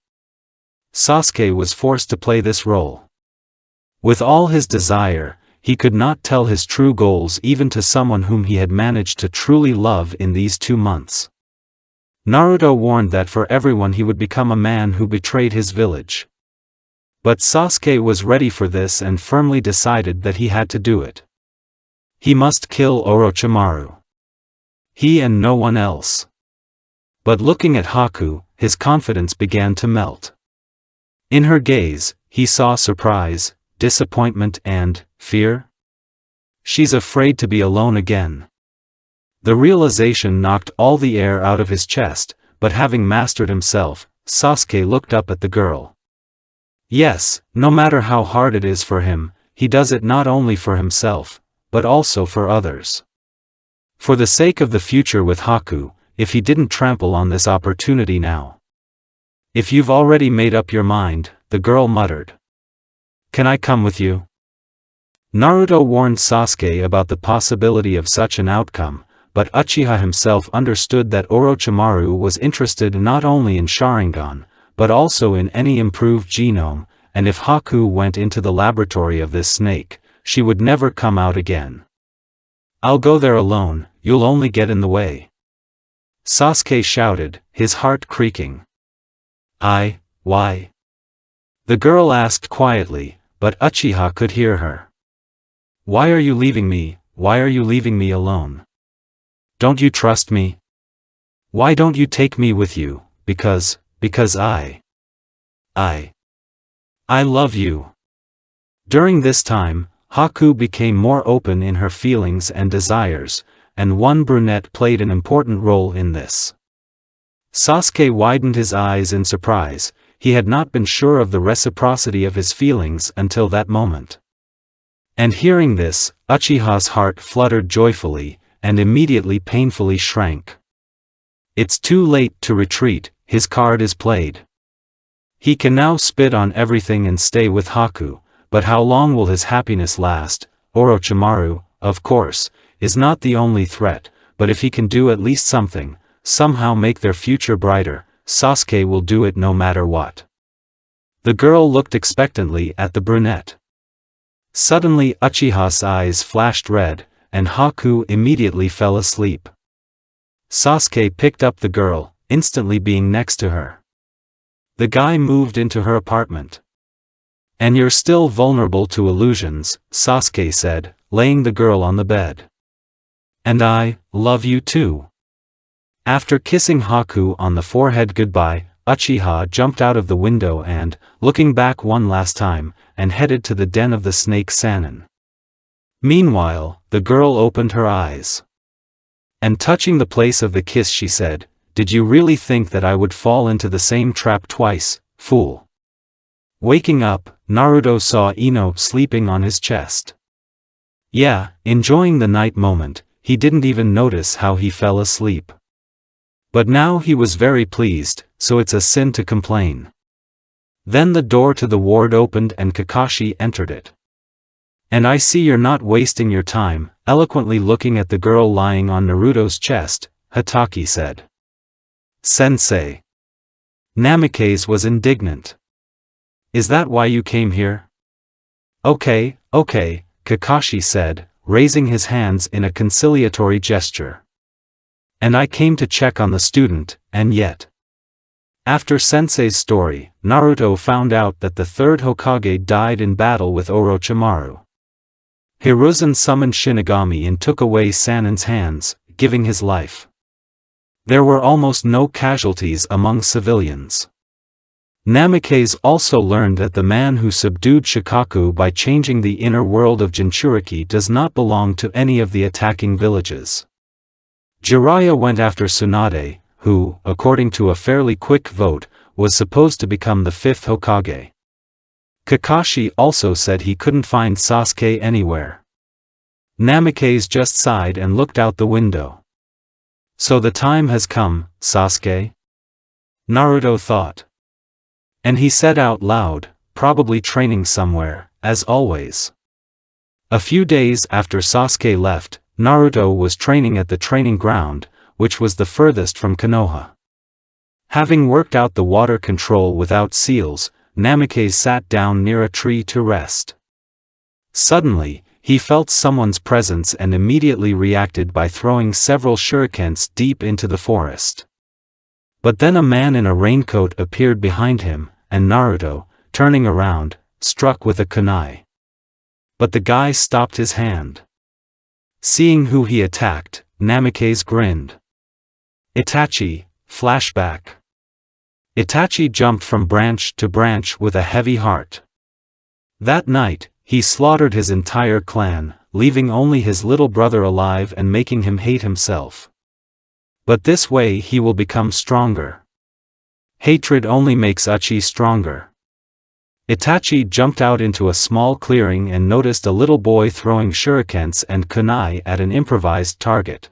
Sasuke was forced to play this role. With all his desire, he could not tell his true goals even to someone whom he had managed to truly love in these 2 months. Naruto warned that for everyone he would become a man who betrayed his village. But Sasuke was ready for this and firmly decided that he had to do it. He must kill Orochimaru. He and no one else. But looking at Haku, his confidence began to melt. In her gaze, he saw surprise, disappointment and fear. She's afraid to be alone again. The realization knocked all the air out of his chest, but having mastered himself, Sasuke looked up at the girl. Yes, no matter how hard it is for him, he does it not only for himself, but also for others. For the sake of the future with Haku, if he didn't trample on this opportunity now. "If you've already made up your mind," the girl muttered. "Can I come with you?" Naruto warned Sasuke about the possibility of such an outcome, but Uchiha himself understood that Orochimaru was interested not only in Sharingan, but also in any improved genome, and if Haku went into the laboratory of this snake, she would never come out again. "I'll go there alone, you'll only get in the way," Sasuke shouted, his heart creaking. Why?" the girl asked quietly, but Uchiha could hear her. "Why are you leaving me? Why are you leaving me alone? Don't you trust me? Why don't you take me with you? Because I love you." During this time, Haku became more open in her feelings and desires, and one brunette played an important role in this. Sasuke widened his eyes in surprise. He had not been sure of the reciprocity of his feelings until that moment. And hearing this, Uchiha's heart fluttered joyfully, and immediately painfully shrank. It's too late to retreat, his card is played. He can now spit on everything and stay with Haku, but how long will his happiness last? Orochimaru, of course, is not the only threat, but if he can do at least something, somehow make their future brighter, Sasuke will do it no matter what. The girl looked expectantly at the brunette. Suddenly Uchiha's eyes flashed red, and Haku immediately fell asleep. Sasuke picked up the girl, instantly being next to her. The guy moved into her apartment. "And you're still vulnerable to illusions," Sasuke said, laying the girl on the bed. "And I love you too." After kissing Haku on the forehead goodbye, Uchiha jumped out of the window and, looking back one last time, and headed to the den of the snake Sannin. Meanwhile, the girl opened her eyes. And touching the place of the kiss she said, "Did you really think that I would fall into the same trap twice, fool?" Waking up, Naruto saw Ino sleeping on his chest. Yeah, enjoying the night moment, he didn't even notice how he fell asleep. But now he was very pleased, so it's a sin to complain. Then the door to the ward opened and Kakashi entered it. "And I see you're not wasting your time," eloquently looking at the girl lying on Naruto's chest, Hatake said. "Sensei." Namikaze was indignant. "Is that why you came here?" Okay, Kakashi said, raising his hands in a conciliatory gesture. "And I came to check on the student, and yet." After Sensei's story, Naruto found out that the third Hokage died in battle with Orochimaru. Hiruzen summoned Shinigami and took away Sannin's hands, giving his life. There were almost no casualties among civilians. Namikaze also learned that the man who subdued Shikaku by changing the inner world of Jinchuriki does not belong to any of the attacking villages. Jiraiya went after Tsunade, who, according to a fairly quick vote, was supposed to become the fifth Hokage. Kakashi also said he couldn't find Sasuke anywhere. Namikaze just sighed and looked out the window. "So the time has come, Sasuke?" Naruto thought. And he said out loud, "Probably training somewhere, as always." A few days after Sasuke left, Naruto was training at the training ground, which was the furthest from Konoha. Having worked out the water control without seals, Namikaze sat down near a tree to rest. Suddenly, he felt someone's presence and immediately reacted by throwing several shurikens deep into the forest. But then a man in a raincoat appeared behind him, and Naruto, turning around, struck with a kunai. But the guy stopped his hand. Seeing who he attacked, Namikaze grinned. Itachi, flashback. Itachi jumped from branch to branch with a heavy heart. That night, he slaughtered his entire clan, leaving only his little brother alive and making him hate himself. But this way he will become stronger. Hatred only makes Uchi stronger. Itachi jumped out into a small clearing and noticed a little boy throwing shurikens and kunai at an improvised target.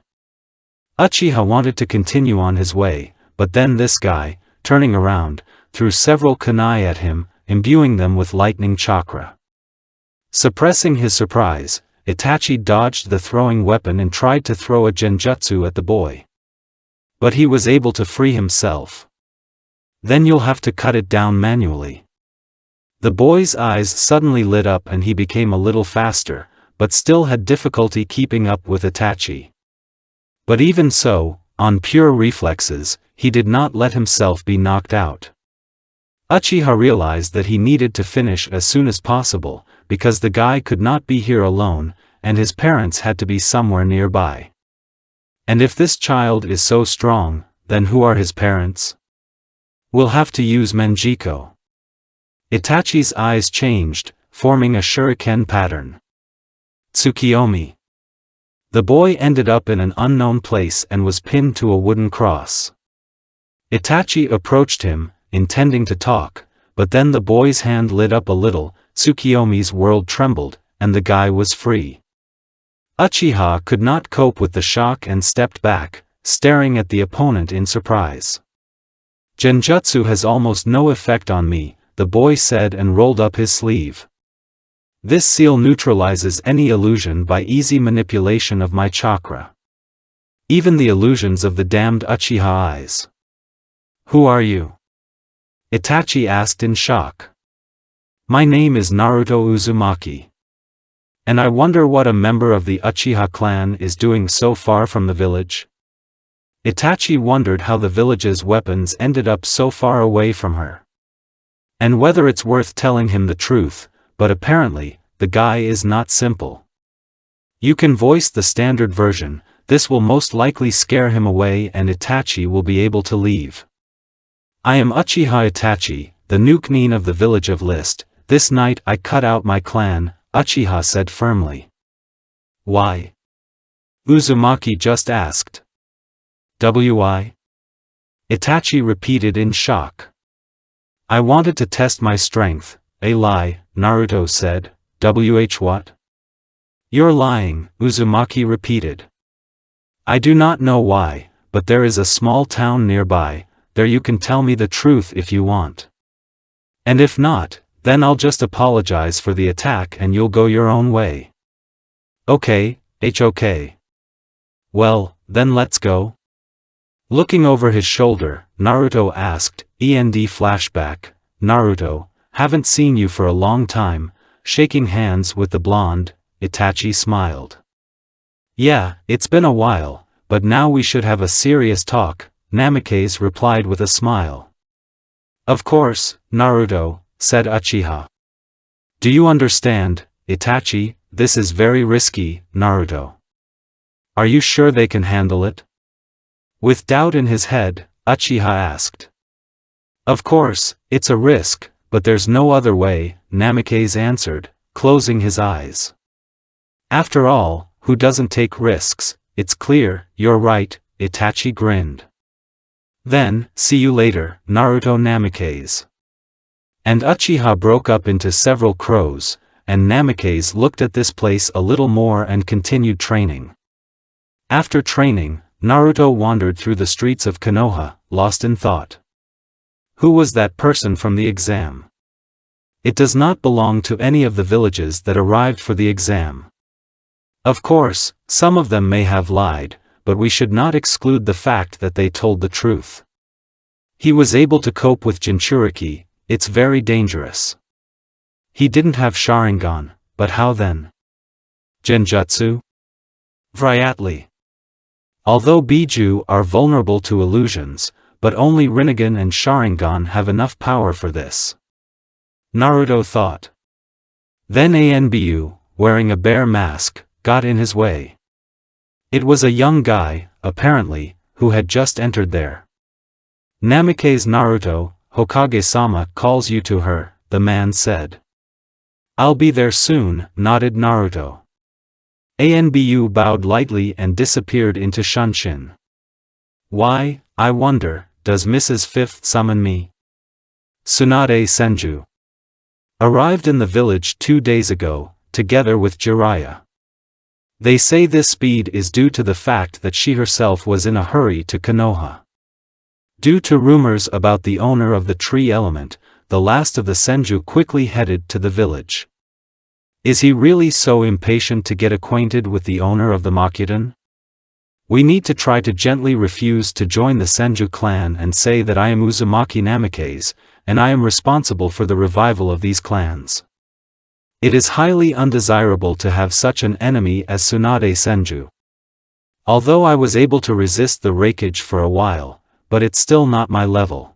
Uchiha wanted to continue on his way, but then this guy, turning around, threw several kunai at him, imbuing them with lightning chakra. Suppressing his surprise, Itachi dodged the throwing weapon and tried to throw a genjutsu at the boy. But he was able to free himself. "Then you'll have to cut it down manually." The boy's eyes suddenly lit up and he became a little faster, but still had difficulty keeping up with Itachi. But even so, on pure reflexes, he did not let himself be knocked out. Uchiha realized that he needed to finish as soon as possible, because the guy could not be here alone, and his parents had to be somewhere nearby. And if this child is so strong, then who are his parents? We'll have to use Manjiko. Itachi's eyes changed, forming a shuriken pattern. Tsukiyomi. The boy ended up in an unknown place and was pinned to a wooden cross. Itachi approached him, intending to talk, but then the boy's hand lit up a little, Tsukiyomi's world trembled, and the guy was free. Uchiha could not cope with the shock and stepped back, staring at the opponent in surprise. "Genjutsu has almost no effect on me," the boy said and rolled up his sleeve. "This seal neutralizes any illusion by easy manipulation of my chakra." Even the illusions of the damned Uchiha eyes. Who are you? Itachi asked in shock. My name is Naruto Uzumaki. And I wonder what a member of the Uchiha clan is doing so far from the village. Itachi wondered how the village's weapons ended up so far away from her. And whether it's worth telling him the truth, but apparently, the guy is not simple. You can voice the standard version, this will most likely scare him away and Itachi will be able to leave. I am Uchiha Itachi, the Nukenin of the village of List. This night I cut out my clan, Uchiha said firmly. Why? Uzumaki just asked. Why? Itachi repeated in shock. I wanted to test my strength. A lie, Naruto said. What? You're lying, Uzumaki repeated. I do not know why, but there is a small town nearby, there you can tell me the truth if you want. And if not, then I'll just apologize for the attack and you'll go your own way. Okay, okay. Well, then let's go. Looking over his shoulder, Naruto asked, END flashback, Naruto, haven't seen you for a long time, shaking hands with the blonde, Itachi smiled. Yeah, it's been a while, but now we should have a serious talk, Namikaze replied with a smile. Of course, Naruto, said Uchiha. Do you understand, Itachi, this is very risky, Naruto. Are you sure they can handle it? With doubt in his head, Uchiha asked. Of course, it's a risk, but there's no other way, Namikaze answered, closing his eyes. After all, who doesn't take risks? It's clear, you're right, Itachi grinned. Then, see you later, Naruto Namikaze. And Uchiha broke up into several crows, and Namikaze looked at this place a little more and continued training. After training, Naruto wandered through the streets of Konoha, lost in thought. Who was that person from the exam? It does not belong to any of the villages that arrived for the exam. Of course, some of them may have lied, but we should not exclude the fact that they told the truth. He was able to cope with Jinchuriki, it's very dangerous. He didn't have Sharingan, but how then? Genjutsu? Vyatli. Although Biju are vulnerable to illusions, but only Rinnegan and Sharingan have enough power for this. Naruto thought. Then Anbu, wearing a bear mask, got in his way. It was a young guy, apparently, who had just entered there. Namikaze Naruto, Hokage-sama calls you to her, the man said. I'll be there soon, nodded Naruto. Anbu bowed lightly and disappeared into Shunshin. Why, I wonder, does Mrs. Fifth summon me? Tsunade Senju arrived in the village 2 days ago, together with Jiraiya. They say this speed is due to the fact that she herself was in a hurry to Konoha. Due to rumors about the owner of the tree element, the last of the Senju quickly headed to the village. Is he really so impatient to get acquainted with the owner of the Makudan? We need to try to gently refuse to join the Senju clan and say that I am Uzumaki Namikaze, and I am responsible for the revival of these clans. It is highly undesirable to have such an enemy as Tsunade Senju. Although I was able to resist the raikage for a while, but it's still not my level.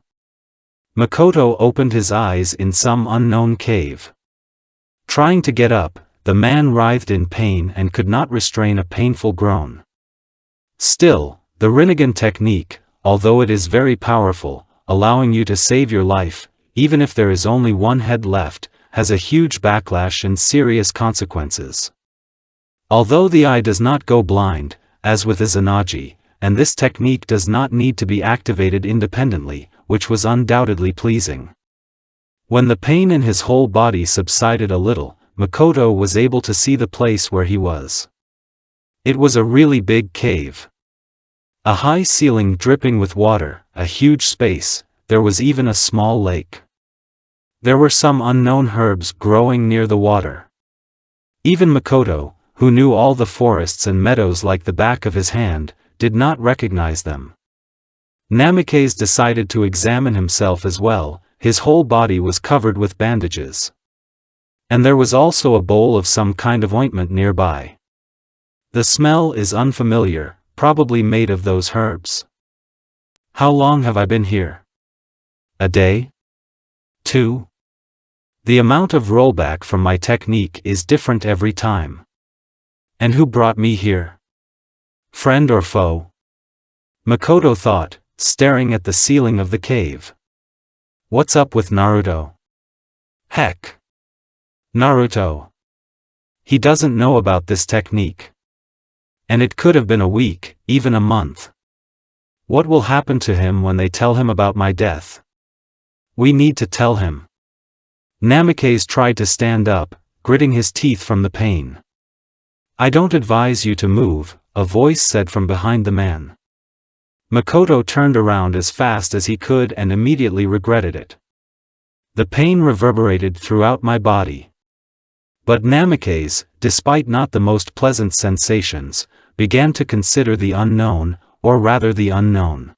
Makoto opened his eyes in some unknown cave. Trying to get up, the man writhed in pain and could not restrain a painful groan. Still, the Rinnegan technique, although it is very powerful, allowing you to save your life, even if there is only one head left, has a huge backlash and serious consequences. Although the eye does not go blind, as with Izanagi, and this technique does not need to be activated independently, which was undoubtedly pleasing. When the pain in his whole body subsided a little, Makoto was able to see the place where he was. It was a really big cave. A high ceiling dripping with water, a huge space, there was even a small lake. There were some unknown herbs growing near the water. Even Makoto, who knew all the forests and meadows like the back of his hand, did not recognize them. Namikaze decided to examine himself as well. His whole body was covered with bandages. And there was also a bowl of some kind of ointment nearby. The smell is unfamiliar, probably made of those herbs. How long have I been here? A day? 2? The amount of rollback from my technique is different every time. And who brought me here? Friend or foe? Makoto thought, staring at the ceiling of the cave. What's up with Naruto? Heck! Naruto. He doesn't know about this technique. And it could have been a week, even a month. What will happen to him when they tell him about my death? We need to tell him. Namikaze tried to stand up, gritting his teeth from the pain. I don't advise you to move, a voice said from behind the man. Makoto turned around as fast as he could and immediately regretted it. The pain reverberated throughout my body. But Namikaze, despite not the most pleasant sensations, began to consider the unknown, or rather the unknown.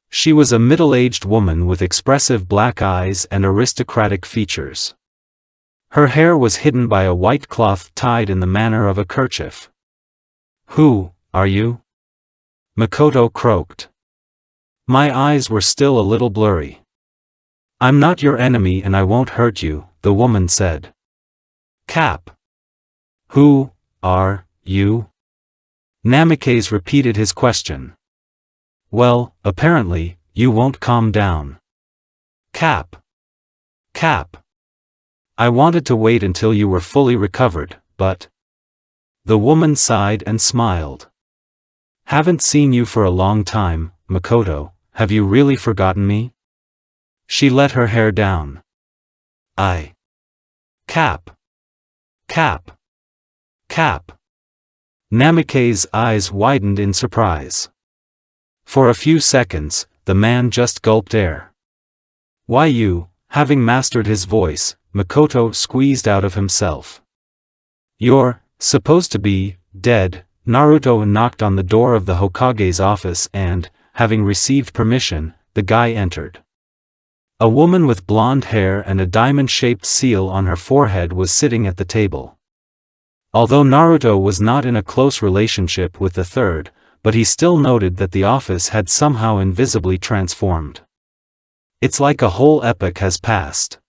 She was a middle-aged woman with expressive black eyes and aristocratic features. Her hair was hidden by a white cloth tied in the manner of a kerchief. Who are you? Makoto croaked. My eyes were still a little blurry. I'm not your enemy and I won't hurt you, the woman said. Cap. Who are you? Namikaze repeated his question. Well, apparently, you won't calm down. Cap. Cap. I wanted to wait until you were fully recovered, but... The woman sighed and smiled. Haven't seen you for a long time, Makoto, have you really forgotten me? She let her hair down. Cap. Cap. Cap. Namikaze's eyes widened in surprise. For a few seconds, the man just gulped air. Why you, having mastered his voice, Makoto squeezed out of himself. You're supposed to be dead. Naruto knocked on the door of the Hokage's office and, having received permission, the guy entered. A woman with blonde hair and a diamond-shaped seal on her forehead was sitting at the table. Although Naruto was not in a close relationship with the third, but he still noted that the office had somehow invisibly transformed. It's like a whole epoch has passed.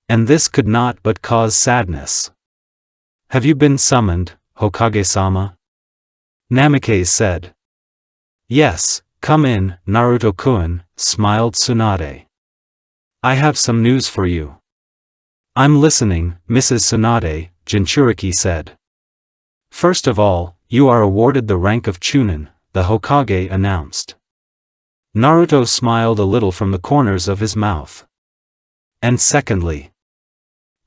And this could not but cause sadness. Have you been summoned, Hokage-sama? Namikaze said. Yes, come in, Naruto-kun, smiled Tsunade. I have some news for you. I'm listening, Mrs. Tsunade, Jinchuriki said. First of all, you are awarded the rank of Chunin, the Hokage announced. Naruto smiled a little from the corners of his mouth. And secondly,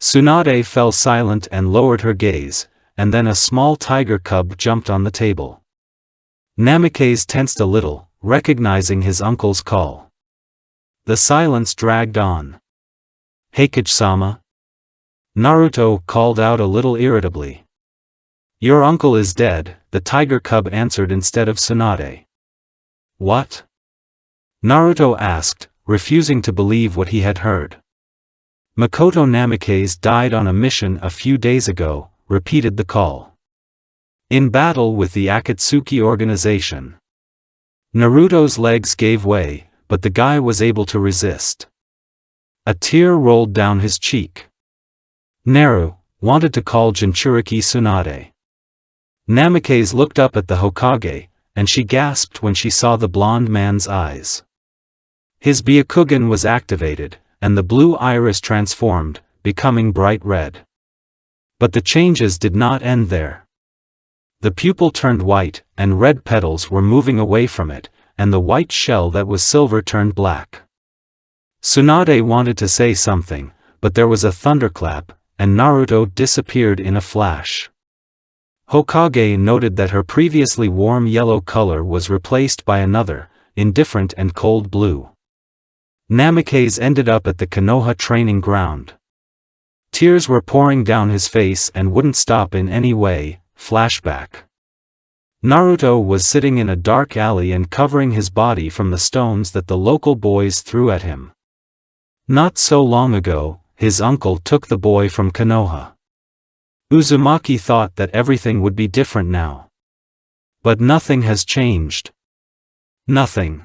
Tsunade fell silent and lowered her gaze, and then a small tiger cub jumped on the table. Namikaze tensed a little, recognizing his uncle's call. The silence dragged on. Hokage-sama? Naruto called out a little irritably. Your uncle is dead, the tiger cub answered instead of Tsunade. What? Naruto asked, refusing to believe what he had heard. Makoto Namikaze died on a mission a few days ago, repeated the call. In battle with the Akatsuki organization. Naruto's legs gave way, but the guy was able to resist. A tear rolled down his cheek. Naru wanted to call Jinchuriki Tsunade. Namikaze looked up at the Hokage, and she gasped when she saw the blond man's eyes. His Byakugan was activated, and the blue iris transformed, becoming bright red. But the changes did not end there. The pupil turned white, and red petals were moving away from it, and the white shell that was silver turned black. Tsunade wanted to say something, but there was a thunderclap, and Naruto disappeared in a flash. Hokage noted that her previously warm yellow color was replaced by another, indifferent and cold blue. Namikaze ended up at the Konoha training ground. Tears were pouring down his face and wouldn't stop in any way. Flashback. Naruto was sitting in a dark alley and covering his body from the stones that the local boys threw at him. Not so long ago, his uncle took the boy from Konoha. Uzumaki thought that everything would be different now. But nothing has changed. Nothing.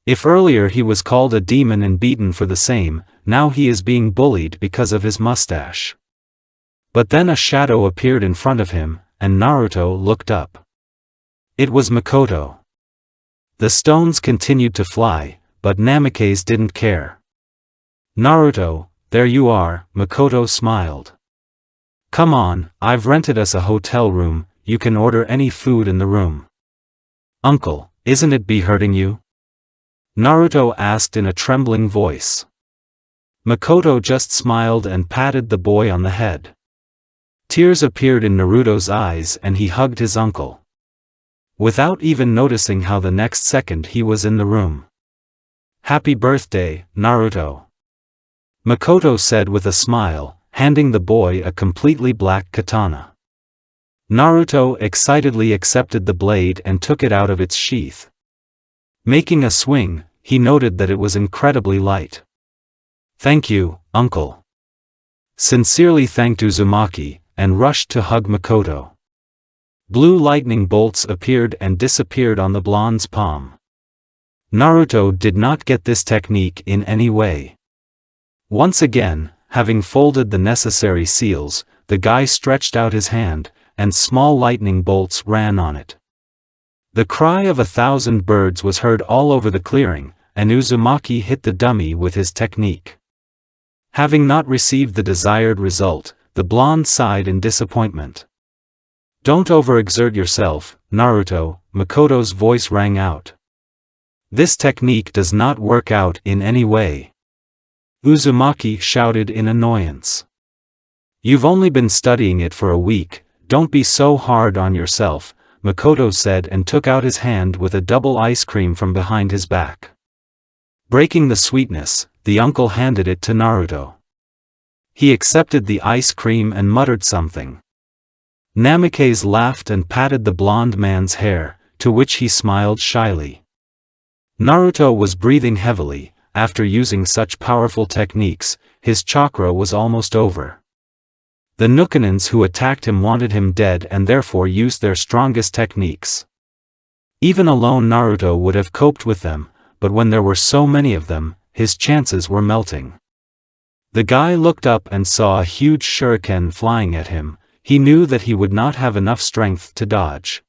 If earlier he was called a demon and beaten for the same, now he is being bullied because of his mustache. But then a shadow appeared in front of him, and Naruto looked up. It was Makoto. The stones continued to fly, but Namikaze didn't care. "Naruto, there you are," Makoto smiled. "Come on, I've rented us a hotel room, you can order any food in the room." "Uncle, isn't it be hurting you?" Naruto asked in a trembling voice. Makoto just smiled and patted the boy on the head. Tears appeared in Naruto's eyes and he hugged his uncle. Without even noticing how the next second he was in the room. "Happy birthday, Naruto," Makoto said with a smile, handing the boy a completely black katana. Naruto excitedly accepted the blade and took it out of its sheath. Making a swing, he noted that it was incredibly light. "Thank you, uncle," sincerely thanked Uzumaki, and rushed to hug Makoto. Blue lightning bolts appeared and disappeared on the blonde's palm. Naruto did not get this technique in any way. Once again, having folded the necessary seals, the guy stretched out his hand, and small lightning bolts ran on it. The cry of 1,000 birds was heard all over the clearing, and Uzumaki hit the dummy with his technique. Having not received the desired result, the blonde sighed in disappointment. "Don't overexert yourself, Naruto," Makoto's voice rang out. "This technique does not work out in any way." Uzumaki shouted in annoyance. "You've only been studying it for a week, don't be so hard on yourself," Makoto said and took out his hand with a double ice cream from behind his back. Breaking the sweetness, the uncle handed it to Naruto. He accepted the ice cream and muttered something. Namikaze laughed and patted the blonde man's hair, to which he smiled shyly. Naruto was breathing heavily. After using such powerful techniques, his chakra was almost over. The Nukanins who attacked him wanted him dead and therefore used their strongest techniques. Even alone Naruto would have coped with them, but when there were so many of them, his chances were melting. The guy looked up and saw a huge shuriken flying at him. He knew that he would not have enough strength to dodge.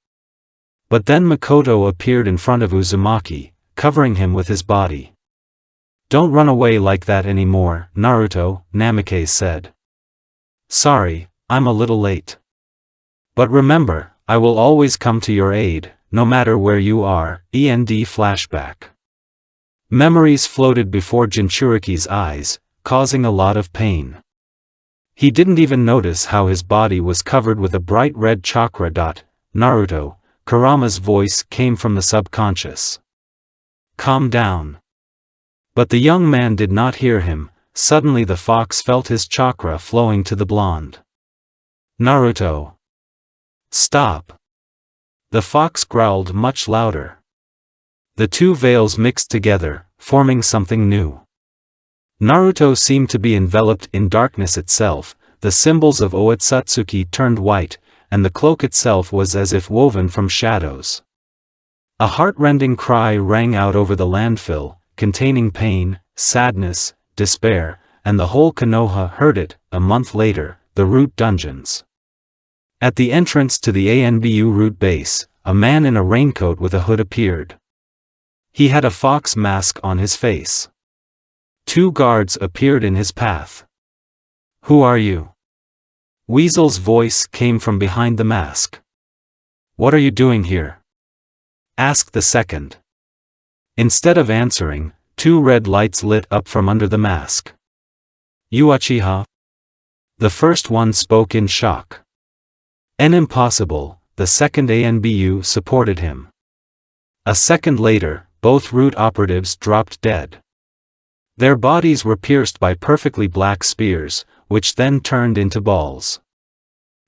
But then Makoto appeared in front of Uzumaki, covering him with his body. "Don't run away like that anymore, Naruto," Namikaze said. "Sorry, I'm a little late. But remember, I will always come to your aid, no matter where you are." Flashback. Memories floated before Jinchuriki's eyes, causing a lot of pain. He didn't even notice how his body was covered with a bright red chakra dot. "Naruto," Kurama's voice came from the subconscious. "Calm down." But the young man did not hear him. Suddenly the fox felt his chakra flowing to the blonde. "Naruto. Stop." The fox growled much louder. The two veils mixed together, forming something new. Naruto seemed to be enveloped in darkness itself, the symbols of Otsutsuki turned white, and the cloak itself was as if woven from shadows. A heart-rending cry rang out over the landfill, containing pain, sadness, despair, and the whole Konoha heard it. A month later, the Root Dungeons. At the entrance to the ANBU Root Base, a man in a raincoat with a hood appeared. He had a fox mask on his face. Two guards appeared in his path. "Who are you?" Weasel's voice came from behind the mask. "What are you doing here?" asked the second. Instead of answering, two red lights lit up from under the mask. "Uchiha?" The first one spoke in shock. "An impossible," the second ANBU supported him. A second later, both Root operatives dropped dead. Their bodies were pierced by perfectly black spears, which then turned into balls.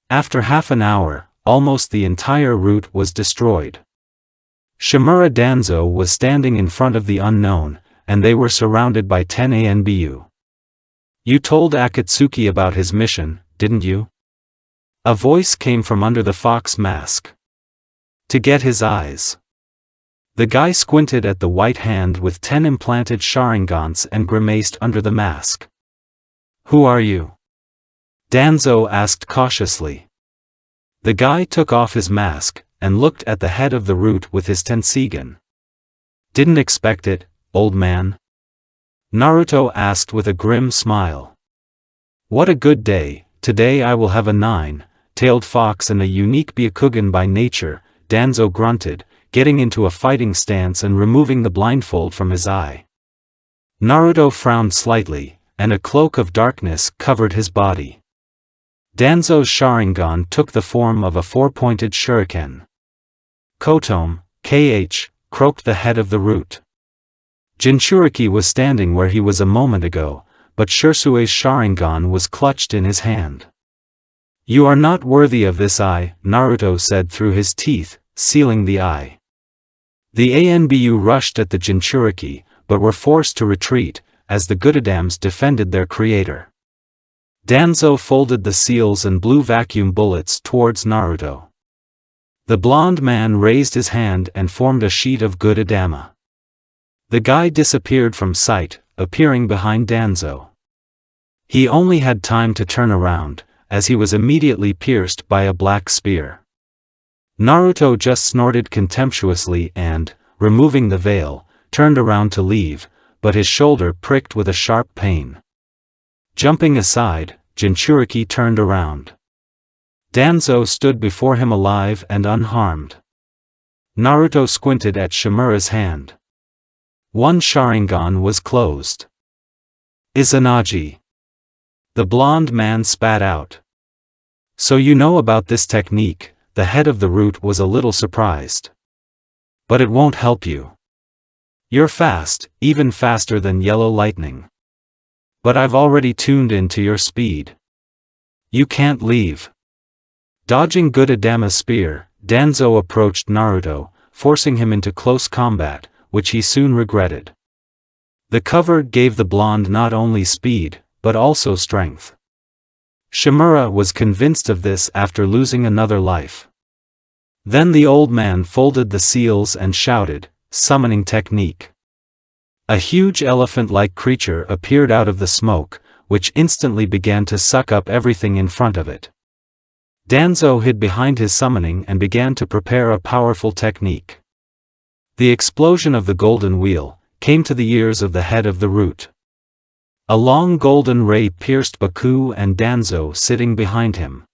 After half an hour, almost the entire route was destroyed. Shimura Danzo was standing in front of the unknown, and they were surrounded by 10 ANBU. You told Akatsuki about his mission, didn't you? A voice came from under the fox mask. To get his eyes. The guy squinted at the white hand with 10 implanted Sharingans and grimaced under the mask. Who are you? Danzo asked cautiously. The guy took off his mask, and looked at the head of the root with his Tensigan. Didn't expect it, old man? Naruto asked with a grim smile. What a good day, today I will have a 9-tailed fox and a unique Byakugan by nature, Danzo grunted, getting into a fighting stance and removing the blindfold from his eye. Naruto frowned slightly, and a cloak of darkness covered his body. Danzo's Sharingan took the form of a 4-pointed shuriken. Kotome, KH, croaked the head of the root. Jinchuriki was standing where he was a moment ago, but Shursue's Sharingan was clutched in his hand. You are not worthy of this eye, Naruto said through his teeth, sealing the eye. The ANBU rushed at the Jinchuriki, but were forced to retreat, as the Goodadams defended their creator. Danzo folded the seals and blew vacuum bullets towards Naruto. The blond man raised his hand and formed a sheet of Goodadama. The guy disappeared from sight, appearing behind Danzo. He only had time to turn around, as he was immediately pierced by a black spear. Naruto just snorted contemptuously and, removing the veil, turned around to leave, but his shoulder pricked with a sharp pain. Jumping aside, Jinchuriki turned around. Danzo stood before him alive and unharmed. Naruto squinted at Shimura's hand. One Sharingan was closed. Izanagi. The blond man spat out. So you know about this technique, the head of the root was a little surprised. But it won't help you. You're fast, even faster than yellow lightning. But I've already tuned into your speed. You can't leave. Dodging Goodadama's spear, Danzo approached Naruto, forcing him into close combat, which he soon regretted. The cover gave the blonde not only speed, but also strength. Shimura was convinced of this after losing another life. Then the old man folded the seals and shouted, summoning technique. A huge elephant-like creature appeared out of the smoke, which instantly began to suck up everything in front of it. Danzo hid behind his summoning and began to prepare a powerful technique. The explosion of the golden wheel came to the ears of the head of the root. A long golden ray pierced Baku and Danzo sitting behind him.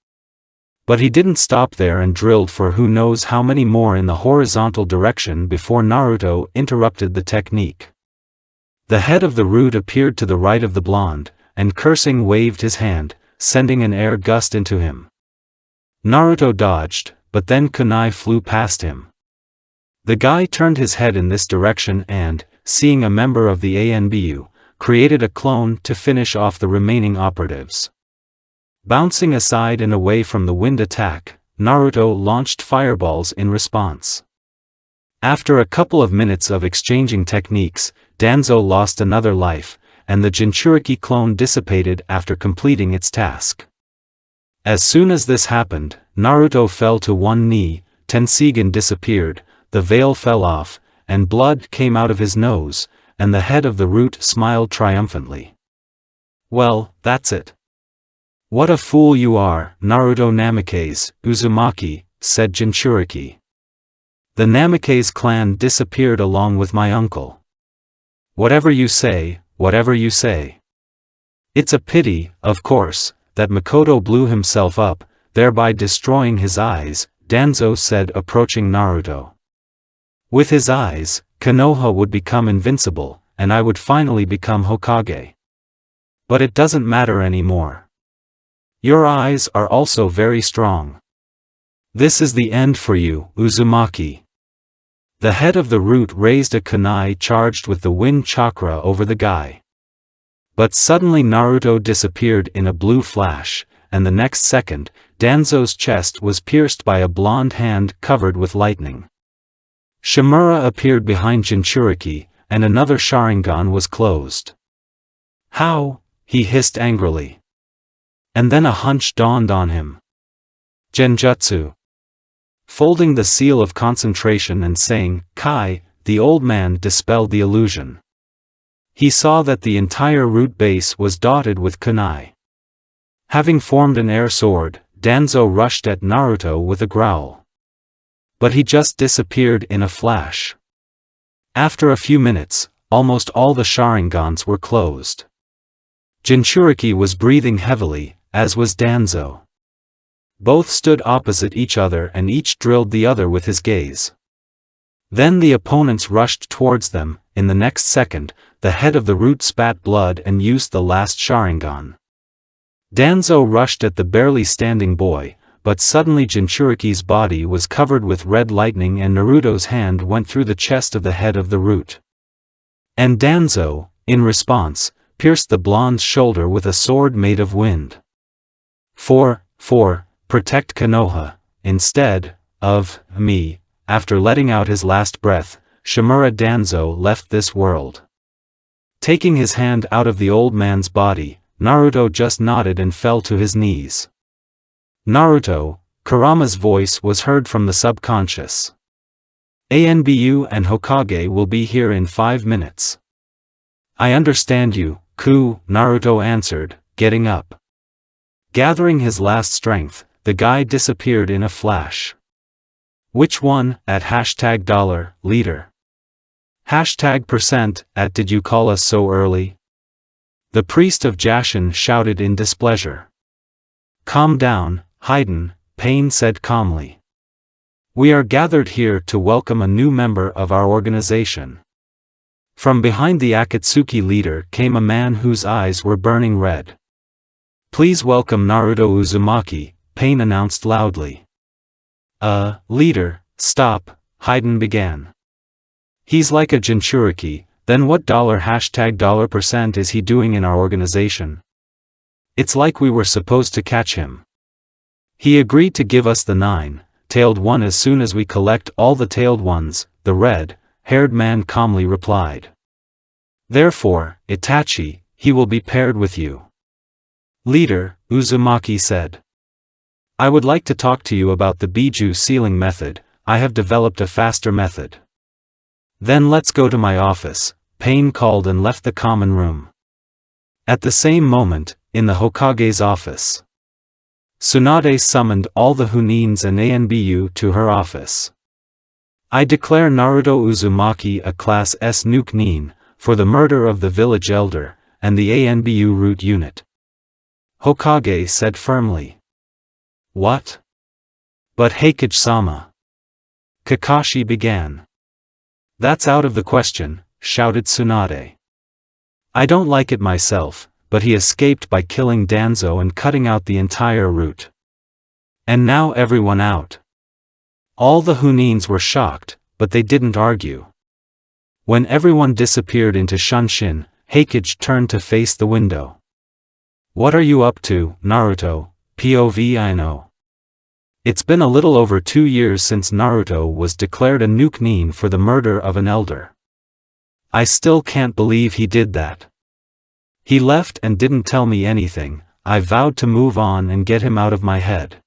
But he didn't stop there and drilled for who knows how many more in the horizontal direction before Naruto interrupted the technique. The head of the root appeared to the right of the blonde, and cursing waved his hand, sending an air gust into him. Naruto dodged, but then kunai flew past him. The guy turned his head in this direction and, seeing a member of the ANBU, created a clone to finish off the remaining operatives. Bouncing aside and away from the wind attack, Naruto launched fireballs in response. After a couple of minutes of exchanging techniques, Danzo lost another life, and the Jinchuriki clone dissipated after completing its task. As soon as this happened, Naruto fell to one knee, Tensigan disappeared, the veil fell off, and blood came out of his nose, and the head of the root smiled triumphantly. Well, that's it. What a fool you are, Naruto Namikaze, Uzumaki, said Jinchuriki. The Namikaze clan disappeared along with my uncle. Whatever you say, whatever you say. It's a pity, of course, that Makoto blew himself up, thereby destroying his eyes, Danzo said approaching Naruto. With his eyes, Konoha would become invincible, and I would finally become Hokage. But it doesn't matter anymore. Your eyes are also very strong. This is the end for you, Uzumaki. The head of the root raised a kunai charged with the wind chakra over the guy. But suddenly Naruto disappeared in a blue flash, and the next second, Danzo's chest was pierced by a blonde hand covered with lightning. Shimura appeared behind Jinchuriki, and another Sharingan was closed. How? He hissed angrily. And then a hunch dawned on him. Genjutsu. Folding the seal of concentration and saying, Kai, the old man dispelled the illusion. He saw that the entire root base was dotted with kunai. Having formed an air sword, Danzo rushed at Naruto with a growl. But he just disappeared in a flash. After a few minutes, almost all the Sharingans were closed. Jinchuriki was breathing heavily, as was Danzo. Both stood opposite each other and each drilled the other with his gaze. Then the opponents rushed towards them. In the next second, the head of the root spat blood and used the last Sharingan. Danzo rushed at the barely standing boy, but suddenly Jinchuriki's body was covered with red lightning and Naruto's hand went through the chest of the head of the root. And Danzo, in response, pierced the blonde's shoulder with a sword made of wind. Protect Konoha, instead of me. After letting out his last breath, Shimura Danzo left this world. Taking his hand out of the old man's body, Naruto just nodded and fell to his knees. Naruto, Kurama's voice was heard from the subconscious. Anbu and Hokage will be here in 5 minutes. I understand you, Ku, Naruto answered, getting up. Gathering his last strength, the guy disappeared in a flash. Which one? At $, leader. %, at did you call us so early? The priest of Jashin shouted in displeasure. Calm down, Haiden, Pain said calmly. We are gathered here to welcome a new member of our organization. From behind the Akatsuki leader came a man whose eyes were burning red. Please welcome Naruto Uzumaki, Pain announced loudly. Leader, stop, Haiden began. He's like a Jinchuriki, then what $% is he doing in our organization? It's like we were supposed to catch him. He agreed to give us the 9-tailed one as soon as we collect all the tailed ones, the red-haired man calmly replied. Therefore, Itachi, he will be paired with you. Leader, Uzumaki said. I would like to talk to you about the Biju sealing method. I have developed a faster method. Then let's go to my office, Pain called and left the common room. At the same moment, in the Hokage's office, Tsunade summoned all the Hunins and Anbu to her office. I declare Naruto Uzumaki a Class S Nuke Nin, for the murder of the village elder, and the Anbu root unit. Hokage said firmly. What? But Hokage-sama. Kakashi began. That's out of the question, shouted Tsunade. I don't like it myself, but he escaped by killing Danzo and cutting out the entire root. And now everyone out. All the Hunins were shocked, but they didn't argue. When everyone disappeared into Shunshin, Hokage turned to face the window. What are you up to, Naruto? POV I know. It's been a little over 2 years since Naruto was declared a Nuke Nin for the murder of an elder. I still can't believe he did that. He left and didn't tell me anything. I vowed to move on and get him out of my head.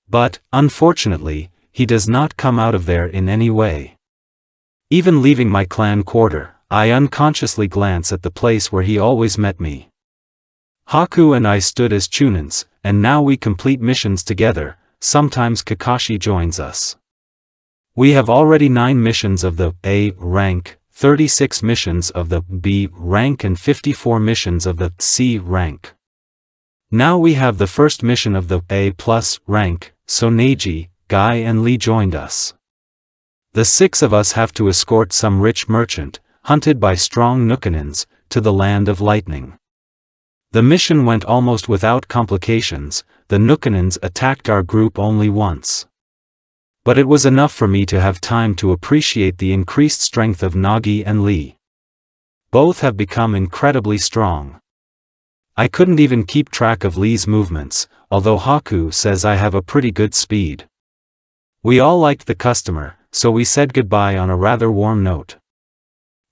But, unfortunately, he does not come out of there in any way. Even leaving my clan quarter, I unconsciously glance at the place where he always met me. Haku and I stood as Chunins, and now we complete missions together. Sometimes Kakashi joins us. We have already 9 missions of the A rank, 36 missions of the B rank and 54 missions of the C rank. Now we have the first mission of the A+ rank, so Neji, Guy and Lee joined us. The 6 of us have to escort some rich merchant, hunted by strong Nukanins, to the land of lightning. The mission went almost without complications. The Nukanins attacked our group only once. But it was enough for me to have time to appreciate the increased strength of Nagi and Lee. Both have become incredibly strong. I couldn't even keep track of Lee's movements, although Haku says I have a pretty good speed. We all liked the customer, so we said goodbye on a rather warm note.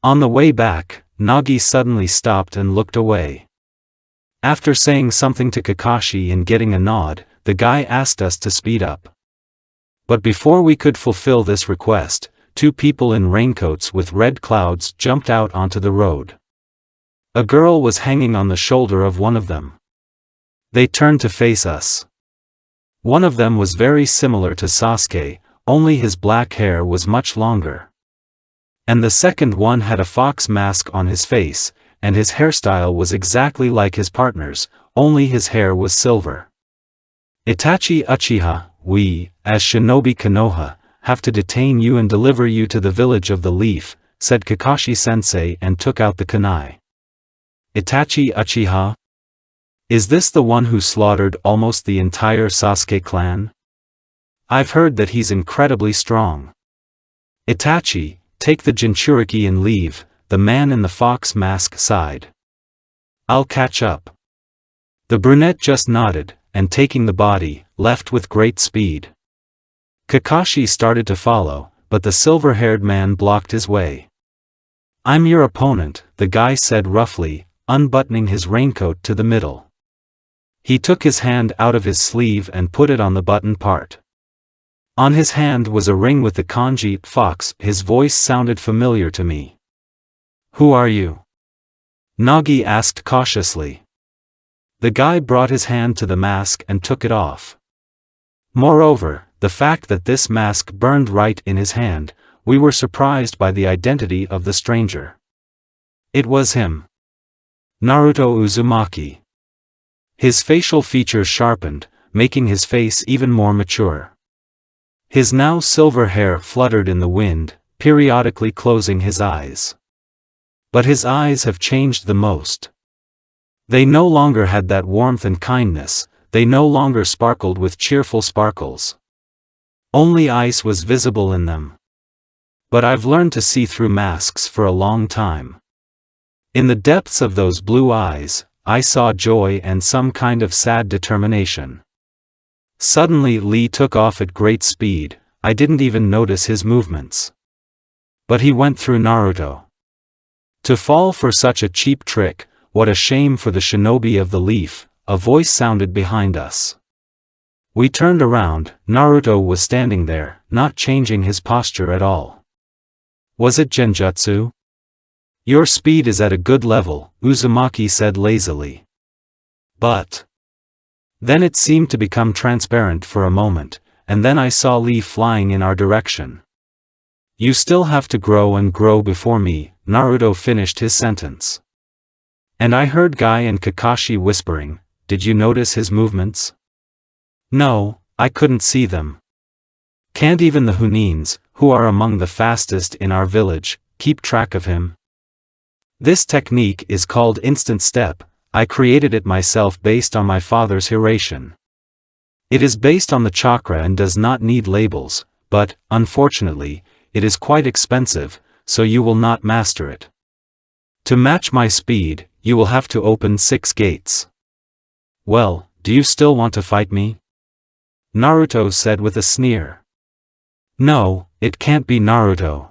On the way back, Nagi suddenly stopped and looked away. After saying something to Kakashi and getting a nod, the guy asked us to speed up. But before we could fulfill this request, two people in raincoats with red clouds jumped out onto the road. A girl was hanging on the shoulder of one of them. They turned to face us. One of them was very similar to Sasuke, only his black hair was much longer. And the second one had a fox mask on his face, and his hairstyle was exactly like his partner's, only his hair was silver. Itachi Uchiha, we, as Shinobi Konoha, have to detain you and deliver you to the village of the leaf, said Kakashi-sensei and took out the kunai. Itachi Uchiha? Is this the one who slaughtered almost the entire Sasuke clan? I've heard that he's incredibly strong. Itachi, take the Jinchuriki and leave, the man in the fox mask sighed. I'll catch up. The brunette just nodded, and taking the body, left with great speed. Kakashi started to follow, but the silver-haired man blocked his way. I'm your opponent, the guy said roughly, unbuttoning his raincoat to the middle. He took his hand out of his sleeve and put it on the button part. On his hand was a ring with the kanji fox. His voice sounded familiar to me. Who are you? Nagi asked cautiously. The guy brought his hand to the mask and took it off. Moreover, the fact that this mask burned right in his hand, we were surprised by the identity of the stranger. It was him. Naruto Uzumaki. His facial features sharpened, making his face even more mature. His now silver hair fluttered in the wind, periodically closing his eyes. But his eyes have changed the most. They no longer had that warmth and kindness, they no longer sparkled with cheerful sparkles. Only ice was visible in them. But I've learned to see through masks for a long time. In the depths of those blue eyes, I saw joy and some kind of sad determination. Suddenly Lee took off at great speed. I didn't even notice his movements. But he went through Naruto. To fall for such a cheap trick, what a shame for the shinobi of the leaf, a voice sounded behind us. We turned around. Naruto was standing there, not changing his posture at all. Was it genjutsu? Your speed is at a good level, Uzumaki said lazily. But then it seemed to become transparent for a moment, and then I saw Lee flying in our direction. You still have to grow and grow before me, Naruto finished his sentence. And I heard Guy and Kakashi whispering, did you notice his movements? No, I couldn't see them. Can't even the Hunins, who are among the fastest in our village, keep track of him? This technique is called instant step. I created it myself based on my father's Hiration. It is based on the chakra and does not need labels, but, unfortunately, it is quite expensive, so you will not master it. To match my speed, you will have to open 6 gates. Well, do you still want to fight me? Naruto said with a sneer. No, it can't be Naruto.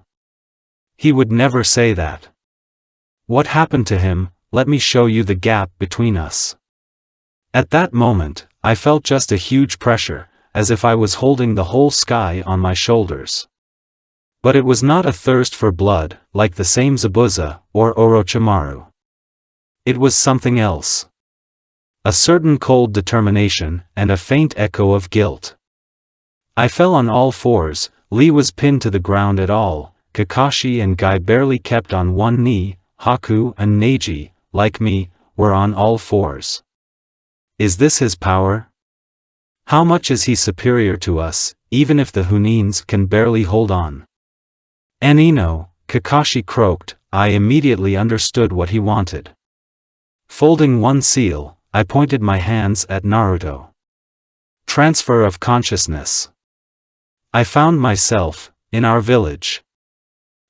He would never say that. What happened to him? Let me show you the gap between us. At that moment, I felt just a huge pressure, as if I was holding the whole sky on my shoulders. But it was not a thirst for blood, like the same Zabuza, or Orochimaru. It was something else. A certain cold determination, and a faint echo of guilt. I fell on all fours. Lee was pinned to the ground at all. Kakashi and Guy barely kept on one knee. Haku and Neji, like me, were on all fours. Is this his power? How much is he superior to us, even if the Hunins can barely hold on? Anino, Kakashi croaked. I immediately understood what he wanted. Folding one seal, I pointed my hands at Naruto. Transfer of consciousness. I found myself, in our village.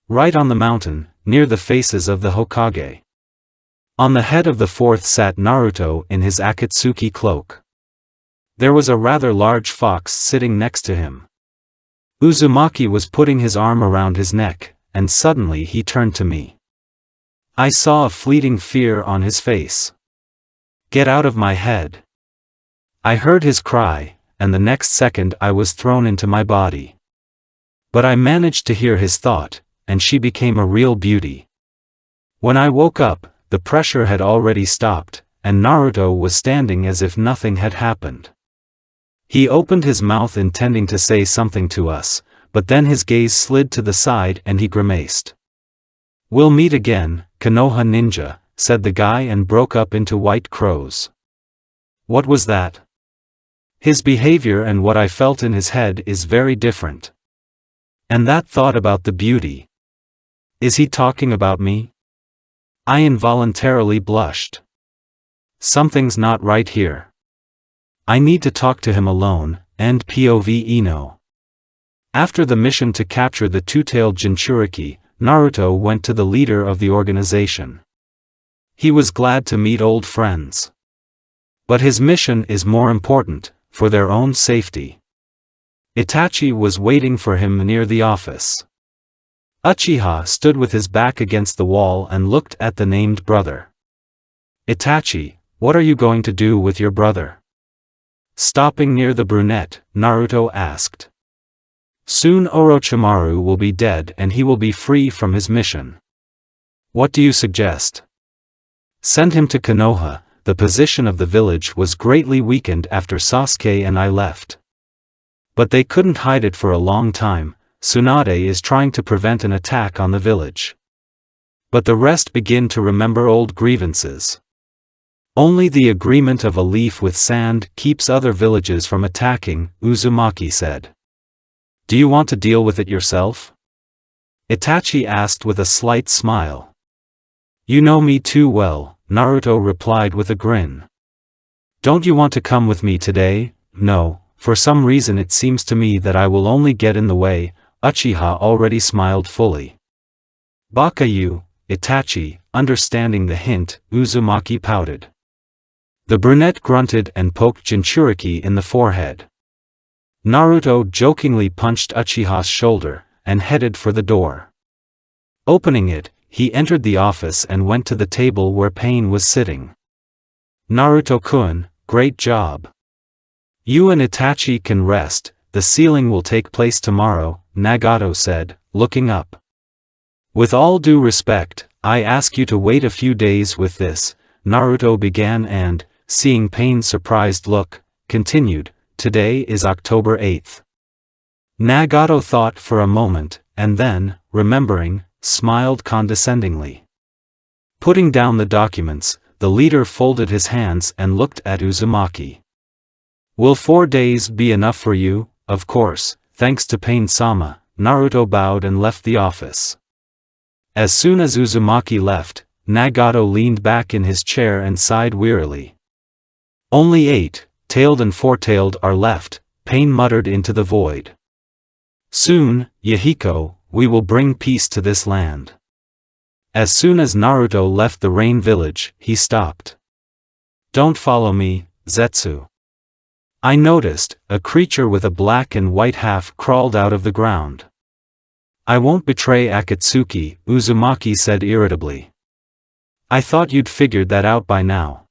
Right on the mountain, near the faces of the Hokage. On the head of the fourth sat Naruto in his Akatsuki cloak. There was a rather large fox sitting next to him. Uzumaki was putting his arm around his neck, and suddenly he turned to me. I saw a fleeting fear on his face. "Get out of my head!" I heard his cry, and the next second I was thrown into my body. But I managed to hear his thought, and she became a real beauty. When I woke up, the pressure had already stopped, and Naruto was standing as if nothing had happened. He opened his mouth intending to say something to us, but then his gaze slid to the side and he grimaced. "We'll meet again, Konoha ninja," said the guy and broke up into white crows. What was that? His behavior and what I felt in his head is very different. And that thought about the beauty. Is he talking about me? I involuntarily blushed. Something's not right here. I need to talk to him alone, and POV Ino. After the mission to capture the two-tailed Jinchuriki, Naruto went to the leader of the organization. He was glad to meet old friends. But his mission is more important, for their own safety. Itachi was waiting for him near the office. Uchiha stood with his back against the wall and looked at the named brother. "Itachi, what are you going to do with your brother?" Stopping near the brunette, Naruto asked. "Soon Orochimaru will be dead and he will be free from his mission. What do you suggest?" "Send him to Konoha." The position of the village was greatly weakened after Sasuke and I left. But they couldn't hide it for a long time. Tsunade is trying to prevent an attack on the village. But the rest begin to remember old grievances. Only the agreement of a leaf with sand keeps other villages from attacking, Uzumaki said. "Do you want to deal with it yourself?" Itachi asked with a slight smile. "You know me too well," Naruto replied with a grin. "Don't you want to come with me today?" "No, for some reason it seems to me that I will only get in the way." Uchiha already smiled fully. "Baka you, Itachi," understanding the hint, Uzumaki pouted. The brunette grunted and poked Jinchuriki in the forehead. Naruto jokingly punched Uchiha's shoulder, and headed for the door. Opening it, he entered the office and went to the table where Pain was sitting. "Naruto-kun, great job. You and Itachi can rest, the sealing will take place tomorrow," Nagato said, looking up. "With all due respect, I ask you to wait a few days with this," Naruto began and, seeing Pain's surprised look, continued, "Today is October 8th. Nagato thought for a moment, and then, remembering, smiled condescendingly. Putting down the documents, the leader folded his hands and looked at Uzumaki. "Will 4 days be enough for you?" "Of course, thanks to Pain-sama," Naruto bowed and left the office. As soon as Uzumaki left, Nagato leaned back in his chair and sighed wearily. "Only 8-tailed and 4-tailed are left," Pain muttered into the void. "Soon, Yahiko, we will bring peace to this land." As soon as Naruto left the rain village, he stopped. "Don't follow me, Zetsu." I noticed, a creature with a black and white half crawled out of the ground. "I won't betray Akatsuki," Uzumaki said irritably. "I thought you'd figured that out by now."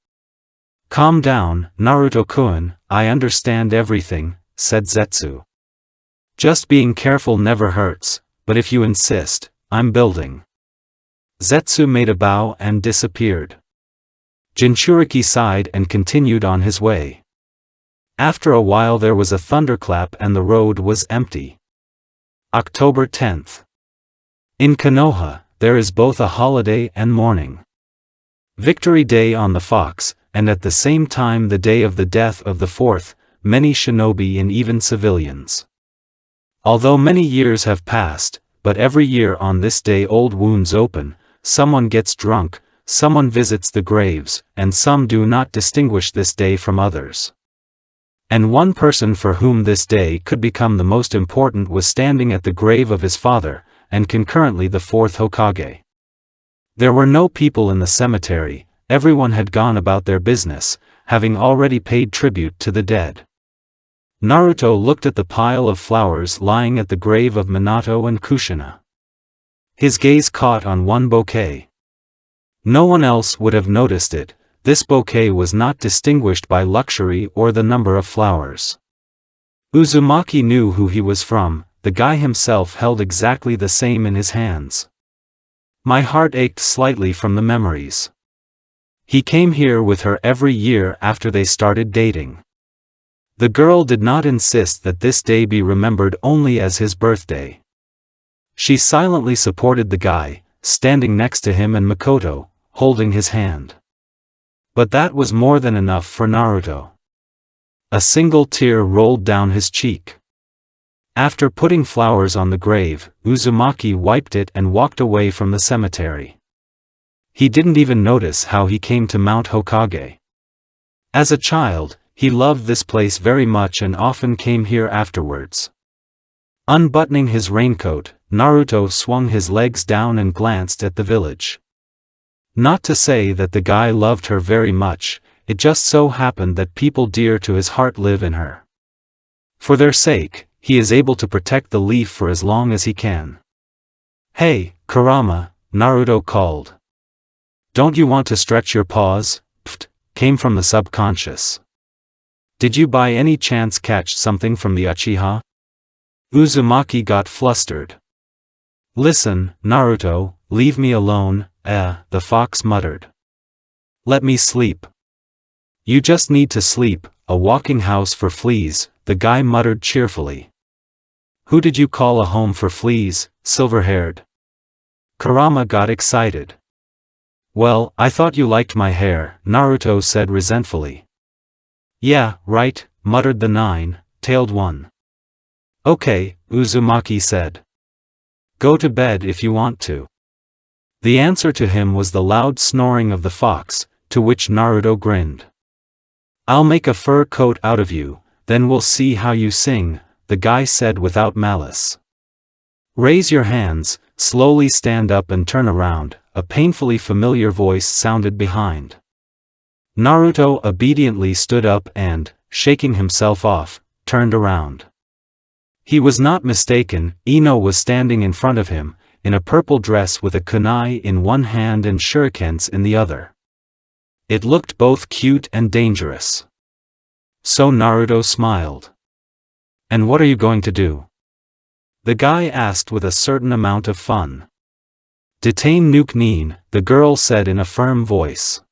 "Calm down, Naruto-kun, I understand everything," said Zetsu. "Just being careful never hurts, but if you insist, I'm building." Zetsu made a bow and disappeared. Jinchuriki sighed and continued on his way. After a while there was a thunderclap and the road was empty. October 10th. In Konoha, there is both a holiday and mourning. Victory Day on the Fox, and at the same time the day of the death of the fourth, many shinobi and even civilians. Although many years have passed, but every year on this day old wounds open, someone gets drunk, someone visits the graves, and some do not distinguish this day from others. And one person for whom this day could become the most important was standing at the grave of his father, and concurrently the fourth Hokage. There were no people in the cemetery, everyone had gone about their business, having already paid tribute to the dead. Naruto looked at the pile of flowers lying at the grave of Minato and Kushina. His gaze caught on one bouquet. No one else would have noticed it. This bouquet was not distinguished by luxury or the number of flowers. Uzumaki knew who he was from. The guy himself held exactly the same in his hands. My heart ached slightly from the memories. He came here with her every year after they started dating. The girl did not insist that this day be remembered only as his birthday. She silently supported the guy, standing next to him and Makoto, holding his hand. But that was more than enough for Naruto. A single tear rolled down his cheek. After putting flowers on the grave, Uzumaki wiped it and walked away from the cemetery. He didn't even notice how he came to Mount Hokage. As a child, he loved this place very much and often came here afterwards. Unbuttoning his raincoat, Naruto swung his legs down and glanced at the village. Not to say that the guy loved her very much, it just so happened that people dear to his heart live in her. For their sake, he is able to protect the leaf for as long as he can. "Hey, Kurama," Naruto called. "Don't you want to stretch your paws?" Pfft, came from the subconscious. "Did you by any chance catch something from the Uchiha?" Uzumaki got flustered. "Listen, Naruto, leave me alone," the fox muttered. "Let me sleep." "You just need to sleep, a walking house for fleas," the guy muttered cheerfully. "Who did you call a home for fleas, silver-haired?" Kurama got excited. "Well, I thought you liked my hair," Naruto said resentfully. "Yeah, right," muttered the nine-tailed one. "Okay," Uzumaki said. "Go to bed if you want to." The answer to him was the loud snoring of the fox, to which Naruto grinned. "I'll make a fur coat out of you, then we'll see how you sing," the guy said without malice. "Raise your hands, slowly stand up and turn around," a painfully familiar voice sounded behind. Naruto obediently stood up and, shaking himself off, turned around. He was not mistaken. Ino was standing in front of him, in a purple dress with a kunai in one hand and shurikens in the other. It looked both cute and dangerous. So Naruto smiled. "And what are you going to do?" the guy asked with a certain amount of fun. "Detain Nuke Neen," the girl said in a firm voice.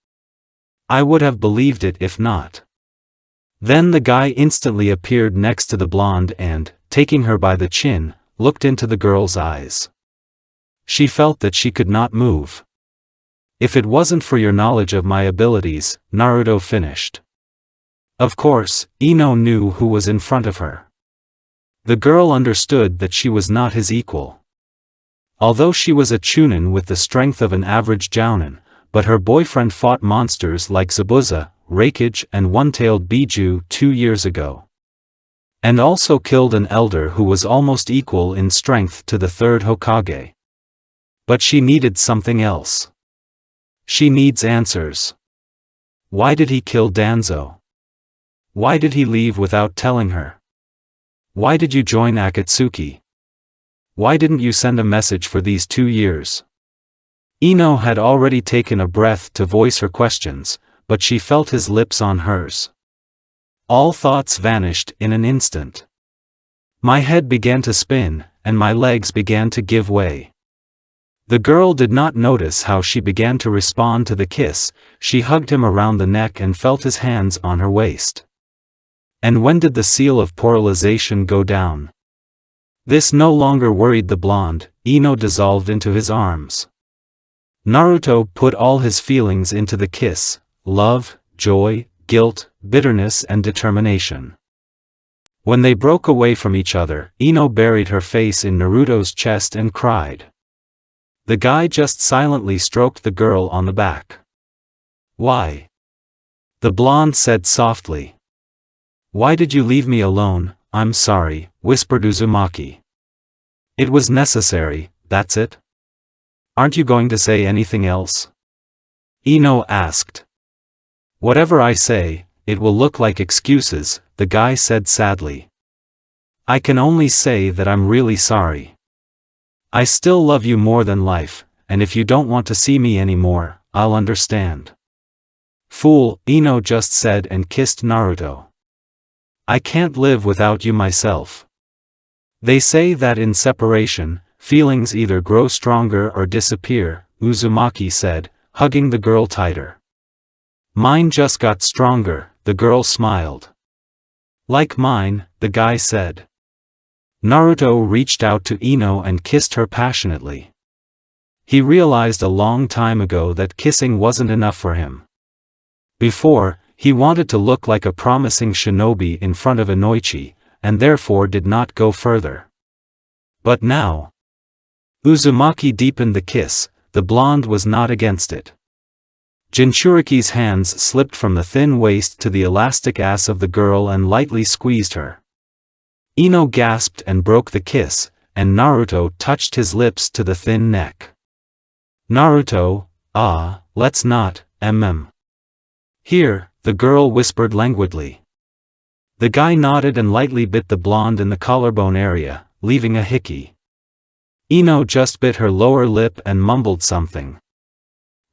I would have believed it if not. Then the guy instantly appeared next to the blonde and, taking her by the chin, looked into the girl's eyes. She felt that she could not move. "If it wasn't for your knowledge of my abilities," Naruto finished. Of course, Ino knew who was in front of her. The girl understood that she was not his equal. Although she was a chunin with the strength of an average jounin, but her boyfriend fought monsters like Zabuza, Raikage and one-tailed Biju 2 years ago. And also killed an elder who was almost equal in strength to the third Hokage. But she needed something else. She needs answers. Why did he kill Danzo? Why did he leave without telling her? Why did you join Akatsuki? Why didn't you send a message for these 2 years? Ino had already taken a breath to voice her questions, but she felt his lips on hers. All thoughts vanished in an instant. My head began to spin, and my legs began to give way. The girl did not notice how she began to respond to the kiss. She hugged him around the neck and felt his hands on her waist. And when did the seal of polarization go down? This no longer worried the blonde. Ino dissolved into his arms. Naruto put all his feelings into the kiss: love, joy, guilt, bitterness and determination. When they broke away from each other, Ino buried her face in Naruto's chest and cried. The guy just silently stroked the girl on the back. "Why?" the blonde said softly. "Why did you leave me alone?" "I'm sorry," whispered Uzumaki. "It was necessary, that's it? Aren't you going to say anything else?" Ino asked. Whatever I say, it will look like excuses, the guy said sadly. I can only say that I'm really sorry. I still love you more than life, and if you don't want to see me anymore, I'll understand. Fool, Ino just said and kissed Naruto. I can't live without you myself. They say that in separation, feelings either grow stronger or disappear, Uzumaki said, hugging the girl tighter. Mine just got stronger, the girl smiled. Like mine, the guy said. Naruto reached out to Ino and kissed her passionately. He realized a long time ago that kissing wasn't enough for him. Before, he wanted to look like a promising shinobi in front of Inoichi, and therefore did not go further. But now, Uzumaki deepened the kiss, the blonde was not against it. Jinchuriki's hands slipped from the thin waist to the elastic ass of the girl and lightly squeezed her. Ino gasped and broke the kiss, and Naruto touched his lips to the thin neck. Naruto, let's not, Here, the girl whispered languidly. The guy nodded and lightly bit the blonde in the collarbone area, leaving a hickey. Ino just bit her lower lip and mumbled something.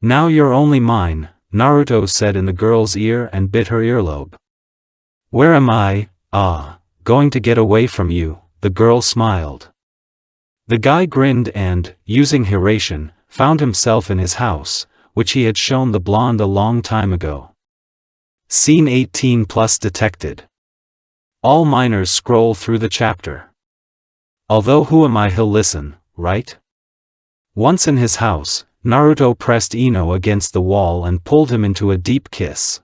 Now you're only mine, Naruto said in the girl's ear and bit her earlobe. Where am I, going to get away from you, the girl smiled. The guy grinned and, using hiraishin, found himself in his house, which he had shown the blonde a long time ago. Scene 18+ detected. All minors scroll through the chapter. Although who am I, he'll listen, right? Once in his house, Naruto pressed Ino against the wall and pulled him into a deep kiss.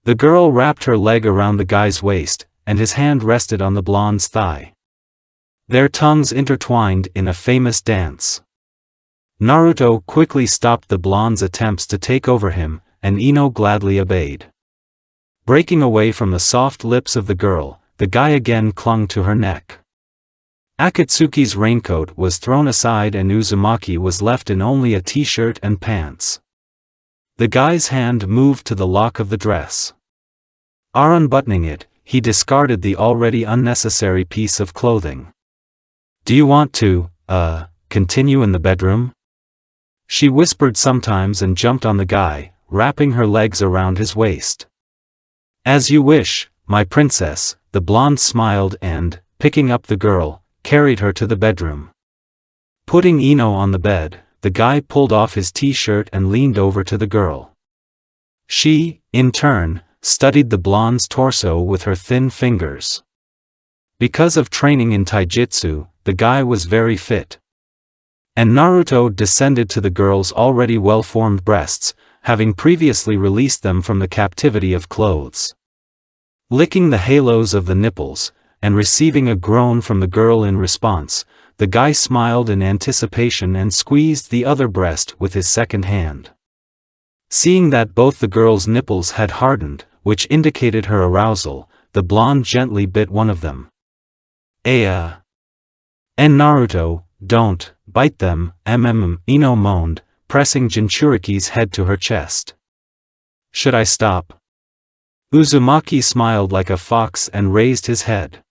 The girl wrapped her leg around the guy's waist, and his hand rested on the blonde's thigh. Their tongues intertwined in a famous dance. Naruto quickly stopped the blonde's attempts to take over him, and Ino gladly obeyed. Breaking away from the soft lips of the girl, the guy again clung to her neck. Akatsuki's raincoat was thrown aside and Uzumaki was left in only a t-shirt and pants. The guy's hand moved to the lock of the dress. Unbuttoning it, he discarded the already unnecessary piece of clothing. Do you want to, continue in the bedroom? She whispered sometimes and jumped on the guy, wrapping her legs around his waist. As you wish, my princess, the blonde smiled and, picking up the girl, carried her to the bedroom. Putting Ino on the bed, the guy pulled off his t-shirt and leaned over to the girl. She, in turn, studied the blonde's torso with her thin fingers. Because of training in taijutsu, the guy was very fit. And Naruto descended to the girl's already well-formed breasts, having previously released them from the captivity of clothes. Licking the halos of the nipples, and receiving a groan from the girl in response, the guy smiled in anticipation and squeezed the other breast with his second hand. Seeing that both the girl's nipples had hardened, which indicated her arousal, the blonde gently bit one of them. And Naruto, don't bite them, Ino moaned, pressing Jinchuriki's head to her chest. Should I stop? Uzumaki smiled like a fox and raised his head.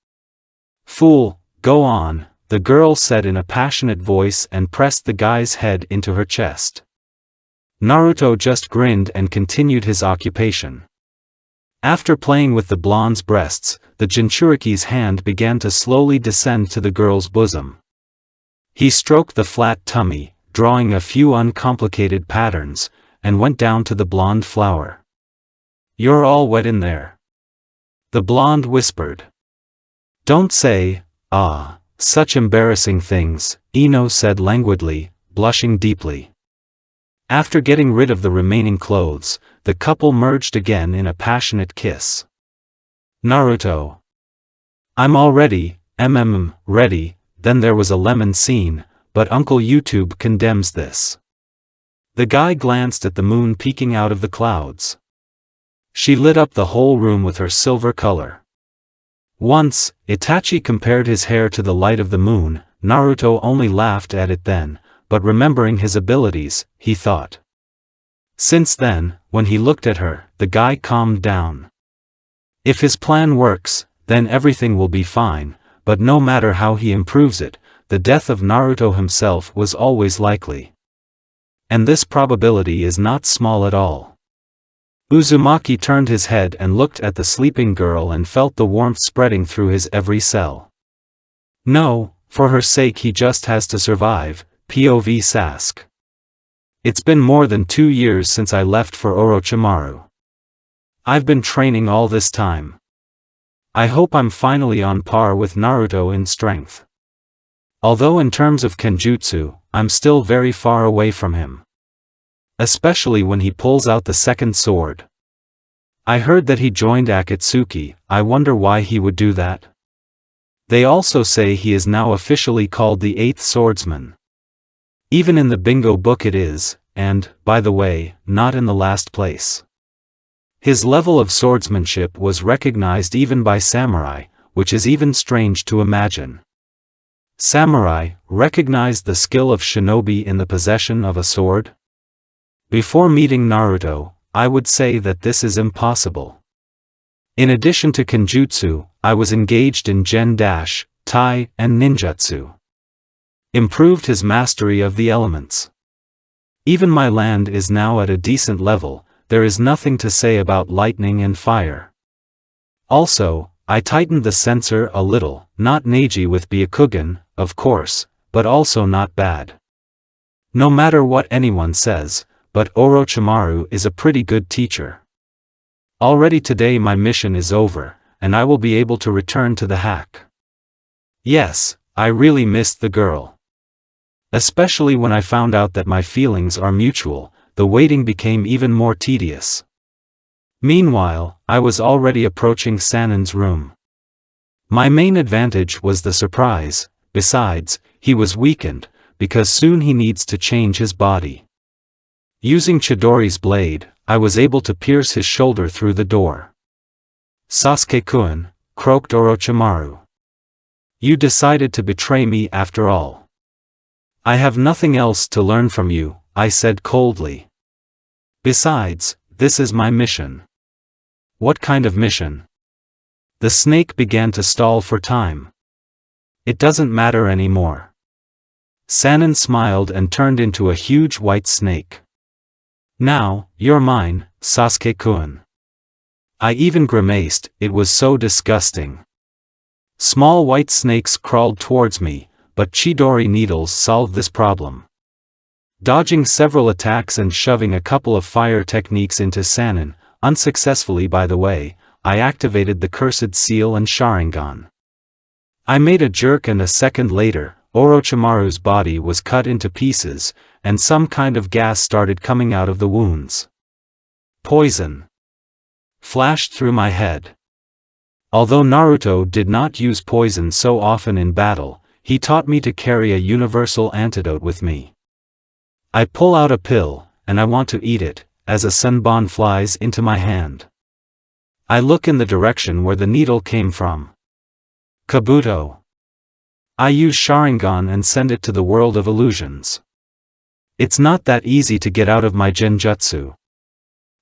Fool, go on, the girl said in a passionate voice and pressed the guy's head into her chest. Naruto just grinned and continued his occupation. After playing with the blonde's breasts, the Jinchuriki's hand began to slowly descend to the girl's bosom. He stroked the flat tummy, drawing a few uncomplicated patterns, and went down to the blonde flower. You're all wet in there. The blonde whispered. Don't say, such embarrassing things, Ino said languidly, blushing deeply. After getting rid of the remaining clothes, the couple merged again in a passionate kiss. Naruto. I'm already, ready. Then there was a lemon scene, but Uncle YouTube condemns this. The guy glanced at the moon peeking out of the clouds. She lit up the whole room with her silver color. Once, Itachi compared his hair to the light of the moon, Naruto only laughed at it then, but remembering his abilities, he thought. Since then, when he looked at her, the guy calmed down. If his plan works, then everything will be fine, but no matter how he improves it, the death of Naruto himself was always likely. And this probability is not small at all. Uzumaki turned his head and looked at the sleeping girl and felt the warmth spreading through his every cell. No, for her sake he just has to survive, POV Sasuke. It's been more than 2 years since I left for Orochimaru. I've been training all this time. I hope I'm finally on par with Naruto in strength. Although in terms of kenjutsu, I'm still very far away from him. Especially when he pulls out the second sword. I heard that he joined Akatsuki. I wonder why he would do that. They also say he is now officially called the 8th swordsman. Even in the bingo book it is, and, by the way, not in the last place. His level of swordsmanship was recognized even by samurai, which is even strange to imagine. Samurai recognized the skill of shinobi in the possession of a sword? Before meeting Naruto, I would say that this is impossible. In addition to kenjutsu, I was engaged in tai, and ninjutsu. Improved his mastery of the elements. Even my land is now at a decent level. There is nothing to say about lightning and fire. Also, I tightened the sensor a little, not Neji with Byakugan, of course, but also not bad. No matter what anyone says, but Orochimaru is a pretty good teacher. Already today my mission is over, and I will be able to return to the hack. Yes, I really missed the girl. Especially when I found out that my feelings are mutual, the waiting became even more tedious. Meanwhile, I was already approaching Sannin's room. My main advantage was the surprise. Besides, he was weakened, because soon he needs to change his body. Using Chidori's blade, I was able to pierce his shoulder through the door. Sasuke-kun, croaked Orochimaru. You decided to betray me after all. I have nothing else to learn from you, I said coldly. Besides, this is my mission. What kind of mission? The snake began to stall for time. It doesn't matter anymore. Sannin smiled and turned into a huge white snake. Now, you're mine, Sasuke-kun. I even grimaced, it was so disgusting. Small white snakes crawled towards me, but Chidori needles solved this problem. Dodging several attacks and shoving a couple of fire techniques into Sannin, unsuccessfully by the way, I activated the cursed seal and Sharingan. I made a jerk and a second later, Orochimaru's body was cut into pieces, and some kind of gas started coming out of the wounds. Poison flashed through my head. Although Naruto did not use poison so often in battle, he taught me to carry a universal antidote with me. I pull out a pill, and I want to eat it, as a sunbon flies into my hand. I look in the direction where the needle came from. Kabuto. I use Sharingan and send it to the world of illusions. It's not that easy to get out of my genjutsu.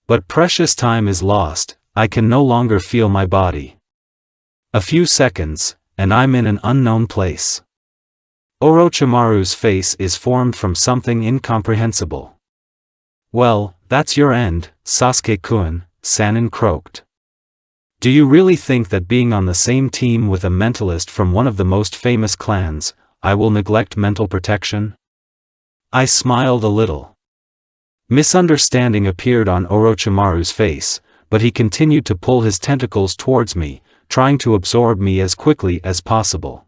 But precious time is lost, I can no longer feel my body. A few seconds, and I'm in an unknown place. Orochimaru's face is formed from something incomprehensible. Well, that's your end, Sasuke-kun, Sannin croaked. Do you really think that being on the same team with a mentalist from one of the most famous clans, I will neglect mental protection? I smiled a little. Misunderstanding appeared on Orochimaru's face, but he continued to pull his tentacles towards me, trying to absorb me as quickly as possible.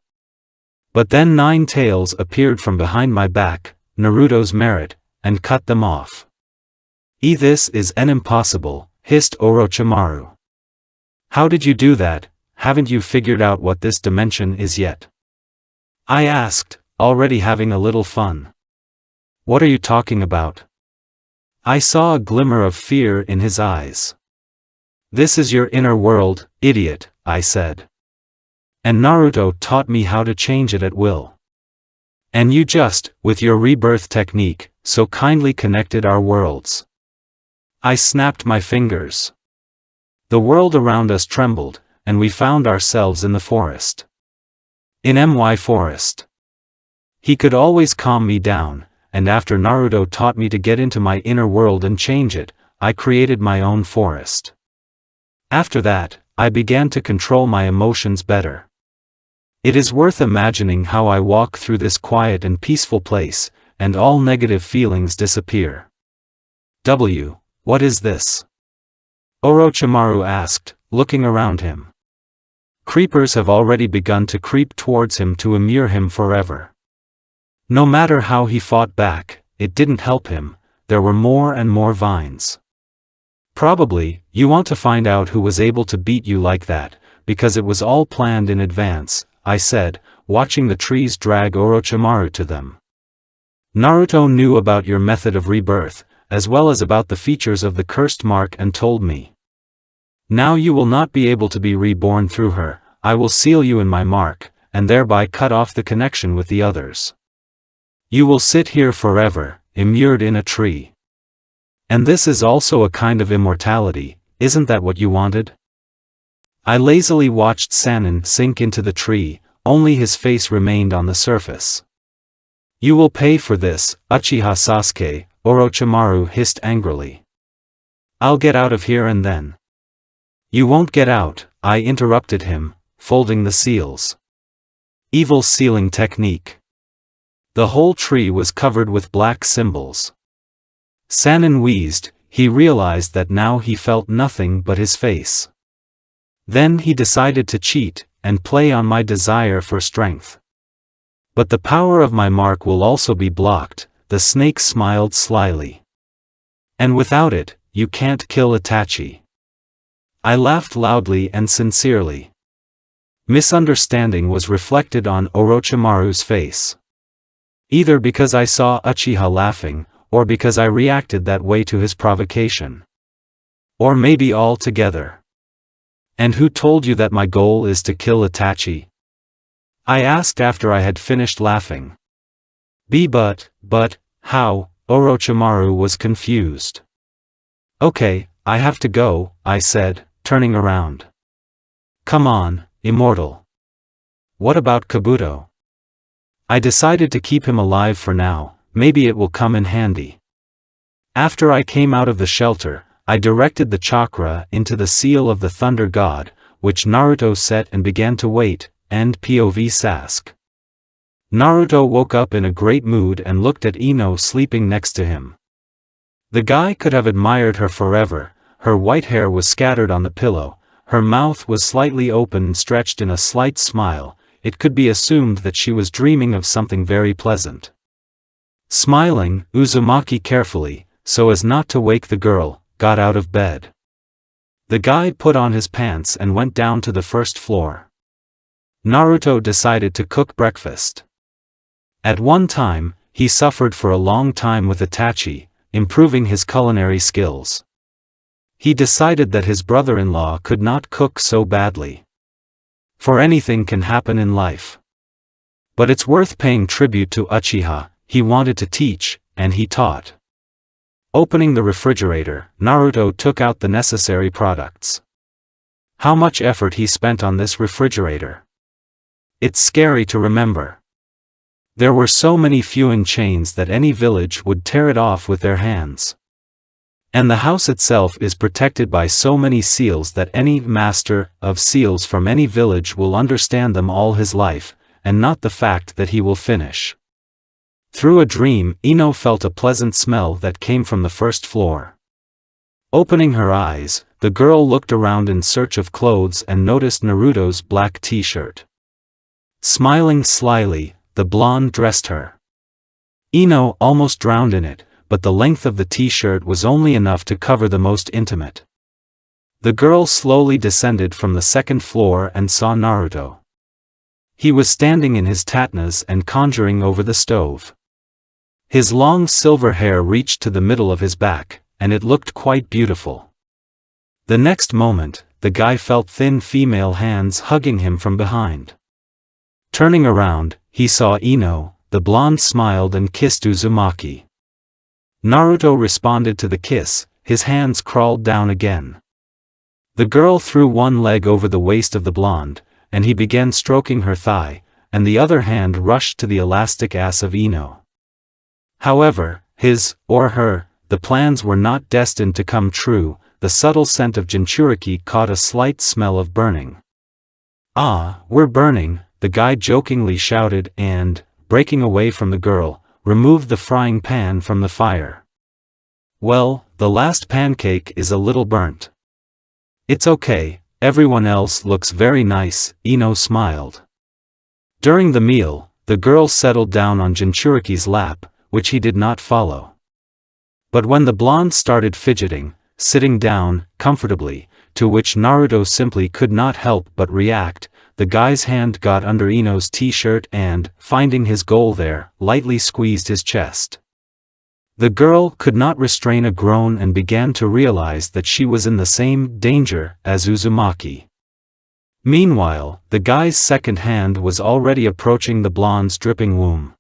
But then 9 tails appeared from behind my back, Naruto's merit, and cut them off. This is an impossible, hissed Orochimaru. How did you do that? Haven't you figured out what this dimension is yet? I asked, already having a little fun. What are you talking about? I saw a glimmer of fear in his eyes. This is your inner world, idiot, I said. And Naruto taught me how to change it at will. And you just, with your rebirth technique, so kindly connected our worlds. I snapped my fingers. The world around us trembled, and we found ourselves in the forest. In my forest. He could always calm me down, and after Naruto taught me to get into my inner world and change it, I created my own forest. After that, I began to control my emotions better. It is worth imagining how I walk through this quiet and peaceful place, and all negative feelings disappear. What is this? Orochimaru asked, looking around him. Creepers have already begun to creep towards him to immure him forever. No matter how he fought back, it didn't help him, there were more and more vines. Probably, you want to find out who was able to beat you like that, because it was all planned in advance, I said, watching the trees drag Orochimaru to them. Naruto knew about your method of rebirth, as well as about the features of the cursed mark and told me. Now you will not be able to be reborn through her, I will seal you in my mark, and thereby cut off the connection with the others. You will sit here forever, immured in a tree. And this is also a kind of immortality, isn't that what you wanted? I lazily watched Sannin sink into the tree, only his face remained on the surface. You will pay for this, Uchiha Sasuke, Orochimaru hissed angrily. I'll get out of here and then. You won't get out, I interrupted him, folding the seals. Evil sealing technique. The whole tree was covered with black symbols. Sannin wheezed, he realized that now he felt nothing but his face. Then he decided to cheat, and play on my desire for strength. But the power of my mark will also be blocked, the snake smiled slyly. And without it, you can't kill Itachi. I laughed loudly and sincerely. Misunderstanding was reflected on Orochimaru's face. Either because I saw Uchiha laughing, or because I reacted that way to his provocation. Or maybe all together. And who told you that my goal is to kill Itachi? I asked after I had finished laughing. But, how? Orochimaru was confused. Okay, I have to go, I said, turning around. Come on, Immortal. What about Kabuto? I decided to keep him alive for now, maybe it will come in handy. After I came out of the shelter, I directed the chakra into the seal of the Thunder God, which Naruto set and began to wait, and POV Sasuke. Naruto woke up in a great mood and looked at Ino sleeping next to him. The guy could have admired her forever, her white hair was scattered on the pillow, her mouth was slightly open and stretched in a slight smile, it could be assumed that she was dreaming of something very pleasant. Smiling, Uzumaki carefully, so as not to wake the girl, got out of bed. The guy put on his pants and went down to the first floor. Naruto decided to cook breakfast. At one time, he suffered for a long time with Itachi, improving his culinary skills. He decided that his brother-in-law could not cook so badly. For anything can happen in life. But it's worth paying tribute to Uchiha, he wanted to teach, and he taught. Opening the refrigerator, Naruto took out the necessary products. How much effort he spent on this refrigerator. It's scary to remember. There were so many fusing chains that any village would tear it off with their hands. And the house itself is protected by so many seals that any master of seals from any village will understand them all his life, and not the fact that he will finish. Through a dream, Ino felt a pleasant smell that came from the first floor. Opening her eyes, the girl looked around in search of clothes and noticed Naruto's black t-shirt. Smiling slyly, the blonde dressed her. Ino almost drowned in it, but the length of the t-shirt was only enough to cover the most intimate. The girl slowly descended from the second floor and saw Naruto. He was standing in his tatnas and conjuring over the stove. His long silver hair reached to the middle of his back, and it looked quite beautiful. The next moment, the guy felt thin female hands hugging him from behind. Turning around, he saw Ino, the blonde smiled and kissed Uzumaki. Naruto responded to the kiss, his hands crawled down again. The girl threw one leg over the waist of the blonde, and he began stroking her thigh, and the other hand rushed to the elastic ass of Ino. However, the plans were not destined to come true. The subtle scent of Jinchuriki caught a slight smell of burning. "Ah, we're burning," the guy jokingly shouted and, breaking away from the girl, removed the frying pan from the fire. "Well, the last pancake is a little burnt." "It's okay, everyone else looks very nice," Ino smiled. During the meal, the girl settled down on Jinchuriki's lap, which he did not follow. But when the blonde started fidgeting, sitting down, comfortably, to which Naruto simply could not help but react, the guy's hand got under Ino's t-shirt and, finding his goal there, lightly squeezed his chest. The girl could not restrain a groan and began to realize that she was in the same danger as Uzumaki. Meanwhile, the guy's second hand was already approaching the blonde's dripping womb.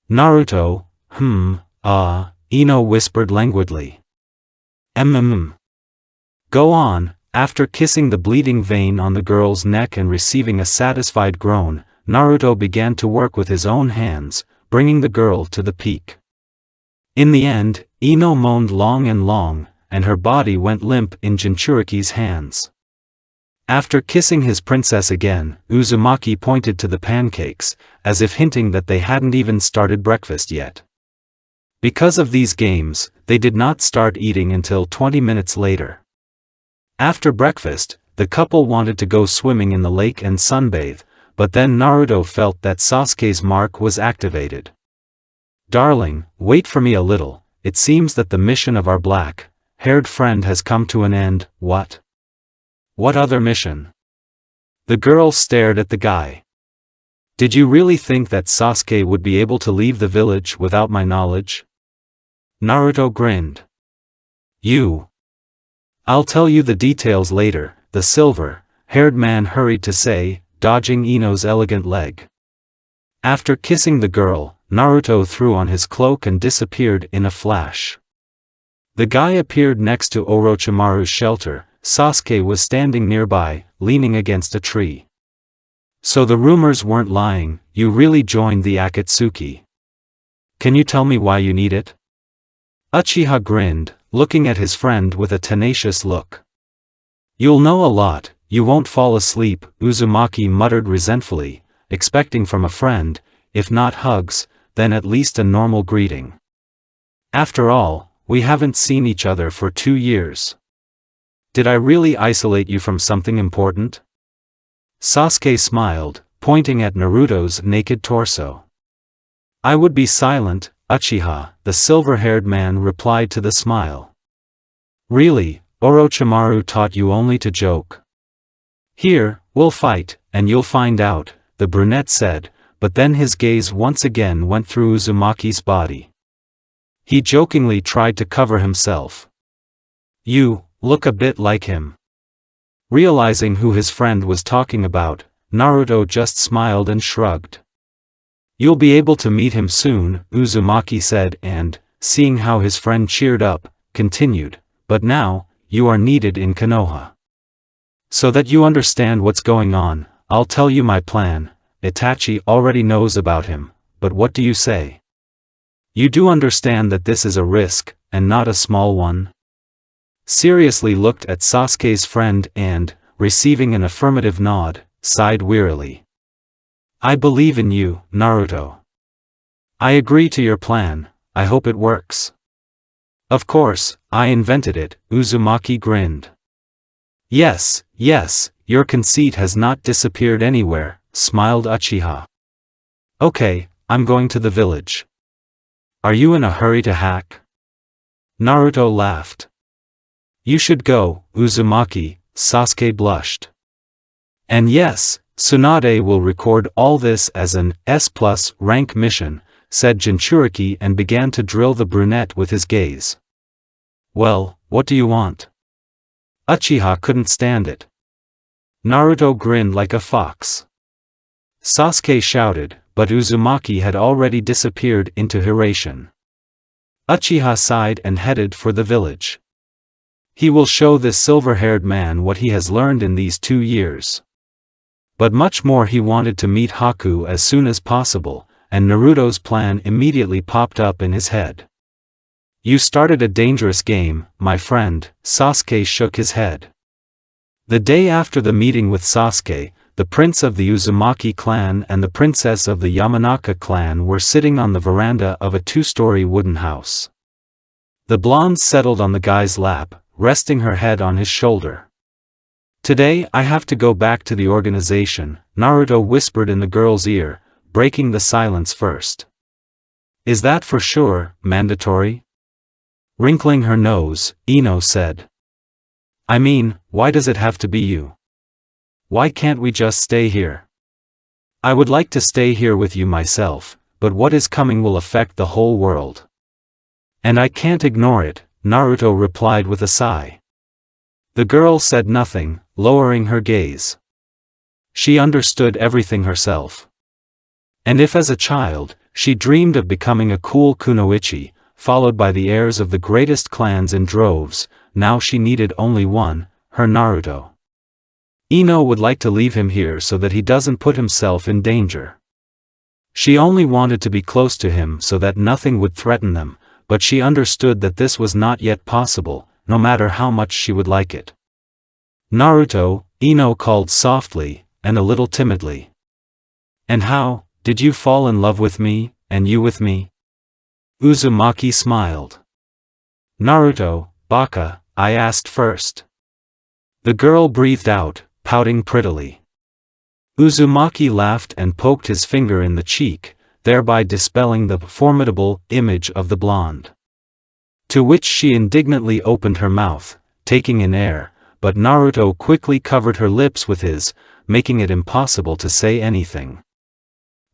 "Naruto, Ino whispered languidly. Go on." After kissing the bleeding vein on the girl's neck and receiving a satisfied groan, Naruto began to work with his own hands, bringing the girl to the peak. In the end, Ino moaned long, and her body went limp in Jinchuriki's hands. After kissing his princess again, Uzumaki pointed to the pancakes, as if hinting that they hadn't even started breakfast yet. Because of these games, they did not start eating until 20 minutes later. After breakfast, the couple wanted to go swimming in the lake and sunbathe, but then Naruto felt that Sasuke's mark was activated. "Darling, wait for me a little, it seems that the mission of our black-haired friend has come to an end." "What? What other mission?" The girl stared at the guy. "Did you really think that Sasuke would be able to leave the village without my knowledge?" Naruto grinned. "I'll tell you the details later," the silver-haired man hurried to say, dodging Ino's elegant leg. After kissing the girl, Naruto threw on his cloak and disappeared in a flash. The guy appeared next to Orochimaru's shelter. Sasuke was standing nearby, leaning against a tree. "So the rumors weren't lying, you really joined the Akatsuki. Can you tell me why you need it?" Uchiha grinned, looking at his friend with a tenacious look. "You'll know a lot, you won't fall asleep," Uzumaki muttered resentfully, expecting from a friend, if not hugs, then at least a normal greeting. "After all, we haven't seen each other for 2 years. Did I really isolate you from something important?" Sasuke smiled, pointing at Naruto's naked torso. "I would be silent, Uchiha," the silver-haired man replied to the smile. "Really, Orochimaru taught you only to joke?" "Here, we'll fight, and you'll find out," the brunette said, but then his gaze once again went through Uzumaki's body. He jokingly tried to cover himself. "You look a bit like him." Realizing who his friend was talking about, Naruto just smiled and shrugged. "You'll be able to meet him soon," Uzumaki said and, seeing how his friend cheered up, continued, "But now, you are needed in Konoha. So that you understand what's going on, I'll tell you my plan. Itachi already knows about him, but what do you say? You do understand that this is a risk, and not a small one?" Seriously looked at Sasuke's friend and, receiving an affirmative nod, sighed wearily. "I believe in you, Naruto. I agree to your plan, I hope it works." "Of course, I invented it," Uzumaki grinned. Yes, your conceit has not disappeared anywhere," smiled Uchiha. "Okay, I'm going to the village." "Are you in a hurry to hack?" Naruto laughed. "You should go, Uzumaki," Sasuke blushed. "And yes, Tsunade will record all this as an S+ rank mission," said Jinchuriki and began to drill the brunette with his gaze. "Well, what do you want?" Uchiha couldn't stand it. Naruto grinned like a fox. Sasuke shouted, but Uzumaki had already disappeared into Hiration. Uchiha sighed and headed for the village. He will show this silver-haired man what he has learned in these 2 years. But much more, he wanted to meet Haku as soon as possible, and Naruto's plan immediately popped up in his head. You started a dangerous game, my friend. Sasuke shook his head. The day after the meeting with Sasuke, the prince of the Uzumaki clan and the princess of the Yamanaka clan were sitting on the veranda of a 2-story wooden house. The blonde settled on the guy's lap, resting her head on his shoulder. Today I have to go back to the organization, Naruto whispered in the girl's ear, breaking the silence first. Is that for sure, mandatory? Wrinkling her nose, Ino said. I mean, why does it have to be you? Why can't we just stay here? I would like to stay here with you myself, but what is coming will affect the whole world. And I can't ignore it, Naruto replied with a sigh. The girl said nothing, lowering her gaze. She understood everything herself. And if as a child, she dreamed of becoming a cool kunoichi, followed by the heirs of the greatest clans in droves, now she needed only one, her Naruto. Ino would like to leave him here so that he doesn't put himself in danger. She only wanted to be close to him so that nothing would threaten them, but she understood that this was not yet possible, no matter how much she would like it. Naruto, Ino called softly, and a little timidly. And how, did you fall in love with me, and you with me? Uzumaki smiled. Naruto, baka, I asked first. The girl breathed out, pouting prettily. Uzumaki laughed and poked his finger in the cheek, thereby dispelling the formidable image of the blonde. To which she indignantly opened her mouth, taking in air, but Naruto quickly covered her lips with his, making it impossible to say anything.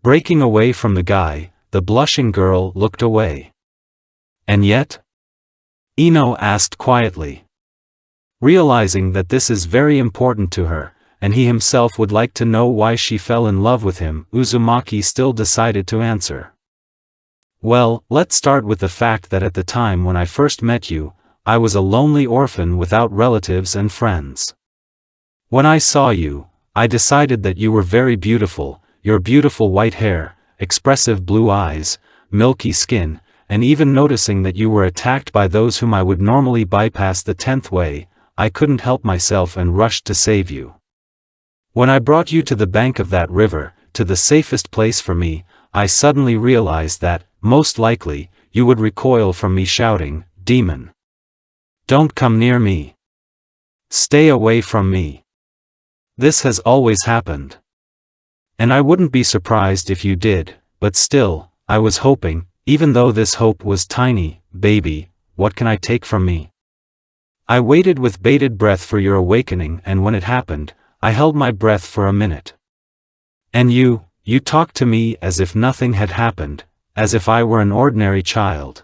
Breaking away from the guy, the blushing girl looked away. And yet? Ino asked quietly. Realizing that this is very important to her, and he himself would like to know why she fell in love with him, Uzumaki still decided to answer. Well, let's start with the fact that at the time when I first met you, I was a lonely orphan without relatives and friends. When I saw you, I decided that you were very beautiful, your beautiful white hair, expressive blue eyes, milky skin, and even noticing that you were attacked by those whom I would normally bypass the 10th way, I couldn't help myself and rushed to save you. When I brought you to the bank of that river, to the safest place for me, I suddenly realized that, most likely, you would recoil from me shouting, "Demon! Don't come near me! Stay away from me!" This has always happened. And I wouldn't be surprised if you did, but still, I was hoping, even though this hope was tiny, baby, what can I take from me? I waited with bated breath for your awakening, and when it happened, I held my breath for a minute. And you talked to me as if nothing had happened, as if I were an ordinary child.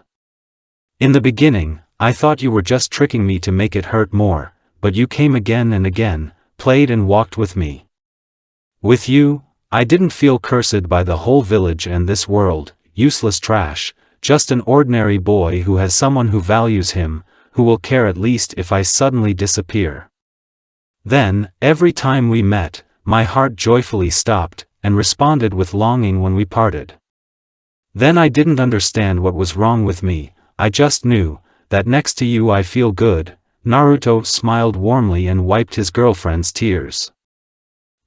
In the beginning, I thought you were just tricking me to make it hurt more, but you came again and again, played and walked with me. With you, I didn't feel cursed by the whole village and this world, useless trash, just an ordinary boy who has someone who values him, who will care at least if I suddenly disappear. Then, every time we met, my heart joyfully stopped, and responded with longing when we parted. Then I didn't understand what was wrong with me, I just knew, that next to you I feel good. Naruto smiled warmly and wiped his girlfriend's tears.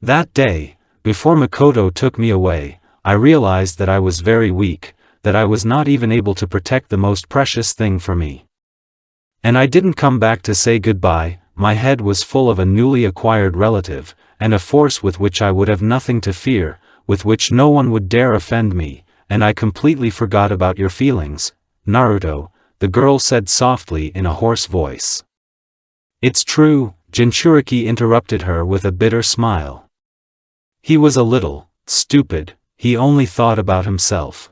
That day, before Makoto took me away, I realized that I was very weak, that I was not even able to protect the most precious thing for me. And I didn't come back to say goodbye. My head was full of a newly acquired relative, and a force with which I would have nothing to fear, with which no one would dare offend me, and I completely forgot about your feelings, Naruto, the girl said softly in a hoarse voice. It's true, Jinchuriki interrupted her with a bitter smile. He was a little stupid, he only thought about himself.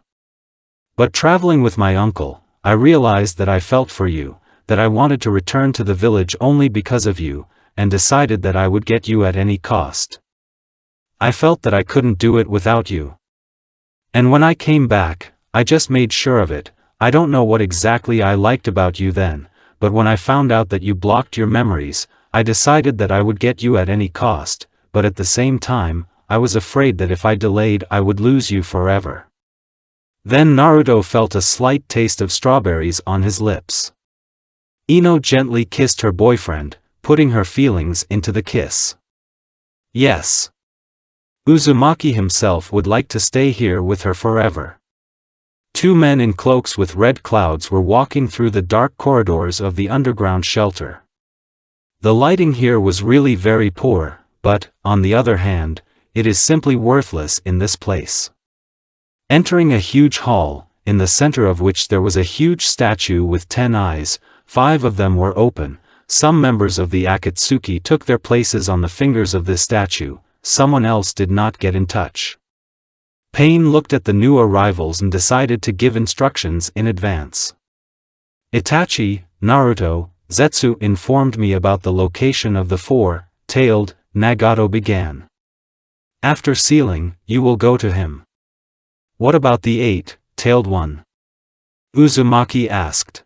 But traveling with my uncle, I realized that I felt for you, that I wanted to return to the village only because of you, and decided that I would get you at any cost. I felt that I couldn't do it without you. And when I came back, I just made sure of it. I don't know what exactly I liked about you then, but when I found out that you blocked your memories, I decided that I would get you at any cost, but at the same time, I was afraid that if I delayed I would lose you forever." Then Naruto felt a slight taste of strawberries on his lips. Ino gently kissed her boyfriend, putting her feelings into the kiss. Yes. Uzumaki himself would like to stay here with her forever. Two men in cloaks with red clouds were walking through the dark corridors of the underground shelter. The lighting here was really very poor, but, on the other hand, it is simply worthless in this place. Entering a huge hall, in the center of which there was a huge statue with 10 eyes, 5 of them were open. Some members of the Akatsuki took their places on the fingers of this statue, someone else did not get in touch. Pain looked at the new arrivals and decided to give instructions in advance. Itachi, Naruto, Zetsu informed me about the location of the 4-tailed, Nagato began. After sealing, you will go to him. What about the 8-tailed one? Uzumaki asked.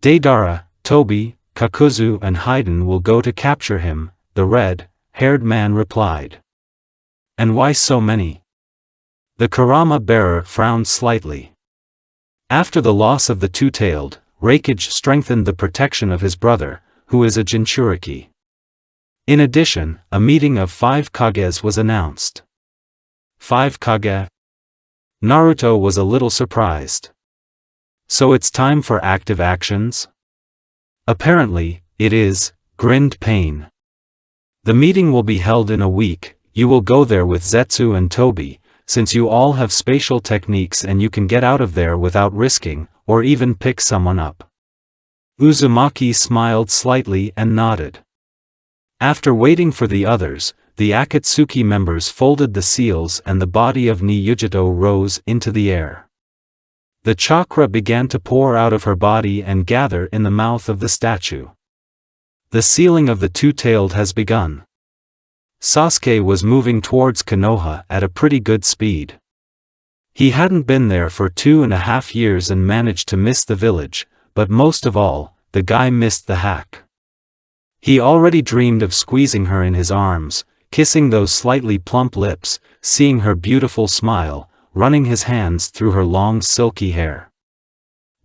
Deidara, Tobi, Kakuzu and Haiden will go to capture him, the red-haired man replied. And why so many? The kurama bearer frowned slightly. After the loss of the two-tailed, Raikage strengthened the protection of his brother, who is a Jinchuriki. In addition, a meeting of 5 kages was announced. 5 kage? Naruto was a little surprised. So it's time for active actions? Apparently, it is, grinned Pain. The meeting will be held in a week, you will go there with Zetsu and Tobi, since you all have spatial techniques and you can get out of there without risking, or even pick someone up. Uzumaki smiled slightly and nodded. After waiting for the others, the Akatsuki members folded the seals and the body of Niyujito rose into the air. The chakra began to pour out of her body and gather in the mouth of the statue. The sealing of the two-tailed has begun. Sasuke was moving towards Konoha at a pretty good speed. He hadn't been there for 2.5 years and managed to miss the village, but most of all, the guy missed the hack. He already dreamed of squeezing her in his arms, kissing those slightly plump lips, seeing her beautiful smile, running his hands through her long silky hair.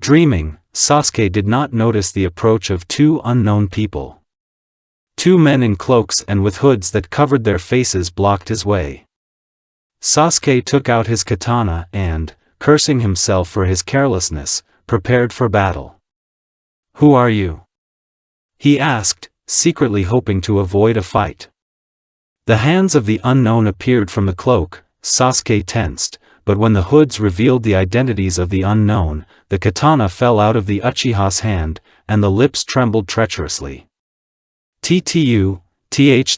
Dreaming, Sasuke did not notice the approach of 2 unknown people. 2 men in cloaks and with hoods that covered their faces blocked his way. Sasuke took out his katana and, cursing himself for his carelessness, prepared for battle. "Who are you?" he asked, secretly hoping to avoid a fight. The hands of the unknown appeared from the cloak. Sasuke tensed, but when the hoods revealed the identities of the unknown, the katana fell out of the Uchiha's hand, and the lips trembled treacherously.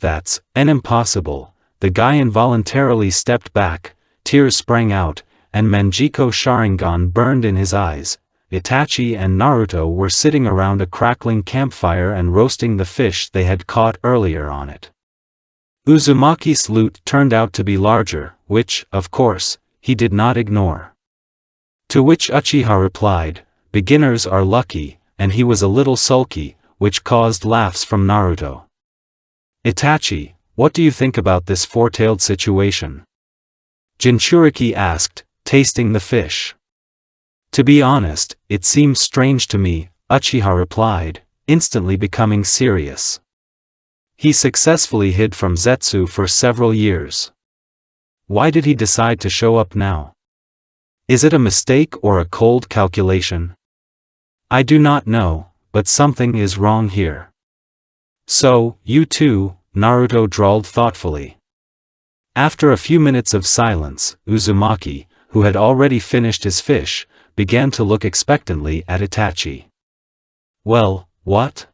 That's an impossible." The guy involuntarily stepped back, tears sprang out, and Manjiko Sharingan burned in his eyes. Itachi and Naruto were sitting around a crackling campfire and roasting the fish they had caught earlier on it. Uzumaki's loot turned out to be larger, which, of course, he did not ignore. To which Uchiha replied, "Beginners are lucky," and he was a little sulky, which caused laughs from Naruto. "Itachi, what do you think about this 4-tailed situation?" Jinchuriki asked, tasting the fish. "To be honest, it seems strange to me," Uchiha replied, instantly becoming serious. He successfully hid from Zetsu for several years. Why did he decide to show up now? Is it a mistake or a cold calculation? I do not know, but something is wrong here. "So, you too," Naruto drawled thoughtfully. After a few minutes of silence, Uzumaki, who had already finished his fish, began to look expectantly at Itachi. "Well, what?"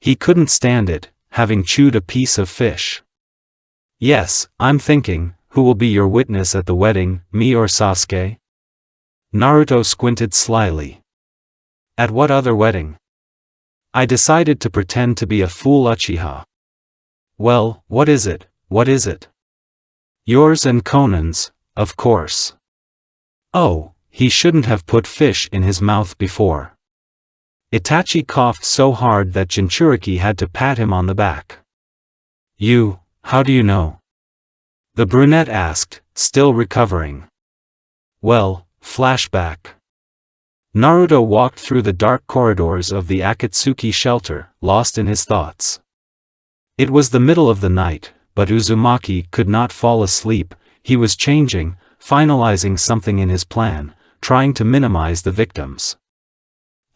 He couldn't stand it, having chewed a piece of fish. "Yes, I'm thinking, who will be your witness at the wedding, me or Sasuke?" Naruto squinted slyly. "At what other wedding?" "I decided to pretend to be a fool, Uchiha." "Well, what is it, what is it?" "Yours and Conan's, of course." "Oh, he shouldn't have put fish in his mouth before." Itachi coughed so hard that Jinchuriki had to pat him on the back. How do you know? The brunette asked, still recovering. Well, flashback. Naruto walked through the dark corridors of the Akatsuki shelter, lost in his thoughts. It was the middle of the night, but Uzumaki could not fall asleep. He was changing, finalizing something in his plan, trying to minimize the victims.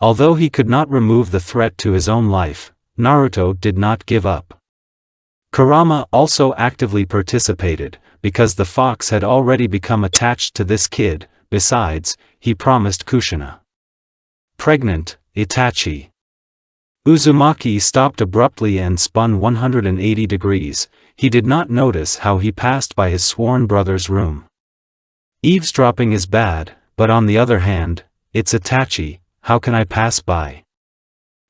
Although he could not remove the threat to his own life, Naruto did not give up. Kurama also actively participated, because the fox had already become attached to this kid. Besides, he promised Kushina. Pregnant, Itachi. Uzumaki stopped abruptly and spun 180 degrees. He did not notice how he passed by his sworn brother's room. Eavesdropping is bad, but on the other hand, it's Itachi, how can I pass by?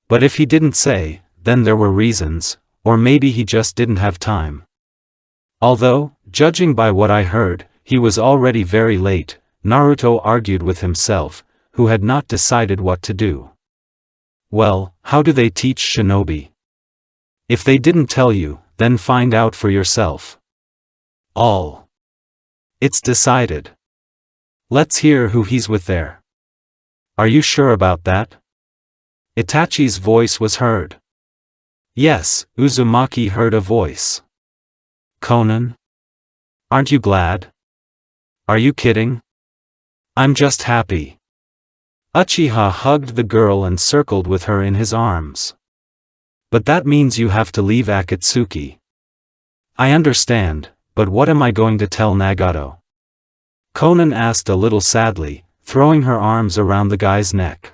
But if he didn't say, then there were reasons, or maybe he just didn't have time. Although, judging by what I heard, he was already very late, Naruto argued with himself, who had not decided what to do. Well, how do they teach shinobi? If they didn't tell you, then find out for yourself. All. It's decided. Let's hear who he's with there. Are you sure about that? Itachi's voice was heard. Yes, Uzumaki heard a voice. Conan? Aren't you glad? Are you kidding? I'm just happy. Uchiha hugged the girl and circled with her in his arms. But that means you have to leave Akatsuki. I understand, but what am I going to tell Nagato? Conan asked a little sadly, throwing her arms around the guy's neck.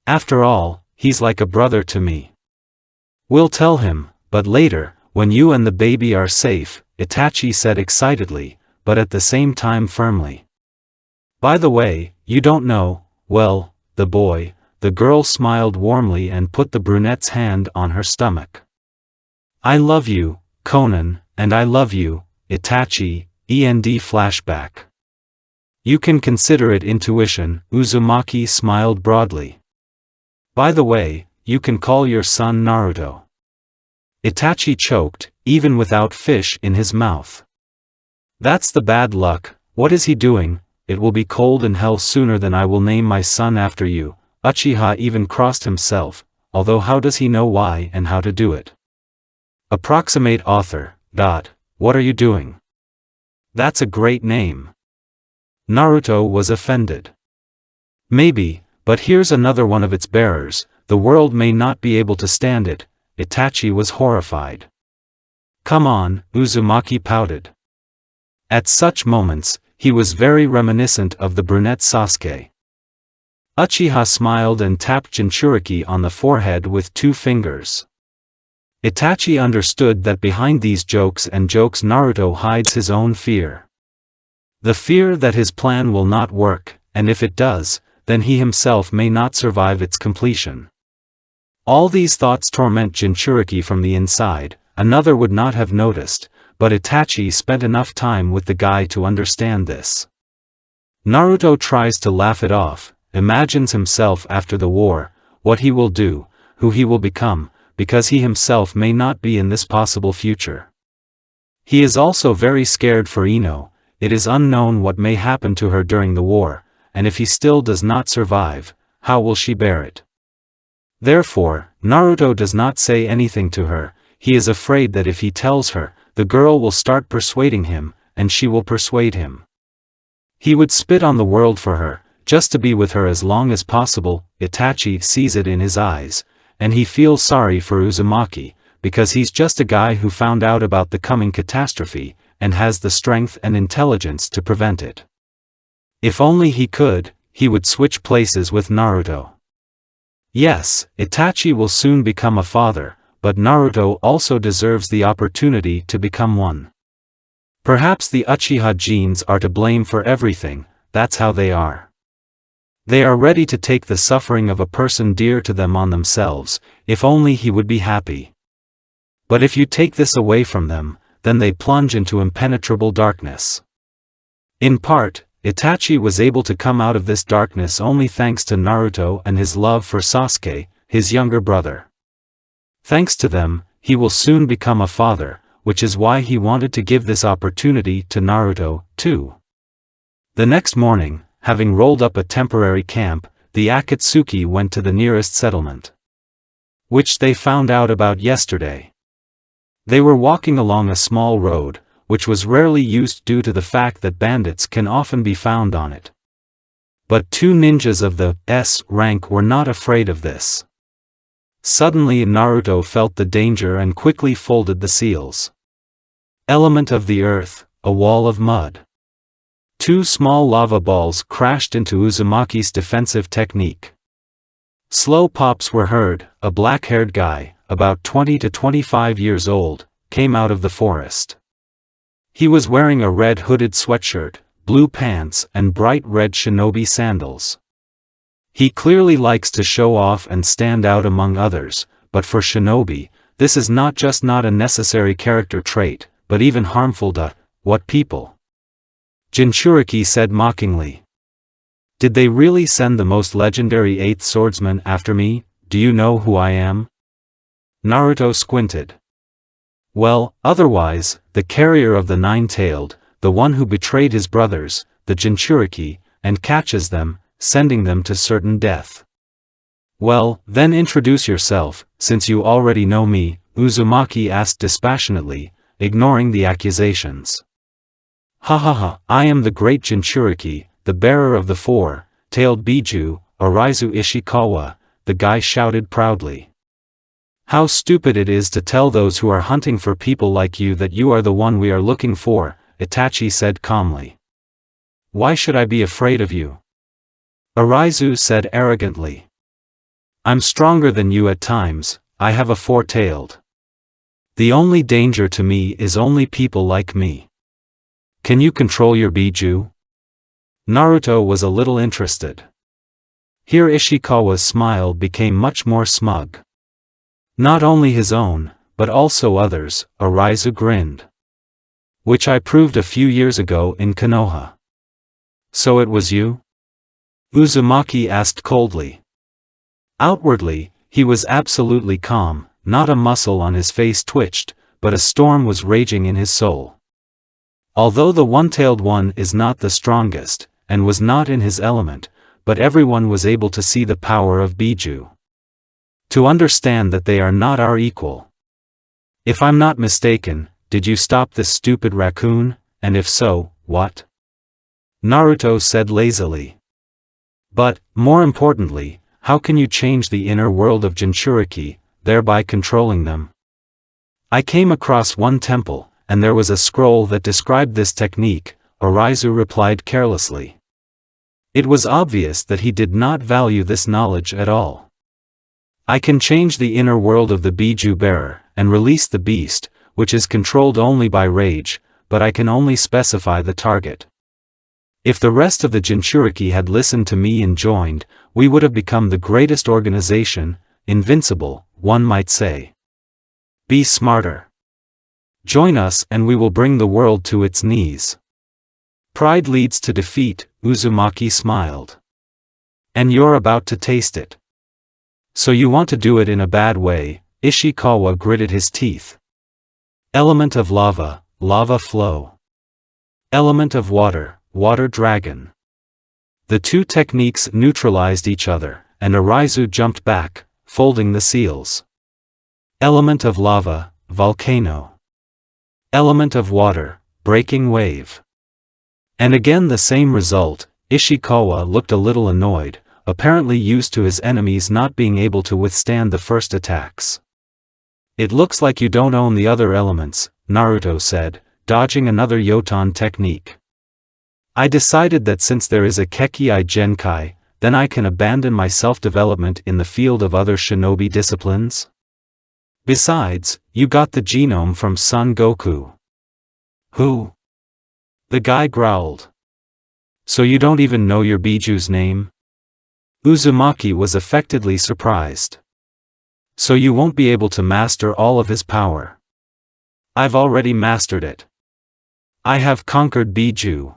After all, he's like a brother to me. We'll tell him, but later, when you and the baby are safe, Itachi said excitedly, but at the same time firmly. By the way, you don't know, well, the boy. The girl smiled warmly and put the brunette's hand on her stomach. I love you, Conan, and I love you, Itachi. End flashback. You can consider it intuition, Uzumaki smiled broadly. By the way, you can call your son Naruto. Itachi choked, even without fish in his mouth. That's the bad luck. What is he doing? It will be cold in hell sooner than I will name my son after you. Uchiha even crossed himself, although how does he know why and how to do it? Approximate author. What are you doing? That's a great name. Naruto was offended. Maybe, but here's another one of its bearers, the world may not be able to stand it. Itachi was horrified. Come on, Uzumaki pouted. At such moments, he was very reminiscent of the brunette Sasuke. Uchiha smiled and tapped Jinchuriki on the forehead with 2 fingers. Itachi understood that behind these jokes Naruto hides his own fear. The fear that his plan will not work, and if it does, then he himself may not survive its completion. All these thoughts torment Jinchuriki from the inside. Another would not have noticed, but Itachi spent enough time with the guy to understand this. Naruto tries to laugh it off, imagines himself after the war, what he will do, who he will become, because he himself may not be in this possible future. He is also very scared for Ino. It is unknown what may happen to her during the war, and if he still does not survive, how will she bear it? Therefore, Naruto does not say anything to her. He is afraid that if he tells her, the girl will start persuading him, and she will persuade him. He would spit on the world for her, just to be with her as long as possible. Itachi sees it in his eyes, and he feels sorry for Uzumaki, because he's just a guy who found out about the coming catastrophe, and has the strength and intelligence to prevent it. If only he could, he would switch places with Naruto. Yes, Itachi will soon become a father, but Naruto also deserves the opportunity to become one. Perhaps the Uchiha genes are to blame for everything. That's how they are. They are ready to take the suffering of a person dear to them on themselves, if only he would be happy. But if you take this away from them, then they plunge into impenetrable darkness. In part, Itachi was able to come out of this darkness only thanks to Naruto and his love for Sasuke, his younger brother. Thanks to them, he will soon become a father, which is why he wanted to give this opportunity to Naruto, too. The next morning, having rolled up a temporary camp, the Akatsuki went to the nearest settlement, which they found out about yesterday. They were walking along a small road, which was rarely used due to the fact that bandits can often be found on it. But two ninjas of the S rank were not afraid of this. Suddenly Naruto felt the danger and quickly folded the seals. Element of the earth, a wall of mud. Two small lava balls crashed into Uzumaki's defensive technique. Slow pops were heard. A black-haired guy, about 20 to 25 years old, came out of the forest. He was wearing a red hooded sweatshirt, blue pants and bright red shinobi sandals. He clearly likes to show off and stand out among others, but for shinobi, this is not just not a necessary character trait, but even harmful to what people? Jinchuriki said mockingly. Did they really send the most legendary 8th swordsman after me? Do you know who I am? Naruto squinted. Well, otherwise, the carrier of the nine-tailed, the one who betrayed his brothers, the Jinchuriki, and catches them, sending them to certain death. Well, then introduce yourself, since you already know me, Uzumaki asked dispassionately, ignoring the accusations. Ha ha ha, I am the great Jinchuriki, the bearer of the four-tailed Biju, Araizu Ishikawa, the guy shouted proudly. How stupid it is to tell those who are hunting for people like you that you are the one we are looking for, Itachi said calmly. Why should I be afraid of you? Araizu said arrogantly. I'm stronger than you at times, I have a four-tailed. The only danger to me is only people like me. Can you control your Biju? Naruto was a little interested. Here Ishikawa's smile became much more smug. Not only his own, but also others, Araizu grinned. Which I proved a few years ago in Konoha. So it was you? Uzumaki asked coldly. Outwardly, he was absolutely calm, not a muscle on his face twitched, but a storm was raging in his soul. Although the one-tailed one is not the strongest, and was not in his element, but everyone was able to see the power of Biju. To understand that they are not our equal. If I'm not mistaken, did you stop this stupid raccoon, and if so, what? Naruto said lazily. But, more importantly, how can you change the inner world of Jinchuriki, thereby controlling them? I came across one temple, and there was a scroll that described this technique, Araizu replied carelessly. It was obvious that he did not value this knowledge at all. I can change the inner world of the Biju bearer, and release the beast, which is controlled only by rage, but I can only specify the target. If the rest of the Jinchuriki had listened to me and joined, we would have become the greatest organization, invincible, one might say. Be smarter. Join us and we will bring the world to its knees. Pride leads to defeat, Uzumaki smiled. And you're about to taste it. So you want to do it in a bad way, Ishikawa gritted his teeth. Element of lava, lava flow. Element of water, water dragon. The two techniques neutralized each other, and Araizu jumped back, folding the seals. Element of lava, volcano. Element of water, breaking wave. And again the same result, Ishikawa looked a little annoyed, apparently used to his enemies not being able to withstand the first attacks. It looks like you don't own the other elements, Naruto said, dodging another Yoton technique. I decided that since there is a Kekii Genkai, then I can abandon my self-development in the field of other shinobi disciplines. Besides, you got the genome from Son Goku. Who? The guy growled. So you don't even know your Biju's name? Uzumaki was affectedly surprised. So you won't be able to master all of his power. I've already mastered it. I have conquered Biju.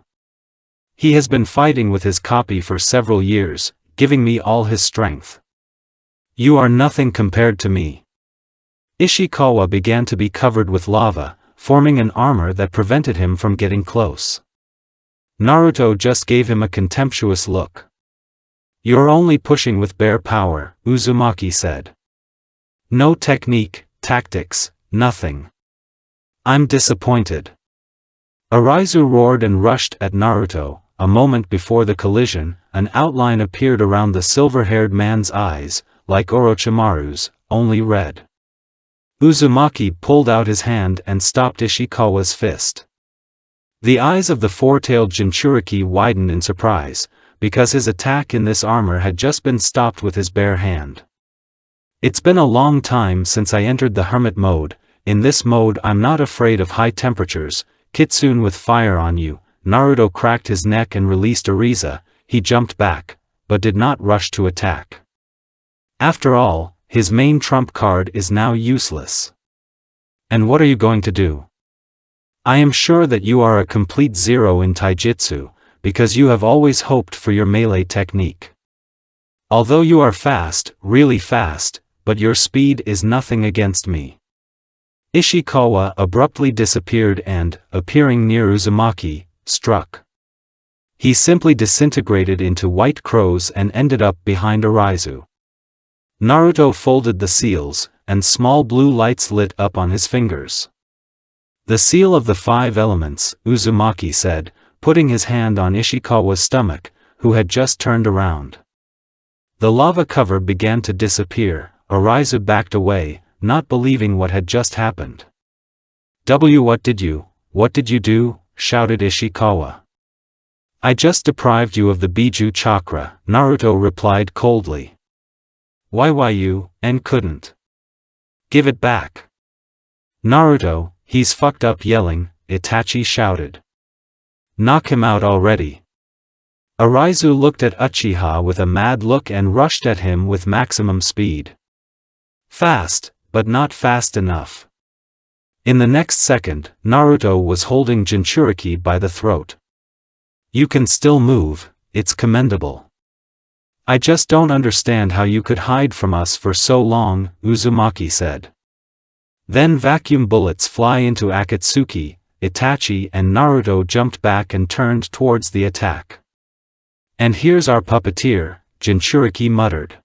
He has been fighting with his copy for several years, giving me all his strength. You are nothing compared to me. Ishikawa began to be covered with lava, forming an armor that prevented him from getting close. Naruto just gave him a contemptuous look. You're only pushing with bare power, Uzumaki said. No technique, tactics, nothing. I'm disappointed. Araizu roared and rushed at Naruto. A moment before the collision, an outline appeared around the silver-haired man's eyes, like Orochimaru's, only red. Uzumaki pulled out his hand and stopped Ishikawa's fist. The eyes of the four-tailed Jinchuriki widened in surprise, because his attack in this armor had just been stopped with his bare hand. It's been a long time since I entered the hermit mode. In this mode I'm not afraid of high temperatures. Kitsune with fire on you. Naruto cracked his neck and released Ariza. He jumped back, but did not rush to attack. After all, his main trump card is now useless. And what are you going to do? I am sure that you are a complete zero in taijutsu, because you have always hoped for your melee technique. Although you are fast, really fast, but your speed is nothing against me. Ishikawa abruptly disappeared and, appearing near Uzumaki, struck. He simply disintegrated into white crows and ended up behind Araizu. Naruto folded the seals, and small blue lights lit up on his fingers. The seal of the 5 elements, Uzumaki said, putting his hand on Ishikawa's stomach, who had just turned around. The lava cover began to disappear. Araizu backed away, not believing what had just happened. What did you do? Shouted Ishikawa. I just deprived you of the Biju chakra, Naruto replied coldly. Why you, and couldn't? Give it back. Naruto, he's fucked up yelling, Itachi shouted. Knock him out already. Araizu looked at Uchiha with a mad look and rushed at him with maximum speed. Fast, but not fast enough. In the next second, Naruto was holding Jinchuriki by the throat. You can still move, it's commendable. I just don't understand how you could hide from us for so long, Uzumaki said. Then vacuum bullets fly into Akatsuki, Itachi and Naruto jumped back and turned towards the attack. And here's our puppeteer, Jinchuriki muttered.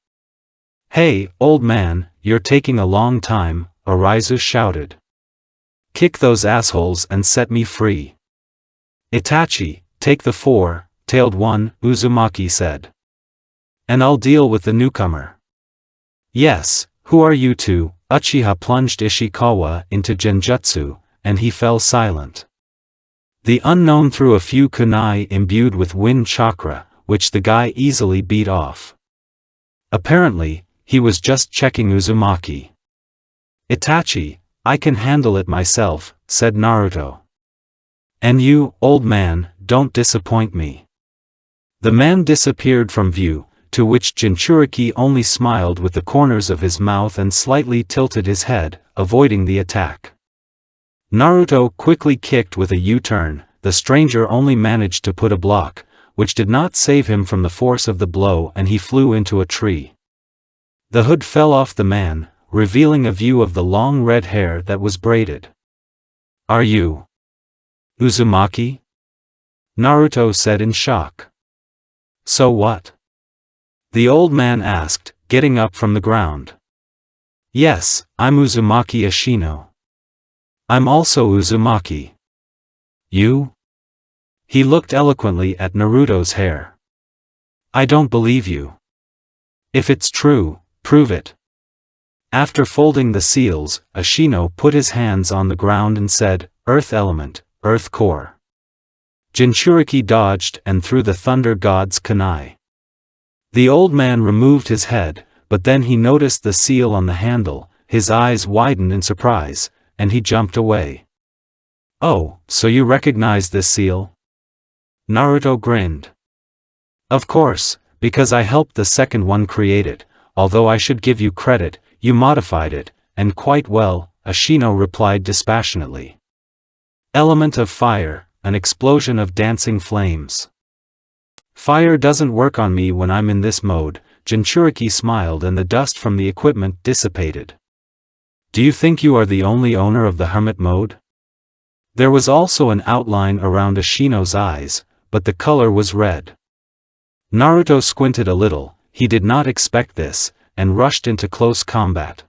Hey, old man, you're taking a long time, Araizu shouted. Kick those assholes and set me free. Itachi, take the 4-tailed one, Uzumaki said. And I'll deal with the newcomer. Yes, who are you two? Uchiha plunged Ishikawa into genjutsu, and he fell silent. The unknown threw a few kunai imbued with wind chakra, which the guy easily beat off. Apparently, he was just checking Uzumaki. Itachi, I can handle it myself, said Naruto. And you, old man, don't disappoint me. The man disappeared from view, to which Jinchuriki only smiled with the corners of his mouth and slightly tilted his head, avoiding the attack. Naruto quickly kicked with a U-turn. The stranger only managed to put a block, which did not save him from the force of the blow, and he flew into a tree. The hood fell off the man, revealing a view of the long red hair that was braided. Are you Uzumaki? Naruto said in shock. So what? The old man asked, getting up from the ground. Yes, I'm Uzumaki Ashino. I'm also Uzumaki. You? He looked eloquently at Naruto's hair. I don't believe you. If it's true, prove it. After folding the seals, Ashino put his hands on the ground and said, Earth element, Earth core. Jinchuriki dodged and threw the thunder god's kunai. The old man removed his head, but then he noticed the seal on the handle, his eyes widened in surprise, and he jumped away. Oh, so you recognize this seal? Naruto grinned. Of course, because I helped the second one create it, although I should give you credit, you modified it, and quite well, Ashino replied dispassionately. Element of fire, an explosion of dancing flames. Fire doesn't work on me when I'm in this mode. Jinchuriki smiled and the dust from the equipment dissipated. Do you think you are the only owner of the hermit mode? There was also an outline around Ashino's eyes, but the color was red. Naruto squinted a little. He did not expect this, and rushed into close combat.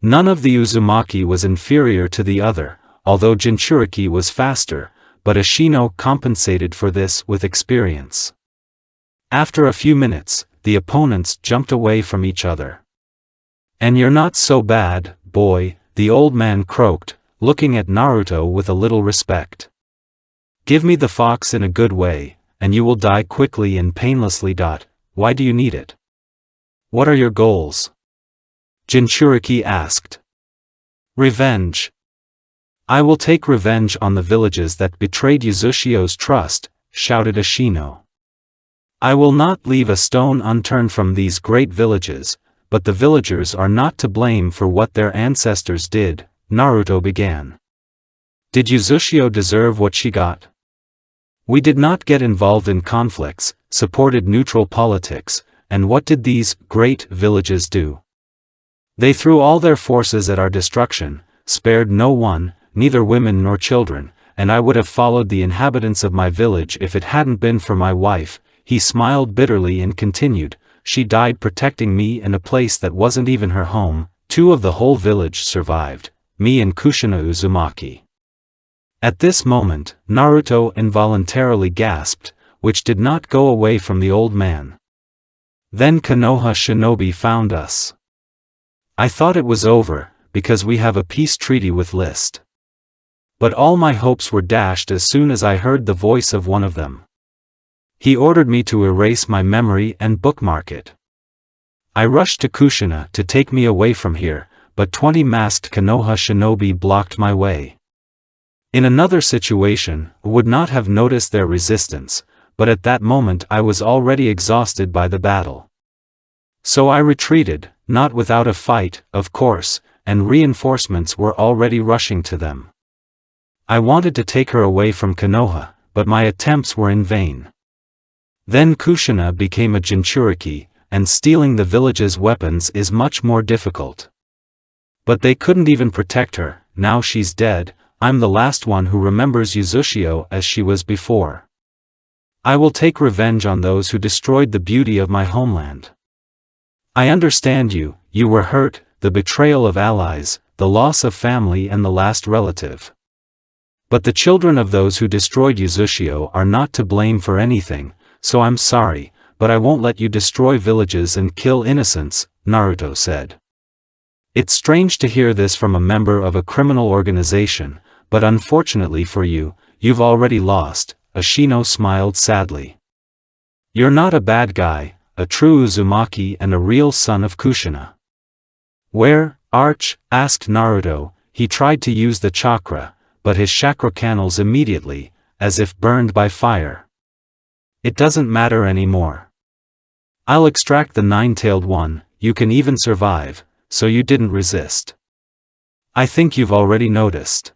None of the Uzumaki was inferior to the other, although Jinchuriki was faster, but Ashino compensated for this with experience. After a few minutes, the opponents jumped away from each other. And you're not so bad, boy, the old man croaked, looking at Naruto with a little respect. Give me the fox in a good way, and you will die quickly and painlessly. Why do you need it? What are your goals? Jinchuriki asked. Revenge. I will take revenge on the villages that betrayed Uzushio's trust, shouted Ashino. I will not leave a stone unturned from these great villages, but the villagers are not to blame for what their ancestors did, Naruto began. Did Uzushio deserve what she got? We did not get involved in conflicts, supported neutral politics, and what did these great villages do? They threw all their forces at our destruction, spared no one, neither women nor children, and I would have followed the inhabitants of my village if it hadn't been for my wife. He smiled bitterly and continued, she died protecting me in a place that wasn't even her home. 2 of the whole village survived, me and Kushina Uzumaki. At this moment, Naruto involuntarily gasped, which did not go away from the old man. Then Konoha Shinobi found us. I thought it was over, because we have a peace treaty with List. But all my hopes were dashed as soon as I heard the voice of one of them. He ordered me to erase my memory and bookmark it. I rushed to Kushina to take me away from here, but 20 masked Konoha Shinobi blocked my way. In another situation, I would not have noticed their resistance, but at that moment I was already exhausted by the battle. So I retreated, not without a fight, of course, and reinforcements were already rushing to them. I wanted to take her away from Konoha, but my attempts were in vain. Then Kushina became a Jinchuriki, and stealing the village's weapons is much more difficult. But they couldn't even protect her. Now she's dead. I'm the last one who remembers Uzushio as she was before. I will take revenge on those who destroyed the beauty of my homeland. I understand you, you were hurt, the betrayal of allies, the loss of family and the last relative. But the children of those who destroyed Uzushio are not to blame for anything, so I'm sorry, but I won't let you destroy villages and kill innocents, Naruto said. It's strange to hear this from a member of a criminal organization, but unfortunately for you, you've already lost, Ashino smiled sadly. You're not a bad guy, a true Uzumaki and a real son of Kushina. Where, Arch? Asked Naruto. He tried to use the chakra, but his chakra canals immediately, as if burned by fire. It doesn't matter anymore. I'll extract the 9-tailed one, you can even survive, so you didn't resist. I think you've already noticed.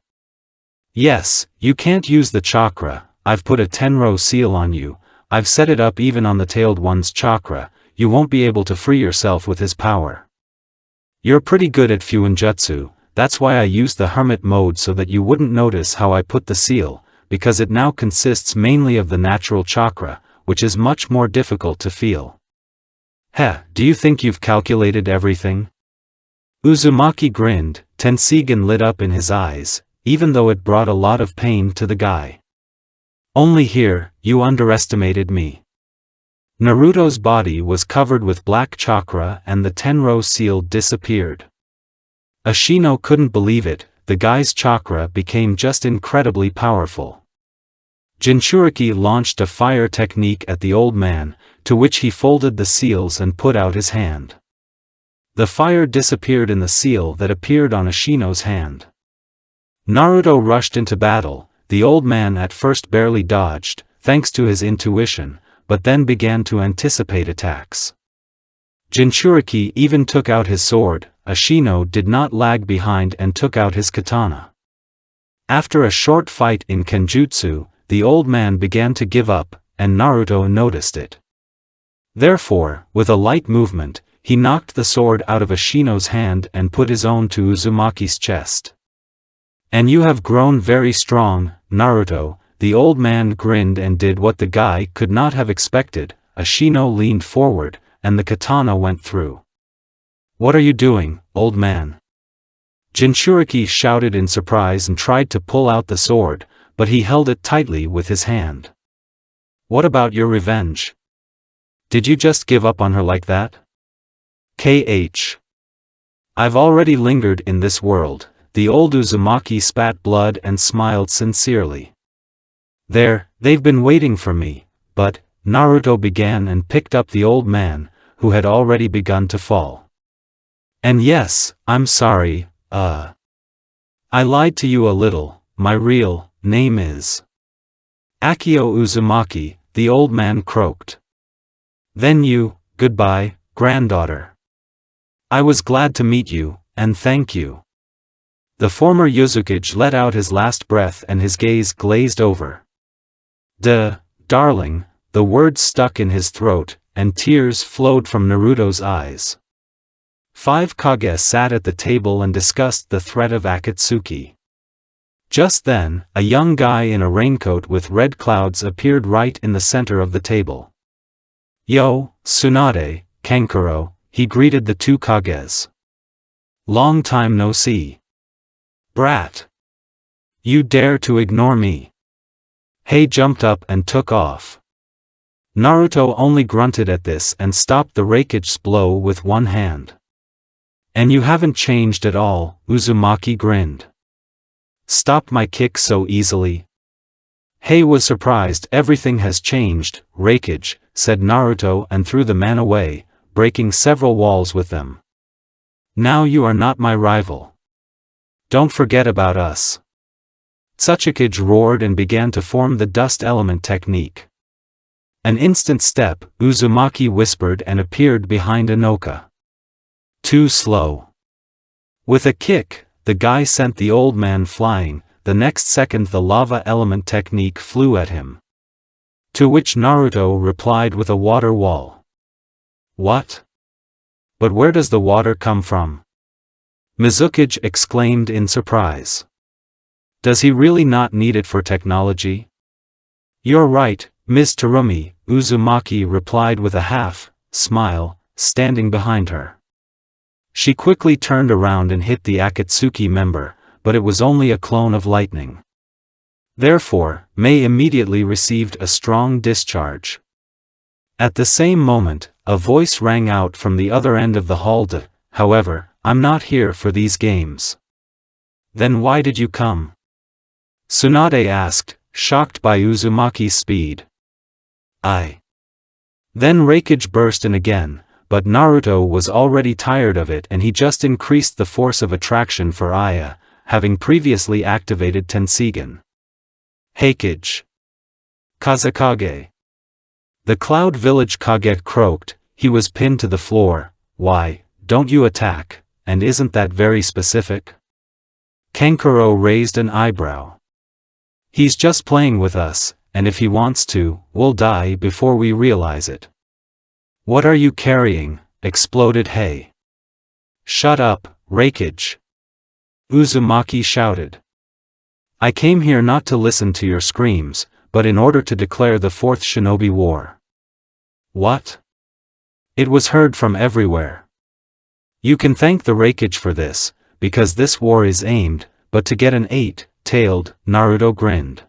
Yes, you can't use the chakra, I've put a Tenro seal on you, I've set it up even on the tailed one's chakra, you won't be able to free yourself with his power. You're pretty good at Fuinjutsu, that's why I used the hermit mode so that you wouldn't notice how I put the seal, because it now consists mainly of the natural chakra, which is much more difficult to feel. Heh, do you think you've calculated everything? Uzumaki grinned, Tensigen lit up in his eyes, even though it brought a lot of pain to the guy. Only here, you underestimated me. Naruto's body was covered with black chakra and the Tenro seal disappeared. Ashino couldn't believe it, the guy's chakra became just incredibly powerful. Jinchuriki launched a fire technique at the old man, to which he folded the seals and put out his hand. The fire disappeared in the seal that appeared on Ashino's hand. Naruto rushed into battle. The old man at first barely dodged, thanks to his intuition, but then began to anticipate attacks. Jinchuriki even took out his sword. Ashino did not lag behind and took out his katana. After a short fight in Kenjutsu, the old man began to give up, and Naruto noticed it. Therefore, with a light movement, he knocked the sword out of Ashino's hand and put his own to Uzumaki's chest. "And you have grown very strong, Naruto." The old man grinned and did what the guy could not have expected. Ashino leaned forward, and the katana went through. "What are you doing, old man?" Jinchuriki shouted in surprise and tried to pull out the sword, but he held it tightly with his hand. "What about your revenge? Did you just give up on her like that?" "I've already lingered in this world." The old Uzumaki spat blood and smiled sincerely. They've been waiting for me." But Naruto began and picked up the old man, who had already begun to fall. "And yes, I'm sorry, I lied to you a little. My real name is Akio Uzumaki," the old man croaked. "Then goodbye, granddaughter. I was glad to meet you, and thank you." The former Yuzukage let out his last breath and his gaze glazed over. Darling," the words stuck in his throat, and tears flowed from Naruto's eyes. 5 Kage sat at the table and discussed the threat of Akatsuki. Just then, a young guy in a raincoat with red clouds appeared right in the center of the table. "Yo, Tsunade, Kankuro," he greeted the 2 Kages. "Long time no see. Brat. You dare to ignore me?" Hei jumped up and took off. Naruto only grunted at this and stopped the Raikage's blow with one hand. "And you haven't changed at all," Uzumaki grinned. "Stopped my kick so easily?" Hei was surprised. "Everything has changed, Raikage," said Naruto and threw the man away, breaking several walls with them. "Now you are not my rival. Don't forget about us." Sasuke roared and began to form the dust element technique. An instant step, Uzumaki whispered and appeared behind Inoka. "Too slow." With a kick, the guy sent the old man flying. The next second the lava element technique flew at him. To which Naruto replied with a water wall. "What? But where does the water come from?" Mizukage exclaimed in surprise. "Does he really not need it for technology?" "You're right, Ms. Terumi," Uzumaki replied with a half-smile, standing behind her. She quickly turned around and hit the Akatsuki member, but it was only a clone of lightning. Therefore, Mei immediately received a strong discharge. At the same moment, a voice rang out from the other end of the hall. "However, I'm not here for these games." "Then why did you come?" Tsunade asked, shocked by Uzumaki's speed. Then Raikage burst in again, but Naruto was already tired of it and he just increased the force of attraction for Aya, having previously activated Tenseigan. "Hokage. Kazekage." The Cloud Village Kage croaked. He was pinned to the floor. "Why, don't you attack, and isn't that very specific?" Kankuro raised an eyebrow. "He's just playing with us, and if he wants to, we'll die before we realize it." "What are you carrying?" exploded Hei. "Shut up, Raikage," Uzumaki shouted. "I came here not to listen to your screams, but in order to declare the 4th Shinobi War." "What?" It was heard from everywhere. "You can thank the Raikage for this, because this war is aimed, but to get an 8-tailed," Naruto grinned.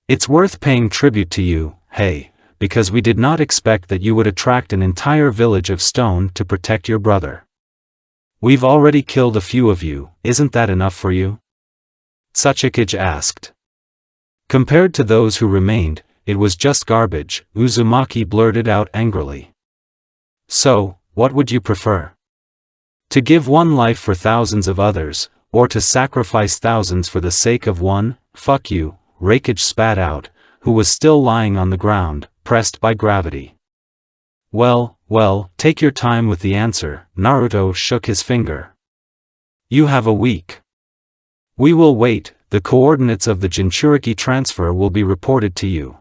"It's worth paying tribute to you, Hei, because we did not expect that you would attract an entire village of stone to protect your brother. We've already killed a few of you, isn't that enough for you?" Sasuke asked. Compared to those who remained, it was just garbage, Uzumaki blurted out angrily. "So, what would you prefer? To give one life for thousands of others, or to sacrifice thousands for the sake of one?" "Fuck you," Raikage spat out, who was still lying on the ground, pressed by gravity. Well, take your time with the answer," Naruto shook his finger. "You have a week. We will wait, the coordinates of the Jinchuriki transfer will be reported to you.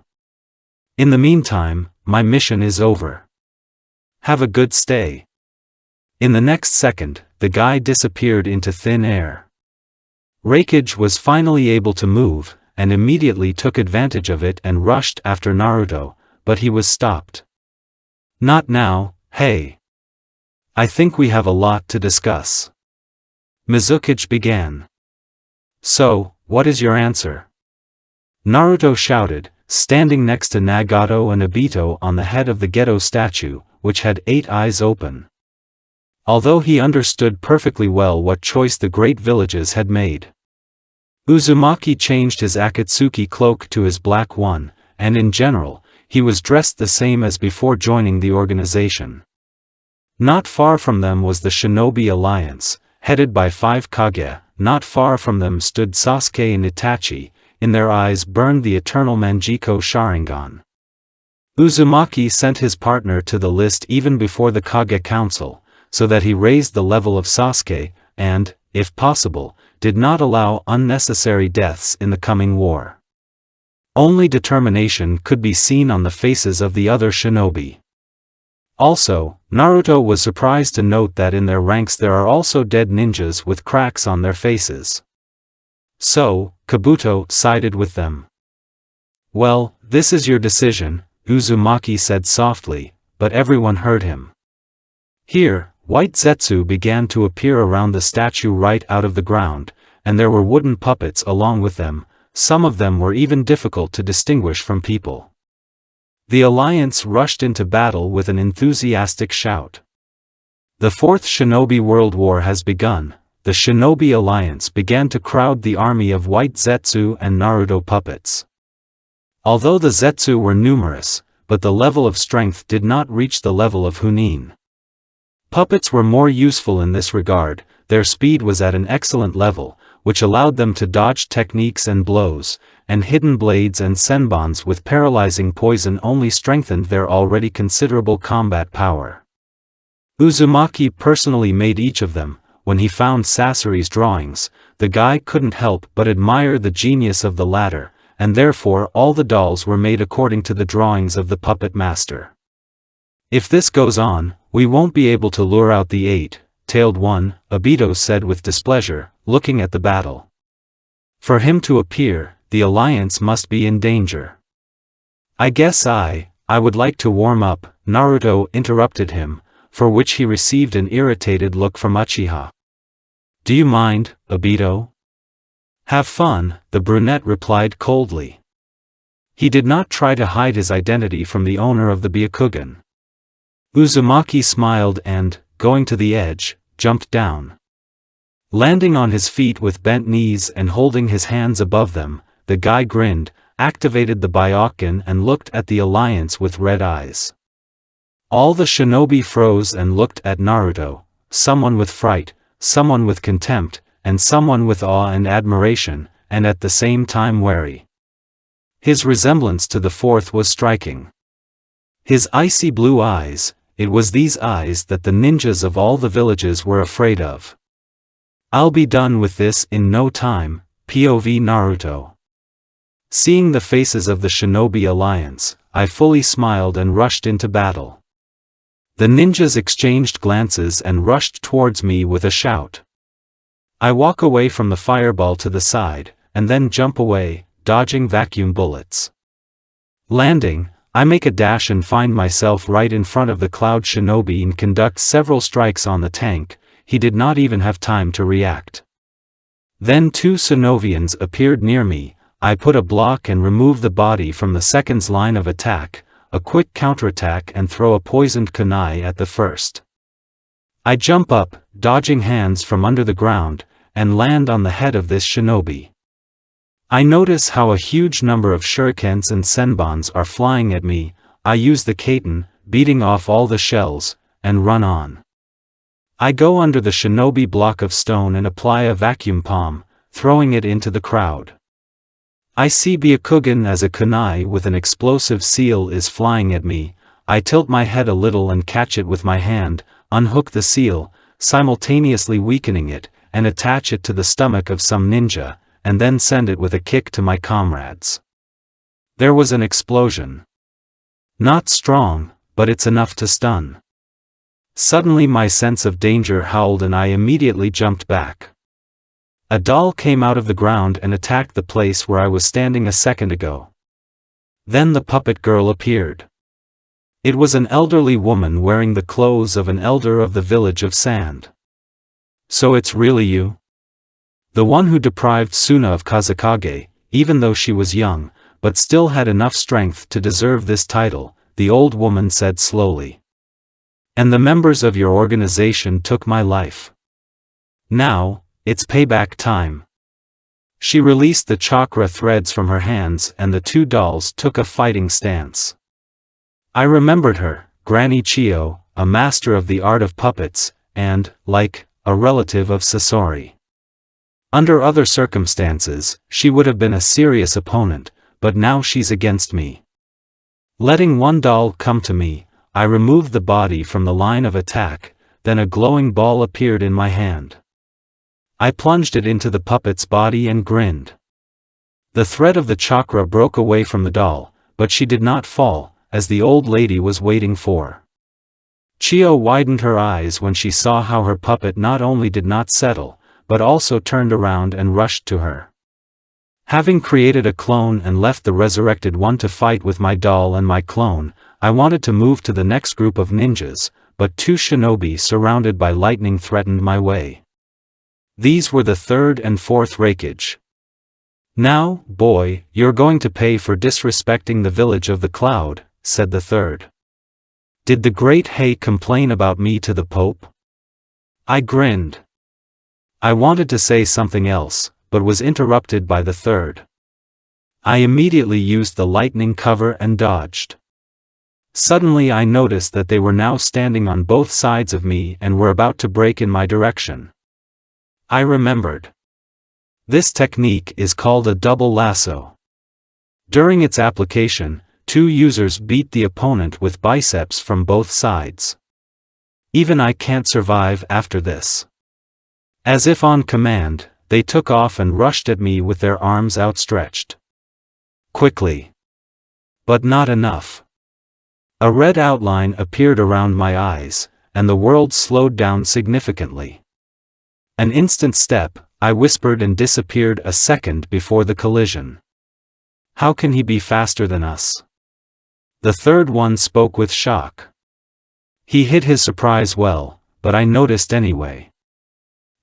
In the meantime, my mission is over. Have a good stay. In the next second, the guy disappeared into thin air. Raikage was finally able to move, and immediately took advantage of it and rushed after Naruto, but he was stopped. Not now, hey. I think we have a lot to discuss. Mizukage began. So, what is your answer? Naruto shouted, standing next to Nagato and Obito on the head of the ghetto statue, which had 8 eyes open. Although he understood perfectly well what choice the great villages had made. Uzumaki changed his Akatsuki cloak to his black one, and in general, he was dressed the same as before joining the organization. Not far from them was the Shinobi Alliance, headed by 5 Kage. Not far from them stood Sasuke and Itachi. In their eyes burned the eternal Manjiko Sharingan. Uzumaki sent his partner to the list even before the Kage Council, so that he raised the level of Sasuke, and, if possible, did not allow unnecessary deaths in the coming war. Only determination could be seen on the faces of the other shinobi. Also, Naruto was surprised to note that in their ranks there are also dead ninjas with cracks on their faces. So, Kabuto sided with them. Well, this is your decision, Uzumaki said softly, but everyone heard him. Here, white zetsu began to appear around the statue right out of the ground, and there were wooden puppets along with them. Some of them were even difficult to distinguish from people. The alliance rushed into battle with an enthusiastic shout. The Fourth Shinobi World War has begun. The Shinobi Alliance began to crowd the army of white zetsu and Naruto puppets. Although the zetsu were numerous, but the level of strength did not reach the level of Chunin. Puppets were more useful in this regard. Their speed was at an excellent level, which allowed them to dodge techniques and blows, and hidden blades and senbons with paralyzing poison only strengthened their already considerable combat power. Uzumaki personally made each of them. When he found Sasori's drawings, the guy couldn't help but admire the genius of the latter, and therefore all the dolls were made according to the drawings of the puppet master. If this goes on, we won't be able to lure out the 8-tailed one, Obito said with displeasure, looking at the battle. For him to appear, the alliance must be in danger. I guess I would like to warm up, Naruto interrupted him, for which he received an irritated look from Uchiha. Do you mind, Obito? Have fun, the brunette replied coldly. He did not try to hide his identity from the owner of the Byakugan. Uzumaki smiled and, going to the edge, jumped down. Landing on his feet with bent knees and holding his hands above them, the guy grinned, activated the Byakugan and looked at the alliance with red eyes. All the shinobi froze and looked at Naruto, someone with fright, someone with contempt, and someone with awe and admiration, and at the same time wary. His resemblance to the fourth was striking. His icy blue eyes, it was these eyes that the ninjas of all the villages were afraid of. I'll be done with this in no time, POV Naruto. Seeing the faces of the Shinobi Alliance, I fully smiled and rushed into battle. The ninjas exchanged glances and rushed towards me with a shout. I walk away from the fireball to the side, and then jump away, dodging vacuum bullets. Landing, I make a dash and find myself right in front of the Cloud Shinobi and conduct several strikes on the tank. He did not even have time to react. Then 2 Shinovians appeared near me. I put a block and remove the body from the second's line of attack, a quick counterattack and throw a poisoned kunai at the first. I jump up, dodging hands from under the ground, and land on the head of this shinobi. I notice how a huge number of shurikens and senbons are flying at me. I use the katen, beating off all the shells, and run on. I go under the shinobi block of stone and apply a vacuum palm, throwing it into the crowd. I see Byakugan as a kunai with an explosive seal is flying at me. I tilt my head a little and catch it with my hand, unhook the seal, simultaneously weakening it, and attach it to the stomach of some ninja, and then send it with a kick to my comrades. There was an explosion. Not strong, but it's enough to stun. Suddenly my sense of danger howled and I immediately jumped back. A doll came out of the ground and attacked the place where I was standing a second ago. Then the puppet girl appeared. It was an elderly woman wearing the clothes of an elder of the village of sand. So it's really you? The one who deprived Suna of Kazekage, even though she was young, but still had enough strength to deserve this title, the old woman said slowly. And the members of your organization took my life. Now, it's payback time. She released the chakra threads from her hands and the two dolls took a fighting stance. I remembered her, Granny Chio, a master of the art of puppets, and, like, a relative of Sasori. Under other circumstances, she would have been a serious opponent, but now she's against me. Letting one doll come to me, I removed the body from the line of attack, then a glowing ball appeared in my hand. I plunged it into the puppet's body and grinned. The thread of the chakra broke away from the doll, but she did not fall, as the old lady was waiting for. Chio widened her eyes when she saw how her puppet not only did not settle, but also turned around and rushed to her. Having created a clone and left the resurrected one to fight with my doll and my clone, I wanted to move to the next group of ninjas, but two shinobi surrounded by lightning threatened my way. These were the third and fourth Hokage. Now, boy, you're going to pay for disrespecting the village of the cloud, said the third. Did the great Hei complain about me to the Pope? I grinned. I wanted to say something else, but was interrupted by the third. I immediately used the lightning cover and dodged. Suddenly I noticed that they were now standing on both sides of me and were about to break in my direction. I remembered. This technique is called a double lasso. During its application, two users beat the opponent with biceps from both sides. Even I can't survive after this. As if on command, they took off and rushed at me with their arms outstretched. Quickly. But not enough. A red outline appeared around my eyes, and the world slowed down significantly. An instant step, I whispered and disappeared a second before the collision. How can he be faster than us? The third one spoke with shock. He hid his surprise well, but I noticed anyway.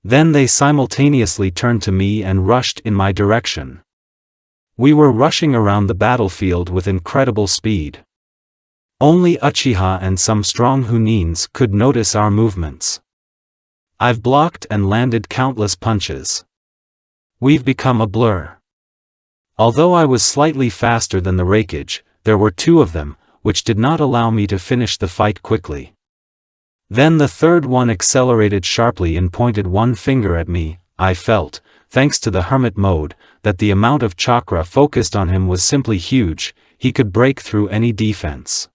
Then they simultaneously turned to me and rushed in my direction. We were rushing around the battlefield with incredible speed. Only Uchiha and some strong Hunins could notice our movements. I've blocked and landed countless punches. We've become a blur. Although I was slightly faster than the Hokage, there were two of them, which did not allow me to finish the fight quickly. Then the third one accelerated sharply and pointed one finger at me. I felt, thanks to the hermit mode, that the amount of chakra focused on him was simply huge. He could break through any defense.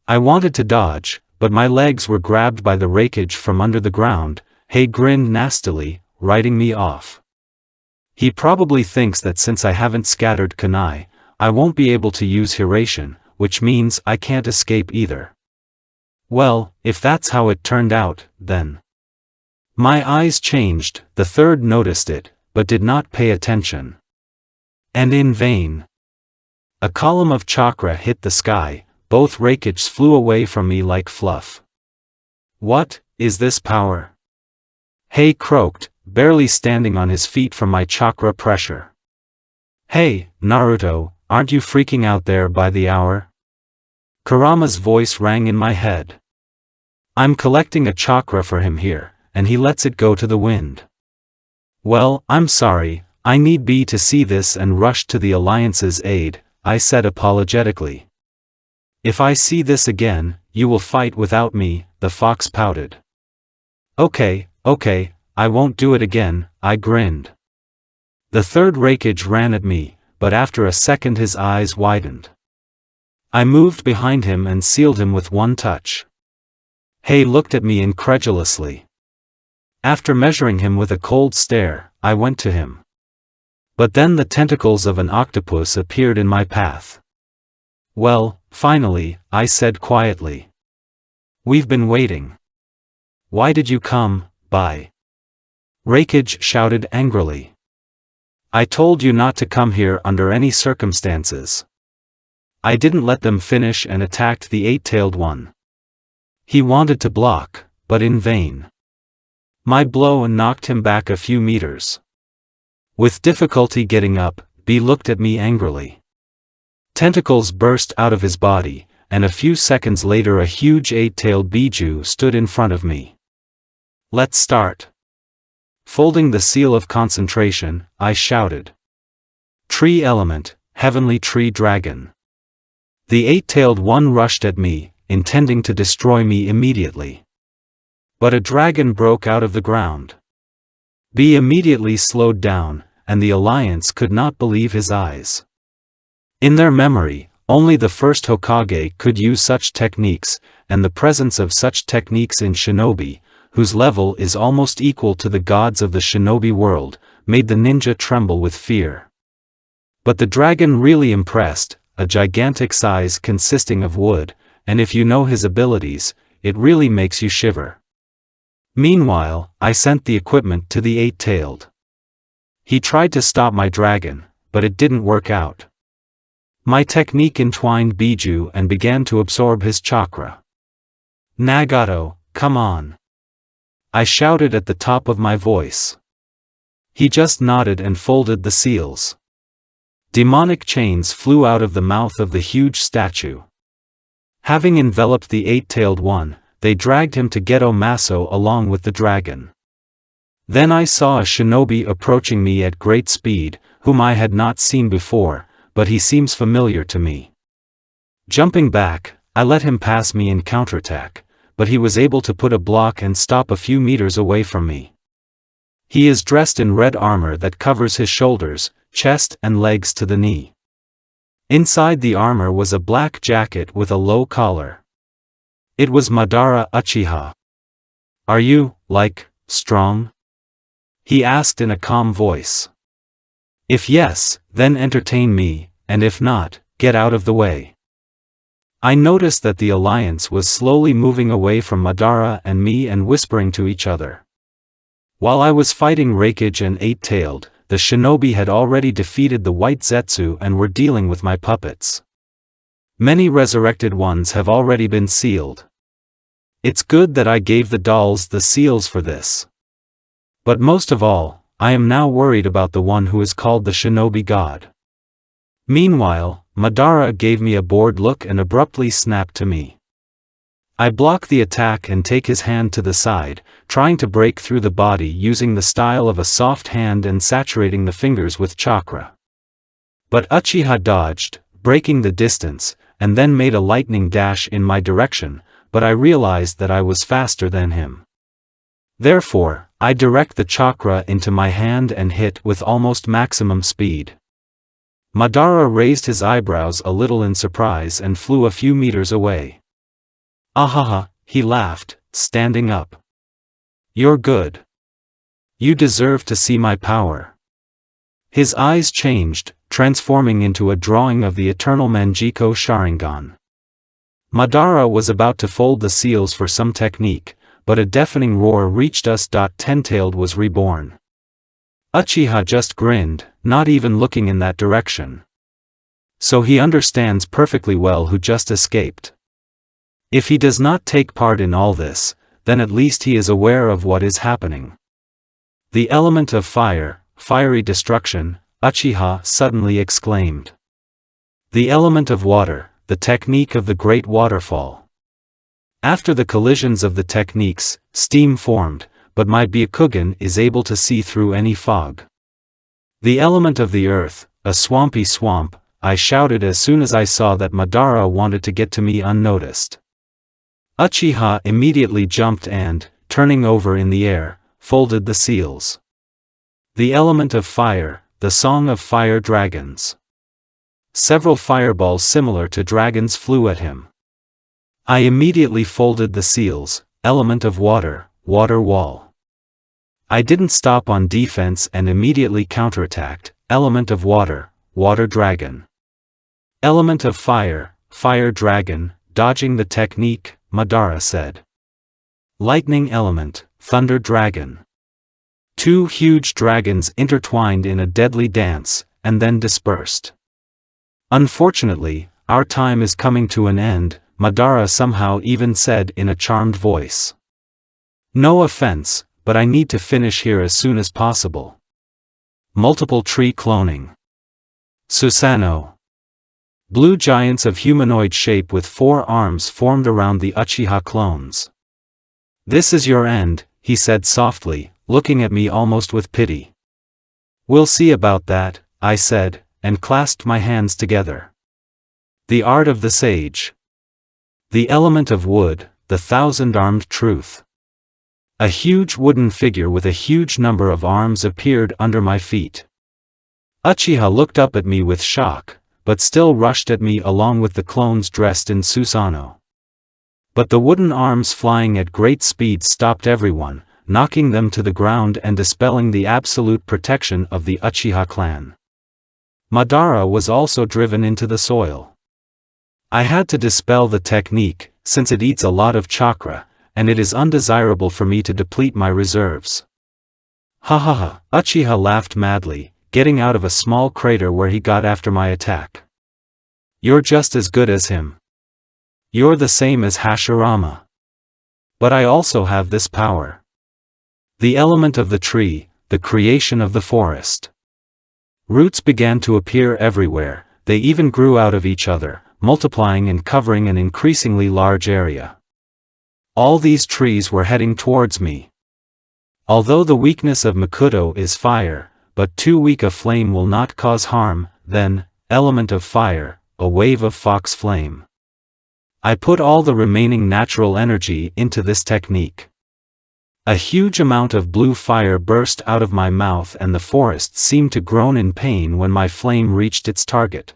I wanted to dodge, but my legs were grabbed by the Hokage from under the ground. He grinned nastily, writing me off. He probably thinks that since I haven't scattered kunai, I won't be able to use Hiration, which means I can't escape either. Well, if that's how it turned out, then. My eyes changed. The third noticed it, but did not pay attention. And in vain. A column of chakra hit the sky. Both Hokages flew away from me like fluff. What is this power? Hei croaked, barely standing on his feet from my chakra pressure. Hey, Naruto, aren't you freaking out there by the hour? Kurama's voice rang in my head. I'm collecting a chakra for him here, and he lets it go to the wind. Well, I'm sorry, I need be to see this and rushed to the Alliance's aid, I said apologetically. If I see this again, you will fight without me, the fox pouted. Okay, I won't do it again, I grinned. The third Hokage ran at me, but after a second his eyes widened. I moved behind him and sealed him with one touch. Hei looked at me incredulously. After measuring him with a cold stare, I went to him. But then the tentacles of an octopus appeared in my path. Well, finally, I said quietly. We've been waiting. Why did you come, Bai? Hokage shouted angrily. I told you not to come here under any circumstances. I didn't let them finish and attacked the eight-tailed one. He wanted to block, but in vain. My blow knocked him back a few meters. With difficulty getting up, B looked at me angrily. Tentacles burst out of his body, and a few seconds later a huge eight-tailed Biju stood in front of me. Let's start. Folding the seal of concentration, I shouted. Tree element, heavenly tree dragon. The eight-tailed one rushed at me, intending to destroy me immediately. But a dragon broke out of the ground. B immediately slowed down, and the alliance could not believe his eyes. In their memory, only the first Hokage could use such techniques, and the presence of such techniques in shinobi, whose level is almost equal to the gods of the shinobi world, made the ninja tremble with fear. But the dragon really impressed, a gigantic size consisting of wood, and if you know his abilities, it really makes you shiver. Meanwhile, I sent the equipment to the eight-tailed. He tried to stop my dragon, but it didn't work out. My technique entwined Biju and began to absorb his chakra. Nagato, come on. I shouted at the top of my voice. He just nodded and folded the seals. Demonic chains flew out of the mouth of the huge statue. Having enveloped the eight-tailed one, they dragged him to Ghetto Maso along with the dragon. Then I saw a shinobi approaching me at great speed, whom I had not seen before, but he seems familiar to me. Jumping back, I let him pass me in counterattack, but he was able to put a block and stop a few meters away from me. He is dressed in red armor that covers his shoulders, chest and legs to the knee. Inside the armor was a black jacket with a low collar. It was Madara Uchiha. Are you, strong? He asked in a calm voice. If yes, then entertain me, and if not, get out of the way. I noticed that the alliance was slowly moving away from Madara and me and whispering to each other. While I was fighting Hokage and Eight-Tailed, the shinobi had already defeated the White Zetsu and were dealing with my puppets. Many resurrected ones have already been sealed. It's good that I gave the dolls the seals for this. But most of all, I am now worried about the one who is called the shinobi god. Meanwhile, Madara gave me a bored look and abruptly snapped to me. I block the attack and take his hand to the side, trying to break through the body using the style of a soft hand and saturating the fingers with chakra. But Uchiha dodged, breaking the distance, and then made a lightning dash in my direction, but I realized that I was faster than him. Therefore, I direct the chakra into my hand and hit with almost maximum speed. Madara raised his eyebrows a little in surprise and flew a few meters away. Ahaha, he laughed, standing up. You're good. You deserve to see my power. His eyes changed, transforming into a drawing of the eternal Manjiko Sharingan. Madara was about to fold the seals for some technique, but a deafening roar reached us. Ten-tailed was reborn. Uchiha just grinned, not even looking in that direction. So he understands perfectly well who just escaped. If he does not take part in all this, then at least he is aware of what is happening. The element of fire, fiery destruction, Uchiha suddenly exclaimed. The element of water, the technique of the great waterfall. After the collisions of the techniques, steam formed, but my Byakugan is able to see through any fog. The element of the earth, a swampy swamp, I shouted as soon as I saw that Madara wanted to get to me unnoticed. Uchiha immediately jumped and, turning over in the air, folded the seals. The element of fire, the song of fire dragons. Several fireballs similar to dragons flew at him. I immediately folded the seals, element of water, water wall. I didn't stop on defense and immediately counterattacked, element of water, water dragon. Element of fire, fire dragon, dodging the technique, Madara said. Lightning element, thunder dragon. Two huge dragons intertwined in a deadly dance, and then dispersed. Unfortunately, our time is coming to an end, Madara somehow even said in a charmed voice. No offense, but I need to finish here as soon as possible. Multiple tree cloning. Susanoo. Blue giants of humanoid shape with 4 arms formed around the Uchiha clones. This is your end, he said softly, looking at me almost with pity. We'll see about that, I said, and clasped my hands together. The art of the sage. The element of wood, the 1,000-armed truth. A huge wooden figure with a huge number of arms appeared under my feet. Uchiha looked up at me with shock, but still rushed at me along with the clones dressed in Susanoo. But the wooden arms flying at great speed stopped everyone, knocking them to the ground and dispelling the absolute protection of the Uchiha clan. Madara was also driven into the soil. I had to dispel the technique, since it eats a lot of chakra, and it is undesirable for me to deplete my reserves. Ha ha ha, Uchiha laughed madly, getting out of a small crater where he got after my attack. You're just as good as him. You're the same as Hashirama. But I also have this power. The element of the tree, the creation of the forest. Roots began to appear everywhere, they even grew out of each other, multiplying and covering an increasingly large area. All these trees were heading towards me. Although the weakness of Makoto is fire, but too weak a flame will not cause harm, then, element of fire, a wave of fox flame. I put all the remaining natural energy into this technique. A huge amount of blue fire burst out of my mouth and the forest seemed to groan in pain when my flame reached its target.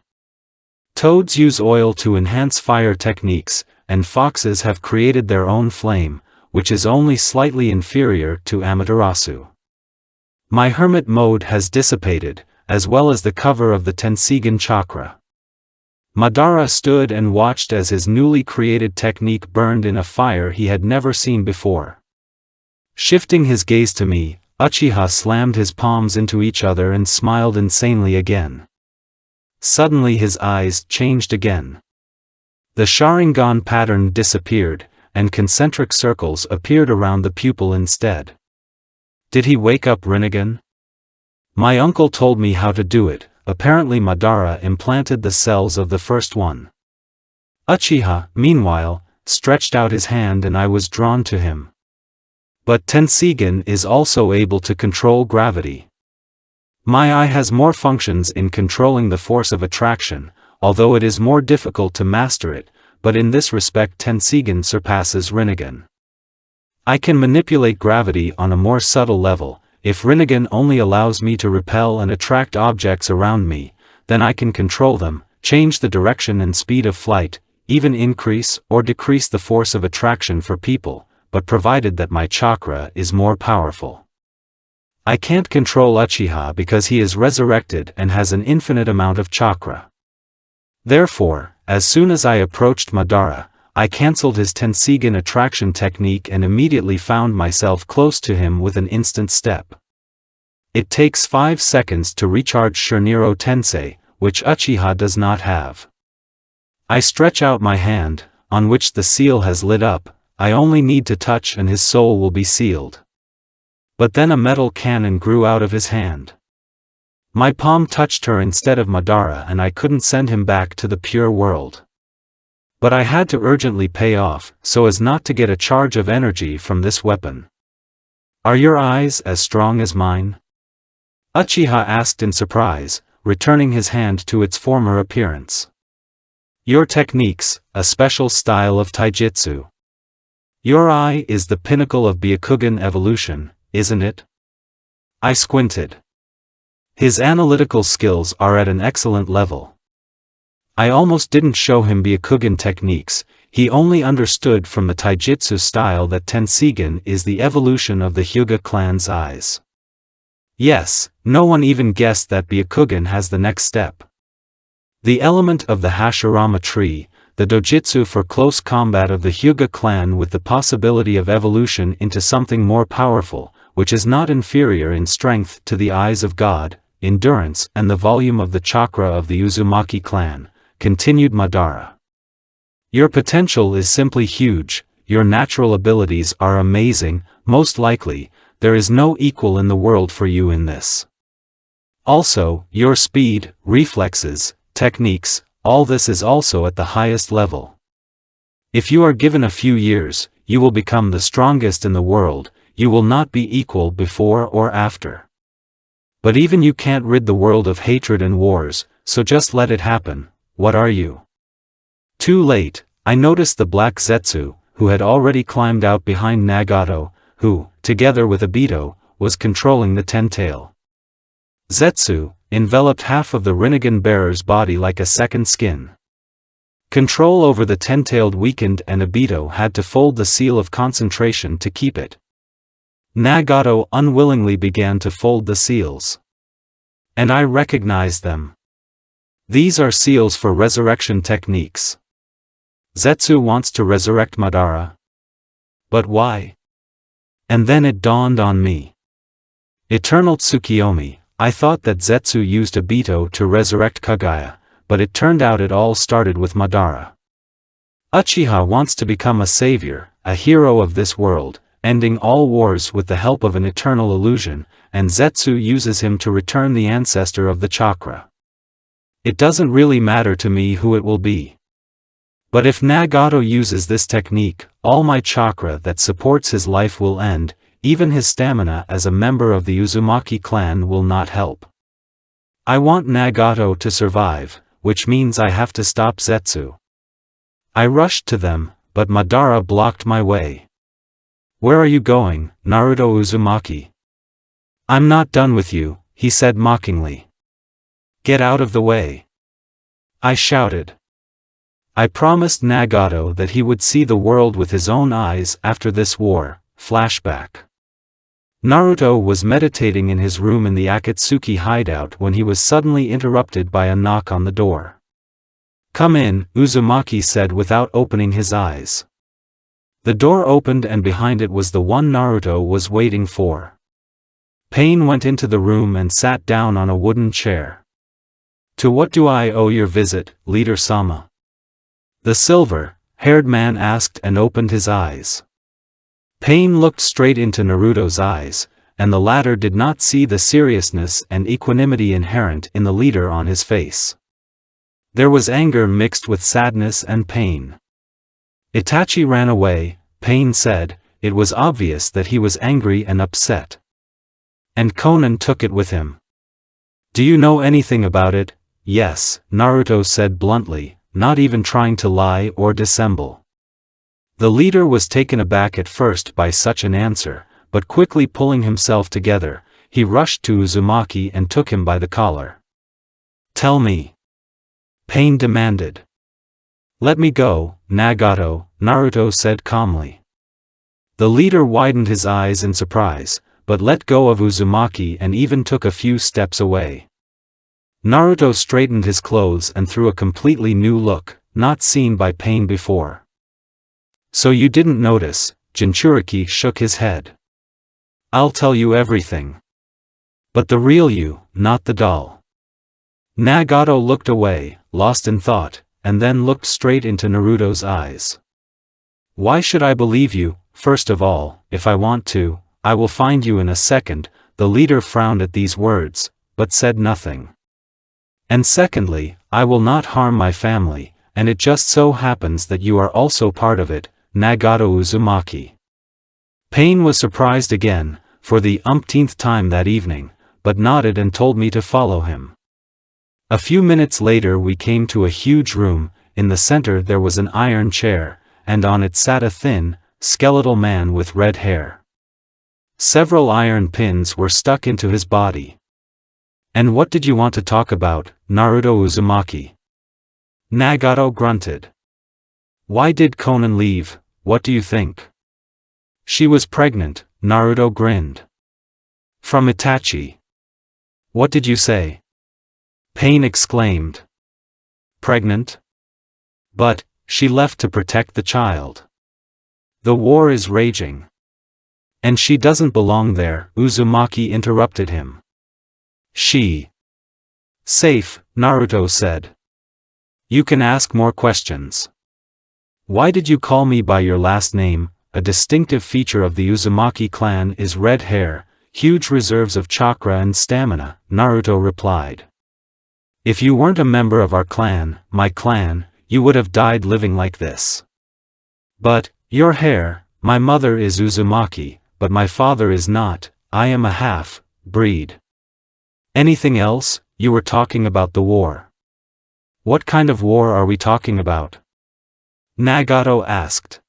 Toads use oil to enhance fire techniques, and foxes have created their own flame, which is only slightly inferior to Amaterasu. My hermit mode has dissipated, as well as the cover of the Tenseigan chakra. Madara stood and watched as his newly created technique burned in a fire he had never seen before. Shifting his gaze to me, Uchiha slammed his palms into each other and smiled insanely again. Suddenly his eyes changed again. The Sharingan pattern disappeared, and concentric circles appeared around the pupil instead. Did he wake up Rinnegan? My uncle told me how to do it. Apparently Madara implanted the cells of the first one. Uchiha, meanwhile, stretched out his hand and I was drawn to him. But Tenseigan is also able to control gravity. My eye has more functions in controlling the force of attraction, although it is more difficult to master it, but in this respect Tenseigan surpasses Rinnegan. I can manipulate gravity on a more subtle level. If Rinnegan only allows me to repel and attract objects around me, then I can control them, change the direction and speed of flight, even increase or decrease the force of attraction for people, but provided that my chakra is more powerful. I can't control Uchiha because he is resurrected and has an infinite amount of chakra. Therefore, as soon as I approached Madara, I cancelled his Tenseigan attraction technique and immediately found myself close to him with an instant step. It takes 5 seconds to recharge Shinryo Tensei, which Uchiha does not have. I stretch out my hand, on which the seal has lit up. I only need to touch and his soul will be sealed. But then a metal cannon grew out of his hand. My palm touched her instead of Madara and I couldn't send him back to the pure world. But I had to urgently pay off, so as not to get a charge of energy from this weapon. Are your eyes as strong as mine? Uchiha asked in surprise, returning his hand to its former appearance. Your techniques, a special style of taijutsu. Your eye is the pinnacle of Byakugan evolution, isn't it? I squinted. His analytical skills are at an excellent level. I almost didn't show him Byakugan techniques, he only understood from the taijutsu style that Tenseigan is the evolution of the Hyuga clan's eyes. Yes, no one even guessed that Byakugan has the next step. The element of the Hashirama tree, the dojutsu for close combat of the Hyuga clan with the possibility of evolution into something more powerful, which is not inferior in strength to the eyes of God, endurance and the volume of the chakra of the Uzumaki clan, continued Madara. Your potential is simply huge, your natural abilities are amazing, most likely, there is no equal in the world for you in this. Also, your speed, reflexes, techniques, all this is also at the highest level. If you are given a few years, you will become the strongest in the world, you will not be equal before or after. But even you can't rid the world of hatred and wars, so just let it happen. What are you? Too late, I noticed the black Zetsu, who had already climbed out behind Nagato, who, together with Obito, was controlling the ten-tail. Zetsu enveloped half of the Rinnegan bearer's body like a second skin. Control over the ten-tailed weakened and Obito had to fold the seal of concentration to keep it. Nagato unwillingly began to fold the seals. And I recognized them. These are seals for resurrection techniques. Zetsu wants to resurrect Madara. But why? And then it dawned on me. Eternal Tsukiyomi, I thought that Zetsu used Obito to resurrect Kaguya, but it turned out it all started with Madara. Uchiha wants to become a savior, a hero of this world, ending all wars with the help of an eternal illusion, and Zetsu uses him to return the ancestor of the chakra. It doesn't really matter to me who it will be. But if Nagato uses this technique, all my chakra that supports his life will end, even his stamina as a member of the Uzumaki clan will not help. I want Nagato to survive, which means I have to stop Zetsu. I rushed to them, but Madara blocked my way. Where are you going, Naruto Uzumaki? I'm not done with you, he said mockingly. Get out of the way. I shouted. I promised Nagato that he would see the world with his own eyes after this war. Flashback. Naruto was meditating in his room in the Akatsuki hideout when he was suddenly interrupted by a knock on the door. Come in, Uzumaki said without opening his eyes. The door opened and behind it was the one Naruto was waiting for. Pain went into the room and sat down on a wooden chair. To what do I owe your visit, Leader-sama? The silver-haired man asked and opened his eyes. Pain looked straight into Naruto's eyes, and the latter did not see the seriousness and equanimity inherent in the leader on his face. There was anger mixed with sadness and pain. Itachi ran away, Pain said. It was obvious that he was angry and upset. And Konan took it with him. Do you know anything about it? Yes, Naruto said bluntly, not even trying to lie or dissemble. The leader was taken aback at first by such an answer, but quickly pulling himself together, he rushed to Uzumaki and took him by the collar. Tell me. Pain demanded. Let me go, Nagato, Naruto said calmly. The leader widened his eyes in surprise, but let go of Uzumaki and even took a few steps away. Naruto straightened his clothes and threw a completely new look, not seen by Pain before. So you didn't notice, Jinchuriki shook his head. I'll tell you everything. But the real you, not the doll. Nagato looked away, lost in thought, and then looked straight into Naruto's eyes. Why should I believe you? First of all, if I want to, I will find you in a second. The leader frowned at these words, but said nothing. And secondly, I will not harm my family, and it just so happens that you are also part of it, Nagato Uzumaki. Pain was surprised again, for the umpteenth time that evening, but nodded and told me to follow him. A few minutes later we came to a huge room. In the center there was an iron chair, and on it sat a thin, skeletal man with red hair. Several iron pins were stuck into his body. And what did you want to talk about, Naruto Uzumaki? Nagato grunted. Why did Konan leave? What do you think? She was pregnant, Naruto grinned. From Itachi. What did you say? Pain exclaimed. Pregnant? But, she left to protect the child. The war is raging. And she doesn't belong there, Uzumaki interrupted him. She. Safe, Naruto said. You can ask more questions. Why did you call me by your last name? A distinctive feature of the Uzumaki clan is red hair, huge reserves of chakra and stamina, Naruto replied. If you weren't a member of our clan, my clan, you would have died living like this. But, your hair, my mother is Uzumaki, but my father is not, I am a half-breed. Anything else? You were talking about the war. What kind of war are we talking about? Nagato asked.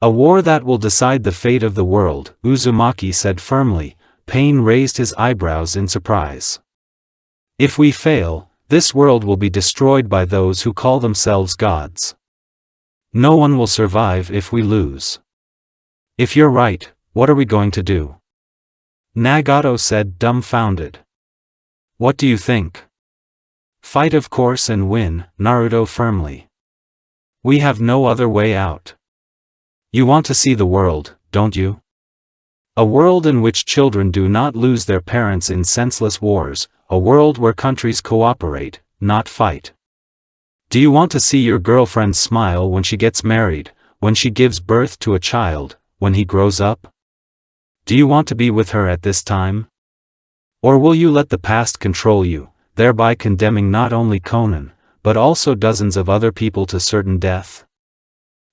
A war that will decide the fate of the world, Uzumaki said firmly. Pain raised his eyebrows in surprise. If we fail, this world will be destroyed by those who call themselves gods. No one will survive if we lose. If you're right, what are we going to do? Nagato said, dumbfounded. What do you think? Fight of course and win, Naruto firmly. We have no other way out. You want to see the world, don't you? A world in which children do not lose their parents in senseless wars, a world where countries cooperate, not fight. Do you want to see your girlfriend smile when she gets married, when she gives birth to a child, when he grows up? Do you want to be with her at this time? Or will you let the past control you, thereby condemning not only Conan, but also dozens of other people to certain death?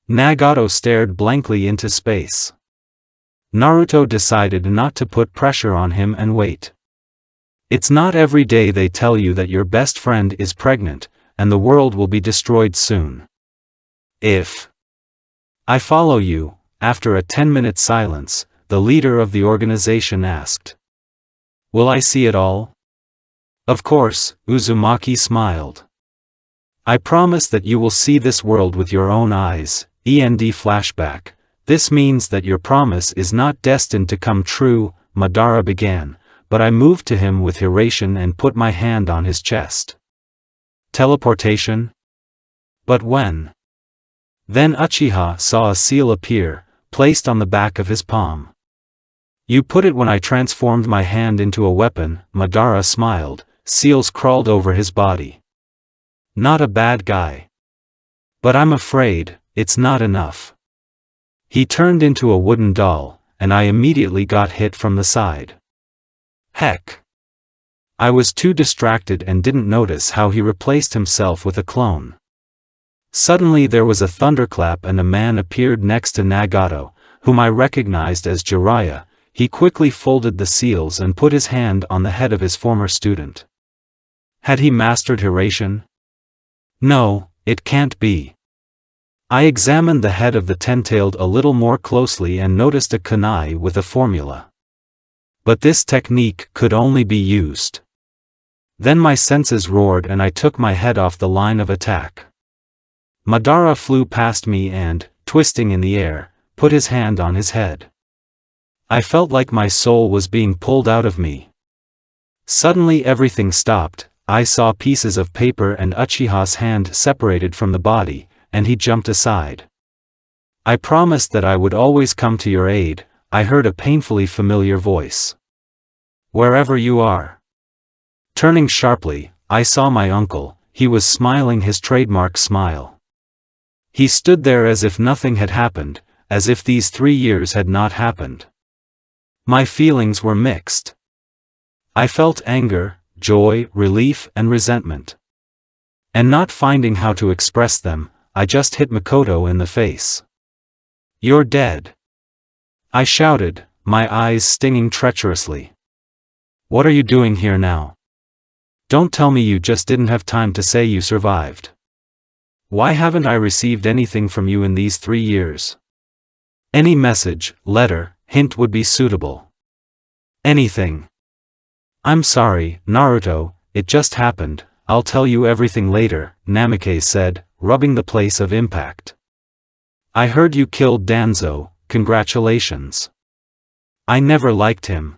Nagato stared blankly into space. Naruto decided not to put pressure on him and wait. It's not every day they tell you that your best friend is pregnant, and the world will be destroyed soon. If I follow you, after a 10-minute silence, the leader of the organization asked. Will I see it all? Of course, Uzumaki smiled. I promise that you will see this world with your own eyes. END flashback. This means that your promise is not destined to come true, Madara began, but I moved to him with Hiration and put my hand on his chest. Teleportation? But when? Then Uchiha saw a seal appear, placed on the back of his palm. You put it when I transformed my hand into a weapon, Madara smiled, seals crawled over his body. Not a bad guy. But I'm afraid, it's not enough. He turned into a wooden doll, and I immediately got hit from the side. Heck! I was too distracted and didn't notice how he replaced himself with a clone. Suddenly there was a thunderclap and a man appeared next to Nagato, whom I recognized as Jiraiya. He quickly folded the seals and put his hand on the head of his former student. Had he mastered Hiration? No, it can't be. I examined the head of the ten-tailed a little more closely and noticed a kunai with a formula. But this technique could only be used. Then my senses roared and I took my head off the line of attack. Madara flew past me and, twisting in the air, put his hand on his head. I felt like my soul was being pulled out of me. Suddenly everything stopped. I saw pieces of paper and Uchiha's hand separated from the body, and he jumped aside. I promised that I would always come to your aid, I heard a painfully familiar voice. Wherever you are. Turning sharply, I saw my uncle. He was smiling his trademark smile. He stood there as if nothing had happened, as if these 3 years had not happened. My feelings were mixed. I felt anger, joy, relief, and resentment. And not finding how to express them, I just hit Makoto in the face. You're dead. I shouted, my eyes stinging treacherously. What are you doing here now? Don't tell me you just didn't have time to say you survived. Why haven't I received anything from you in these 3 years? Any message, letter, hint would be suitable. Anything. I'm sorry, Naruto, it just happened, I'll tell you everything later, Namikaze said, rubbing the place of impact. I heard you killed Danzo, congratulations. I never liked him.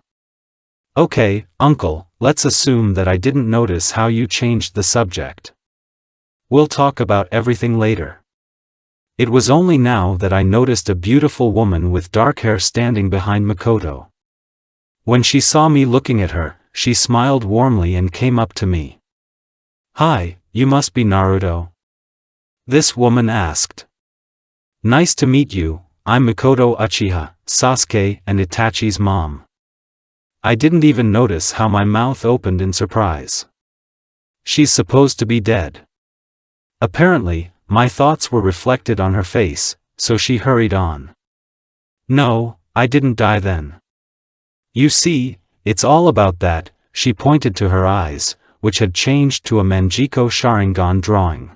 Okay, uncle, let's assume that I didn't notice how you changed the subject. We'll talk about everything later. It was only now that I noticed a beautiful woman with dark hair standing behind Makoto. When she saw me looking at her, she smiled warmly and came up to me. "Hi, you must be Naruto?" this woman asked. "Nice to meet you, I'm Makoto Uchiha, Sasuke and Itachi's mom." I didn't even notice how my mouth opened in surprise. She's supposed to be dead. Apparently, my thoughts were reflected on her face, so she hurried on. "No, I didn't die then. You see, it's all about that," she pointed to her eyes, which had changed to a Manjiko Sharingan drawing.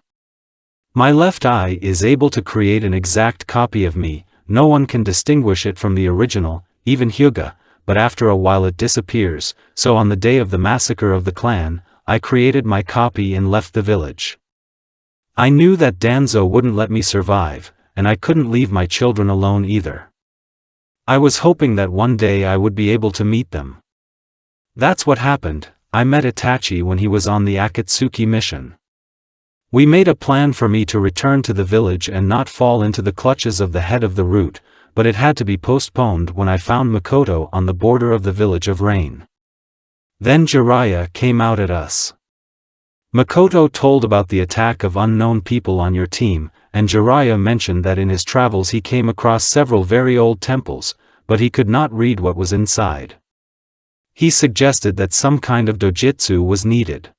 "My left eye is able to create an exact copy of me, no one can distinguish it from the original, even Hyuga, but after a while it disappears, so on the day of the massacre of the clan, I created my copy and left the village. I knew that Danzo wouldn't let me survive, and I couldn't leave my children alone either. I was hoping that one day I would be able to meet them. That's what happened. I met Itachi when he was on the Akatsuki mission. We made a plan for me to return to the village and not fall into the clutches of the head of the root, but it had to be postponed when I found Makoto on the border of the village of Rain. Then Jiraiya came out at us. Makoto told about the attack of unknown people on your team, and Jiraiya mentioned that in his travels he came across several very old temples, but he could not read what was inside. He suggested that some kind of dojutsu was needed.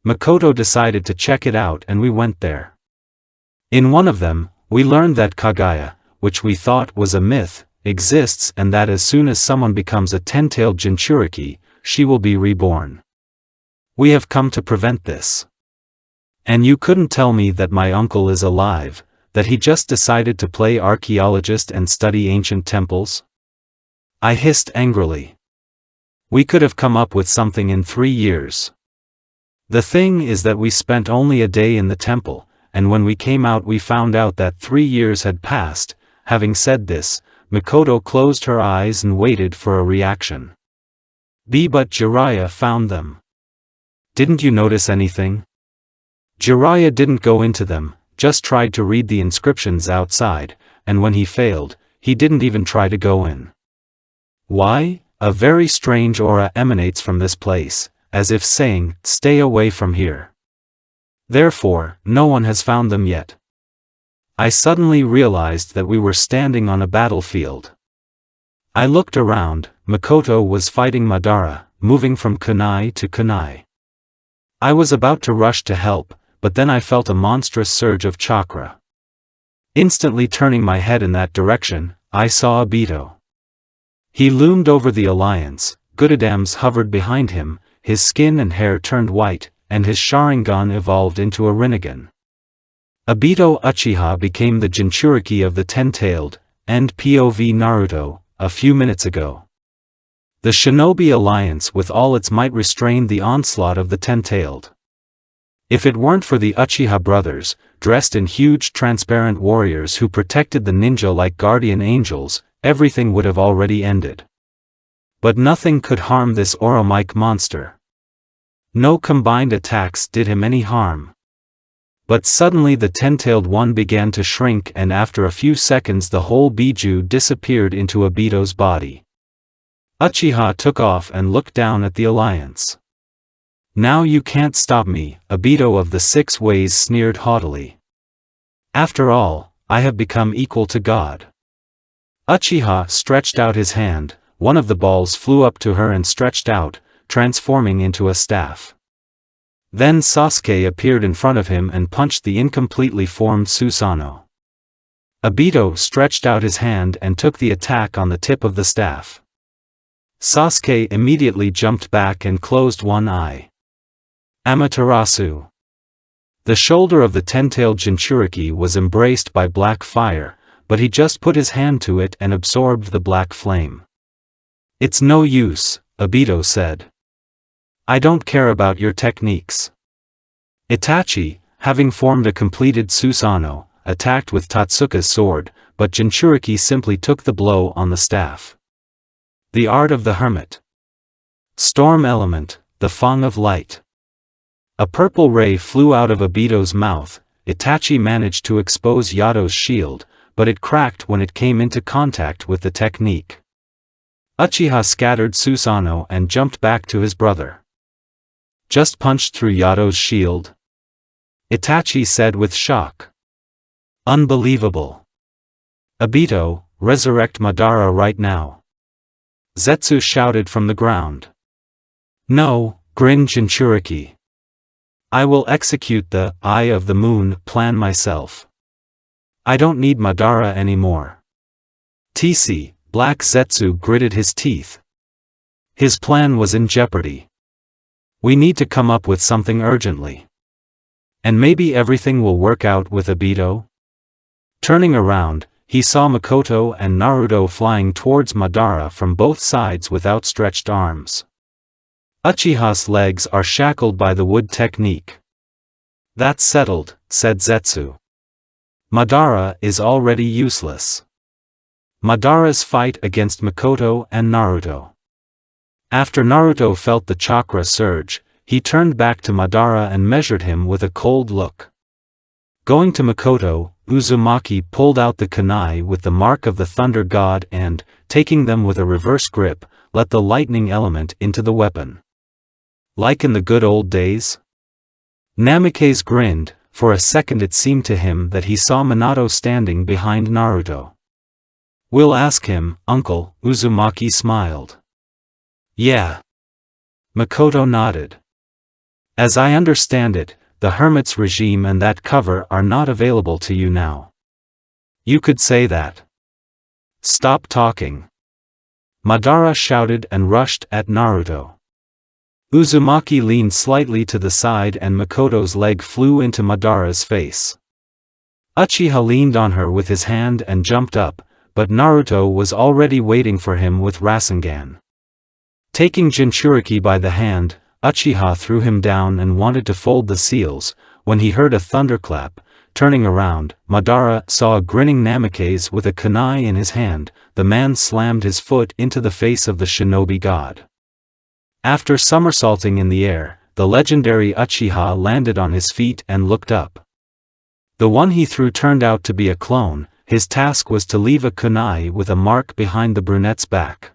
Makoto decided to check it out and we went there. In one of them, we learned that Kaguya, which we thought was a myth, exists and that as soon as someone becomes a 10-tailed Jinchuriki, she will be reborn. We have come to prevent this. And you couldn't tell me that my uncle is alive, that he just decided to play archaeologist and study ancient temples? I hissed angrily. We could have come up with something in 3 years. The thing is that we spent only a day in the temple, and when we came out we found out that 3 years had passed. Having said this, Makoto closed her eyes and waited for a reaction. But Jiraiya found them. Didn't you notice anything? Jiraiya didn't go into them, just tried to read the inscriptions outside, and when he failed, he didn't even try to go in. Why? A very strange aura emanates from this place, as if saying, stay away from here. Therefore, no one has found them yet. I suddenly realized that we were standing on a battlefield. I looked around. Makoto was fighting Madara, moving from kunai to kunai. I was about to rush to help, but then I felt a monstrous surge of chakra. Instantly turning my head in that direction, I saw Obito. He loomed over the alliance, Gudadams hovered behind him, his skin and hair turned white, and his Sharingan evolved into a Rinnegan. Obito Uchiha became the Jinchuriki of the Ten-Tailed, and POV Naruto, a few minutes ago. The Shinobi Alliance with all its might restrained the onslaught of the Ten-Tailed. If it weren't for the Uchiha brothers, dressed in huge transparent warriors who protected the ninja like guardian angels, everything would have already ended. But nothing could harm this Oromike monster. No combined attacks did him any harm. But suddenly the ten-tailed one began to shrink and after a few seconds the whole Biju disappeared into Obito's body. Uchiha took off and looked down at the alliance. Now you can't stop me, Obito of the 6 Ways sneered haughtily. After all, I have become equal to God. Uchiha stretched out his hand, one of the balls flew up to her and stretched out, transforming into a staff. Then Sasuke appeared in front of him and punched the incompletely formed Susanoo. Obito stretched out his hand and took the attack on the tip of the staff. Sasuke immediately jumped back and closed one eye. Amaterasu. The shoulder of the ten-tailed Jinchuriki was embraced by black fire, but he just put his hand to it and absorbed the black flame. It's no use, Obito said. I don't care about your techniques. Itachi, having formed a completed Susanoo, attacked with Tatsuka's sword, but Jinchuriki simply took the blow on the staff. The art of the hermit. Storm element, the Fang of light. A purple ray flew out of Obito's mouth, Itachi managed to expose Yato's shield, but it cracked when it came into contact with the technique. Uchiha scattered Susanoo and jumped back to his brother. "Just punched through Yato's shield?" Itachi said with shock. "Unbelievable. Obito, resurrect Madara right now." Zetsu shouted from the ground. "No," grinned Jinchuriki. "I will execute the Eye of the Moon plan myself. I don't need Madara anymore." TC, Black Zetsu gritted his teeth. His plan was in jeopardy. "We need to come up with something urgently. And maybe everything will work out with Obito?" Turning around, he saw Makoto and Naruto flying towards Madara from both sides with outstretched arms. "Uchiha's legs are shackled by the wood technique." "That's settled," said Zetsu. "Madara is already useless." Madara's fight against Makoto and Naruto. After Naruto felt the chakra surge, he turned back to Madara and measured him with a cold look. Going to Makoto, Uzumaki pulled out the kunai with the mark of the Thunder God and, taking them with a reverse grip, let the lightning element into the weapon. "Like in the good old days?" Namikaze grinned. For a second it seemed to him that he saw Minato standing behind Naruto. "We'll ask him, Uncle," Uzumaki smiled. "Yeah." Makoto nodded. "As I understand it, the Hermit's regime and that cover are not available to you now." "You could say that." "Stop talking." Madara shouted and rushed at Naruto. Uzumaki leaned slightly to the side and Makoto's leg flew into Madara's face. Uchiha leaned on her with his hand and jumped up, but Naruto was already waiting for him with Rasengan. Taking Jinchuriki by the hand, Uchiha threw him down and wanted to fold the seals, when he heard a thunderclap. Turning around, Madara saw a grinning Namikaze with a kunai in his hand. The man slammed his foot into the face of the shinobi god. After somersaulting in the air, the legendary Uchiha landed on his feet and looked up. The one he threw turned out to be a clone. His task was to leave a kunai with a mark behind the brunette's back.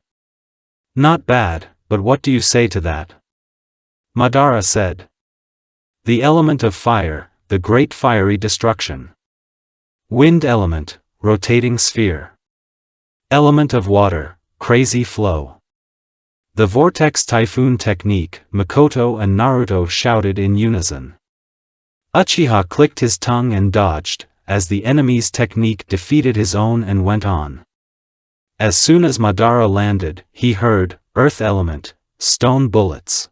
"Not bad, but what do you say to that?" Madara said. "The element of fire, the great fiery destruction. Wind element, rotating sphere. Element of water, crazy flow. The vortex typhoon technique," Makoto and Naruto shouted in unison. Uchiha clicked his tongue and dodged, as the enemy's technique defeated his own and went on. As soon as Madara landed, he heard, "Earth element, stone bullets."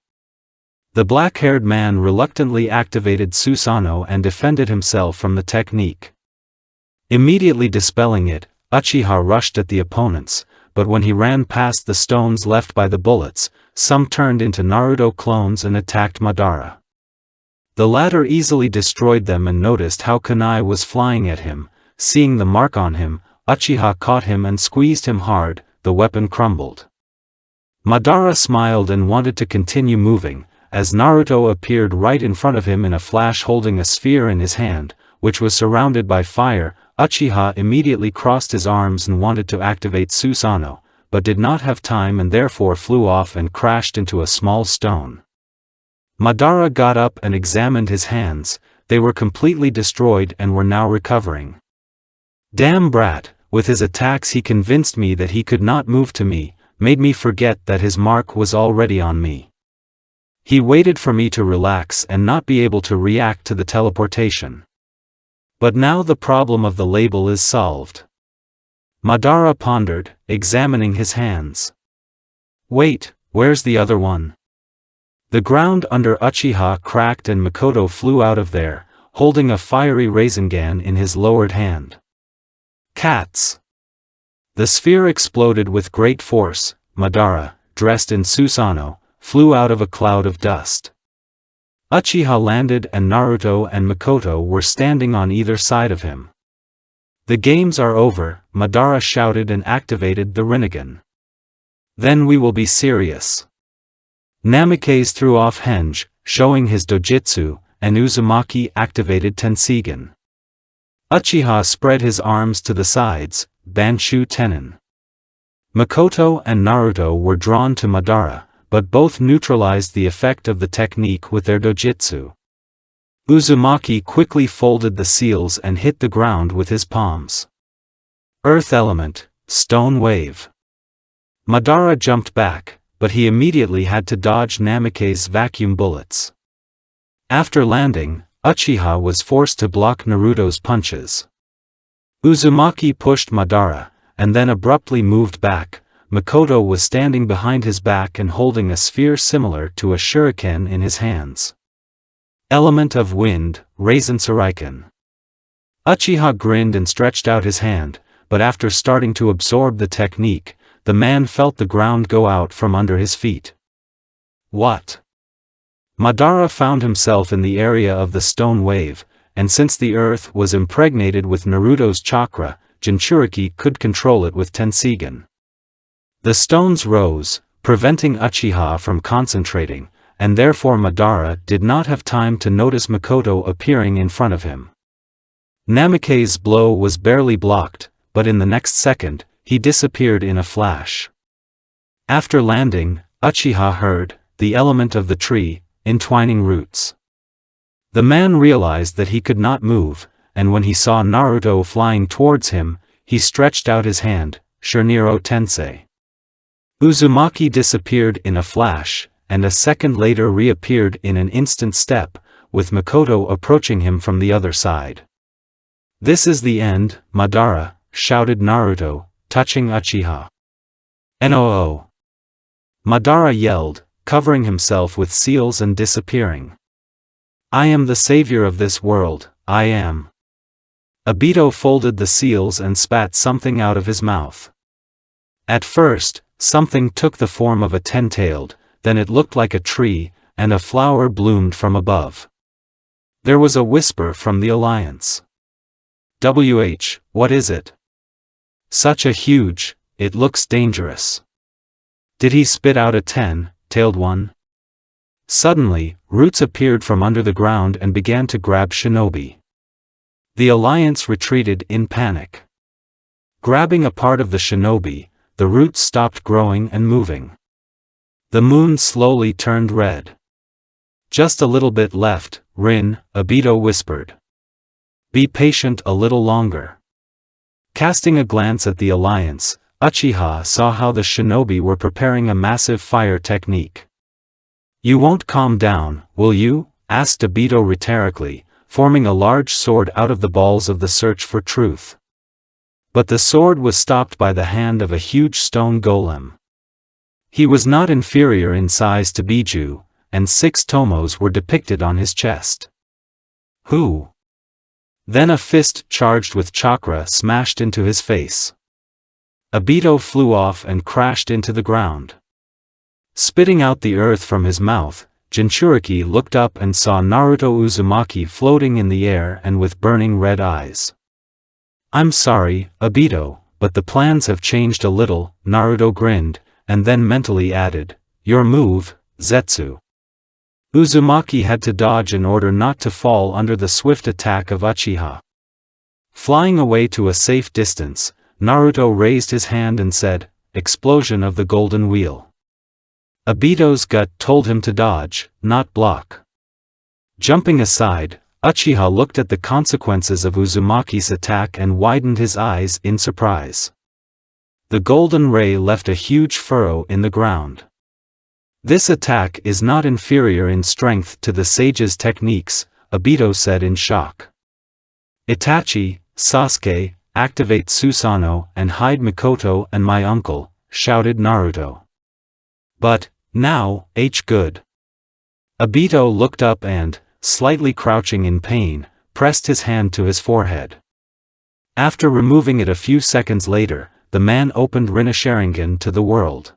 The black-haired man reluctantly activated Susanoo and defended himself from the technique. Immediately dispelling it, Uchiha rushed at the opponents, but when he ran past the stones left by the bullets, some turned into Naruto clones and attacked Madara. The latter easily destroyed them and noticed how kunai was flying at him. Seeing the mark on him, Uchiha caught him and squeezed him hard. The weapon crumbled. Madara smiled and wanted to continue moving, as Naruto appeared right in front of him in a flash holding a sphere in his hand, which was surrounded by fire. Uchiha immediately crossed his arms and wanted to activate Susanoo, but did not have time and therefore flew off and crashed into a small stone. Madara got up and examined his hands. They were completely destroyed and were now recovering. "Damn brat, with his attacks he convinced me that he could not move to me, made me forget that his mark was already on me. He waited for me to relax and not be able to react to the teleportation. But now the problem of the label is solved." Madara pondered, examining his hands. "Wait, where's the other one?" The ground under Uchiha cracked and Makoto flew out of there, holding a fiery Rasengan in his lowered hand. "Cats!" The sphere exploded with great force. Madara, dressed in Susanoo, flew out of a cloud of dust. Uchiha landed and Naruto and Makoto were standing on either side of him. "The games are over," Madara shouted and activated the Rinnegan. "Then we will be serious." Namikaze threw off Henge, showing his dojutsu, and Uzumaki activated Tensigen. Uchiha spread his arms to the sides, Banshu Tenin. Makoto and Naruto were drawn to Madara, but both neutralized the effect of the technique with their dojutsu. Uzumaki quickly folded the seals and hit the ground with his palms. Earth element, stone wave. Madara jumped back, but he immediately had to dodge Namake's vacuum bullets. After landing, Uchiha was forced to block Naruto's punches. Uzumaki pushed Madara, and then abruptly moved back. Makoto was standing behind his back and holding a sphere similar to a shuriken in his hands. Element of wind, Raisin Suriken. Uchiha grinned and stretched out his hand, but after starting to absorb the technique, the man felt the ground go out from under his feet. What? Madara found himself in the area of the stone wave, and since the earth was impregnated with Naruto's chakra, Jinchuriki could control it with Tensigen. The stones rose, preventing Uchiha from concentrating, and therefore Madara did not have time to notice Makoto appearing in front of him. Namake's blow was barely blocked, but in the next second, he disappeared in a flash. After landing, Uchiha heard, the element of the tree, entwining roots. The man realized that he could not move, and when he saw Naruto flying towards him, he stretched out his hand, Shurniro Tensei. Uzumaki disappeared in a flash, and a second later reappeared in an instant step, with Makoto approaching him from the other side. "This is the end, Madara," shouted Naruto, touching Uchiha. "No!" Madara yelled, covering himself with seals and disappearing. "I am the savior of this world, I am." Obito folded the seals and spat something out of his mouth. At first, something took the form of a ten-tailed, then it looked like a tree, and a flower bloomed from above. There was a whisper from the alliance. What is it?" "Such a huge, it looks dangerous." "Did he spit out a ten-tailed one?" Suddenly, roots appeared from under the ground and began to grab Shinobi. The alliance retreated in panic. Grabbing a part of the shinobi, the roots stopped growing and moving. The moon slowly turned red. "Just a little bit left, Rin," Obito whispered. "Be patient a little longer." Casting a glance at the alliance, Uchiha saw how the shinobi were preparing a massive fire technique. "You won't calm down, will you?" asked Obito rhetorically, forming a large sword out of the balls of the search for truth. But the sword was stopped by the hand of a huge stone golem. He was not inferior in size to Biju, and 6 tomos were depicted on his chest. "Who?" Then a fist charged with chakra smashed into his face. Obito flew off and crashed into the ground. Spitting out the earth from his mouth, Jinchuriki looked up and saw Naruto Uzumaki floating in the air and with burning red eyes. "I'm sorry, Obito, but the plans have changed a little," Naruto grinned, and then mentally added, "Your move, Zetsu." Uzumaki had to dodge in order not to fall under the swift attack of Uchiha. Flying away to a safe distance, Naruto raised his hand and said, "Explosion of the golden wheel." Obito's gut told him to dodge, not block. Jumping aside, Uchiha looked at the consequences of Uzumaki's attack and widened his eyes in surprise. The golden ray left a huge furrow in the ground. "This attack is not inferior in strength to the sage's techniques," Obito said in shock. "Itachi, Sasuke, activate Susanoo and hide Mikoto and my uncle," shouted Naruto. "But, now, good." Obito looked up and, slightly crouching in pain, pressed his hand to his forehead. After removing it a few seconds later, the man opened Rinasharingan to the world.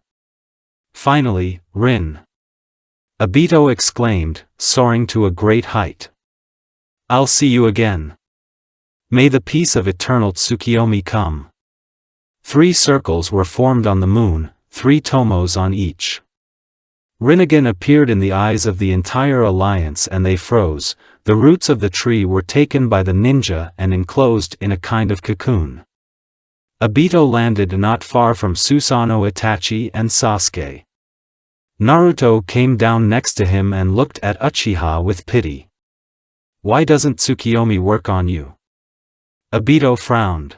"Finally, Rin!" Obito exclaimed, soaring to a great height. "I'll see you again. May the peace of eternal Tsukiyomi come." 3 circles were formed on the moon, 3 tomos on each. Rinnegan appeared in the eyes of the entire alliance and they froze. The roots of the tree were taken by the ninja and enclosed in a kind of cocoon. Obito landed not far from Susanoo Itachi and Sasuke. Naruto came down next to him and looked at Uchiha with pity. "Why doesn't Tsukiyomi work on you?" Obito frowned.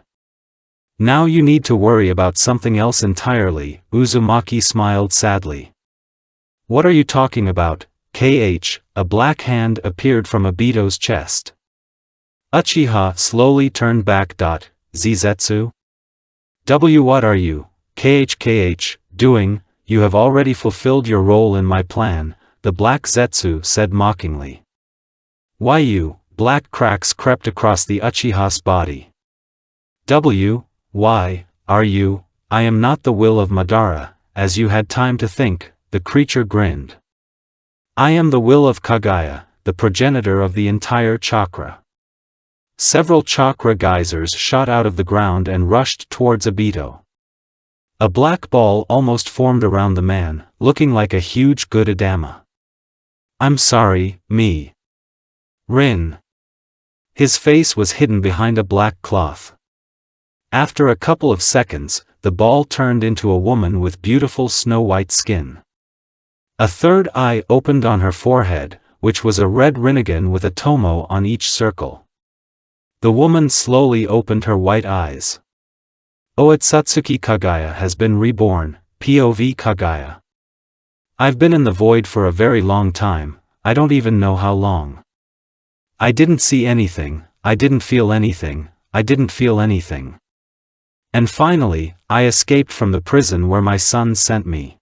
"Now you need to worry about something else entirely," Uzumaki smiled sadly. "What are you talking about, KH?" A black hand appeared from Obito's chest. Uchiha slowly turned back. "Zetsu? What are you, KH, doing? You have already fulfilled your role in my plan," the black Zetsu said mockingly. "Why you?" Black cracks crept across the Uchiha's body. Why are you? I am not the will of Madara, as you had time to think," the creature grinned. "I am the will of Kaguya, the progenitor of the entire chakra." Several chakra geysers shot out of the ground and rushed towards Obito. A black ball almost formed around the man, looking like a huge Gudadama. "I'm sorry, me. Rin." His face was hidden behind a black cloth. After a couple of seconds, the ball turned into a woman with beautiful snow-white skin. A third eye opened on her forehead, which was a red Rinnegan with a tomo on each circle. The woman slowly opened her white eyes. "Otsutsuki Kaguya has been reborn, POV Kaguya. I've been in the void for a very long time, I don't even know how long. I didn't see anything, I didn't feel anything, I didn't feel anything. And finally, I escaped from the prison where my son sent me.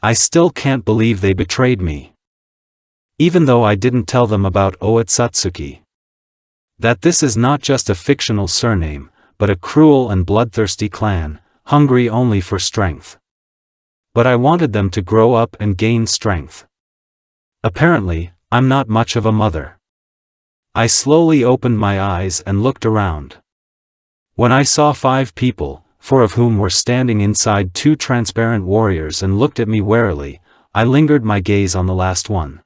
I still can't believe they betrayed me. Even though I didn't tell them about Otsutsuki. That this is not just a fictional surname, but a cruel and bloodthirsty clan, hungry only for strength. But I wanted them to grow up and gain strength. Apparently, I'm not much of a mother." I slowly opened my eyes and looked around. When I saw 5 people, 4 of whom were standing inside 2 transparent warriors and looked at me warily, I lingered my gaze on the last one.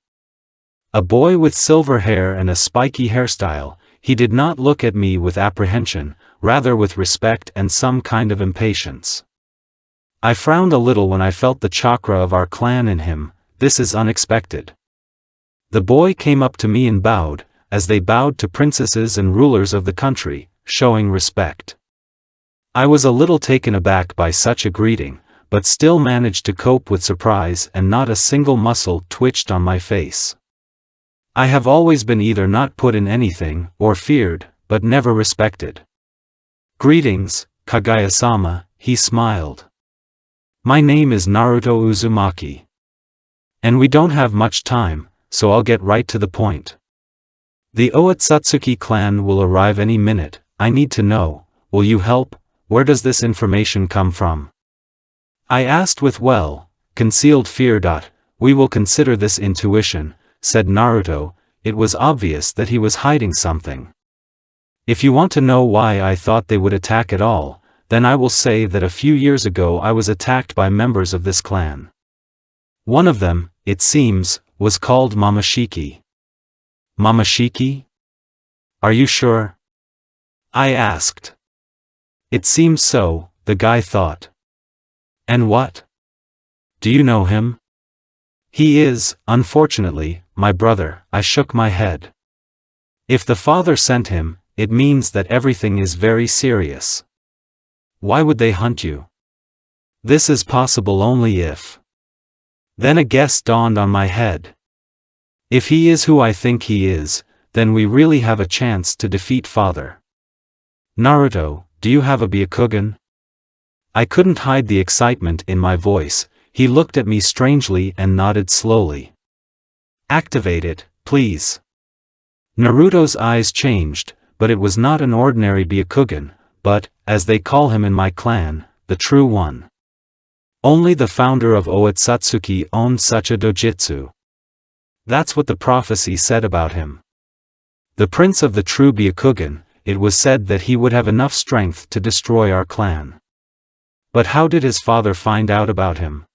A boy with silver hair and a spiky hairstyle, he did not look at me with apprehension, rather with respect and some kind of impatience. I frowned a little when I felt the chakra of our clan in him. "This is unexpected." The boy came up to me and bowed, as they bowed to princesses and rulers of the country, showing respect. I was a little taken aback by such a greeting, but still managed to cope with surprise and not a single muscle twitched on my face. I have always been either not put in anything, or feared, but never respected. "Greetings, Kaguya-sama," he smiled. "My name is Naruto Uzumaki. And we don't have much time, so I'll get right to the point. The Otsutsuki clan will arrive any minute. I need to know, will you help? Where does this information come from?" I asked with concealed fear. "We will consider this intuition," said Naruto. It was obvious that he was hiding something. "If you want to know why I thought they would attack at all, then I will say that a few years ago I was attacked by members of this clan. One of them, it seems, was called Momoshiki." "Momoshiki? Are you sure?" I asked. "It seems so," the guy thought. "And what? Do you know him?" "He is, unfortunately, my brother." I shook my head. "If the father sent him, it means that everything is very serious. Why would they hunt you? This is possible only if..." Then a guess dawned on my head. "If he is who I think he is, then we really have a chance to defeat father. Naruto, do you have a Byakugan?" I couldn't hide the excitement in my voice. He looked at me strangely and nodded slowly. "Activate it, please." Naruto's eyes changed, but it was not an ordinary Byakugan, but, as they call him in my clan, the true one. Only the founder of Otsutsuki owned such a dojutsu. That's what the prophecy said about him. The prince of the true Byakugan, it was said that he would have enough strength to destroy our clan. But how did his father find out about him?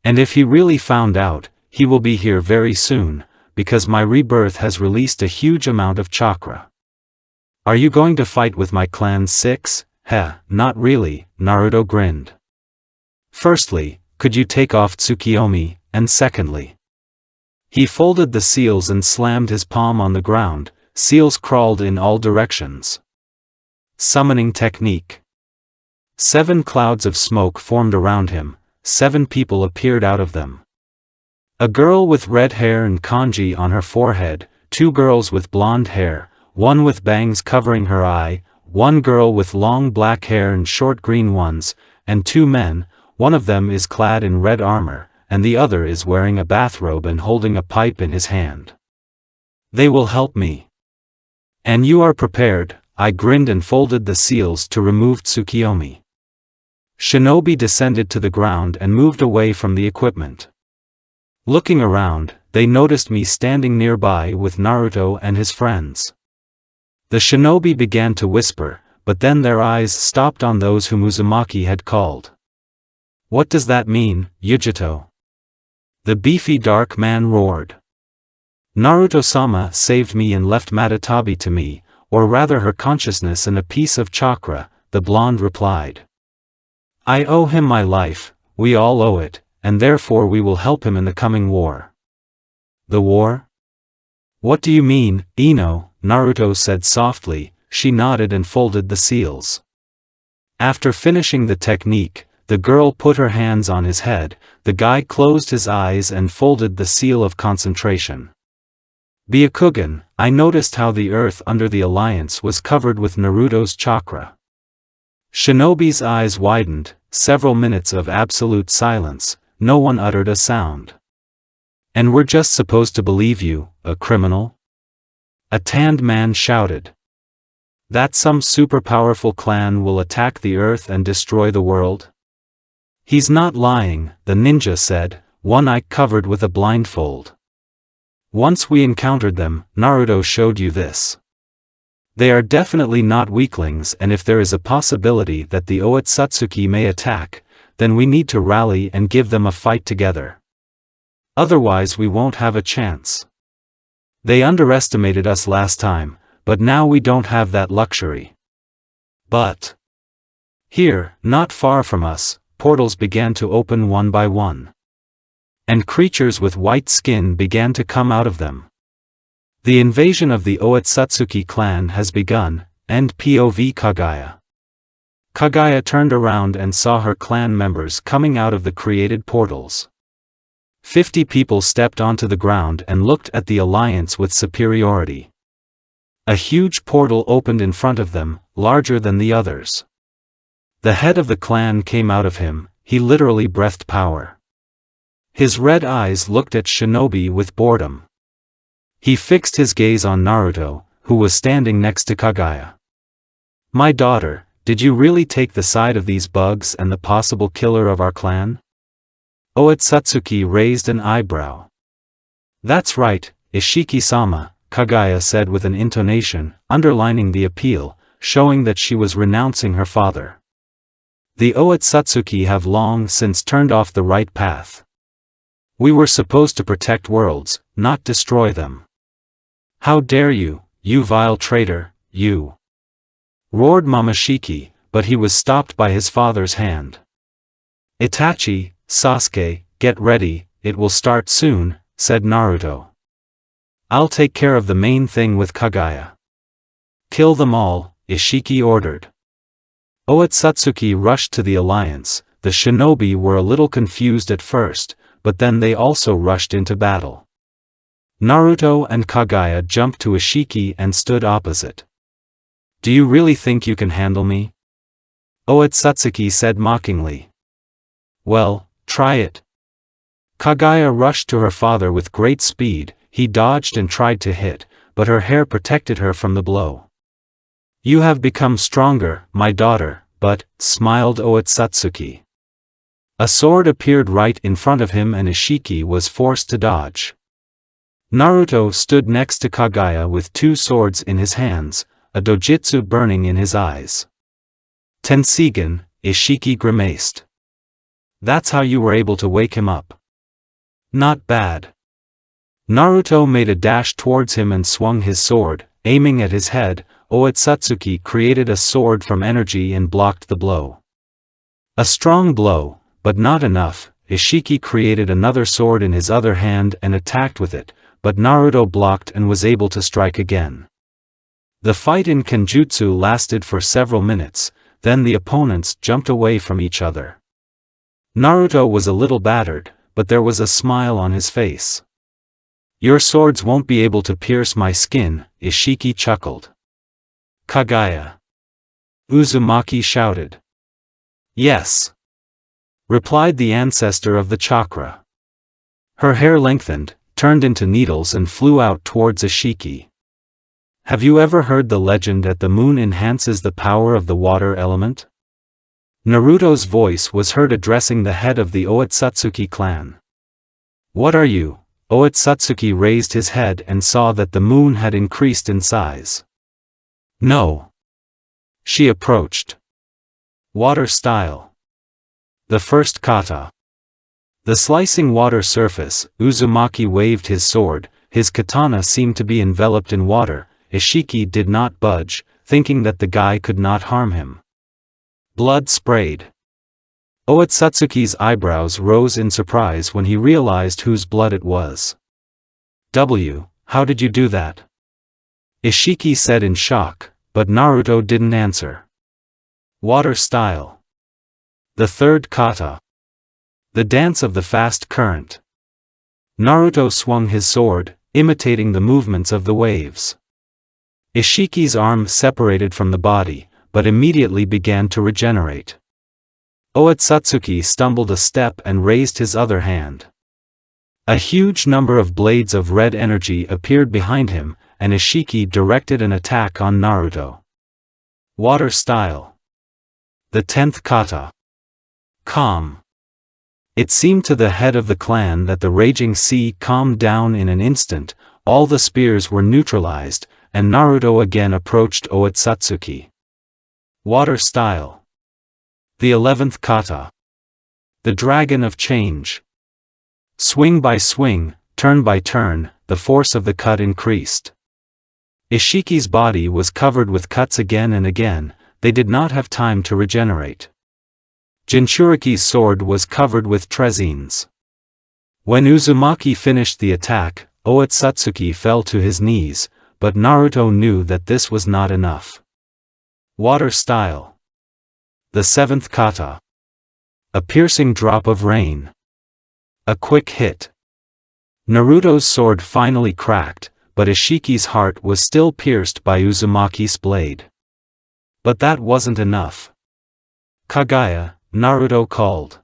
And if he really found out, he will be here very soon, because my rebirth has released a huge amount of chakra. Are you going to fight with my clan's 6? Heh, not really, Naruto grinned. Firstly, could you take off Tsukiyomi, and secondly. He folded the seals and slammed his palm on the ground. Seals crawled in all directions. Summoning technique. 7 clouds of smoke formed around him. 7 people appeared out of them. A girl with red hair and kanji on her forehead, 2 girls with blonde hair, 1 with bangs covering her eye, 1 girl with long black hair and short green ones, and 2 men. One of them is clad in red armor, and the other is wearing a bathrobe and holding a pipe in his hand. They will help me. And you are prepared? I grinned and folded the seals to remove Tsukiyomi. Shinobi descended to the ground and moved away from the equipment. Looking around, they noticed me standing nearby with Naruto and his friends. The shinobi began to whisper, but then their eyes stopped on those whom Uzumaki had called. What does that mean, Yujito? The beefy dark man roared. Naruto-sama saved me and left Matatabi to me, or rather her consciousness and a piece of chakra, the blonde replied. I owe him my life, we all owe it, and therefore we will help him in the coming war. The war? What do you mean, Ino? Naruto said softly. She nodded and folded the seals. After finishing the technique, the girl put her hands on his head, the guy closed his eyes and folded the seal of concentration. Byakugan, I noticed how the earth under the alliance was covered with Naruto's chakra. Shinobi's eyes widened, several minutes of absolute silence, no one uttered a sound. And we're just supposed to believe you, a criminal? A tanned man shouted. That some super powerful clan will attack the earth and destroy the world? He's not lying, the ninja said, one eye covered with a blindfold. Once we encountered them, Naruto showed you this. They are definitely not weaklings, and if there is a possibility that the Otsutsuki may attack, then we need to rally and give them a fight together. Otherwise we won't have a chance. They underestimated us last time, but now we don't have that luxury. But here, not far from us, portals began to open one by one. And creatures with white skin began to come out of them. The invasion of the Otsutsuki clan has begun, and POV Kaguya. Kaguya turned around and saw her clan members coming out of the created portals. 50 people stepped onto the ground and looked at the alliance with superiority. A huge portal opened in front of them, larger than the others. The head of the clan came out of him, he literally breathed power. His red eyes looked at Shinobi with boredom. He fixed his gaze on Naruto, who was standing next to Kaguya. My daughter, did you really take the side of these bugs and the possible killer of our clan? Otsutsuki raised an eyebrow. That's right, Ishiki-sama, Kaguya said with an intonation, underlining the appeal, showing that she was renouncing her father. The Otsutsuki have long since turned off the right path. We were supposed to protect worlds, not destroy them. How dare you, you vile traitor, you! Roared Momoshiki, but he was stopped by his father's hand. Itachi, Sasuke, get ready, it will start soon, said Naruto. I'll take care of the main thing with Kaguya. Kill them all, Ishiki ordered. Otsutsuki rushed to the alliance. The shinobi were a little confused at first, but then they also rushed into battle. Naruto and Kaguya jumped to Ishiki and stood opposite. Do you really think you can handle me? Otsutsuki said mockingly. Well, try it. Kaguya rushed to her father with great speed. He dodged and tried to hit, but her hair protected her from the blow. You have become stronger, my daughter, but, smiled Otsutsuki. A sword appeared right in front of him and Ishiki was forced to dodge. Naruto stood next to Kaguya with 2 swords in his hands, a dojutsu burning in his eyes. Tensigen, Ishiki grimaced. That's how you were able to wake him up. Not bad. Naruto made a dash towards him and swung his sword, aiming at his head. Otsutsuki created a sword from energy and blocked the blow. A strong blow, but not enough. Ishiki created another sword in his other hand and attacked with it, but Naruto blocked and was able to strike again. The fight in Kenjutsu lasted for several minutes, then the opponents jumped away from each other. Naruto was a little battered, but there was a smile on his face. "Your swords won't be able to pierce my skin," Ishiki chuckled. "Kaguya!" Uzumaki shouted. "Yes," replied the ancestor of the chakra. Her hair lengthened, turned into needles and flew out towards Ishiki. "Have you ever heard the legend that the moon enhances the power of the water element?" Naruto's voice was heard addressing the head of the Otsutsuki clan. "What are you?" Otsutsuki raised his head and saw that the moon had increased in size. "No." She approached. "Water style." The first kata. The slicing water surface. Uzumaki waved his sword, his katana seemed to be enveloped in water. Ishiki did not budge, thinking that the guy could not harm him. Blood sprayed. Otsutsuki's eyebrows rose in surprise when he realized whose blood it was. How did you do that?" Ishiki said in shock, but Naruto didn't answer. Water style. The third kata. The dance of the fast current. Naruto swung his sword, imitating the movements of the waves. Ishiki's arm separated from the body, but immediately began to regenerate. Otsutsuki stumbled a step and raised his other hand. A huge number of blades of red energy appeared behind him, and Ishiki directed an attack on Naruto. Water style. The 10th kata. Calm. It seemed to the head of the clan that the raging sea calmed down in an instant. All the spears were neutralized, and Naruto again approached Otsutsuki. Water style. The 11th kata. The Dragon of Change. Swing by swing, turn by turn, the force of the cut increased. Ishiki's body was covered with cuts again and again. They did not have time to regenerate. Jinchuriki's sword was covered with trezines. When Uzumaki finished the attack, Otsutsuki fell to his knees, but Naruto knew that this was not enough. Water style. The 7th kata. A piercing drop of rain. A quick hit. Naruto's sword finally cracked, but Ishiki's heart was still pierced by Uzumaki's blade. But that wasn't enough. "Kaguya," Naruto called.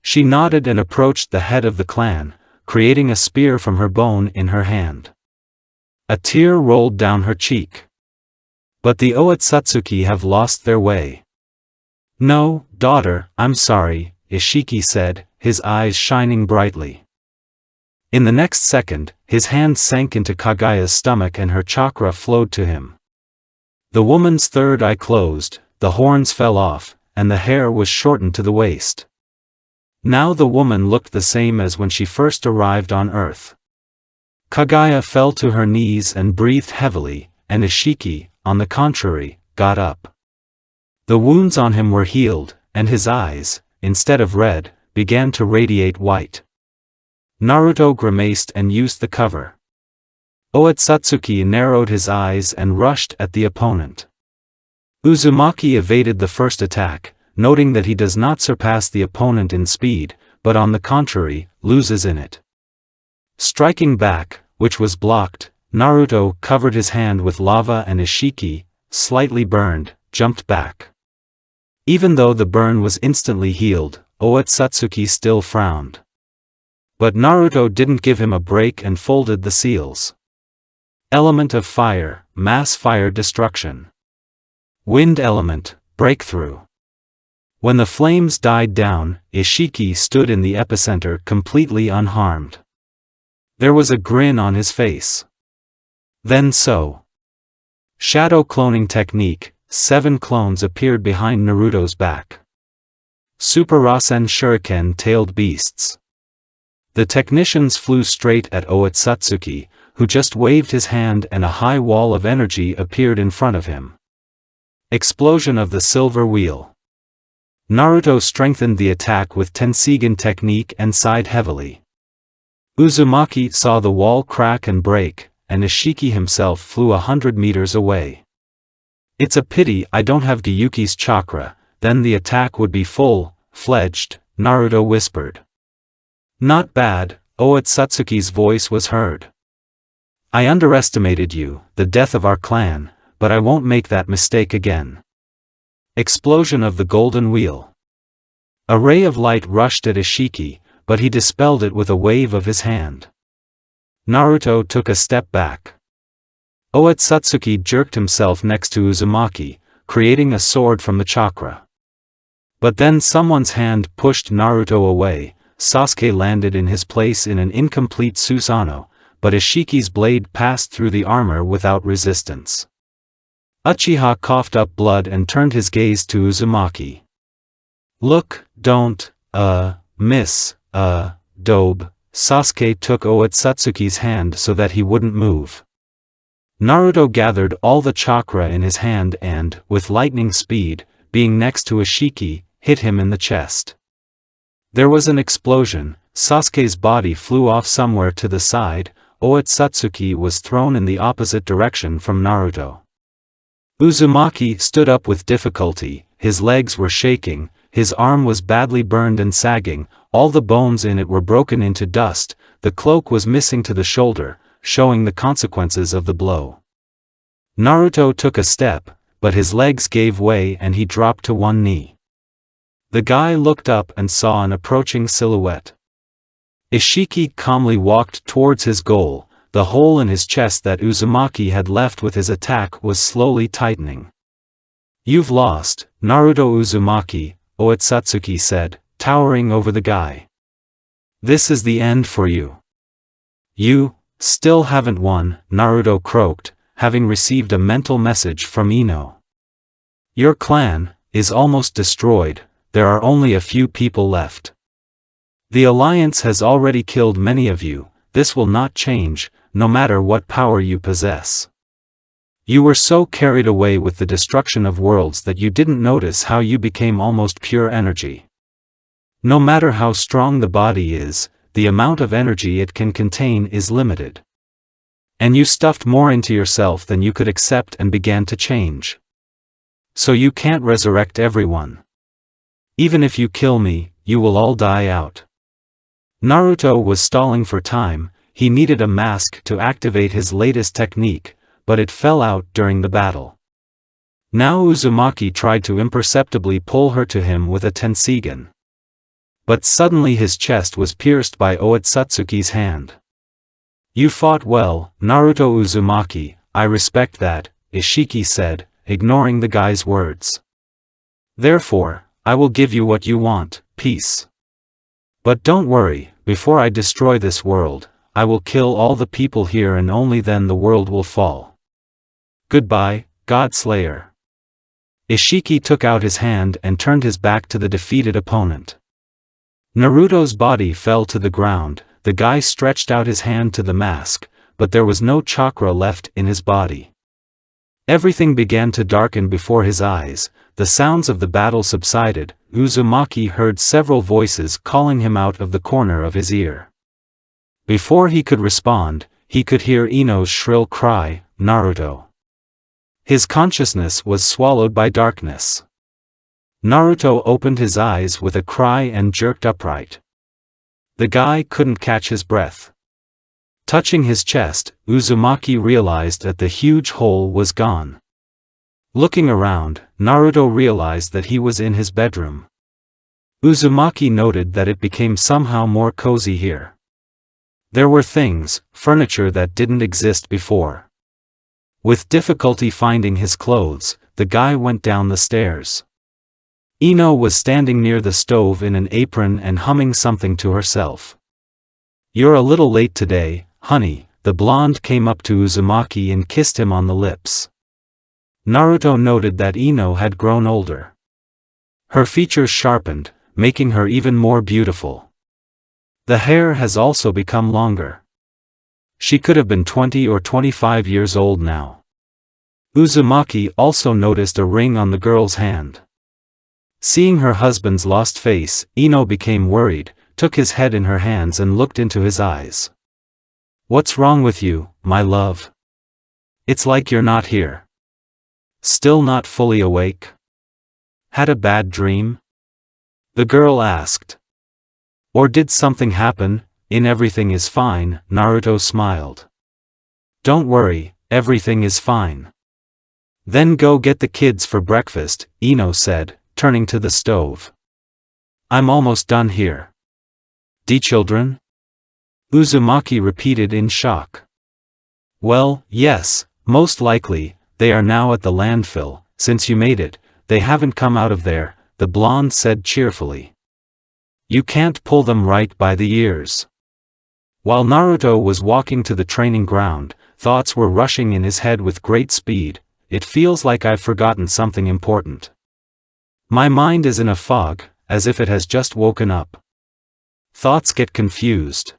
She nodded and approached the head of the clan, creating a spear from her bone in her hand. A tear rolled down her cheek. "But the Otsutsuki have lost their way." "No, daughter, I'm sorry," Ishiki said, his eyes shining brightly. In the next second, his hand sank into Kaguya's stomach and her chakra flowed to him. The woman's third eye closed, the horns fell off, and the hair was shortened to the waist. Now the woman looked the same as when she first arrived on Earth. Kaguya fell to her knees and breathed heavily, and Ishiki, on the contrary, got up. The wounds on him were healed, and his eyes, instead of red, began to radiate white. Naruto grimaced and used the cover. Otsutsuki narrowed his eyes and rushed at the opponent. Uzumaki evaded the first attack, noting that he does not surpass the opponent in speed, but on the contrary, loses in it. Striking back, which was blocked, Naruto covered his hand with lava and Ishiki, slightly burned, jumped back. Even though the burn was instantly healed, Otsutsuki still frowned. But Naruto didn't give him a break and folded the seals. Element of fire, mass fire destruction. Wind element, breakthrough. When the flames died down, Ishiki stood in the epicenter completely unharmed. There was a grin on his face. Then so. Shadow cloning technique, 7 clones appeared behind Naruto's back. Super Rasen Shuriken tailed beasts. The technicians flew straight at Otsutsuki, who just waved his hand and a high wall of energy appeared in front of him. Explosion of the silver wheel. Naruto strengthened the attack with Tensigen technique and sighed heavily. Uzumaki saw the wall crack and break, and Ishiki himself flew 100 meters away. It's a pity I don't have Gyuki's chakra, then the attack would be full-fledged, Naruto whispered. Not bad, Otsutsuki's voice was heard. I underestimated you, the death of our clan, but I won't make that mistake again. Explosion of the golden wheel. A ray of light rushed at Ishiki, but he dispelled it with a wave of his hand. Naruto took a step back. Otsutsuki jerked himself next to Uzumaki, creating a sword from the chakra. But then someone's hand pushed Naruto away. Sasuke landed in his place in an incomplete Susanoo, but Ishiki's blade passed through the armor without resistance. Uchiha coughed up blood and turned his gaze to Uzumaki. Look, don't, miss, Dobe. Sasuke took Otsutsuki's hand so that he wouldn't move. Naruto gathered all the chakra in his hand and, with lightning speed, being next to Ishiki, hit him in the chest. There was an explosion, Sasuke's body flew off somewhere to the side, Otsutsuki was thrown in the opposite direction from Naruto. Uzumaki stood up with difficulty, his legs were shaking, his arm was badly burned and sagging, all the bones in it were broken into dust, the cloak was missing to the shoulder, showing the consequences of the blow. Naruto took a step, but his legs gave way and he dropped to one knee. The guy looked up and saw an approaching silhouette. Ishiki calmly walked towards his goal, the hole in his chest that Uzumaki had left with his attack was slowly tightening. You've lost, Naruto Uzumaki, Otsutsuki said, towering over the guy. This is the end for you. You still haven't won, Naruto croaked, having received a mental message from Ino. Your clan is almost destroyed, there are only a few people left. The alliance has already killed many of you, this will not change, no matter what power you possess. You were so carried away with the destruction of worlds that you didn't notice how you became almost pure energy. No matter how strong the body is, the amount of energy it can contain is limited. And you stuffed more into yourself than you could accept and began to change. So you can't resurrect everyone. Even if you kill me, you will all die out. Naruto was stalling for time, he needed a mask to activate his latest technique, but it fell out during the battle. Now Uzumaki tried to imperceptibly pull her to him with a Tensigen. But suddenly his chest was pierced by Otsutsuki's hand. You fought well, Naruto Uzumaki, I respect that, Ishiki said, ignoring the guy's words. Therefore, I will give you what you want, peace. But don't worry, before I destroy this world, I will kill all the people here and only then the world will fall. Goodbye, God Slayer. Ishiki took out his hand and turned his back to the defeated opponent. Naruto's body fell to the ground, the guy stretched out his hand to the mask, but there was no chakra left in his body. Everything began to darken before his eyes, the sounds of the battle subsided, Uzumaki heard several voices calling him out of the corner of his ear. Before he could respond, he could hear Ino's shrill cry, Naruto. His consciousness was swallowed by darkness. Naruto opened his eyes with a cry and jerked upright. The guy couldn't catch his breath. Touching his chest, Uzumaki realized that the huge hole was gone. Looking around, Naruto realized that he was in his bedroom. Uzumaki noted that it became somehow more cozy here. There were things, furniture that didn't exist before. With difficulty finding his clothes, the guy went down the stairs. Ino was standing near the stove in an apron and humming something to herself. You're a little late today, honey, the blonde came up to Uzumaki and kissed him on the lips. Naruto noted that Ino had grown older. Her features sharpened, making her even more beautiful. The hair has also become longer. She could have been 20 or 25 years old now. Uzumaki also noticed a ring on the girl's hand. Seeing her husband's lost face, Ino became worried, took his head in her hands and looked into his eyes. "What's wrong with you, my love? It's like you're not here. Still not fully awake? Had a bad dream?" the girl asked. "Or did something happen? Everything is fine," Naruto smiled. "Don't worry, everything is fine." "Then go get the kids for breakfast," Ino said, turning to the stove. "I'm almost done here." "The children?" Uzumaki repeated in shock. "Well, yes, most likely, they are now at the landfill. Since you made it, they haven't come out of there," the blonde said cheerfully. "You can't pull them right by the ears." While Naruto was walking to the training ground, thoughts were rushing in his head with great speed. "It feels like I've forgotten something important. My mind is in a fog, as if it has just woken up. Thoughts get confused.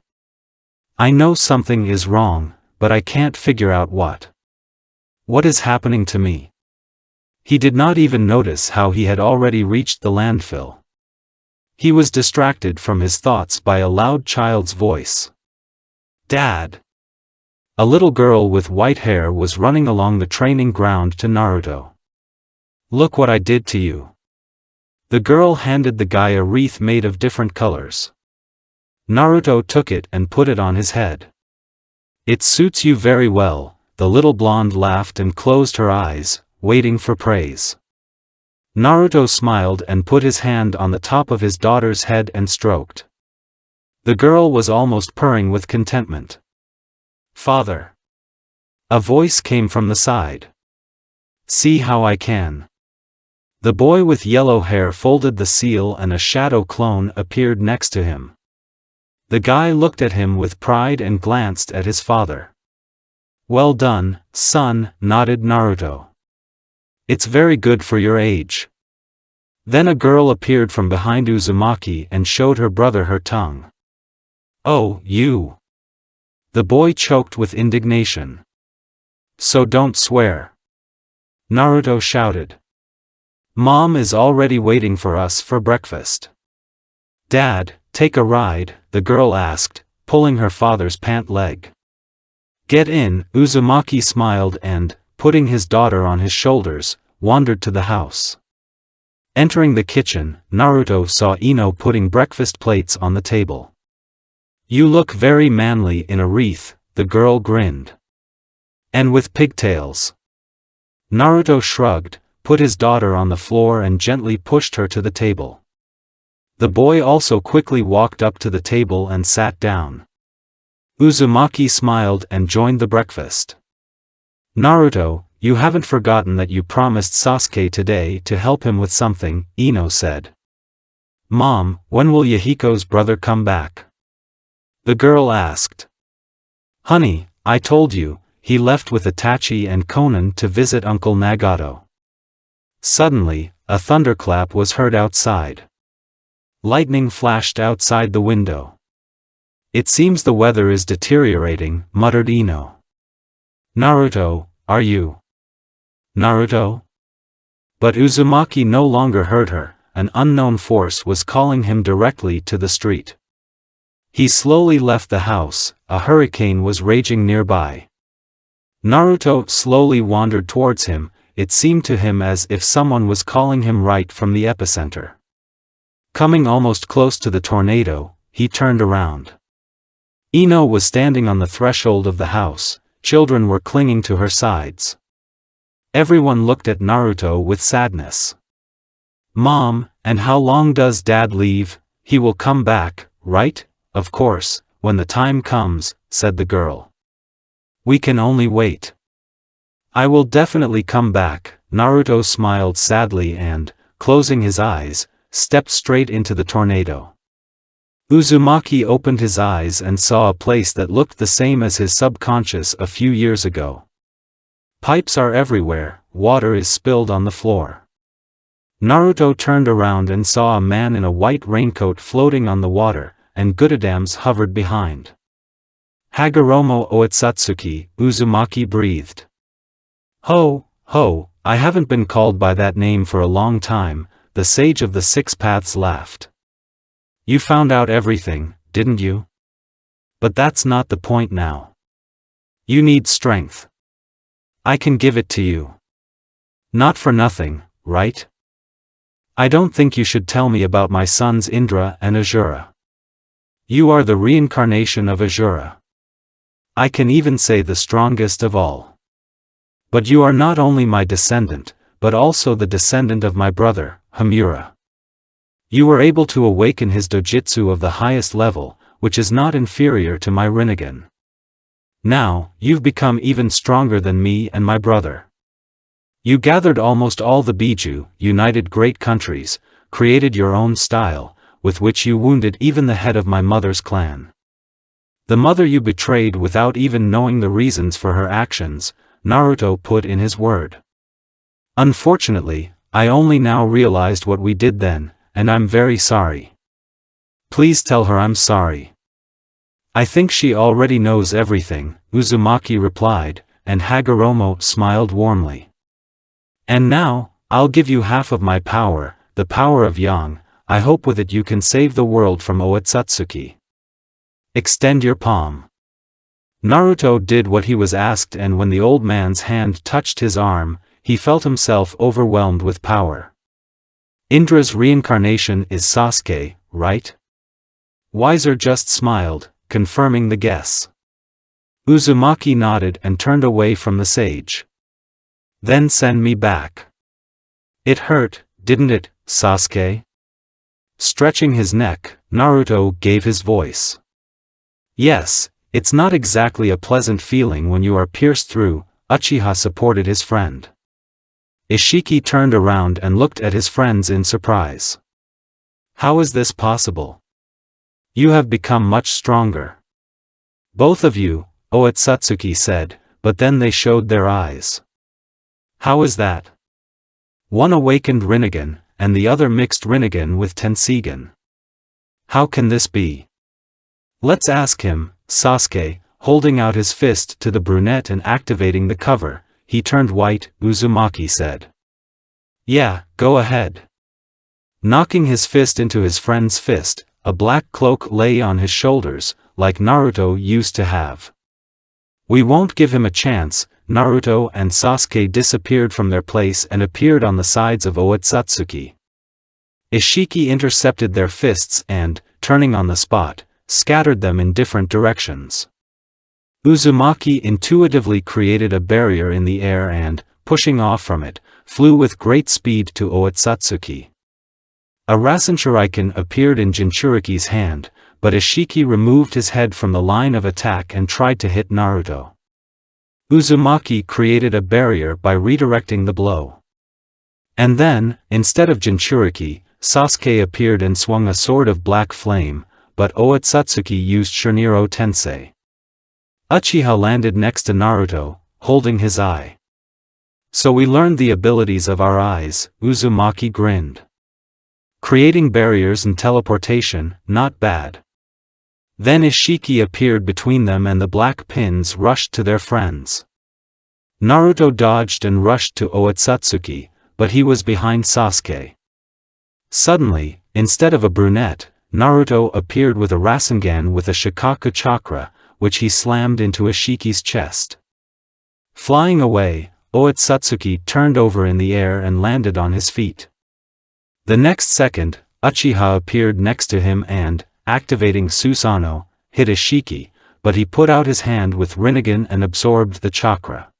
I know something is wrong, but I can't figure out what. What is happening to me?" He did not even notice how he had already reached the landfill. He was distracted from his thoughts by a loud child's voice. "Dad!" A little girl with white hair was running along the training ground to Naruto. "Look what I did to you." The girl handed the guy a wreath made of different colors. Naruto took it and put it on his head. "It suits you very well," the little blonde laughed and closed her eyes, waiting for praise. Naruto smiled and put his hand on the top of his daughter's head and stroked. The girl was almost purring with contentment. "Father!" a voice came from the side. "See how I can." The boy with yellow hair folded the seal and a shadow clone appeared next to him. The guy looked at him with pride and glanced at his father. "Well done, son," nodded Naruto. "It's very good for your age." Then a girl appeared from behind Uzumaki and showed her brother her tongue. "Oh, you!" The boy choked with indignation. "So don't swear!" Naruto shouted. "Mom is already waiting for us for breakfast." "Dad, take a ride?" the girl asked, pulling her father's pant leg. "Get in," Uzumaki smiled and, putting his daughter on his shoulders, wandered to the house. Entering the kitchen, Naruto saw Ino putting breakfast plates on the table. "You look very manly in a wreath," the girl grinned. "And with pigtails." Naruto shrugged, put his daughter on the floor and gently pushed her to the table. The boy also quickly walked up to the table and sat down. Uzumaki smiled and joined the breakfast. "Naruto, you haven't forgotten that you promised Sasuke today to help him with something," Ino said. "Mom, when will Yahiko's brother come back?" the girl asked. "Honey, I told you, he left with Itachi and Konan to visit Uncle Nagato." Suddenly, a thunderclap was heard outside. Lightning flashed outside the window. "It seems the weather is deteriorating," muttered Ino. "Naruto, are you?" "Naruto?" But Uzumaki no longer heard her, an unknown force was calling him directly to the street. He slowly left the house, a hurricane was raging nearby. Naruto slowly wandered towards him, it seemed to him as if someone was calling him right from the epicenter. Coming almost close to the tornado, he turned around. Ino was standing on the threshold of the house, children were clinging to her sides. Everyone looked at Naruto with sadness. "Mom, and how long does Dad leave? He will come back, right?" "Of course, when the time comes," said the girl. "We can only wait." "I will definitely come back," Naruto smiled sadly and, closing his eyes, stepped straight into the tornado. Uzumaki opened his eyes and saw a place that looked the same as his subconscious a few years ago. Pipes are everywhere, water is spilled on the floor. Naruto turned around and saw a man in a white raincoat floating on the water, and Gutadams hovered behind. Hagoromo Oitsutsuki, Uzumaki breathed. Ho, ho, I haven't been called by that name for a long time, the sage of the six paths laughed. You found out everything, didn't you? But that's not the point now. You need strength. I can give it to you. Not for nothing, right? I don't think you should tell me about my sons Indra and Azura. You are the reincarnation of Azura. I can even say the strongest of all. But you are not only my descendant, but also the descendant of my brother, Hamura. You were able to awaken his dojutsu of the highest level, which is not inferior to my Rinnegan. Now, you've become even stronger than me and my brother. You gathered almost all the Biju, united great countries, created your own style, with which you wounded even the head of my mother's clan. The mother you betrayed without even knowing the reasons for her actions, Naruto put in his word. Unfortunately, I only now realized what we did then, and I'm very sorry. Please tell her I'm sorry. I think she already knows everything, Uzumaki replied, and Hagoromo smiled warmly. And now, I'll give you half of my power, the power of Yang. I hope with it you can save the world from Oitsutsuki. Extend your palm. Naruto did what he was asked, and when the old man's hand touched his arm, he felt himself overwhelmed with power. Indra's reincarnation is Sasuke, right? Wiser just smiled, confirming the guess. Uzumaki nodded and turned away from the sage. Then send me back. It hurt, didn't it, Sasuke? Stretching his neck, Naruto gave his voice. Yes, it's not exactly a pleasant feeling when you are pierced through, Uchiha supported his friend. Ishiki turned around and looked at his friends in surprise. How is this possible? You have become much stronger. Both of you, Oitsutsuki said, but then they showed their eyes. How is that? One awakened Rinnegan, and the other mixed Rinnegan with Tenseigan. How can this be? Let's ask him, Sasuke, holding out his fist to the brunette and activating the cover. He turned white, Uzumaki said. Yeah, go ahead. Knocking his fist into his friend's fist, a black cloak lay on his shoulders, like Naruto used to have. We won't give him a chance. Naruto and Sasuke disappeared from their place and appeared on the sides of Oitsutsuki. Ishiki intercepted their fists and, turning on the spot, scattered them in different directions. Uzumaki intuitively created a barrier in the air and, pushing off from it, flew with great speed to Oitsutsuki. A Rasen Shuriken appeared in Jinchuriki's hand, but Ishiki removed his head from the line of attack and tried to hit Naruto. Uzumaki created a barrier by redirecting the blow. And then, instead of Jinchuriki, Sasuke appeared and swung a sword of black flame, but Oitsutsuki used Shiniro Tensei. Uchiha landed next to Naruto, holding his eye. So we learned the abilities of our eyes, Uzumaki grinned. Creating barriers and teleportation, not bad. Then Ishiki appeared between them and the black pins rushed to their friends. Naruto dodged and rushed to Oitsutsuki, but he was behind Sasuke. Suddenly, instead of a brunette, Naruto appeared with a Rasengan with a Shikaku chakra, which he slammed into Ishiki's chest. Flying away, Oitsutsuki turned over in the air and landed on his feet. The next second, Uchiha appeared next to him and, activating Susanoo, hit Ishiki, but he put out his hand with Rinnegan and absorbed the chakra.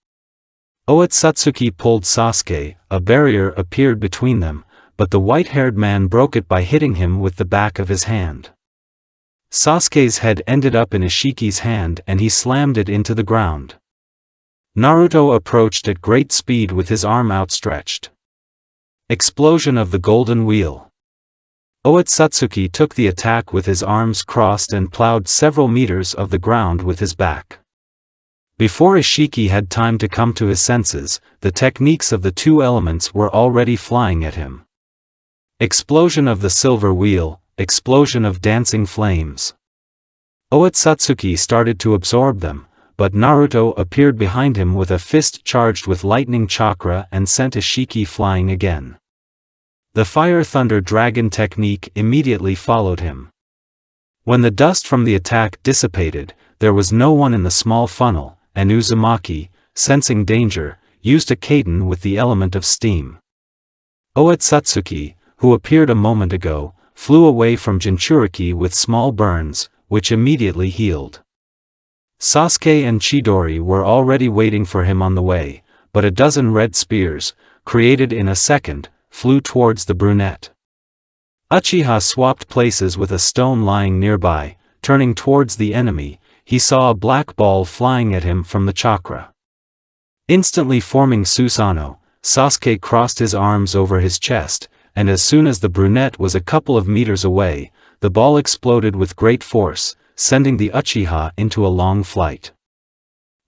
Oitsutsuki pulled Sasuke, a barrier appeared between them, but the white-haired man broke it by hitting him with the back of his hand. Sasuke's head ended up in Ishiki's hand and he slammed it into the ground. Naruto approached at great speed with his arm outstretched. Explosion of the golden wheel. Oitsutsuki took the attack with his arms crossed and plowed several meters of the ground with his back. Before Ishiki had time to come to his senses, the techniques of the two elements were already flying at him. Explosion of the silver wheel, explosion of dancing flames. Otsutsuki started to absorb them, but Naruto appeared behind him with a fist charged with lightning chakra and sent Ishiki flying again. The Fire Thunder Dragon technique immediately followed him. When the dust from the attack dissipated, there was no one in the small funnel, and Uzumaki, sensing danger, used a kaiten with the element of steam. Otsutsuki, who appeared a moment ago, flew away from Jinchuriki with small burns, which immediately healed. Sasuke and Chidori were already waiting for him on the way, but a dozen red spears, created in a second, flew towards the brunette. Uchiha swapped places with a stone lying nearby. Turning towards the enemy, he saw a black ball flying at him from the chakra. Instantly forming Susanoo, Sasuke crossed his arms over his chest, and as soon as the brunette was a couple of meters away, the ball exploded with great force, sending the Uchiha into a long flight.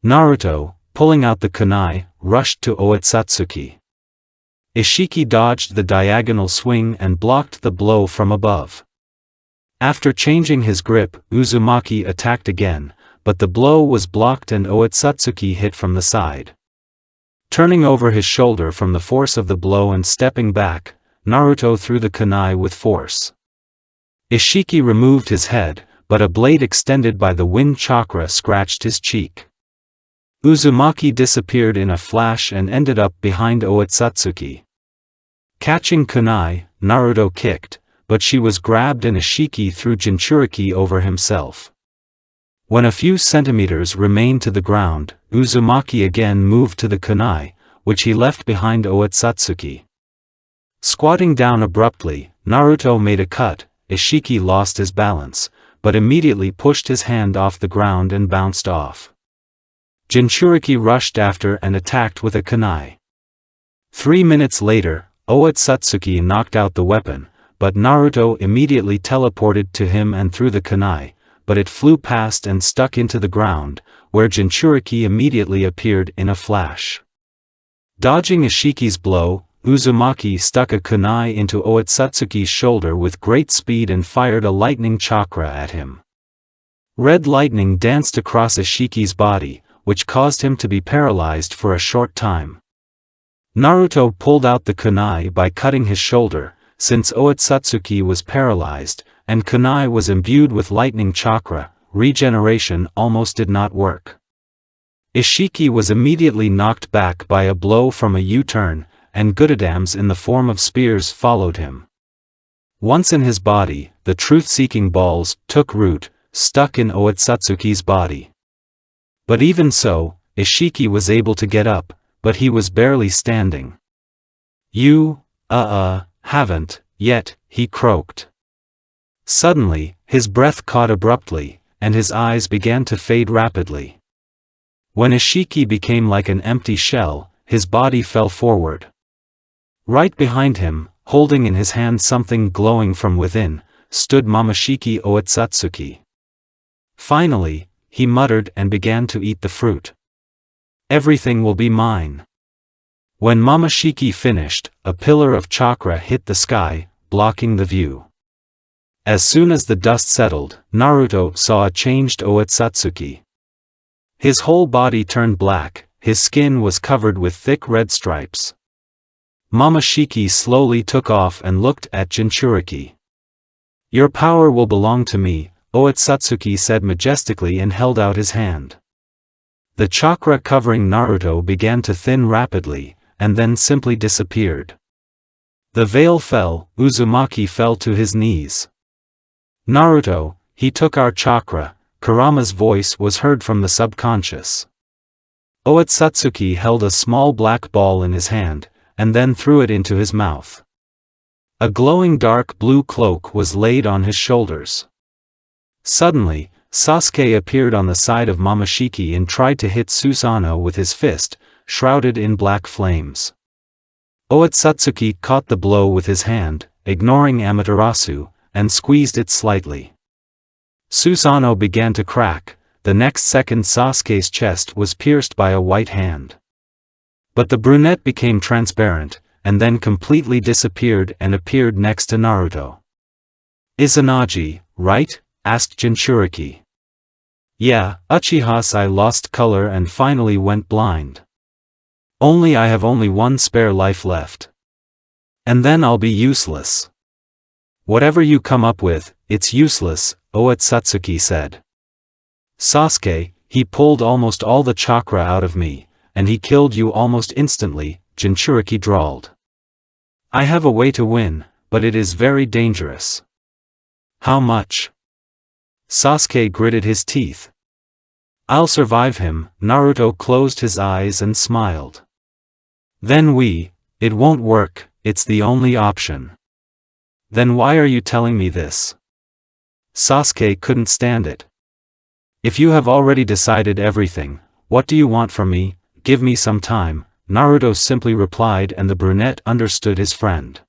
Naruto, pulling out the kunai, rushed to Otsutsuki. Ishiki dodged the diagonal swing and blocked the blow from above. After changing his grip, Uzumaki attacked again, but the blow was blocked and Otsutsuki hit from the side. Turning over his shoulder from the force of the blow and stepping back, Naruto threw the kunai with force. Ishiki removed his head, but a blade extended by the wind chakra scratched his cheek. Uzumaki disappeared in a flash and ended up behind Otsutsuki. Catching kunai, Naruto kicked, but she was grabbed and Ishiki threw Jinchuriki over himself. When a few centimeters remained to the ground, Uzumaki again moved to the kunai, which he left behind Otsutsuki. Squatting down abruptly, Naruto made a cut. Ishiki lost his balance, but immediately pushed his hand off the ground and bounced off. Jinchuriki rushed after and attacked with a kunai. 3 minutes later, Otsutsuki knocked out the weapon, but Naruto immediately teleported to him and threw the kunai, but it flew past and stuck into the ground, where Jinchuriki immediately appeared in a flash. Dodging Ishiki's blow, Uzumaki stuck a kunai into Otsutsuki's shoulder with great speed and fired a lightning chakra at him. Red lightning danced across Ishiki's body, which caused him to be paralyzed for a short time. Naruto pulled out the kunai by cutting his shoulder, since Otsutsuki was paralyzed, and kunai was imbued with lightning chakra, regeneration almost did not work. Ishiki was immediately knocked back by a blow from a U-turn, and Gudadams in the form of spears followed him. Once in his body, the truth-seeking balls took root, stuck in Otsutsuki's body. But even so, Ishiki was able to get up, but he was barely standing. "You, haven't, yet," he croaked. Suddenly, his breath caught abruptly, and his eyes began to fade rapidly. When Ishiki became like an empty shell, his body fell forward. Right behind him, holding in his hand something glowing from within, stood Momoshiki Otsutsuki. Finally, he muttered and began to eat the fruit. "Everything will be mine." When Momoshiki finished, a pillar of chakra hit the sky, blocking the view. As soon as the dust settled, Naruto saw a changed Otsutsuki. His whole body turned black, his skin was covered with thick red stripes. Momoshiki slowly took off and looked at Jinchuriki. "Your power will belong to me," Otsutsuki said majestically and held out his hand. The chakra covering Naruto began to thin rapidly, and then simply disappeared. The veil fell, Uzumaki fell to his knees. "Naruto, he took our chakra," Kurama's voice was heard from the subconscious. Otsutsuki held a small black ball in his hand, and then threw it into his mouth. A glowing dark blue cloak was laid on his shoulders. Suddenly, Sasuke appeared on the side of Momoshiki and tried to hit Susanoo with his fist, shrouded in black flames. Otsutsuki caught the blow with his hand, ignoring Amaterasu, and squeezed it slightly. Susanoo began to crack. The next second Sasuke's chest was pierced by a white hand. But the brunette became transparent, and then completely disappeared and appeared next to Naruto. Izanagi, right? Asked Jinchuriki. Yeah, Uchiha. I lost color and finally went blind. I have only one spare life left. And then I'll be useless. Whatever you come up with, it's useless, Otsutsuki said. Sasuke, he pulled almost all the chakra out of me, and he killed you almost instantly, Jinchuriki drawled. I have a way to win, but it is very dangerous. How much? Sasuke gritted his teeth. I'll survive him. Naruto closed his eyes and smiled. Then it won't work, it's the only option. Then why are you telling me this? Sasuke couldn't stand it. If you have already decided everything, what do you want from me? Give me some time, Naruto simply replied, and the brunette understood his friend.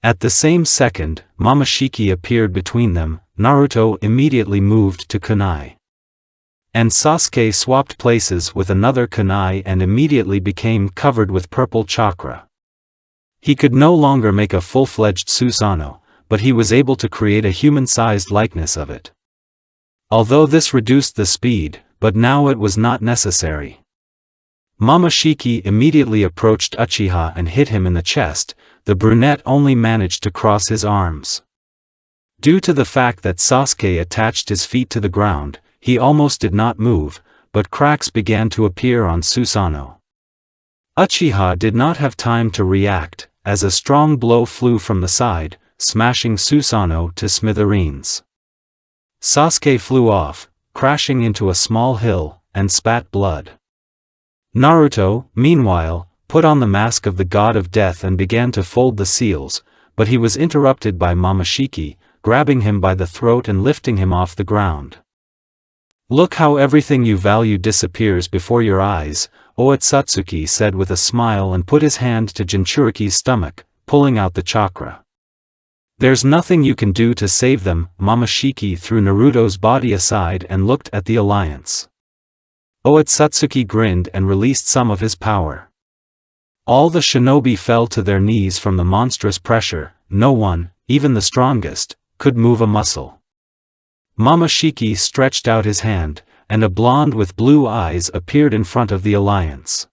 At the same second, Momoshiki appeared between them. Naruto immediately moved to kunai. And Sasuke swapped places with another kunai and immediately became covered with purple chakra. He could no longer make a full-fledged Susanoo, but he was able to create a human-sized likeness of it. Although this reduced the speed, but now it was not necessary. Momoshiki immediately approached Uchiha and hit him in the chest. The brunette only managed to cross his arms. Due to the fact that Sasuke attached his feet to the ground, he almost did not move, but cracks began to appear on Susanoo. Uchiha did not have time to react, as a strong blow flew from the side, smashing Susanoo to smithereens. Sasuke flew off, crashing into a small hill, and spat blood. Naruto, meanwhile, put on the mask of the god of death and began to fold the seals, but he was interrupted by Momoshiki, grabbing him by the throat and lifting him off the ground. Look how everything you value disappears before your eyes, Otsutsuki said with a smile and put his hand to Jinchuriki's stomach, pulling out the chakra. There's nothing you can do to save them. Momoshiki threw Naruto's body aside and looked at the alliance. Otsutsuki grinned and released some of his power. All the shinobi fell to their knees from the monstrous pressure. No one, even the strongest, could move a muscle. Momoshiki stretched out his hand, and a blonde with blue eyes appeared in front of the alliance.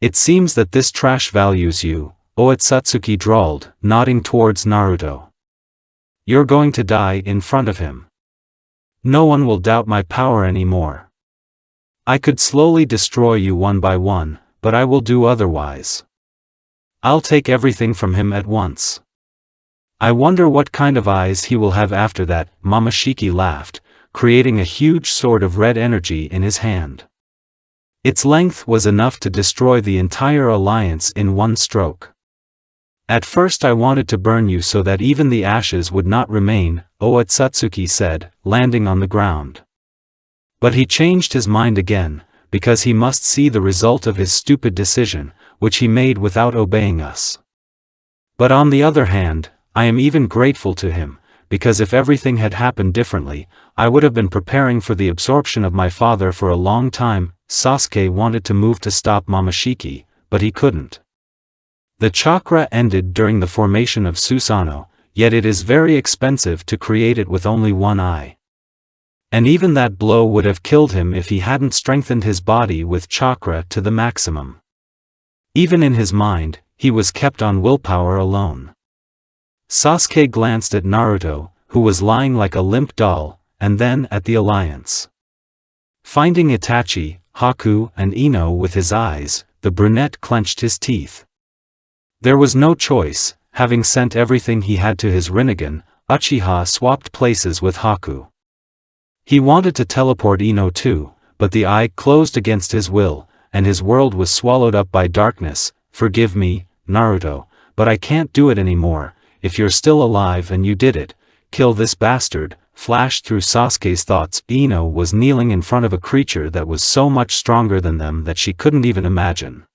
It seems that this trash values you, Otsutsuki drawled, nodding towards Naruto. You're going to die in front of him. No one will doubt my power anymore. I could slowly destroy you one by one, but I will do otherwise. I'll take everything from him at once. I wonder what kind of eyes he will have after that. Momoshiki laughed, creating a huge sword of red energy in his hand. Its length was enough to destroy the entire alliance in one stroke. At first I wanted to burn you so that even the ashes would not remain, Otsutsuki said, landing on the ground. But he changed his mind again, because he must see the result of his stupid decision, which he made without obeying us. But on the other hand, I am even grateful to him, because if everything had happened differently, I would have been preparing for the absorption of my father for a long time. Sasuke wanted to move to stop Momoshiki, but he couldn't. The chakra ended during the formation of Susanoo, yet it is very expensive to create it with only one eye. And even that blow would have killed him if he hadn't strengthened his body with chakra to the maximum. Even in his mind, he was kept on willpower alone. Sasuke glanced at Naruto, who was lying like a limp doll, and then at the alliance. Finding Itachi, Haku, and Ino with his eyes, the brunette clenched his teeth. There was no choice. Having sent everything he had to his Rinnegan, Uchiha swapped places with Haku. He wanted to teleport Ino too, but the eye closed against his will, and his world was swallowed up by darkness. Forgive me, Naruto, but I can't do it anymore. If you're still alive and you did it, kill this bastard, flashed through Sasuke's thoughts. Ino was kneeling in front of a creature that was so much stronger than them that she couldn't even imagine.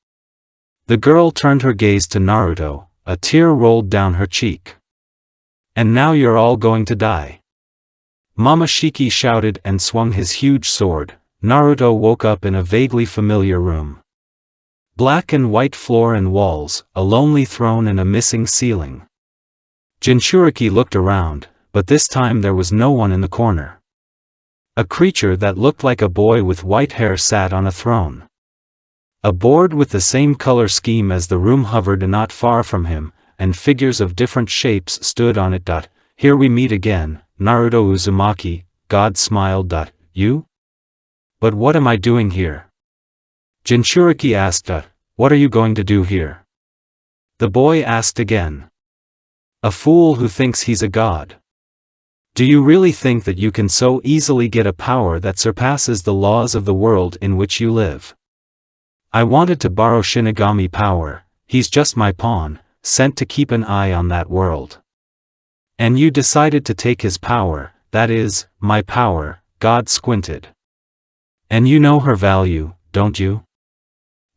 The girl turned her gaze to Naruto, a tear rolled down her cheek. And now you're all going to die. Momoshiki shouted and swung his huge sword. Naruto woke up in a vaguely familiar room. Black and white floor and walls, a lonely throne and a missing ceiling. Jinchuriki looked around, but this time there was no one in the corner. A creature that looked like a boy with white hair sat on a throne. A board with the same color scheme as the room hovered not far from him, and figures of different shapes stood on it. Here we meet again, Naruto Uzumaki, God smiled. You? But what am I doing here? Jinchuriki asked. What are you going to do here? The boy asked again. A fool who thinks he's a god. Do you really think that you can so easily get a power that surpasses the laws of the world in which you live? I wanted to borrow Shinigami power, he's just my pawn, sent to keep an eye on that world. And you decided to take his power, that is, my power, God squinted. And you know her value, don't you?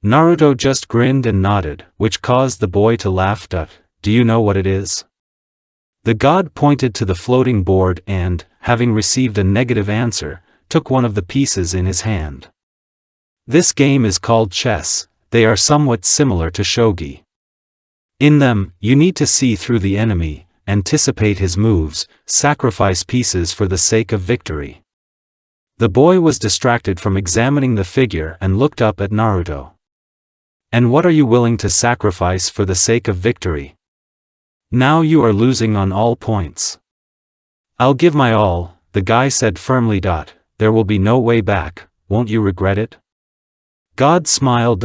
Naruto just grinned and nodded, which caused the boy to laugh. Do you know what it is? The god pointed to the floating board and, having received a negative answer, took one of the pieces in his hand. This game is called chess. They are somewhat similar to shogi. In them, you need to see through the enemy, anticipate his moves, sacrifice pieces for the sake of victory. The boy was distracted from examining the figure and looked up at Naruto. And what are you willing to sacrifice for the sake of victory? Now you are losing on all points. I'll give my all, the guy said firmly. There will be no way back, won't you regret it? God smiled.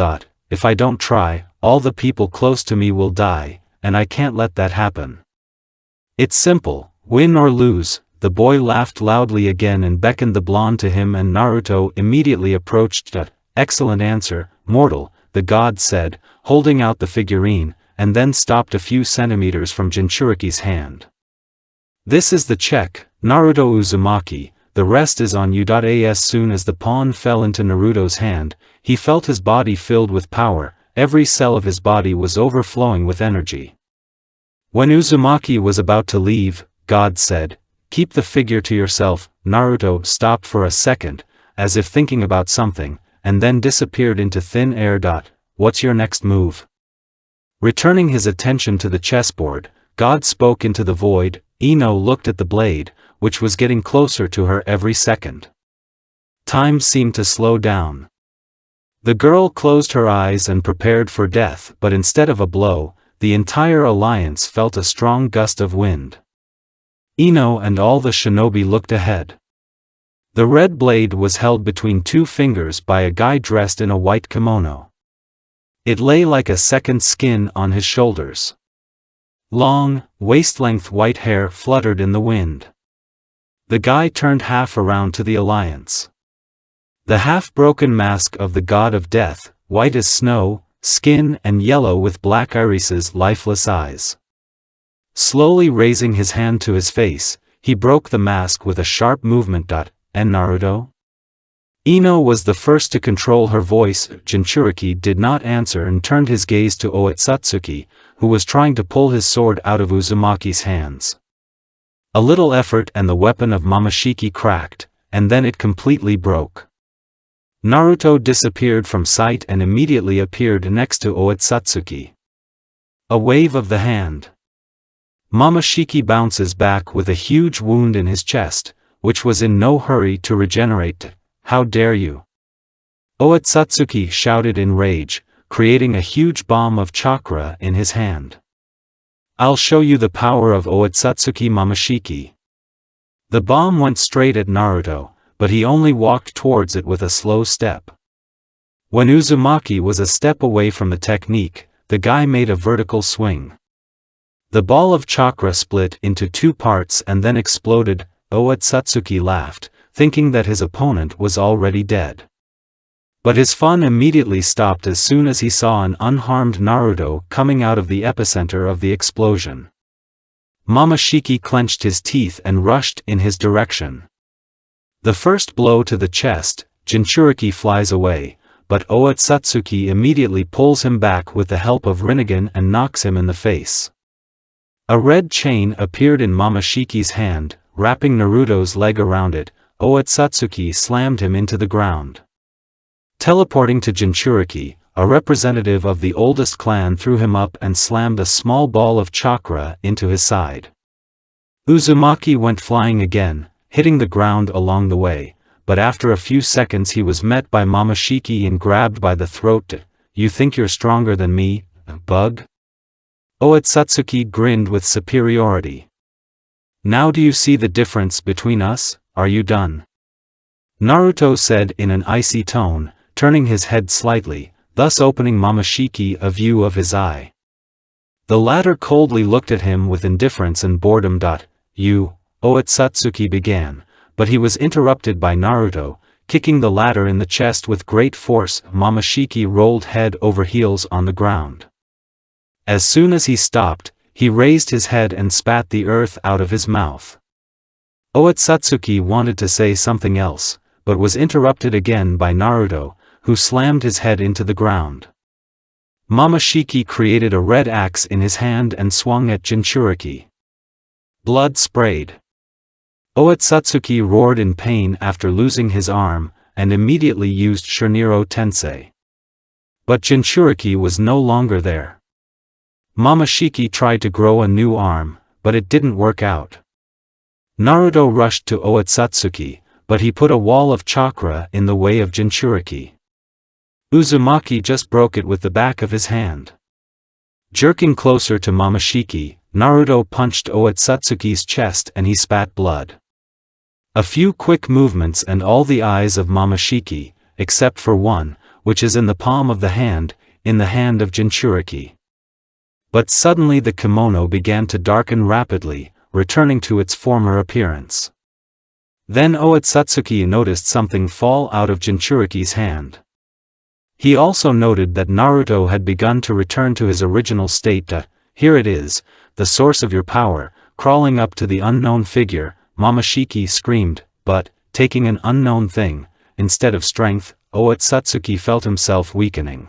If I don't try, all the people close to me will die, and I can't let that happen. It's simple, win or lose. The boy laughed loudly again and beckoned the blonde to him, and Naruto immediately approached. Excellent answer, mortal, the god said, holding out the figurine, and then stopped a few centimeters from Jinchuriki's hand. This is the check, Naruto Uzumaki, the rest is on you. As soon as the pawn fell into Naruto's hand, he felt his body filled with power, every cell of his body was overflowing with energy. When Uzumaki was about to leave, God said, keep the figure to yourself. Naruto stopped for a second, as if thinking about something, and then disappeared into thin air. What's your next move? Returning his attention to the chessboard, God spoke into the void. Ino looked at the blade, which was getting closer to her every second. Time seemed to slow down. The girl closed her eyes and prepared for death, but instead of a blow, the entire alliance felt a strong gust of wind. Ino and all the shinobi looked ahead. The red blade was held between two fingers by a guy dressed in a white kimono. It lay like a second skin on his shoulders. Long, waist-length white hair fluttered in the wind. The guy turned half around to the alliance. The half-broken mask of the god of death, white as snow, skin and yellow with black irises, lifeless eyes. Slowly raising his hand to his face, he broke the mask with a sharp movement. And Naruto? Ino was the first to control her voice. Jinchuriki did not answer and turned his gaze to Otsutsuki, who was trying to pull his sword out of Uzumaki's hands. A little effort and the weapon of Momoshiki cracked, and then it completely broke. Naruto disappeared from sight and immediately appeared next to Otsutsuki. A wave of the hand. Momoshiki bounces back with a huge wound in his chest, which was in no hurry to regenerate. How dare you? Otsutsuki shouted in rage, creating a huge bomb of chakra in his hand. I'll show you the power of Otsutsuki Momoshiki. The bomb went straight at Naruto, but he only walked towards it with a slow step. When Uzumaki was a step away from the technique, the guy made a vertical swing. The ball of chakra split into two parts and then exploded. Otsutsuki laughed, thinking that his opponent was already dead. But his fun immediately stopped as soon as he saw an unharmed Naruto coming out of the epicenter of the explosion. Momoshiki clenched his teeth and rushed in his direction. The first blow to the chest, Jinchuriki flies away, but Otsutsuki immediately pulls him back with the help of Rinnegan and knocks him in the face. A red chain appeared in Momoshiki's hand, wrapping Naruto's leg around it. Otsutsuki slammed him into the ground. Teleporting to Jinchuriki, a representative of the oldest clan threw him up and slammed a small ball of chakra into his side. Uzumaki went flying again, hitting the ground along the way, but after a few seconds he was met by Momoshiki and grabbed by the throat. You think you're stronger than me, bug? Otsutsuki grinned with superiority. Now do you see the difference between us? Are you done? Naruto said in an icy tone, turning his head slightly, thus opening Momoshiki a view of his eye. The latter coldly looked at him with indifference and boredom. You, Otsutsuki began, but he was interrupted by Naruto, kicking the latter in the chest with great force. Momoshiki rolled head over heels on the ground. As soon as he stopped, he raised his head and spat the earth out of his mouth. Otsutsuki wanted to say something else, but was interrupted again by Naruto, who slammed his head into the ground. Momoshiki created a red axe in his hand and swung at Jinchuriki. Blood sprayed. Otsutsuki roared in pain after losing his arm, and immediately used Shiniro Tensei. But Jinchuriki was no longer there. Momoshiki tried to grow a new arm, but it didn't work out. Naruto rushed to Otsutsuki, but he put a wall of chakra in the way of Jinchuriki. Uzumaki just broke it with the back of his hand. Jerking closer to Momoshiki, Naruto punched Otsutsuki's chest and he spat blood. A few quick movements and all the eyes of Momoshiki, except for one, which is in the palm of the hand, in the hand of Jinchuriki. But suddenly the kimono began to darken rapidly, returning to its former appearance. Then Otsutsuki noticed something fall out of Jinchuriki's hand. He also noted that Naruto had begun to return to his original state. Here it is, the source of your power, crawling up to the unknown figure, Momoshiki screamed, but, taking an unknown thing, instead of strength, Otsutsuki felt himself weakening.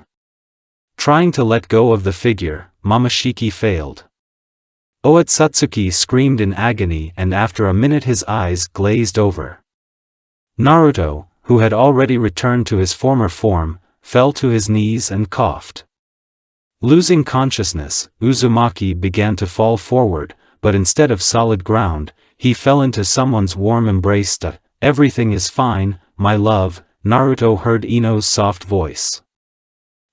Trying to let go of the figure, Momoshiki failed. Otsutsuki screamed in agony and after a minute his eyes glazed over. Naruto, who had already returned to his former form, fell to his knees and coughed. Losing consciousness, Uzumaki began to fall forward, but instead of solid ground, he fell into someone's warm embrace. Everything is fine, my love, Naruto heard Ino's soft voice.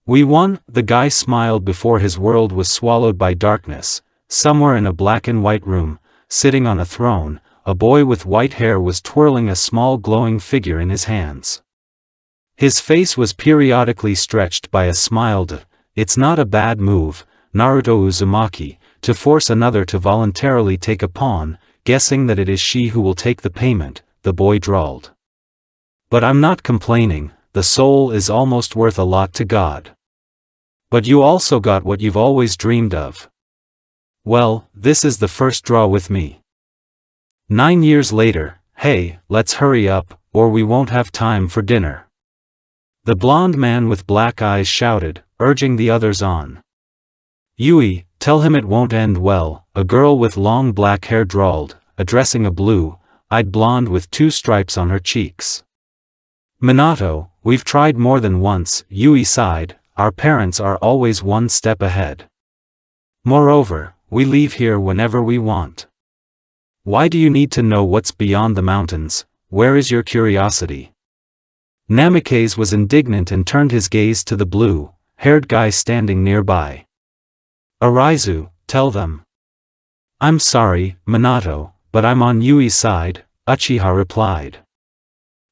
We won, the guy smiled before his world was swallowed by darkness. Somewhere in a black and white room, sitting on a throne, a boy with white hair was twirling a small glowing figure in his hands. His face was periodically stretched by a smile. It's not a bad move, Naruto Uzumaki, to force another to voluntarily take a pawn, guessing that it is she who will take the payment, the boy drawled. But I'm not complaining, the soul is almost worth a lot to God. But you also got what you've always dreamed of. Well, this is the first draw with me. 9 years later, hey, let's hurry up, or we won't have time for dinner. The blond man with black eyes shouted, urging the others on. Yui, tell him it won't end well, a girl with long black hair drawled, addressing a blue-eyed blonde with 2 stripes on her cheeks. Minato, we've tried more than once, Yui sighed, our parents are always one step ahead. Moreover, we leave here whenever we want. Why do you need to know what's beyond the mountains? Where is your curiosity? Namikaze was indignant and turned his gaze to the blue-haired guy standing nearby. Araizu, tell them. I'm sorry, Minato, but I'm on Yui's side, Uchiha replied.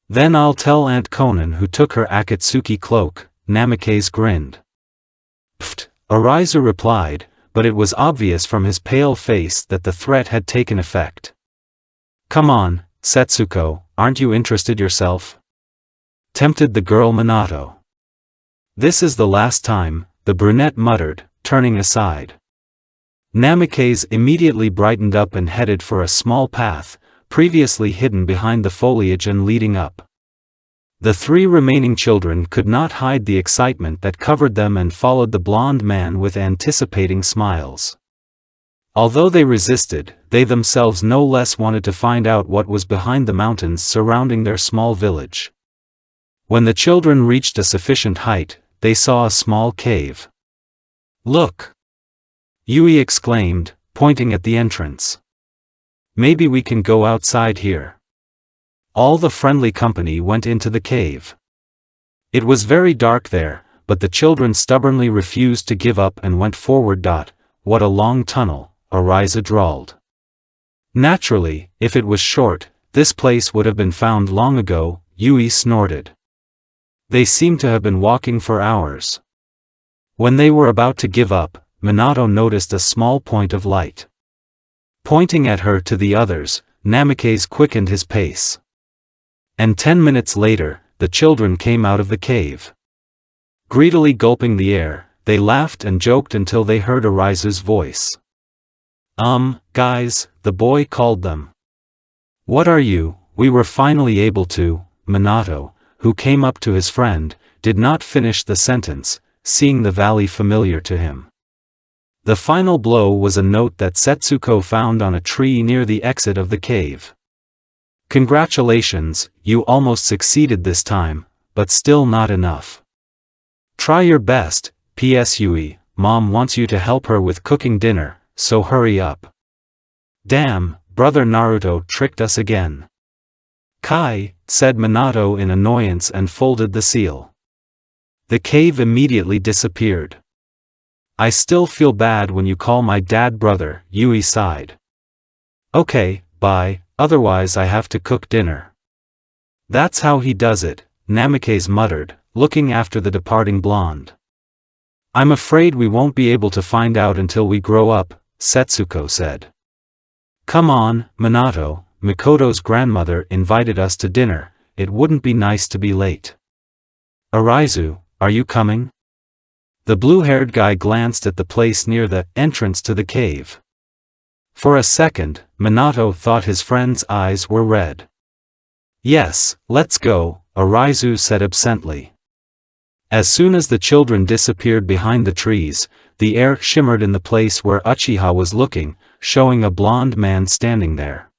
Then I'll tell Aunt Konan who took her Akatsuki cloak, Namikaze grinned. Pfft, Araizu replied, but it was obvious from his pale face that the threat had taken effect. Come on, Setsuko, aren't you interested yourself? Tempted the girl Minato. This is the last time, the brunette muttered, turning aside. Namikaze immediately brightened up and headed for a small path, previously hidden behind the foliage and leading up. The 3 remaining children could not hide the excitement that covered them and followed the blond man with anticipating smiles. Although they resisted, they themselves no less wanted to find out what was behind the mountains surrounding their small village. When the children reached a sufficient height, they saw a small cave. Look! Yui exclaimed, pointing at the entrance. Maybe we can go outside here. All the friendly company went into the cave. It was very dark there, but the children stubbornly refused to give up and went forward. What a long tunnel, Ariza drawled. Naturally, if it was short, this place would have been found long ago, Yui snorted. They seemed to have been walking for hours. When they were about to give up, Minato noticed a small point of light. Pointing at her to the others, Namikaze quickened his pace. And 10 minutes later, the children came out of the cave. Greedily gulping the air, they laughed and joked until they heard Ariza's voice. Guys, the boy called them. What are you? We were finally able to. Minato, who came up to his friend, did not finish the sentence, seeing the valley familiar to him. The final blow was a note that Setsuko found on a tree near the exit of the cave. Congratulations, you almost succeeded this time, but still not enough. Try your best. P.S. Yui, Mom wants you to help her with cooking dinner, so hurry up. Damn, brother Naruto tricked us again. Kai, said Minato in annoyance and folded the seal. The cave immediately disappeared. I still feel bad when you call my dad brother, Yui sighed. Okay, bye, otherwise I have to cook dinner. That's how he does it, Namikaze muttered, looking after the departing blonde. I'm afraid we won't be able to find out until we grow up, Setsuko said. Come on, Minato, Mikoto's grandmother invited us to dinner, it wouldn't be nice to be late. Arizu, are you coming? The blue-haired guy glanced at the place near the entrance to the cave. For a second, Minato thought his friend's eyes were red. Yes, let's go, Arizu said absently. As soon as the children disappeared behind the trees, the air shimmered in the place where Uchiha was looking, showing a blond man standing there.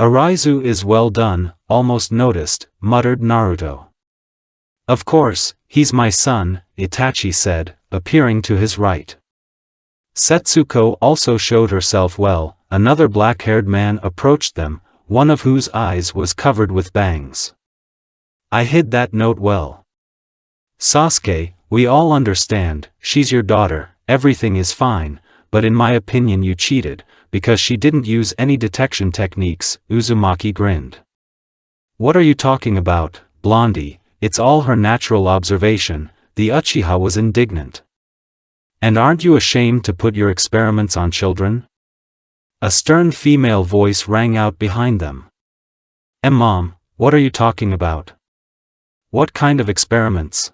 Arizu is well done, almost noticed, muttered Naruto. Of course, he's my son, Itachi said, appearing to his right. Setsuko also showed herself well, another black-haired man approached them, one of whose eyes was covered with bangs. I hid that note well. Sasuke, we all understand, she's your daughter, everything is fine, but in my opinion you cheated, because she didn't use any detection techniques, Uzumaki grinned. What are you talking about, Blondie? It's all her natural observation, the Uchiha was indignant. And aren't you ashamed to put your experiments on children? A stern female voice rang out behind them. Mom, what are you talking about? What kind of experiments?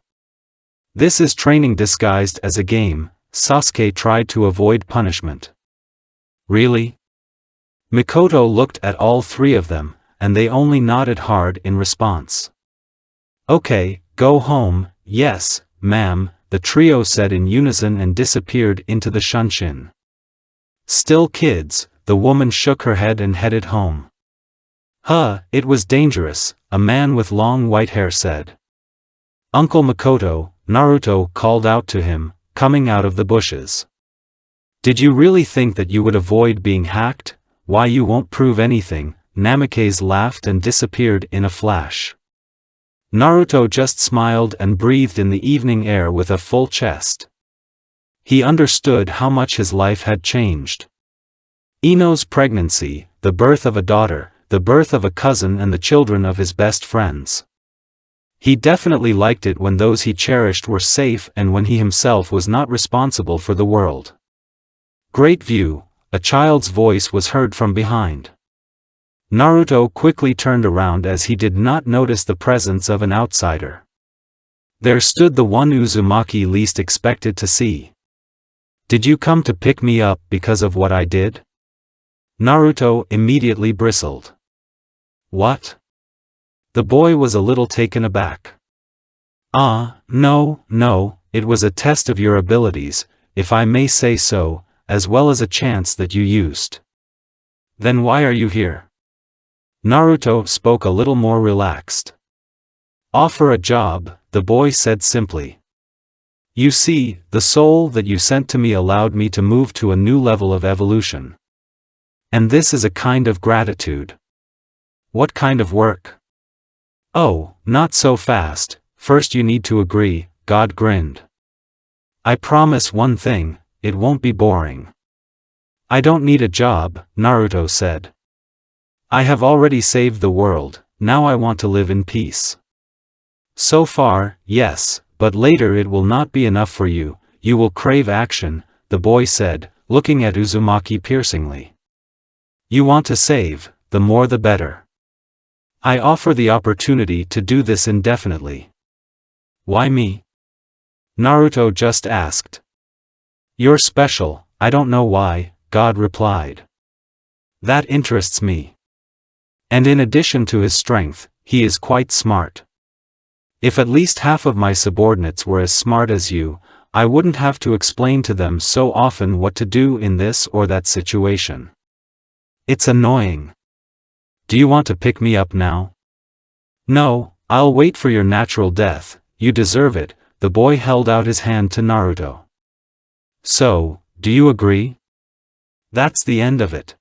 This is training disguised as a game, Sasuke tried to avoid punishment. Really? Mikoto looked at all three of them, and they only nodded hard in response. Okay, go home, yes, ma'am, the trio said in unison and disappeared into the shunshin. Still kids, the woman shook her head and headed home. It was dangerous, a man with long white hair said. Uncle Mikoto, Naruto called out to him, coming out of the bushes. Did you really think that you would avoid being hacked? Why, you won't prove anything, Namikaze laughed and disappeared in a flash. Naruto just smiled and breathed in the evening air with a full chest. He understood how much his life had changed. Ino's pregnancy, the birth of a daughter, the birth of a cousin and the children of his best friends. He definitely liked it when those he cherished were safe and when he himself was not responsible for the world. Great view, a child's voice was heard from behind. Naruto quickly turned around as he did not notice the presence of an outsider. There stood the one Uzumaki least expected to see. Did you come to pick me up because of what I did? Naruto immediately bristled. What? The boy was a little taken aback. No, it was a test of your abilities, if I may say so, as well as a chance that you used. Then why are you here? Naruto spoke a little more relaxed. Offer a job, the boy said simply. You see, the soul that you sent to me allowed me to move to a new level of evolution. And this is a kind of gratitude. What kind of work? Oh, not so fast, first you need to agree, God grinned. I promise one thing, it won't be boring. I don't need a job, Naruto said. I have already saved the world, now I want to live in peace. So far, yes, but later it will not be enough for you, you will crave action, the boy said, looking at Uzumaki piercingly. You want to save, the more the better. I offer the opportunity to do this indefinitely. Why me? Naruto just asked. You're special, I don't know why, God replied. That interests me. And in addition to his strength, he is quite smart. If at least half of my subordinates were as smart as you, I wouldn't have to explain to them so often what to do in this or that situation. It's annoying. Do you want to pick me up now? No, I'll wait for your natural death, you deserve it, the boy held out his hand to Naruto. So, do you agree? That's the end of it.